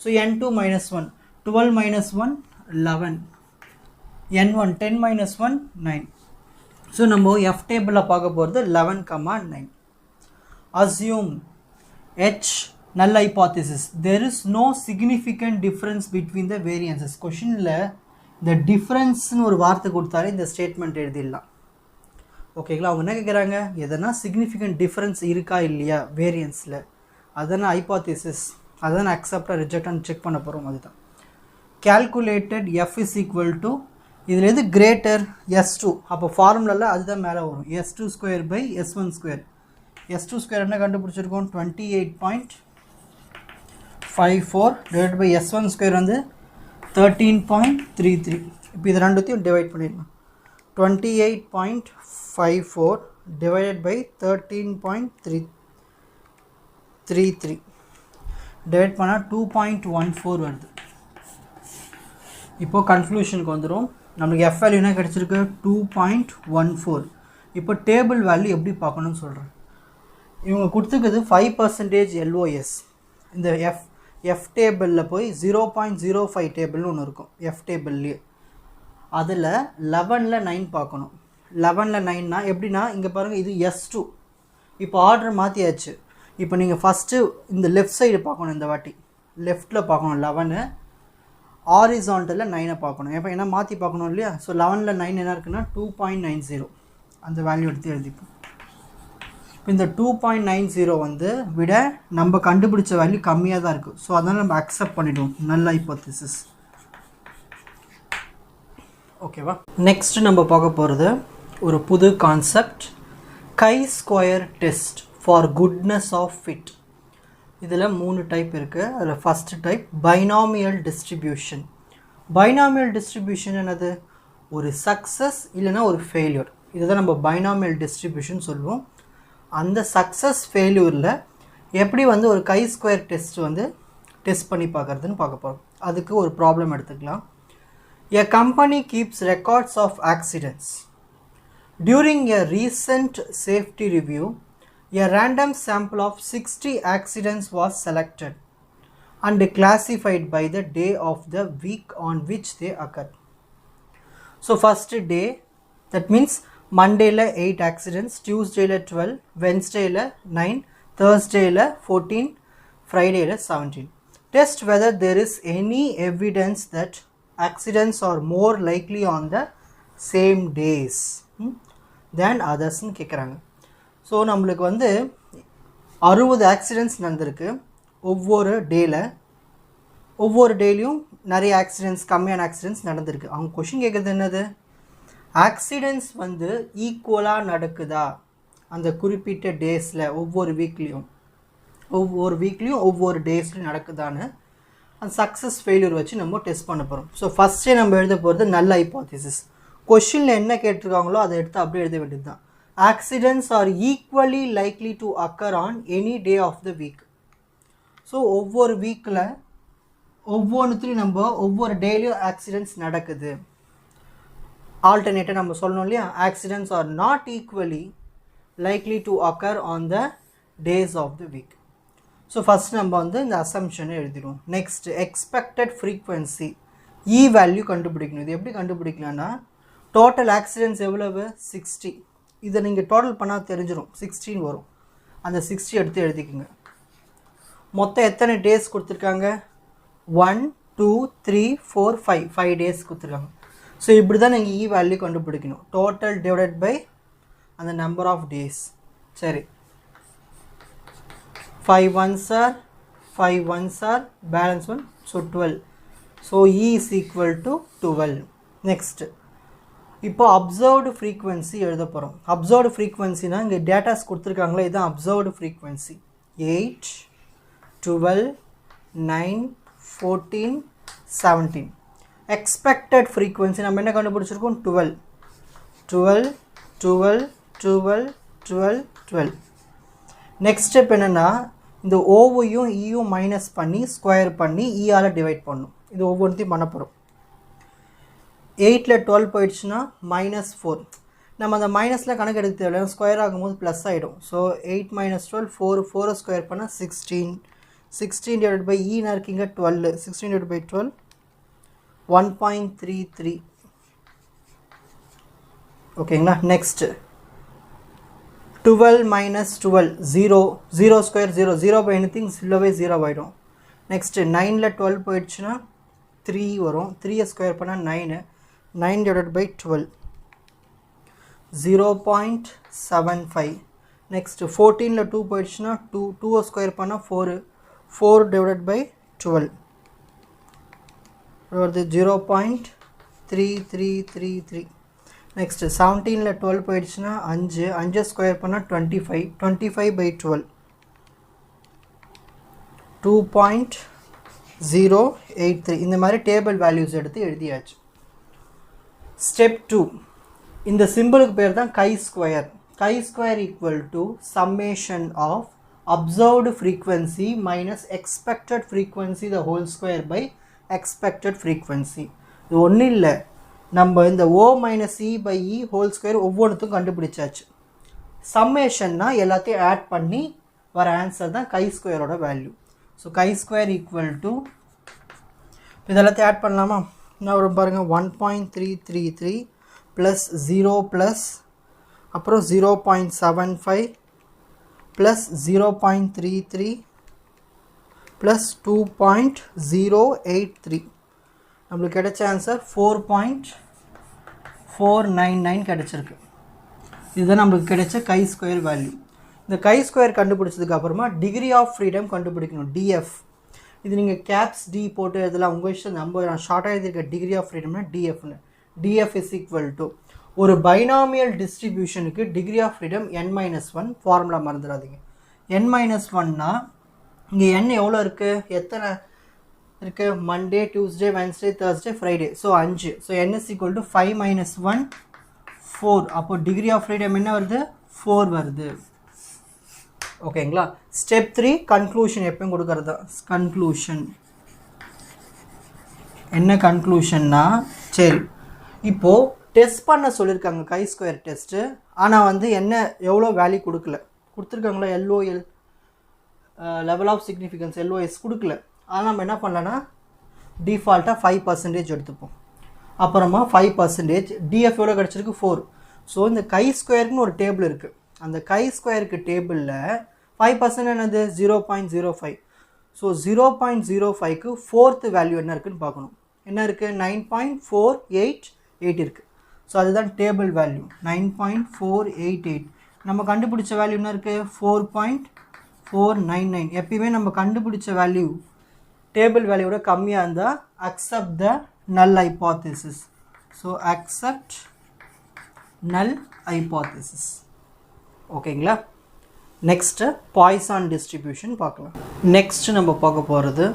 So n2 minus 1 12 minus 1 11, n1 10 minus 1 9. So நம்ம f டேபிளில் பார்க்க போகிறது 11, 9. Assume H null hypothesis. There is no significant difference between the variances. கொஷினில் இந்த டிஃப்ரென்ஸ்னு ஒரு வார்த்தை கொடுத்தாலே இந்த ஸ்டேட்மெண்ட் எழுதிடலாம். ஓகேங்களா? அவங்க என்ன கேட்குறாங்க, எதனா சிக்னிஃபிகண்ட் டிஃப்ரென்ஸ் இருக்கா இல்லையா வேரியன்ஸில், அதான ஹைபாத்திசிஸ், அதான அக்செப்டாக ரிஜெக்டான்னு செக் பண்ண போகிறோம். அதுதான் calculated f is equal to, இதில் எது கிரேட்டர் s2, அப்போ ஃபார்முலாவில் அதுதான் மேலே வரும், s2 square by s1 square. s2 square என்ன கண்டுபிடிச்சிருக்கோம், 28.54 டிவைட் பை s1 ஸ்கொயர் வந்து 13.33. இப்போ இது ரெண்டுத்தையும் டிவைட் பண்ணிடலாம். 28.54 divided by 13.33 டிவைட் பண்ணால் 2.14 வருது. இப்போ கன்க்ளூஷனுக்கு வந்துடும். நம்மளுக்கு எஃப் வேல்யூ என்ன கிடச்சிருக்கு, 2.14. இப்போ டேபிள் வேல்யூ எப்படி பார்க்கணும்னு சொல்கிறேன். இவங்க கொடுத்துருக்குது 5% LOS. இந்த எஃப் டேபிளில் போய் 0.05 டேபிள்னு ஒன்று இருக்கும் எஃப் டேபிள்லேயே. அதில் 11ல் 9 பார்க்கணும். 11ல் 9னா எப்படின்னா, இங்கே பாருங்கள், இது S2. இப்போ ஆர்டர் மாற்றியாச்சு. இப்போ நீங்கள் ஃபஸ்ட்டு இந்த லெஃப்ட் சைடு பார்க்கணும், இந்த வாட்டி லெஃப்ட்டில் பார்க்கணும் 11, ஹாரிசான்டலில் 9 பார்க்கணும். இப்போ என்ன மாற்றி பார்க்கணும் இல்லையா? ஸோ 11ல் 9 என்ன இருக்குன்னா 2.90, அந்த வேல்யூ எடுத்து எழுதிப்போம். இப்போ இந்த 2.90 வந்து விட நம்ம கண்டுபிடிச்ச வேல்யூ கம்மியாக தான் இருக்குது. ஸோ அதனால் நம்ம அக்செப்ட் பண்ணிவிடுவோம், நல் ஹைபோதீசிஸ். ஓகேவா? நெக்ஸ்ட் நம்ம பார்க்க போகிறது ஒரு புது concept, chi-square test for goodness of fit. இதில் 3 டைப் இருக்குது. அதில் first type binomial distribution. Binomial distribution என்னது, ஒரு சக்ஸஸ் இல்லைனா ஒரு ஃபெயிலியர், இதுதான் நம்ம பைனாமியல் டிஸ்ட்ரிபியூஷன் சொல்லுவோம். அந்த சக்ஸஸ் ஃபெயிலியரில் எப்படி வந்து ஒரு chi-square டெஸ்ட் வந்து டெஸ்ட் பண்ணி பார்க்குறதுன்னு பார்க்க போகிறோம். அதுக்கு ஒரு ப்ராப்ளம் எடுத்துக்கலாம். A company keeps records of accidents. During a recent safety review, a random sample of 60 accidents was selected and classified by the day of the week on which they occurred. So first day, that means Monday la 8 accidents, Tuesday la 12, Wednesday la 9, Thursday la 14, Friday la 17. Test whether there is any evidence that accidents are more likely on the same days than others ன்னு கேட்குறாங்க. ஸோ நம்மளுக்கு வந்து 60 ஆக்சிடெண்ட்ஸ் நடந்திருக்கு ஒவ்வொரு டேலையும் நிறைய ஆக்சிடெண்ட்ஸ், கம்மியான ஆக்சிடெண்ட்ஸ் நடந்திருக்கு. அவங்க கொஷின் கேட்குறது என்னது, ஆக்சிடெண்ட்ஸ் வந்து ஈக்குவலாக நடக்குதா அந்த குறிப்பிட்ட டேஸில், ஒவ்வொரு வீக்லேயும் ஒவ்வொரு டேஸ்லையும் நடக்குதான்னு அந்த சக்ஸஸ் ஃபெயிலியர் வச்சு நம்ம டெஸ்ட் பண்ண போகிறோம். ஸோ ஃபஸ்ட்டே நம்ம எழுத போகிறது நல் ஹைபோதீசிஸ். கொஷினில் என்ன கேட்டிருக்காங்களோ அதை எடுத்து அப்படியே எழுத வேண்டியது தான். Accidents are equally likely to occur on any day of the week. So ஒவ்வொரு வீக்கில் ஒவ்வொன்றுத்துலையும் நம்ம ஒவ்வொரு டேலையும் ஆக்சிடெண்ட்ஸ் நடக்குது. ஆல்டர்னேட்டாக நம்ம சொல்லணும் இல்லையா, accidents are not equally likely to occur on the days of the week. So first நம்ம வந்து இந்த அசம்ஷனை எழுதிடுவோம். Next expected frequency, E value கண்டுபிடிக்கணும். இது எப்படி கண்டுபிடிக்கலாம்னா, டோட்டல் ஆக்சிடெண்ட்ஸ் எவ்வளவு 60, இதை நீங்கள் டோட்டல் பண்ணால் தெரிஞ்சிடும், 16 வரும். அந்த 60 எடுத்து எழுதிக்கோங்க. மொத்தம் எத்தனை டேஸ் கொடுத்துருக்காங்க, 1 2 3 4 5 டேஸ் கொடுத்துருக்காங்க. ஸோ இப்படி தான் நீங்கள் இ வேல்யூ கண்டுபிடிக்கணும், டோட்டல் டிவைடட் பை அந்த நம்பர் ஆஃப் டேஸ். சரி, 5 ones are 5 ones are balance 1, so 12. So E is equal to 12. Next, இப்போ அப்சர்வ்டு ஃப்ரீக்வன்சி எழுத போகிறோம். அப்சர்வ்டு ஃப்ரீக்வன்சினா இங்கே டேட்டாஸ் கொடுத்துருக்காங்களே, இதுதான் அப்சர்வ்டு ஃப்ரீக்வன்சி. 8 12 9 14 17. எக்ஸ்பெக்டட் ஃப்ரீக்வன்சி நம்ம என்ன கண்டுபிடிச்சிருக்கோம், 12 12 12 12 12 12. நெக்ஸ்ட் ஸ்டெப் என்னென்னா, இந்த ஓவையும் ஈயும் மைனஸ் பண்ணி ஸ்கொயர் பண்ணி ஈயால் டிவைட் பண்ணணும். இது ஒவ்வொன்றையும் பண்ண போகிறோம். 8ல் 12 போயிடுச்சுன்னா -4. நம்ம அந்த மைனஸில் கணக்கு எடுக்க தேவையில்லை, ஸ்கொயர் ஆகும்போது ப்ளஸ் ஆகிடும். ஸோ 8 - 12 4 ஸ்கொயர் பண்ணால் 16. 16 டிவைட் பை ஈனா இருக்கீங்க 12. 16 டிவைட் பை 12 1.33. ஓகேங்களா. Next 12 - 12 0 0 square 0 0 by anything 0 by 0 ஆகிடும். நெக்ஸ்ட்டு 9ல் 12 போயிடுச்சுன்னா 3 வரும் 3 ஸ்கொயர் பண்ணால் 9 9 divided by 12 0.75 next 14ல 2 போயிடுச்சுன்னா 2 ஸ்கொயர் பண்ணால் 4 divided by 12 வருது 0.3333 next 17ல 12 போயிடுச்சுன்னா 5 ஸ்கொயர் பண்ணால் 25 by 12 2.083 இந்த மாதிரி டேபிள் வேல்யூஸ் எடுத்து எழுதியாச்சு. ஸ்டெப் 2 இந்த சிம்பிளுக்கு பேர் தான் chi-square. Chi-square equal to summation of observed frequency minus expected frequency the whole square by expected frequency. இது ஒன்றும் இல்லை, நம்ம இந்த O minus E by E whole square ஒவ்வொன்றுத்தும் கண்டுபிடிச்சாச்சு. சம்மேஷன்னா எல்லாத்தையும் ஆட் பண்ணி வர ஆன்சர் தான் chi-squareோட value. So chi-square equal to இதெல்லாத்தையும் ஆட் பண்ணலாமா? நான் ஒரு பாருங்கள் 1.333 ப்ளஸ் 0 ப்ளஸ் அப்புறம் 0.75 ப்ளஸ் 0.33 ப்ளஸ் 2.083 நம்மளுக்கு கிடைச்ச ஆன்சர் 4.499 கிடைச்சிருக்கு. இதுதான் நம்மளுக்கு கிடைச்ச chi-square வேல்யூ. இந்த chi-square கண்டுபிடிச்சதுக்கு அப்புறமா டிகிரி ஆஃப் ஃப்ரீடம் கண்டுபிடிக்கணும், டிஎஃப். இது நீங்கள் கேப்ஸ் டி போட்டு இதெல்லாம் உங்கள் இஷ்டம். நம்ம நான் ஷார்ட்டாக எழுதியிருக்க டிகிரி ஆஃப் ஃப்ரீடம்னா டிஎஃப்னு. டிஎஃப் இஸ் ஈக்குவல் டு ஒரு பைனாமியல் டிஸ்ட்ரிபியூஷனுக்கு degree of freedom n-1 formula மறந்துடாதீங்க. n-1னா இங்கே n எவ்வளோ இருக்குது, எத்தனை இருக்குது, Monday Tuesday Wednesday Thursday Friday, so 5. So n is equal to 5 - 1 4. அப்போது டிகிரி ஆஃப் ஃப்ரீடம் என்ன வருது, 4 வருது. ஓகேங்களா. ஸ்டெப் 3 கன்க்ளூஷன் எப்பயும் கொடுக்கறது. கன்க்ளூஷன் என்ன கன்க்ளூஷன்னா, சரி இப்போது டெஸ்ட் பண்ண சொல்லியிருக்காங்க chi-square டெஸ்ட்டு. ஆனால் வந்து என்ன எவ்வளோ வேல்யூ கொடுத்துருக்காங்களா, LOL level of significance LOS கொடுக்கல. ஆனால் நம்ம என்ன பண்ணலான்னா டிஃபால்ட்டாக 5% எடுத்துப்போம். அப்புறமா 5% டிஎஃப் எவ்வளோ கிடச்சிருக்கு, 4. ஸோ இந்த chi-squareக்குன்னு ஒரு டேபிள் இருக்குது. அந்த chi-squareக்கு டேபிளில் 5% என்னது 0.05. ஸோ 0.05க்கு ஃபோர்த்து வேல்யூ என்ன இருக்குதுன்னு பார்க்கணும். என்ன இருக்குது, 9.488 இருக்குது. ஸோ அதுதான் டேபிள் வேல்யூ 9.488. நம்ம கண்டுபிடிச்ச வேல்யூ என்ன இருக்குது, 4.499. எப்பயுமே நம்ம கண்டுபிடிச்ச வேல்யூ டேபிள் வேல்யூவோட கம்மியாக இருந்தால் அக்செப்ட் த நல் hypothesis. So accept null hypothesis. ஓகேங்களா. நெக்ஸ்ட்டு பாய்சான் டிஸ்ட்ரிபியூஷன் பார்க்கலாம். நெக்ஸ்ட்டு நம்ம பார்க்க போகிறது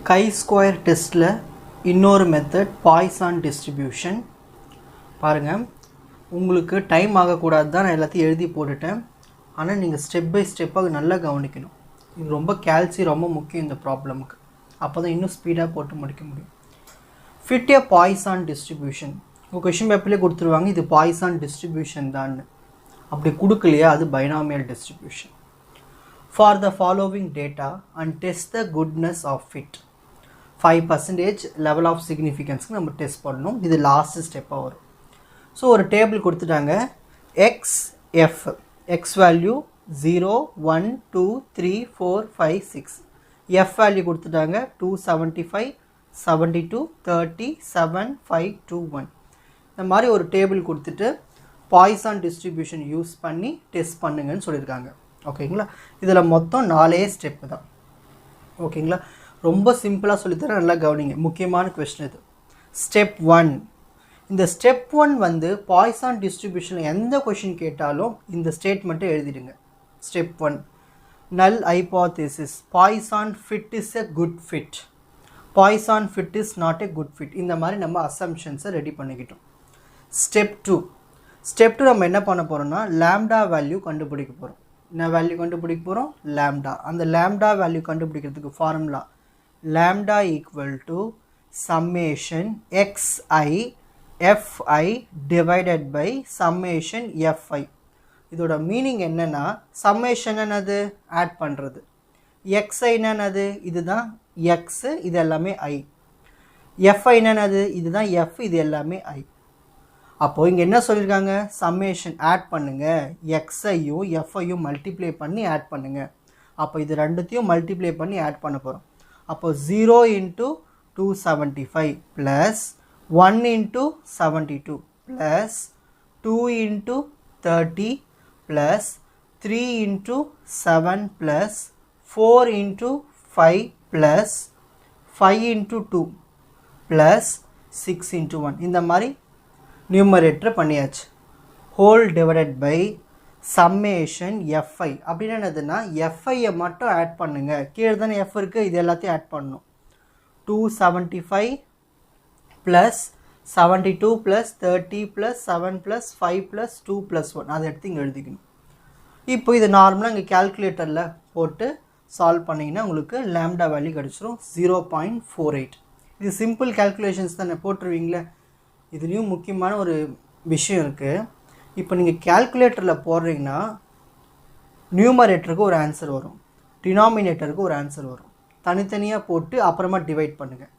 chi-square டெஸ்ட்டில் இன்னொரு மெத்தட் பாய்சான் டிஸ்ட்ரிபியூஷன். பாருங்கள், உங்களுக்கு டைம் ஆகக்கூடாது தான் நான் எல்லாத்தையும் எழுதி போட்டுட்டேன். ஆனால் நீங்கள் ஸ்டெப் பை ஸ்டெப்பாக நல்லா கவனிக்கணும். இது ரொம்ப ரொம்ப முக்கியம் இந்த ப்ராப்ளமுக்கு. அப்போ தான் இன்னும் ஸ்பீடாக போட்டு முடிக்க முடியும். Fit a Poisson distribution. உங்கள் கொஷின் பேப்பர்லேயே கொடுத்துருவாங்க இது பாய்சான் டிஸ்ட்ரிபியூஷன் தான். அப்படி கொடுக்கலையா அது binomial distribution. For the following data and test the goodness of fit. 5% level of சிக்னிஃபிகன்ஸ்க்கு நம்ம டெஸ்ட் பண்ணணும். இது லாஸ்ட் ஸ்டெப்பாக வரும். ஸோ ஒரு டேபிள் கொடுத்துட்டாங்க, XF X value 0 1 2 3 4 5 6. F value கொடுத்துட்டாங்க 275 72 30 7 5 2 1. இந்த மாதிரி ஒரு டேபிள் கொடுத்துட்டு பாய்சான் டிஸ்ட்ரிபியூஷன் யூஸ் பண்ணி டெஸ்ட் பண்ணுங்கன்னு சொல்லியிருக்காங்க. ஓகேங்களா. இதில் மொத்தம் 4 ஸ்டெப்பு தான். ஓகேங்களா. ரொம்ப சிம்பிளாக சொல்லித்தரேன், நல்லா கவனிங்க. முக்கியமான கொஸ்டின் இது. ஸ்டெப் 1. இந்த ஸ்டெப் 1 வந்து பாய்சான் டிஸ்ட்ரிபியூஷனில் எந்த கொஷின் கேட்டாலும் இந்த ஸ்டேட்மெண்ட்டை எழுதிடுங்க. Step 1 null hypothesis, Poisson fit is a good fit, Poisson fit is not a good fit. இந்த மாதிரி நம்ம அசம்ஷன்ஸை ரெடி பண்ணிக்கிட்டோம். ஸ்டெப் 2 நம்ம என்ன பண்ண போகிறோம்னா லாம்டா வேல்யூ கண்டுபிடிக்க போகிறோம். என்ன வேல்யூ கண்டுபிடிக்க போகிறோம், லாம்டா. அந்த லாம்டா வேல்யூ கண்டுபிடிக்கிறதுக்கு formula lambda equal to summation xi fi divided by summation fi. இதோட மீனிங் என்னென்னா, சம்மேஷன் என்னது, ஆட் பண்ணுறது. xi என்னது, இதுதான் x, இது எல்லாமே i. fi என்னது, இதுதான் f, இது எல்லாமே i. அப்போது இங்கே என்ன சொல்லியிருக்காங்க, சம்மேஷன் ஆட் பண்ணுங்கள், xஐயும் fஐயும் மல்டிப்ளை பண்ணி ஆட் பண்ணுங்கள். அப்போ இது ரெண்டுத்தையும் மல்டிப்ளை பண்ணி ஆட் பண்ண போகிறோம். அப்போது 0 × 275 plus 1 into 72 plus 2 into 30 plus 3 into 7 plus 4 into 5 plus 5 into 2 plus 6 into 1 இந்த மாதிரி நியூமரேட்டர் பண்ணியாச்சு. Whole divided by summation fi. அப்படின்னு என்னதுன்னா fiயை மட்டும் ஆட் பண்ணுங்க. கீழே தானே f இருக்குது, இது எல்லாத்தையும் ஆட் பண்ணணும். 275 plus 72 plus 30 plus 7 plus 5 plus 2 plus 1 அதை எடுத்து இங்கே எழுதிக்கணும். இப்போ இது நார்மலாக இங்கே கேல்குலேட்டரில் போட்டு சால்வ் பண்ணிங்கன்னா உங்களுக்கு லேம்டா வேல்யூ கிடச்சிரும் 0.48. இது சிம்பிள் கேல்குலேஷன்ஸ் தானே, போட்டுருவீங்களே. இதுலேயும் முக்கியமான ஒரு விஷயம் இருக்குது. இப்போ நீங்கள் கேல்குலேட்டரில் போடுறீங்கன்னா நியூமரேட்டருக்கு ஒரு ஆன்சர் வரும், டினாமினேட்டருக்கு ஒரு ஆன்சர் வரும். தனித்தனியாக போட்டு அப்புறமா டிவைட் பண்ணுங்கள்.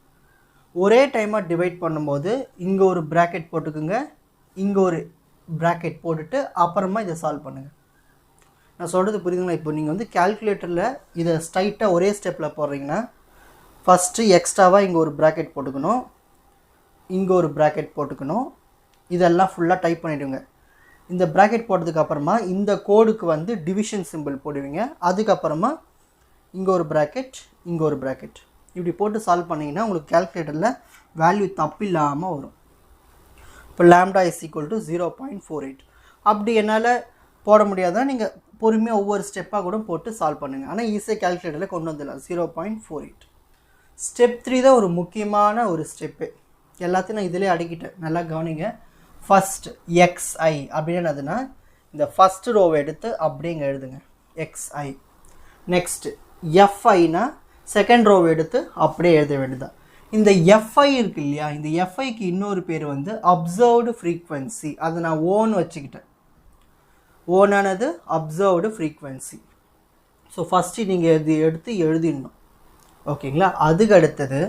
ஒரே டைமாக டிவைட் பண்ணும்போது இங்கே ஒரு ப்ராக்கெட் போட்டுக்குங்க, இங்கே ஒரு ப்ராக்கெட் போட்டுட்டு அப்புறமா இதை சால்வ் பண்ணுங்கள். நான் சொல்கிறது புரியுதுங்களா? இப்போ நீங்கள் வந்து கேல்குலேட்டரில் இதை ஸ்ட்ரைட்டாக ஒரே ஸ்டெப்பில் போடுறீங்கன்னா ஃபஸ்ட்டு எக்ஸ்ட்ராவாக இங்கே ஒரு ப்ராக்கெட் போட்டுக்கணும், இங்கே ஒரு ப்ராக்கெட் போட்டுக்கணும். இதெல்லாம் ஃபுல்லாக டைப் பண்ணிவிடுங்க. இந்த ப்ராக்கெட் போட்டதுக்கப்புறமா இந்த கோடுக்கு வந்து டிவிஷன் சிம்பிள் போடுவீங்க. அதுக்கப்புறமா இங்கே ஒரு ப்ராக்கெட், இங்கே ஒரு ப்ராக்கெட், இப்படி போட்டு சால்வ் பண்ணிங்கன்னா உங்களுக்கு கேல்குலேட்டரில் வேல்யூ தப்பு இல்லாமல் வரும். இப்போ லேம்டா இஸ் ஈக்குவல் டு 0.48. அப்படி என்னால் போட முடியாதான், நீங்கள் பொறுமையாக ஒவ்வொரு ஸ்டெப்பாக கூட போட்டு சால்வ் பண்ணுங்கள். ஆனால் ஈஸியாக கேல்குலேட்டரில் கொண்டு வந்துடலாம் 0.48. ஸ்டெப் 3 தான் ஒரு முக்கியமான ஒரு ஸ்டெப்பு. எல்லாத்தையும் நான் இதிலே அடக்கிட்டேன், நல்லா கவனிங்க. ஃபஸ்ட் xi அப்படின்னு என்னதுன்னா இந்த ஃபஸ்ட் ரோவை எடுத்து அப்படியே இங்கே எழுதுங்க xi. நெக்ஸ்ட்டு fiனா செகண்ட் ரோவை எடுத்து அப்படியே எழுத வேண்டியதான். இந்த fi இருக்கு இல்லையா, இந்த fiக்கு இன்னொரு பேர் வந்து அப்சர்வ்டு ஃப்ரீக்வன்சி. அதை நான் ஓன்னு வச்சுக்கிட்டேன். ஓனானது அப்சர்வ்டு ஃப்ரீக்வன்சி. ஸோ ஃபஸ்ட்டு நீங்கள் இது எடுத்து எழுதிடணும், ஓகேங்களா. அதுக்கு அடுத்தது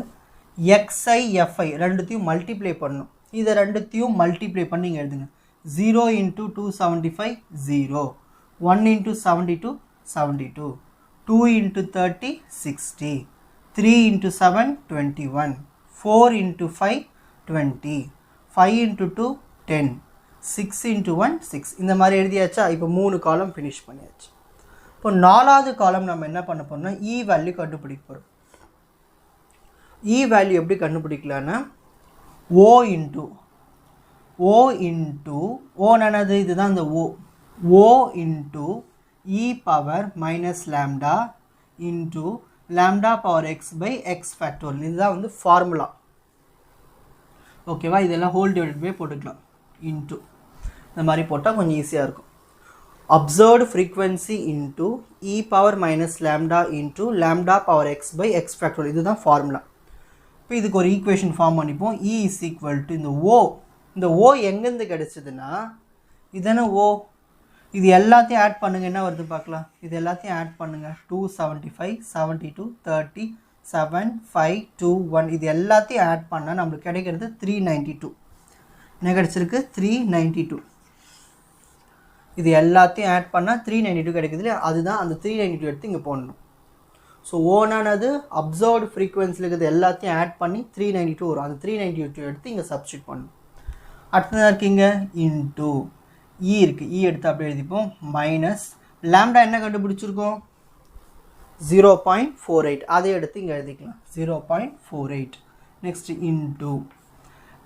xi fi ரெண்டுத்தையும் மல்டிப்ளை பண்ணணும். இதை ரெண்டுத்தையும் மல்டிப்ளை பண்ணி இங்கே எழுதுங்க. 0 into 275 0, 1 into 72 72, 2 into 30 60, 3 into 7 21, 4 into 5 20, 5 into 2 10, 6 into 1 6. இந்த மாதிரி எழுதியாச்சா? இப்போ 3 காலம் ஃபினிஷ் பண்ணியாச்சு. இப்போ 4வது காலம் நம்ம என்ன பண்ண போறோம்னா e வேல்யூ கண்டுபிடிக்க போகிறோம். e வேல்யூ எப்படி கண்டுபிடிக்கலான்னா o into ஓனானது இதுதான் இந்த o into e power minus lambda into lambda power x by x factorial. இதுதான் வந்து ஃபார்முலா, ஓகேவா. இதெல்லாம் ஹோல் டிவைடட் பை போட்டுக்கலாம் இன்ட்டு இந்த மாதிரி போட்டால் கொஞ்சம் ஈஸியாக இருக்கும். Observed frequency into e power minus lambda into lambda power x by x factorial. இதுதான் ஃபார்முலா. இப்போ இதுக்கு ஒரு ஈக்குவேஷன் ஃபார்ம் பண்ணிப்போம். e இஸ் ஈக்குவல் டு இந்த o எங்கேருந்து கிடச்சிதுன்னா இதுதானே o. இது எல்லாத்தையும் ஆட் பண்ணுங்கள், என்ன வருது பார்க்கலாம். இது எல்லாத்தையும் ஆட் பண்ணுங்கள். 275 72 30 7 5 2 1 இது எல்லாத்தையும் ஆட் பண்ணால் நம்மளுக்கு கிடைக்கிறது 392. என்ன கிடச்சிருக்கு? 392. இது எல்லாத்தையும் ஆட் பண்ணால் 392 கிடைக்குது இல்லையா, அதுதான் அந்த 392 எடுத்து இங்கே போடணும். ஸோ ஓனானது அப்சர்வ்டு ஃப்ரீக்வன்சியில் இருக்கிறது எல்லாத்தையும் ஆட் பண்ணி 392 வரும். அந்த 392 எடுத்து இங்கே சப்ஸ்டியூட் பண்ணணும். அடுத்ததாக இருக்கீங்க இன்டூ இ இருக்குது, இ எடுத்து அப்படியே எழுதிப்போம். மைனஸ் லேம்டா என்ன கண்டுபிடிச்சிருக்கோம்? 0.48. அதை எடுத்து இங்கே எழுதிக்கலாம் 0.48. நெக்ஸ்ட் இன்டூ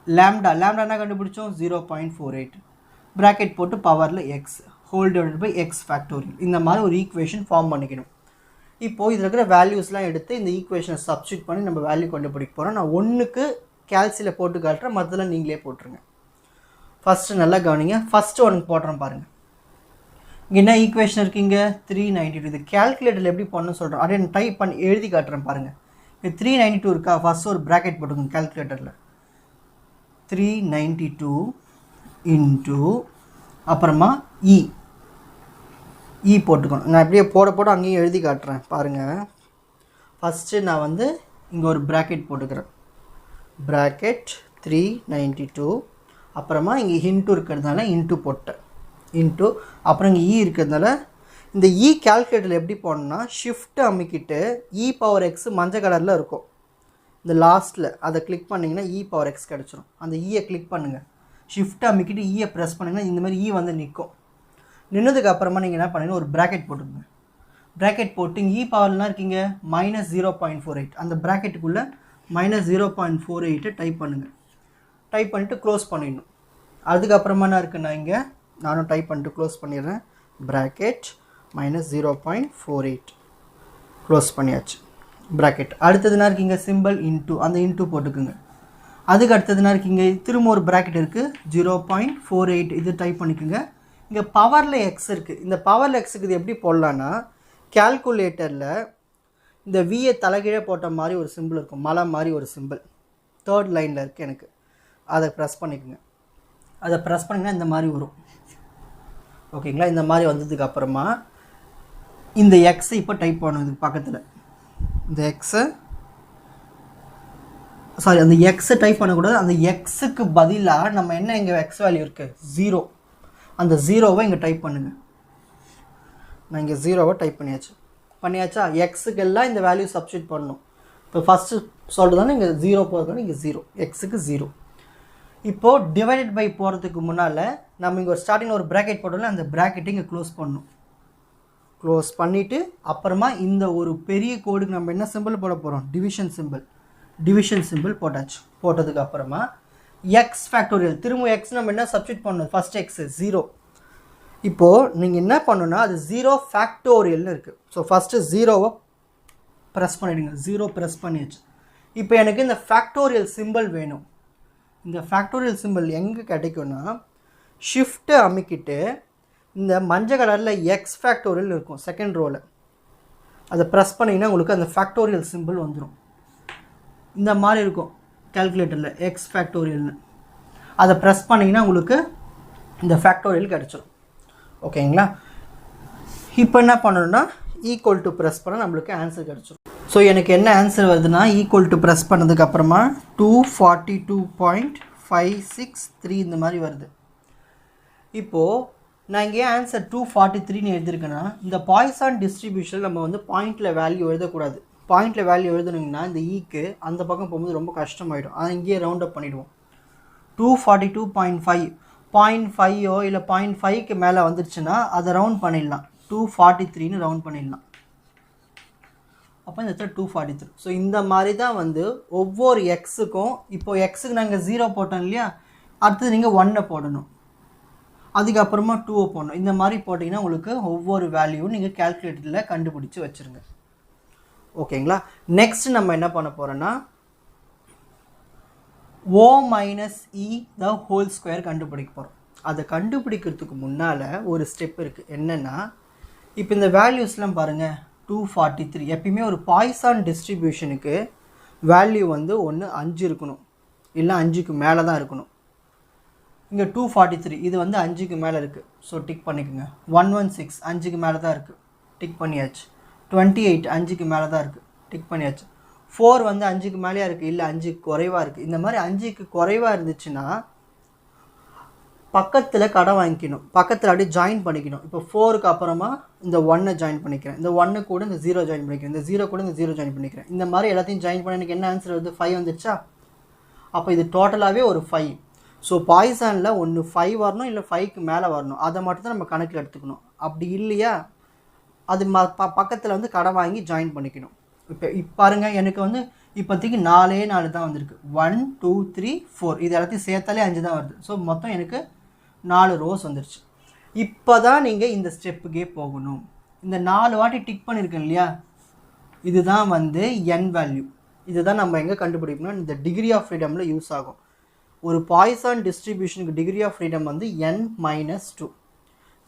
லேம்டா என்ன கண்டுபிடிச்சோம்? 0.48. ப்ராக்கெட் போட்டு பவரில் X whole divided by X factorial. இந்த மாதிரி ஒரு ஈக்குவேஷன் ஃபார்ம் பண்ணிக்கணும். இப்போது இதில் இருக்கிற வேல்யூஸ்லாம் எடுத்து இந்த ஈக்குவேஷனை சப்ஸ்டியூட் பண்ணி நம்ம வேல்யூ கண்டுபிடிக்க போகிறோம். நான் ஒன்றுக்கு கேல்சியில் போட்டு காட்டுறேன், மற்றெல்லாம் நீங்களே போட்டுருங்க. ஃபஸ்ட்டு நல்லா கவனிங்க. ஃபஸ்ட்டு ஒன்று போடுறேன் பாருங்கள். இங்கே என்ன ஈக்குவேஷன் இருக்கீங்க? 392. இது கேல்குலேட்டரில் எப்படி பண்ணணும்னு சொல்கிறேன், அப்படியே நான் டைப் பண்ணி எழுதி காட்டுறேன் பாருங்கள். இது 392 இருக்கா? ஃபஸ்ட்டு ஒரு ப்ராக்கெட் போட்டுக்கோங்க கேல்குலேட்டரில். 392 இன்ட்டு அப்புறமா இ போட்டுக்கணும். நான் அப்படியே போட அங்கேயும் எழுதி காட்டுறேன் பாருங்கள். ஃபஸ்ட்டு நான் வந்து இங்கே ஒரு ப்ராக்கெட் போட்டுக்கிறேன். ப்ராக்கெட் 392 அப்புறமா இங்கே இன்ட்டு இருக்கிறதுனால இன்ட்டு போட்டேன். இன்ட்டு அப்புறம் இங்கே இருக்கிறதுனால இந்த கேல்குலேட்டரில் எப்படி போடணும்னா ஷிஃப்ட் அமுக்கிட்டு பவர் எக்ஸ் மஞ்சள் கலரில் இருக்கும். இந்த லாஸ்ட்டில் அதை கிளிக் பண்ணிங்கன்னா இ பவர் எக்ஸ் கிடச்சிரும். அந்த ஈயை கிளிக் பண்ணுங்கள், ஷிஃப்ட் அமைக்கிட்டு ஈயை ப்ரெஸ் பண்ணிங்கன்னா இந்த மாதிரி ஈ வந்து நிற்கும். நின்னதுக்கு அப்புறமா நீங்கள் என்ன பண்ணுங்கள், ஒரு ப்ராக்கெட் போட்டுக்கோங்க. ப்ராக்கெட் போட்டு இங்கே இ பவர்லாம் இருக்கீங்க -0.48, அந்த ப்ராக்கெட்டுக்குள்ளே -0.48 டைப் பண்ணுங்கள். டைப் பண்ணிவிட்டு க்ளோஸ் பண்ணிடணும். அதுக்கப்புறமா என்ன இருக்குன்னா இங்கே நானும் டைப் பண்ணிட்டு க்ளோஸ் பண்ணிடுறேன். ப்ராக்கெட் -0.48 க்ளோஸ் பண்ணியாச்சு ப்ராக்கெட். அடுத்ததுனா இருக்கீங்க சிம்பிள் இன்ட்டு, அந்த இன்ட்டு போட்டுக்குங்க. அதுக்கு அடுத்ததுனா இருக்கீங்க திரும்ப ஒரு ப்ராக்கெட் இருக்குது 0.48, இது டைப் பண்ணிக்கோங்க. இங்கே பவரில் எக்ஸ் இருக்குது. இந்த பவரில் எக்ஸுக்கு இது எப்படி போடலான்னா, கேல்குலேட்டரில் இந்த விஏ தலைகீழே போட்ட மாதிரி ஒரு சிம்பிள் இருக்கும், மலை மாதிரி ஒரு சிம்பிள் 3rd லைனில் இருக்குது எனக்கு. அதை ப்ரெஸ் பண்ணிக்கோங்க. அதை ப்ரெஸ் பண்ணிங்கன்னா இந்த மாதிரி வரும். ஓகேங்களா? இந்த மாதிரி வந்ததுக்கு அப்புறமா இந்த எக்ஸை இப்போ டைப் பண்ணணும். இதுக்கு பக்கத்தில் இந்த எக்ஸை அந்த எக்ஸை டைப் பண்ணக்கூடாது. அந்த எக்ஸுக்கு பதிலாக நம்ம என்ன இங்கே எக்ஸ் வேல்யூ இருக்குது 0, அந்த 0வை இங்கே டைப் பண்ணுங்கள். நான் இங்கே 0வை டைப் பண்ணியாச்சா? எக்ஸுக்கு எல்லாம் இந்த வேல்யூ சப்ஸ்டியூட் பண்ணணும். இப்போ ஃபஸ்ட்டு சொல்கிறதானே இங்கே 0 போகிறதானே இங்கே 0, எக்ஸுக்கு 0. இப்போது டிவைடட் பை போகிறதுக்கு முன்னால் நம்ம இங்கே ஒரு ஸ்டார்டிங் ஒரு ப்ராக்கெட் போட்டோம்ல, அந்த ப்ராக்கெட்டை இங்கே க்ளோஸ் பண்ணணும். க்ளோஸ் பண்ணிவிட்டு அப்புறமா இந்த ஒரு பெரிய கோடுக்கு நம்ம என்ன சிம்பிள் போட போகிறோம், டிவிஷன் சிம்பிள் போட்டாச்சு. போட்டதுக்கு அப்புறமா எக்ஸ் ஃபேக்டோரியல், திரும்ப எக்ஸ் நம்ம என்ன சப்ஸ்டியூட் பண்ணணும், ஃபஸ்ட் எக்ஸு 0. இப்போது நீங்கள் என்ன பண்ணணுன்னா அது 0 ஃபேக்டோரியல்னு இருக்குது. ஸோ ஃபஸ்ட்டு 0வை ப்ரெஸ் பண்ணிவிடுங்க. 0 ப்ரெஸ் பண்ணியாச்சு. இப்போ எனக்கு இந்த ஃபேக்டோரியல் சிம்பிள் வேணும். இந்த ஃபேக்டோரியல் சிம்பிள் எங்கே கிடைக்கும்னா, ஷிஃப்ட்டு அமைக்கிட்டு இந்த மஞ்சள் கலரில் எக்ஸ் ஃபேக்டோரியல் இருக்கும் செகண்ட் ரோவில், அதை ப்ரெஸ் பண்ணிங்கன்னா உங்களுக்கு அந்த ஃபேக்டோரியல் சிம்பிள் வந்துடும். இந்த மாதிரி இருக்கும் கேல்குலேட்டரில் எக்ஸ் ஃபேக்டோரியல்னு. அதை ப்ரெஸ் பண்ணிங்கன்னா உங்களுக்கு இந்த ஃபேக்டோரியல் கிடச்சிடும். ஓகேங்களா? இப்போ என்ன பண்ணணும்னா ஈக்குவல் டு ப்ரெஸ் பண்ணால் நம்மளுக்கு ஆன்சர் கிடச்சிடும். ஸோ எனக்கு என்ன ஆன்சர் வருதுன்னா, ஈக்குவல் டு ப்ரெஸ் பண்ணதுக்கப்புறமா 242.563 இந்த மாதிரி வருது. இப்போது நான் இங்கே ஆன்சர் 243ன்னு எழுதியிருக்கேன்னா, இந்த பாய்சான் டிஸ்ட்ரிபியூஷன் நம்ம வந்து பாயிண்டில் வேல்யூ எழுதக்கூடாது. பாயிண்டில் வேல்யூ எழுதணுங்கன்னா இந்த ஈக்கு அந்த பக்கம் போகும்போது ரொம்ப கஷ்டமாயிடும். அதை இங்கேயே ரவுண்ட் அப் பண்ணிவிடுவோம். 242.5 0.5 இல்லை 0.5க்கு மேலே வந்துருச்சுன்னா அதை ரவுண்ட் பண்ணிடலாம், 243ன்னு ரவுண்ட் பண்ணிடலாம். அப்போ இந்த இடத்துல 243. ஸோ இந்த மாதிரி தான் வந்து ஒவ்வொரு எக்ஸுக்கும், இப்போது எக்ஸுக்கு நாங்கள் 0 போட்டோம் இல்லையா, அடுத்தது நீங்கள் 1 போடணும், அதுக்கப்புறமா 2 போடணும். இந்த மாதிரி போட்டிங்கன்னா உங்களுக்கு ஒவ்வொரு வேல்யூவும் நீங்கள் கேல்குலேட்டரில் கண்டுபிடிச்சி வச்சுருங்க. ஓகேங்களா? நெக்ஸ்ட் நம்ம என்ன பண்ண போகிறோன்னா O - E the whole square கண்டுபிடிக்க போகிறோம். அதை கண்டுபிடிக்கிறதுக்கு முன்னால் ஒரு ஸ்டெப் இருக்குது. என்னென்னா, இப்போ இந்த வேல்யூஸ்லாம் பாருங்கள், 243. எப்பயுமே ஒரு பாய்சான் டிஸ்ட்ரிபியூஷனுக்கு வேல்யூ வந்து ஒன்று 5 இருக்கணும், இல்லை 5க்கு மேலே தான் இருக்கணும். இங்கே 243 இது வந்து 5க்கு மேலே இருக்குது. ஸோ டிக் பண்ணிக்கோங்க. 116 5க்கு மேலே தான் இருக்குது, டிக் பண்ணியாச்சு. 28 5க்கு மேலே தான் இருக்குது, டிக் பண்ணியாச்சு. 4 வந்து 5க்கு மேலேயா இருக்குது, இல்லை 5க்கு குறைவாக இருக்குது. இந்த மாதிரி 5க்கு குறைவாக இருந்துச்சுன்னா பக்கத்தில் கடை வாங்கிக்கணும், பக்கத்தில் அப்படியே ஜாயின் பண்ணிக்கணும். இப்போ 4க்கு அப்புறமா இந்த 1 ஜாயின் பண்ணிக்கிறேன், இந்த 1 கூட இந்த 0 ஜாயின் பண்ணிக்கிறேன், இந்த 0 கூட இந்த 0 ஜாயின் பண்ணிக்கிறேன். இந்த மாதிரி எல்லாத்தையும் ஜாயின் பண்ண எனக்கு என்ன ஆன்சர் வருது, 5 வந்துடுச்சா? அப்போ இது டோட்டலாகவே ஒரு 5. ஸோ பாய்சானில் ஒன்று 5 வரணும், இல்லை 5க்கு மேலே வரணும். அதை மட்டும் தான் நம்ம கணக்கில் எடுத்துக்கணும். அப்படி இல்லையா அது பக்கத்தில் வந்து கடை வாங்கி ஜாயின் பண்ணிக்கணும். இப்போ பாருங்கள், எனக்கு வந்து இப்போதைக்கு 4 தான் வந்திருக்கு. 1 2 3 4 இது எல்லாத்தையும் சேர்த்தாலே 5 தான் வருது. ஸோ மொத்தம் எனக்கு 4 ரோஸ் வந்துருச்சு. இப்போ தான் நீங்கள் இந்த ஸ்டெப்புக்கே போகணும். இந்த 4 வாட்டி டிக் பண்ணியிருக்கேன் இல்லையா, இதுதான் வந்து என் வேல்யூ. இதுதான் நம்ம எங்கே கண்டுபிடிக்கணும், இந்த டிகிரி ஆஃப் ஃப்ரீடமில் யூஸ் ஆகும். ஒரு பாய்சான் டிஸ்ட்ரிபியூஷனுக்கு டிகிரி ஆஃப் ஃப்ரீடம் வந்து n-2.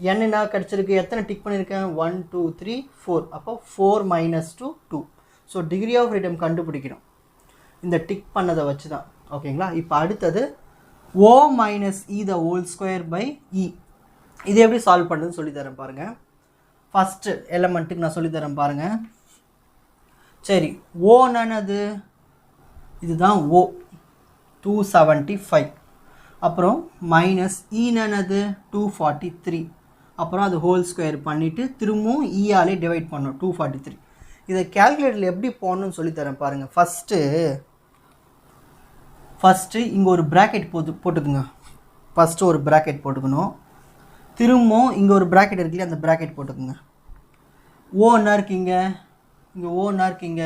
n என்ன கிடச்சிருக்கு, எத்தனை டிக் பண்ணியிருக்கேன், 1 2 3 4. அப்போ 4 - 2 2. ஸோ டிகிரி ஆஃப் ஃப்ரீடம் கண்டுபிடிக்கணும் இந்த டிக் பண்ணதை வச்சு தான். ஓகேங்களா? இப்போ அடுத்தது O - E the whole square by E. இது எப்படி சால்வ் பண்ணுறதுன்னு சொல்லித்தரேன் பாருங்கள். ஃபஸ்ட்டு எலமெண்ட்டுக்கு நான் சொல்லித்தரேன் பாருங்கள். சரி, ஓனது இதுதான் O 275. அப்புறம் மைனஸ் ஈனது 243. அப்புறம் அது ஹோல் ஸ்கொயர் பண்ணிவிட்டு திரும்பவும் ஈயாலே டிவைட் பண்ணணும் 243. இதை கேல்குலேட்டரில் எப்படி போடணும்னு சொல்லித்தரேன் பாருங்கள். ஃபஸ்ட்டு ஃபஸ்ட்டு இங்கே ஒரு ப்ராக்கெட் போட்டுக்குங்க. ஃபஸ்ட்டு ஒரு ப்ராக்கெட் போட்டுக்கணும். திரும்பவும் இங்கே ஒரு ப்ராக்கெட் இருக்குல்லையா, அந்த ப்ராக்கெட் போட்டுக்குங்க. ஓ என்ன இருக்கீங்க, இங்கே ஓ என்ன இருக்கீங்க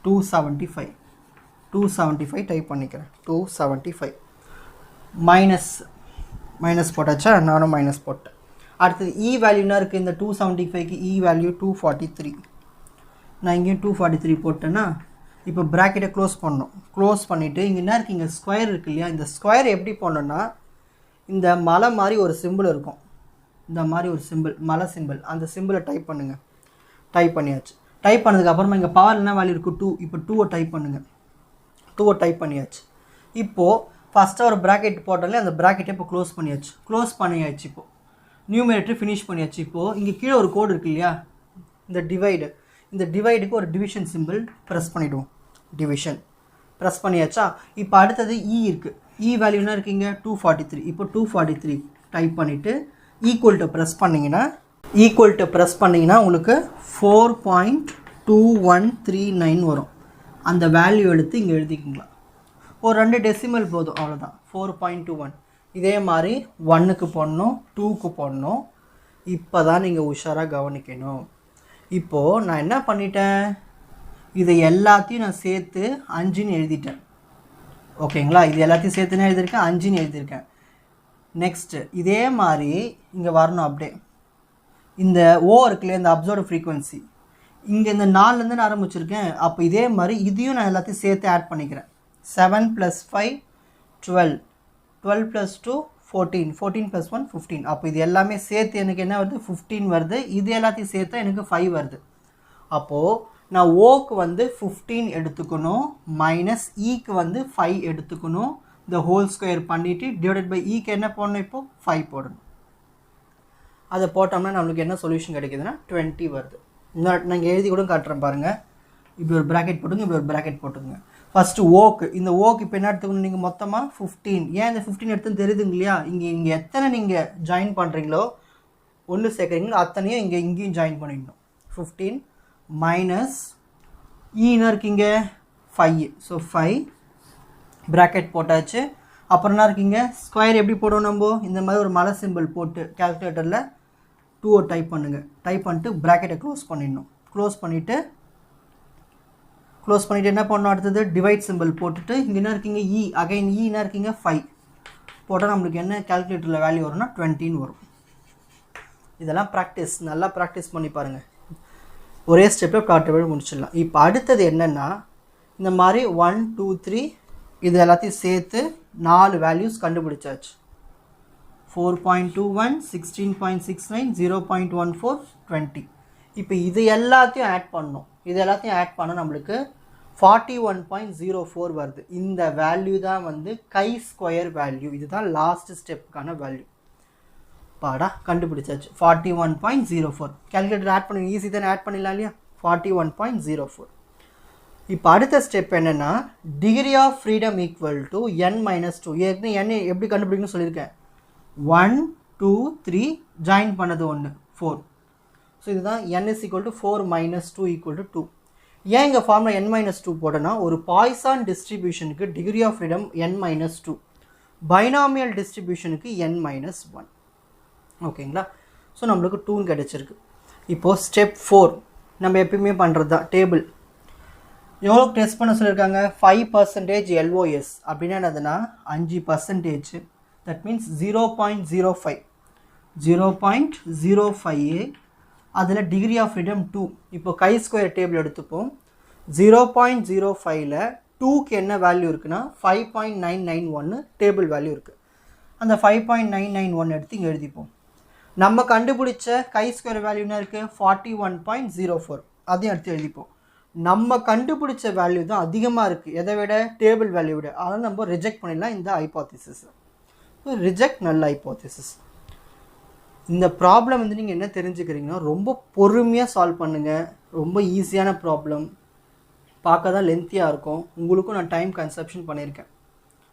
275 டைப் பண்ணிக்கிறேன். 275 மைனஸ் போட்டாச்சா, நானும் மைனஸ் போட்டேன். அடுத்தது இ வேல்யூனா இருக்குது இந்த 275க்கு இ வேல்யூ 243. நான் இங்கேயும் 243 போட்டேன்னா இப்போ ப்ராக்கெட்டை க்ளோஸ் பண்ணணும். க்ளோஸ் பண்ணிவிட்டு இங்கே என்ன இருக்குது, இங்கே ஸ்கொயர் இருக்குது இல்லையா, இந்த ஸ்கொயர் எப்படி போடணுன்னா இந்த மலை மாதிரி ஒரு சிம்பிள் இருக்கும், இந்த மாதிரி ஒரு சிம்பிள் மலை சிம்பிள், அந்த சிம்பிளை டைப் பண்ணுங்கள். டைப் பண்ணியாச்சு. டைப் பண்ணதுக்கப்புறமா இங்கே பவர் என்ன வேல்யூ இருக்குது 2. இப்போ 2 டைப் பண்ணுங்கள். 2 டைப் பண்ணியாச்சு. இப்போது ஃபஸ்ட்டாக ஒரு ப்ராக்கெட் போட்டாலே அந்த ப்ராக்கெட்டை இப்போ க்ளோஸ் பண்ணியாச்சு. இப்போது நியூமரேட்டர் ஃபினிஷ் பண்ணியாச்சு. இப்போது இங்கே கீழே ஒரு கோடு இருக்குது இல்லையா, இந்த டிவைடுக்கு ஒரு டிவிஷன் சிம்பிள் ப்ரெஸ் பண்ணிவிடுவோம். டிவிஷன் ப்ரெஸ் பண்ணியாச்சா. இப்போ அடுத்தது இ இருக்குது. இ வேல்யூ என்ன இருக்கீங்க 243. இப்போ 243 டைப் பண்ணிவிட்டு ஈக்குவல் டு ப்ரெஸ் பண்ணிங்கன்னா உங்களுக்கு 4.2139 வரும். அந்த வேல்யூ எடுத்து இங்கே எழுதிக்கிங்களா. ஒரு 2 டெசிமல் போதும், அவ்வளோதான். 4.21. இதே மாதிரி 1க்கு போடணும், 2க்கு போடணும். இப்போ தான் நீங்கள் உஷாராக கவனிக்கணும். இப்போது நான் என்ன பண்ணிட்டேன், இதை எல்லாத்தையும் நான் சேர்த்து 5ன்னு எழுதிட்டேன். ஓகேங்களா, இது எல்லாத்தையும் சேர்த்துன்னு எழுதியிருக்கேன், 5ன்னு எழுதியிருக்கேன். நெக்ஸ்ட்டு இதே மாதிரி இங்கே வரணும். அப்படியே இந்த ஓ இருக்குல்லையே, இந்த அப்சர்வ்டு ஃப்ரீக்வன்சி இங்கே இந்த 4லேருந்து நான் ஆரம்பிச்சிருக்கேன். அப்போ இதே மாதிரி இதையும் நான் எல்லாத்தையும் சேர்த்து ஆட் பண்ணிக்கிறேன். 7 + 5 12, 12 + 2 14, 14 + 1 15. அப்போ இது எல்லாமே சேர்த்து எனக்கு என்ன வருது 15 வருது. இது எல்லாத்தையும் சேர்த்தா எனக்கு 5 வருது. அப்போது நான் ஓக்கு வந்து 15 எடுத்துக்கணும், மைனஸ் ஈக்கு வந்து 5 எடுத்துக்கணும். இந்த ஹோல் ஸ்கொயர் பண்ணிவிட்டு டிவைடட் பை ஈக்கு என்ன போடணும், இப்போது 5 போடணும். அதை போட்டோம்னா நம்மளுக்கு என்ன சொல்யூஷன் கிடைக்குதுன்னா 20 வருது. நாங்கள் எழுதி கூட காட்டுறேன் பாருங்கள். இப்படி ஒரு ப்ராக்கெட் போட்டுங்க, இப்படி ஒரு ப்ராக்கெட் போட்டுங்க. ஃபஸ்ட்டு ஓக்கு, இந்த ஓக்கு இப்போ என்ன எடுத்துக்கணும் நீங்கள் மொத்தமாக 15. ஏன் இந்த 15 எடுத்துன்னு தெரியுதுங்க இல்லையா. இங்கே எத்தனை நீங்கள் ஜாயின் பண்ணுறீங்களோ ஒன்று சேர்க்குறீங்களோ அத்தனையும் இங்கேயும் ஜாயின் பண்ணிடணும். 15 மைனஸ் ஈன்னு இருக்கீங்க 5. ஸோ 5 ப்ராக்கெட் போட்டாச்சு. அப்புறம் என்ன இருக்கீங்க ஸ்கொயர் எப்படி போடுவோம் நம்ம, இந்த மாதிரி ஒரு மலை சிம்பிள் போட்டு கால்குலேட்டரில் 2 டைப் பண்ணுங்கள். டைப் பண்ணிட்டு ப்ராக்கெட்டை க்ளோஸ் பண்ணிடணும். க்ளோஸ் பண்ணிவிட்டு என்ன பண்ணணும், அடுத்தது டிவைட் சிம்பிள் போட்டுட்டு இங்கே என்ன இருக்கீங்க இ, அகைன் இ என்ன இருக்கீங்க 5 போட்டால் நம்மளுக்கு என்ன கால்குலேட்டரில் வேல்யூ வரும்னா 20ன்னு வரும். இதெல்லாம் ப்ராக்டிஸ், நல்லா ப்ராக்டிஸ் பண்ணி பாருங்கள். ஒரே ஸ்டெப்பில் காட்ட முடிச்சிடலாம். இப்போ அடுத்தது என்னென்னா இந்த மாதிரி 1 2 3 இது எல்லாத்தையும் சேர்த்து 4 வேல்யூஸ் கண்டுபிடிச்சாச்சு. 4.21, 16.69, 0.14, 20. இப்போ இது எல்லாத்தையும் ஆட் பண்ணணும். இது எல்லாத்தையும் ஆட் பண்ணால் நம்மளுக்கு 41.04 வருது. இந்த வேல்யூ தான் வந்து கை ஸ்கொயர் வேல்யூ. இதுதான் லாஸ்ட் ஸ்டெப்புக்கான வேல்யூ. பாடா கண்டுபிடிச்சாச்சு 41.04. கால்குலேட்டர் ஆட் பண்ணி ஈஸி தானே, ஆட் பண்ணிடலாம் இல்லையா. 41.04. இப்போ அடுத்த ஸ்டெப் என்னென்னா degree of freedom equal to n-2. ஏற்கனவே n எப்படி கண்டுபிடிக்கணும்னு சொல்லியிருக்கேன். 1 2 3 ஜாயின் பண்ணது 1 4. ஸோ இதுதான் n = 4 - 2 = 2. ஏன் இங்கே ஃபார்முலா n-2 போட்டோன்னா ஒரு பாய்சான் டிஸ்ட்ரிபியூஷனுக்கு degree of freedom n-2, binomial டிஸ்ட்ரிபியூஷனுக்கு n-1. ஓகேங்களா. ஸோ நம்மளுக்கு 2 கிடச்சிருக்கு. இப்போது ஸ்டெப் 4 நம்ம எப்பயுமே பண்ணுறது தான். டேபிள் எவ்வளோ டெஸ்ட் பண்ண சொல்லியிருக்காங்க, 5% LOS அப்படின்னா என்னதுன்னா 5%. தட் மீன்ஸ் 0.05 0.05 அதில் டிகிரி ஆஃப் ஃப்ரீடம் 2. இப்போ கை ஸ்கொயர் டேபிள் எடுத்துப்போம். 0.05ல் 2க்கு என்ன வேல்யூ இருக்குன்னா 5.991 டேபிள் வேல்யூ இருக்குது. அந்த 5.991 எடுத்து இங்கே எழுதிப்போம். நம்ம கண்டுபிடிச்ச கை ஸ்கொயர் வேல்யூ என்ன இருக்குது 41.04. அதையும் எடுத்து எழுதிப்போம். நம்ம கண்டுபிடிச்ச வேல்யூ தான் அதிகமாக இருக்குது எதை விட, டேபிள் வேல்யூ விட. அதனால் நம்ம ரிஜெக்ட் பண்ணிடலாம் இந்த ஹைப்போதீசிஸ். ரிஜெக்ட் நல் ஹைப்போதீசிஸ். இந்த ப்ராப்ளம் வந்து நீங்கள் என்ன தெரிஞ்சுக்கிறீங்கன்னா ரொம்ப பொறுமையாக சால்வ் பண்ணுங்கள். ரொம்ப ஈஸியான ப்ராப்ளம், பார்க்க தான் லென்த்தியாக இருக்கும். உங்களுக்கும் நான் டைம் கன்சப்ஷன் பண்ணியிருக்கேன்.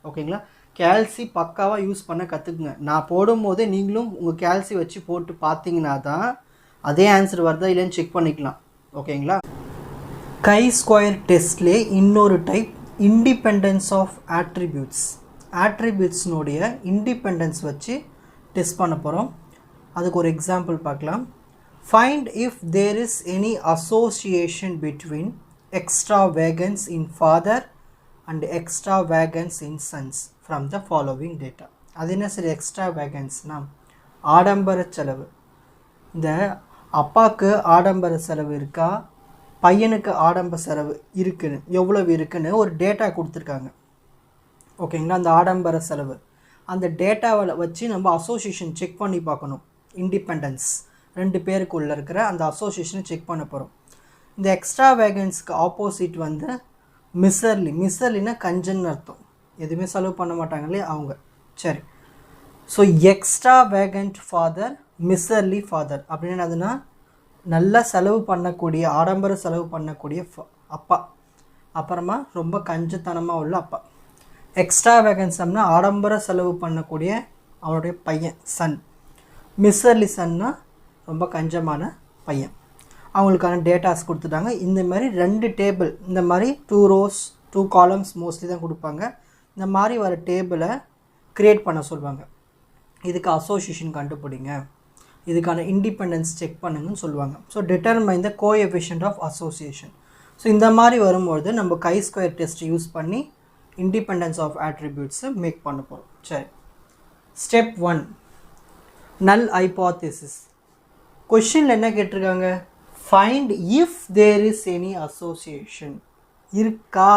ஓகேங்களா. கேல்சி பக்காவாக யூஸ் பண்ண கற்றுக்குங்க. நான் போடும்போது நீங்களும் உங்கள் கேல்சி வச்சு போட்டு பார்த்தீங்கன்னா தான் அதே ஆன்சர் வருதா இல்லைன்னு செக் பண்ணிக்கலாம். ஓகேங்களா. கை ஸ்கொயர் டெஸ்ட்லேயே இன்னொரு type independence of attributes. Attributes நோடிய independence வச்சு டெஸ்ட் பண்ண போகிறோம். அதுக்கு ஒரு எக்ஸாம்பிள் பார்க்கலாம். Find if there is any association between extravagance in father and extravagance in sons from the following data. அது என்ன சரி எக்ஸ்ட்ராவேகன்ஸ்னா ஆடம்பர செலவு. இந்த அப்பாவுக்கு ஆடம்பர செலவு இருக்கா, பையனுக்கு ஆடம்பர செலவு இருக்குன்னு எவ்வளவு இருக்குன்னு ஒரு டேட்டா கொடுத்துருக்காங்க. ஓகேங்களா, அந்த ஆடம்பர செலவு அந்த டேட்டாவை வச்சு நம்ம அசோசியேஷன் செக் பண்ணி பார்க்கணும். இண்டிபெண்டன்ஸ் ரெண்டு பேருக்குள்ளே இருக்கிற அந்த அசோசியேஷனை செக் பண்ண போகிறோம். இந்த எக்ஸ்ட்ராவேகன்ஸ்க்கு ஆப்போசிட் வந்து மிசர்லி. மிசர்லினா கஞ்சன்னு அர்த்தம், எதுவுமே செலவு பண்ண மாட்டாங்களே அவங்க. சரி, ஸோ எக்ஸ்ட்ராவேகன்ட் ஃபாதர், மிசர்லி ஃபாதர் அப்படின்னு அதுனா நல்லா செலவு பண்ணக்கூடிய, ஆடம்பர செலவு பண்ணக்கூடிய அப்பா, அப்புறமா ரொம்ப கஞ்சத்தனமாக உள்ள அப்பா. எக்ஸ்ட்ராவேகன்ஸ்னா ஆடம்பர செலவு பண்ணக்கூடிய அவருடைய பையன், சன். மிசர்லி சன்னா ரொம்ப கஞ்சமான பையன். அவங்களுக்கான டேட்டாஸ் கொடுத்துட்டாங்க. இந்த மாதிரி 2 டேபிள், இந்த மாதிரி 2 rows 2 columns மோஸ்ட்லி தான் கொடுப்பாங்க. இந்த மாதிரி வர டேபிளை க்ரியேட் பண்ண சொல்லுவாங்க. இதுக்கு அசோசியேஷன் கண்டுபிடிங்க, இதுக்கான இண்டிபெண்டன்ஸ் செக் பண்ணுங்கன்னு சொல்லுவாங்க. So determine the coefficient of association. So இந்த மாதிரி வரும்பொழுது நம்ம கை ஸ்கொயர் டெஸ்ட் யூஸ் பண்ணி இண்டிபெண்டன்ஸ் ஆஃப் ஆட்ரிபியூட்ஸை மேக் பண்ண போகிறோம். சரி, ஸ்டெப் 1 நல் ஹைபோதேசிஸ். கொஷினில் என்ன கேட்டிருக்காங்க? Find if there is any association. இருக்கா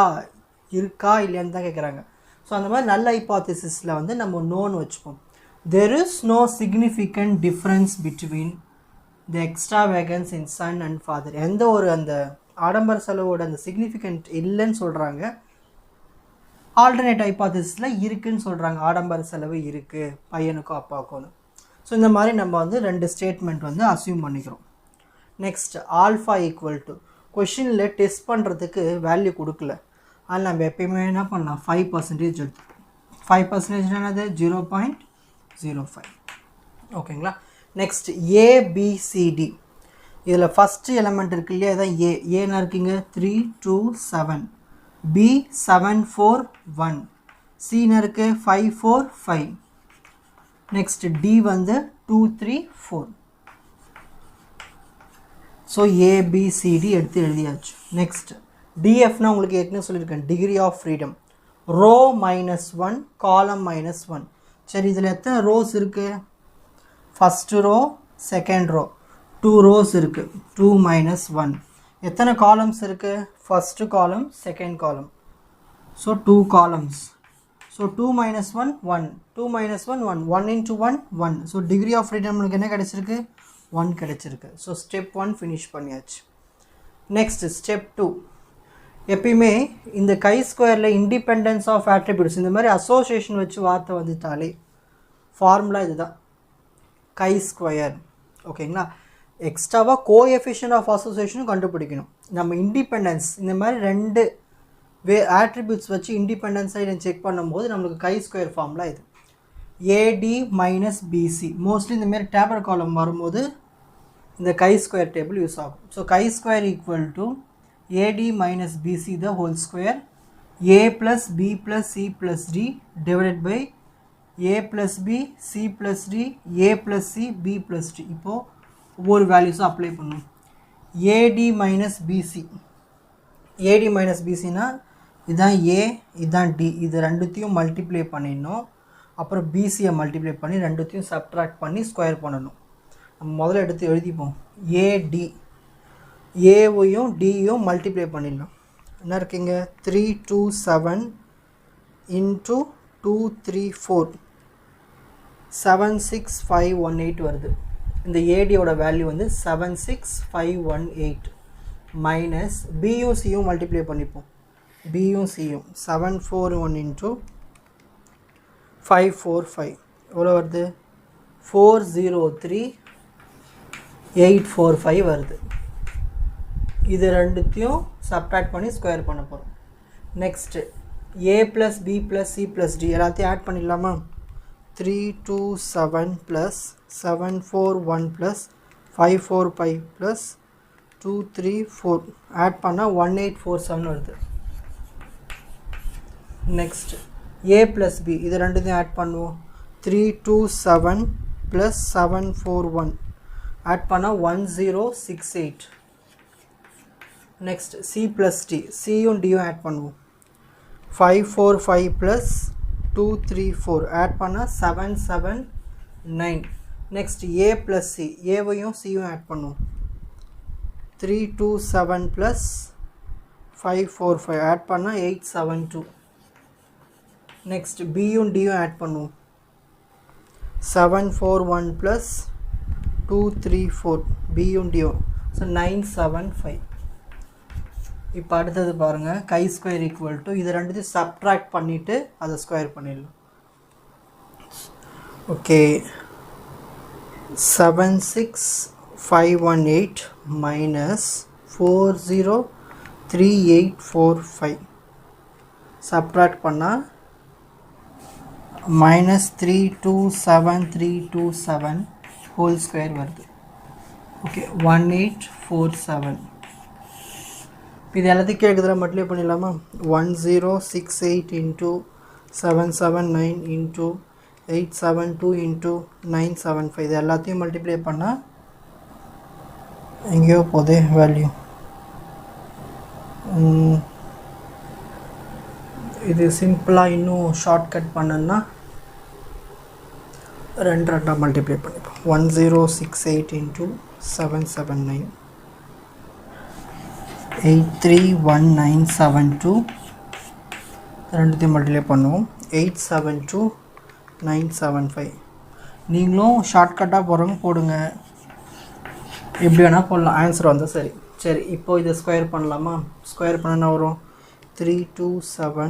இல்லையான்னு தான் கேட்குறாங்க. ஸோ அந்த மாதிரி நல் ஹைபோதேசிஸில் வந்து நம்ம நோன்னு வச்சுப்போம். there is no significant difference between the extravagance in son and father. எந்த ஒரு அந்த ஆடம்பர செலவோட அந்த சிக்னிஃபிகண்ட் இல்லைன்னு சொல்கிறாங்க. ஆல்டர்னேட் ஹைபோதேசிஸில் இருக்குன்னு சொல்கிறாங்க, ஆடம்பர செலவு இருக்குது பையனுக்கும் அப்பாவுக்கும். ஸோ இந்த மாதிரி நம்ம வந்து 2 ஸ்டேட்மெண்ட் வந்து அசியூம் பண்ணிக்கிறோம். நெக்ஸ்ட், ஆல்ஃபா ஈக்குவல் டு, கொஷினில் டெஸ்ட் பண்ணுறதுக்கு வேல்யூ கொடுக்கல, அதில் நம்ம எப்பயுமே என்ன பண்ணலாம் 5% எடுத்துப்போம். 5% என்னது 0.05. ஓகேங்களா. Next ABCD. இதில் ஃபஸ்ட்டு எலமெண்ட் இருக்கு இல்லையா, இதான் ஏன்னா இருக்குங்க 3 2 7, பி 7 4 1, சின்னு இருக்கு 5 4 5. நெக்ஸ்ட் டி வந்து 2 3 4. ஸோ ஏபிசிடி எடுத்து எழுதியாச்சு. நெக்ஸ்ட் டிஎஃப்னா உங்களுக்கு ஏற்கனவே சொல்லியிருக்கேன், டிகிரி ஆஃப் ஃப்ரீடம். ரோ -1 காலம் -1. சரி, இதில் எத்தனை ரோஸ் இருக்குது? First row, second row, 2 rows இருக்குது. 2 - 1. எத்தனை காலம்ஸ் இருக்குது? ஃபஸ்ட்டு காலம், second column. So 2 columns. So 2 - 1 1, 2 - 1 1, 1 into 1 1. So degree of freedom நம்மளுக்கு என்ன கிடச்சிருக்கு? 1 கிடச்சிருக்கு. ஸோ ஸ்டெப் 1 ஃபினிஷ் பண்ணியாச்சு. Next step 2. எப்பயுமே இந்த கை ஸ்கொயரில் இண்டிபெண்டன்ஸ் ஆஃப் ஆட்ரிபியூட்ஸ் இந்த மாதிரி அசோசியேஷன் வச்சு வார்த்தை வந்துட்டாலே ஃபார்முலா இதுதான், கை ஸ்கொயர். ஓகேங்களா. எக்ஸ்ட்ராவாக கோஎஃபிஷியன்ட் ஆஃப் அசோசியேஷனும் கண்டுபிடிக்கணும். நம்ம இண்டிபெண்டன்ஸ் இந்த மாதிரி 2 ஆட்ரிபியூட்ஸ் வச்சு இண்டிபெண்டன்ஸை செக் பண்ணும்போது நம்மளுக்கு கை ஸ்கொயர் ஃபார்முலா இது. AD minus BC. மோஸ்ட்லி இந்தமாரி டேபிள் காலம் வரும்போது இந்த கை ஸ்கொயர் டேபிள் யூஸ் ஆகும். So chi square equal to AD minus BC the whole square, A plus B plus C plus D divided by A plus B C plus D A plus C B plus D. இப்போது ஒவ்வொரு வேல்யூஸும் அப்ளை பண்ணணும். AD minus BC, AD minus பிசினா இதுதான் ஏ, இதுதான் டி, இது ரெண்டுத்தையும் மல்டிப்ளை பண்ணிடணும். அப்புறம் பிசியை மல்டிப்ளை பண்ணி ரெண்டுத்தையும் சப்ட்ராக்ட் பண்ணி ஸ்கொயர் பண்ணணும். நம்ம முதல்ல எடுத்து எழுதிப்போம். ஏடி, ஏவையும் டியும் மல்டிப்ளை பண்ணிடலாம். என்ன இருக்குங்க 3 2 7 இன்ட்டு 2 3 4 7 6 5 1 8 வருது. இந்த ஏடியோட வேல்யூ வந்து 76518 மைனஸ் பியும் சியும் மல்டிப்ளை பண்ணிப்போம். பியும் சியும் 741 இன்ட்டு 545 எவ்வளோ வருது? 403,845 வருது. இது ரெண்டுத்தையும் சப்ட்ராக்ட் பண்ணி ஸ்கொயர் பண்ண போகிறோம். Next A plus B plus C plus D எல்லாத்தையும் ஆட் பண்ணிடலாமா? 327 ப்ளஸ் 741 ப்ளஸ் 545 ப்ளஸ் 234 ஆட் பண்ணால் 1847 வருது. next a plus b இது ரெண்டுத்தையும் ஆட் பண்ணுவோம் 327 plus 741 ஆட் பண்ணா 1068 next c plus d c யும் d யும் ஆட் பண்ணுவோம் 545 plus 234 ஆட் பண்ணா 779 next a plus c a வையும் c யும் ஆட் பண்ணுவோம் 327 plus 545 ஆட் பண்ணா 872 next b யும் d யும் ஆட் பண்ணுவோம் 741 plus 234 b யும் d யும் so 975 இப்போ அடுத்தது பாருங்க chi square equal to இது ரெண்டுத்தையும் subtract பண்ணிட்டு அதை ஸ்கொயர் பண்ணிடலாம் ஓகே 76518 minus 403845 subtract பண்ணா minus 327327 whole square வருது ஓகே 1847 இது எல்லாத்தையும் கேட்குதுல மல்டிப்ளை பண்ணிடலாமா 1068 into 779 into 872 into 975 இது எல்லாத்தையும் மல்டிப்ளை பண்ணால் எங்கேயோ போதே வேல்யூ இது சிம்பிளாக இன்னும் ஷார்ட்கட் பண்ணணும்னா ரெண்டாக மல்டிப்ளை பண்ணிப்போம் 1068 into 779 831972 ரெண்டுத்தையும் மல்டிப்ளை பண்ணுவோம் 872975 நீங்களும் ஷார்ட்கட்டாக போகிறவங்க போடுங்க எப்படி வேணால் போடலாம் ஆன்சர் வந்தால் சரி சரி இப்போ இதை ஸ்கொயர் பண்ணலாமா ஸ்கொயர் பண்ணனா வரும் 327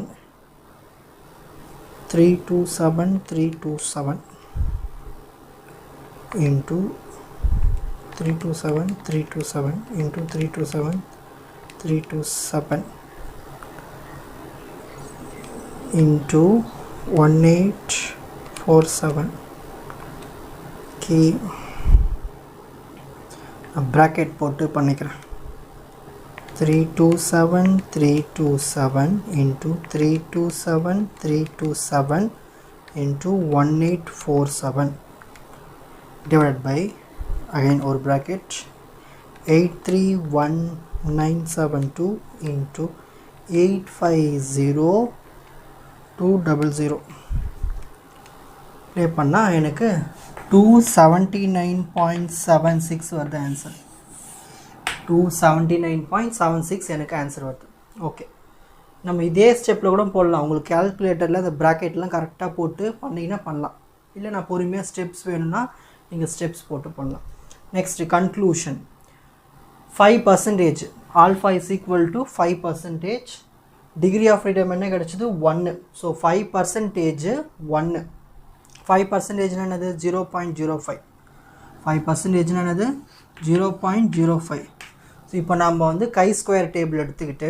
into 327 into 327 into 1847 key bracket போட்டு பண்ணிக்கிறேன் 327 into 327 into 1847 divided by again or bracket 831972 into 850200 play பண்ணால் எனக்கு 279.76 வருது ஆன்சர் 279.76 எனக்கு ஆன்சர் வருது ஓகே நம்ம இதே ஸ்டெப்பில் கூட போடலாம் உங்களுக்கு கால்குலேட்டரில் அந்த ப்ராக்கெட்லாம் கரெக்டாக போட்டு பண்ணிங்கன்னா பண்ணலாம் இல்லை நான் பொறுமையாக ஸ்டெப்ஸ் வேணும்னா நீங்கள் ஸ்டெப்ஸ் போட்டு பண்ணலாம் next conclusion 5% alpha is equal to 5% degree of freedom என்ன கிடச்சிது 1 ஸோ 5% 1 5% என்னது 0.05 5% என்னது 0.05 ஸோ இப்போ நம்ம வந்து கை ஸ்கொயர் டேபிள் எடுத்துக்கிட்டு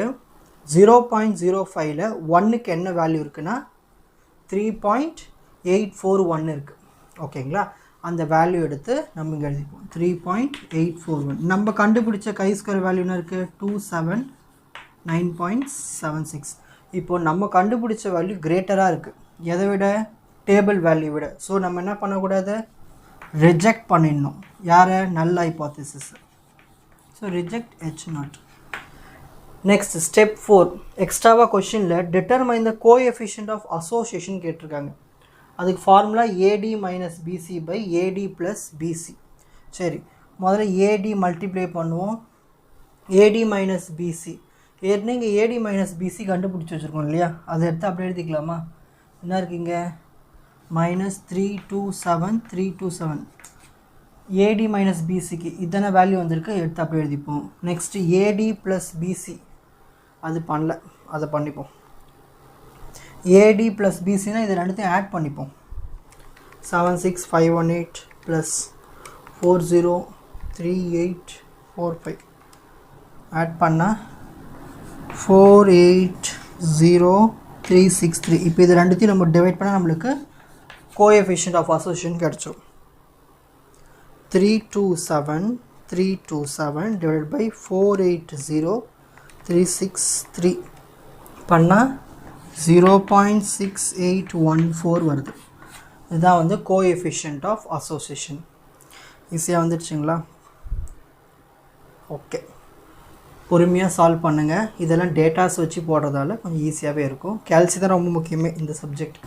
0.05ல் 1க்கு என்ன வேல்யூ இருக்குன்னா 3.841 இருக்குது ஓகேங்களா அந்த வேல்யூ எடுத்து நம்ம இங்கே எழுதிப்போம் 3.841 நம்ம கண்டுபிடிச்ச கை ஸ்கொயர் வேல்யூ என்ன இருக்குது 279.76 இப்போது நம்ம கண்டுபிடிச்ச வேல்யூ கிரேட்டராக இருக்குது எதை விட டேபிள் வேல்யூ விட ஸோ நம்ம என்ன பண்ணக்கூடாது ரிஜெக்ட் பண்ணிடணும் யாரை null hypothesis so reject H0 next step 4 எக்ஸ்ட்ராவாக கொஷினில் determine the coefficient of association கேட்டிருக்காங்க அதுக்கு formula AD minus BC by AD plus BC சரி முதல்ல AD மல்டிப்ளை பண்ணுவோம் AD minus BC ஏற்கனவே இங்கே AD minus BC கண்டுபிடிச்சி வச்சுருக்கோம் இல்லையா அதை எடுத்து அப்படியே எழுதிக்கலாமா என்ன இருக்குங்க -327327 AD minus BCக்கு இத்தனை வேல்யூ வந்திருக்கு எடுத்து அப்படியே எழுதிப்போம் நெக்ஸ்ட் AD plus BC அது பண்ணல அதை பண்ணிப்போம் AD plus BCனா இது ரெண்டுத்தையும் ஆட் பண்ணிப்போம் 76518 plus 403845 ஆட் பண்ணால் 480363 இப்போ இது ரெண்டுத்தையும் நம்ம டிவைட் பண்ணால் நம்மளுக்கு கோஎஃபிஷியன்ட் ஆஃப் அசோசியேஷன் கிடச்சிடும் 327 divided by 480363 பண்ணால் 0.6814 வருது. இதுதான் வந்து கோஎஃபிஷியன்ட் ஆஃப் அசோசியேஷன். ஈஸியாக வந்துடுச்சுங்களா? ஓகே, பொறுமையாக சால்வ் பண்ணுங்கள். இதெல்லாம் டேட்டாஸ் வச்சு போடுறதால கொஞ்சம் ஈஸியாகவே இருக்கும். கேல்சி தான் ரொம்ப முக்கியமே இந்த சப்ஜெக்ட்.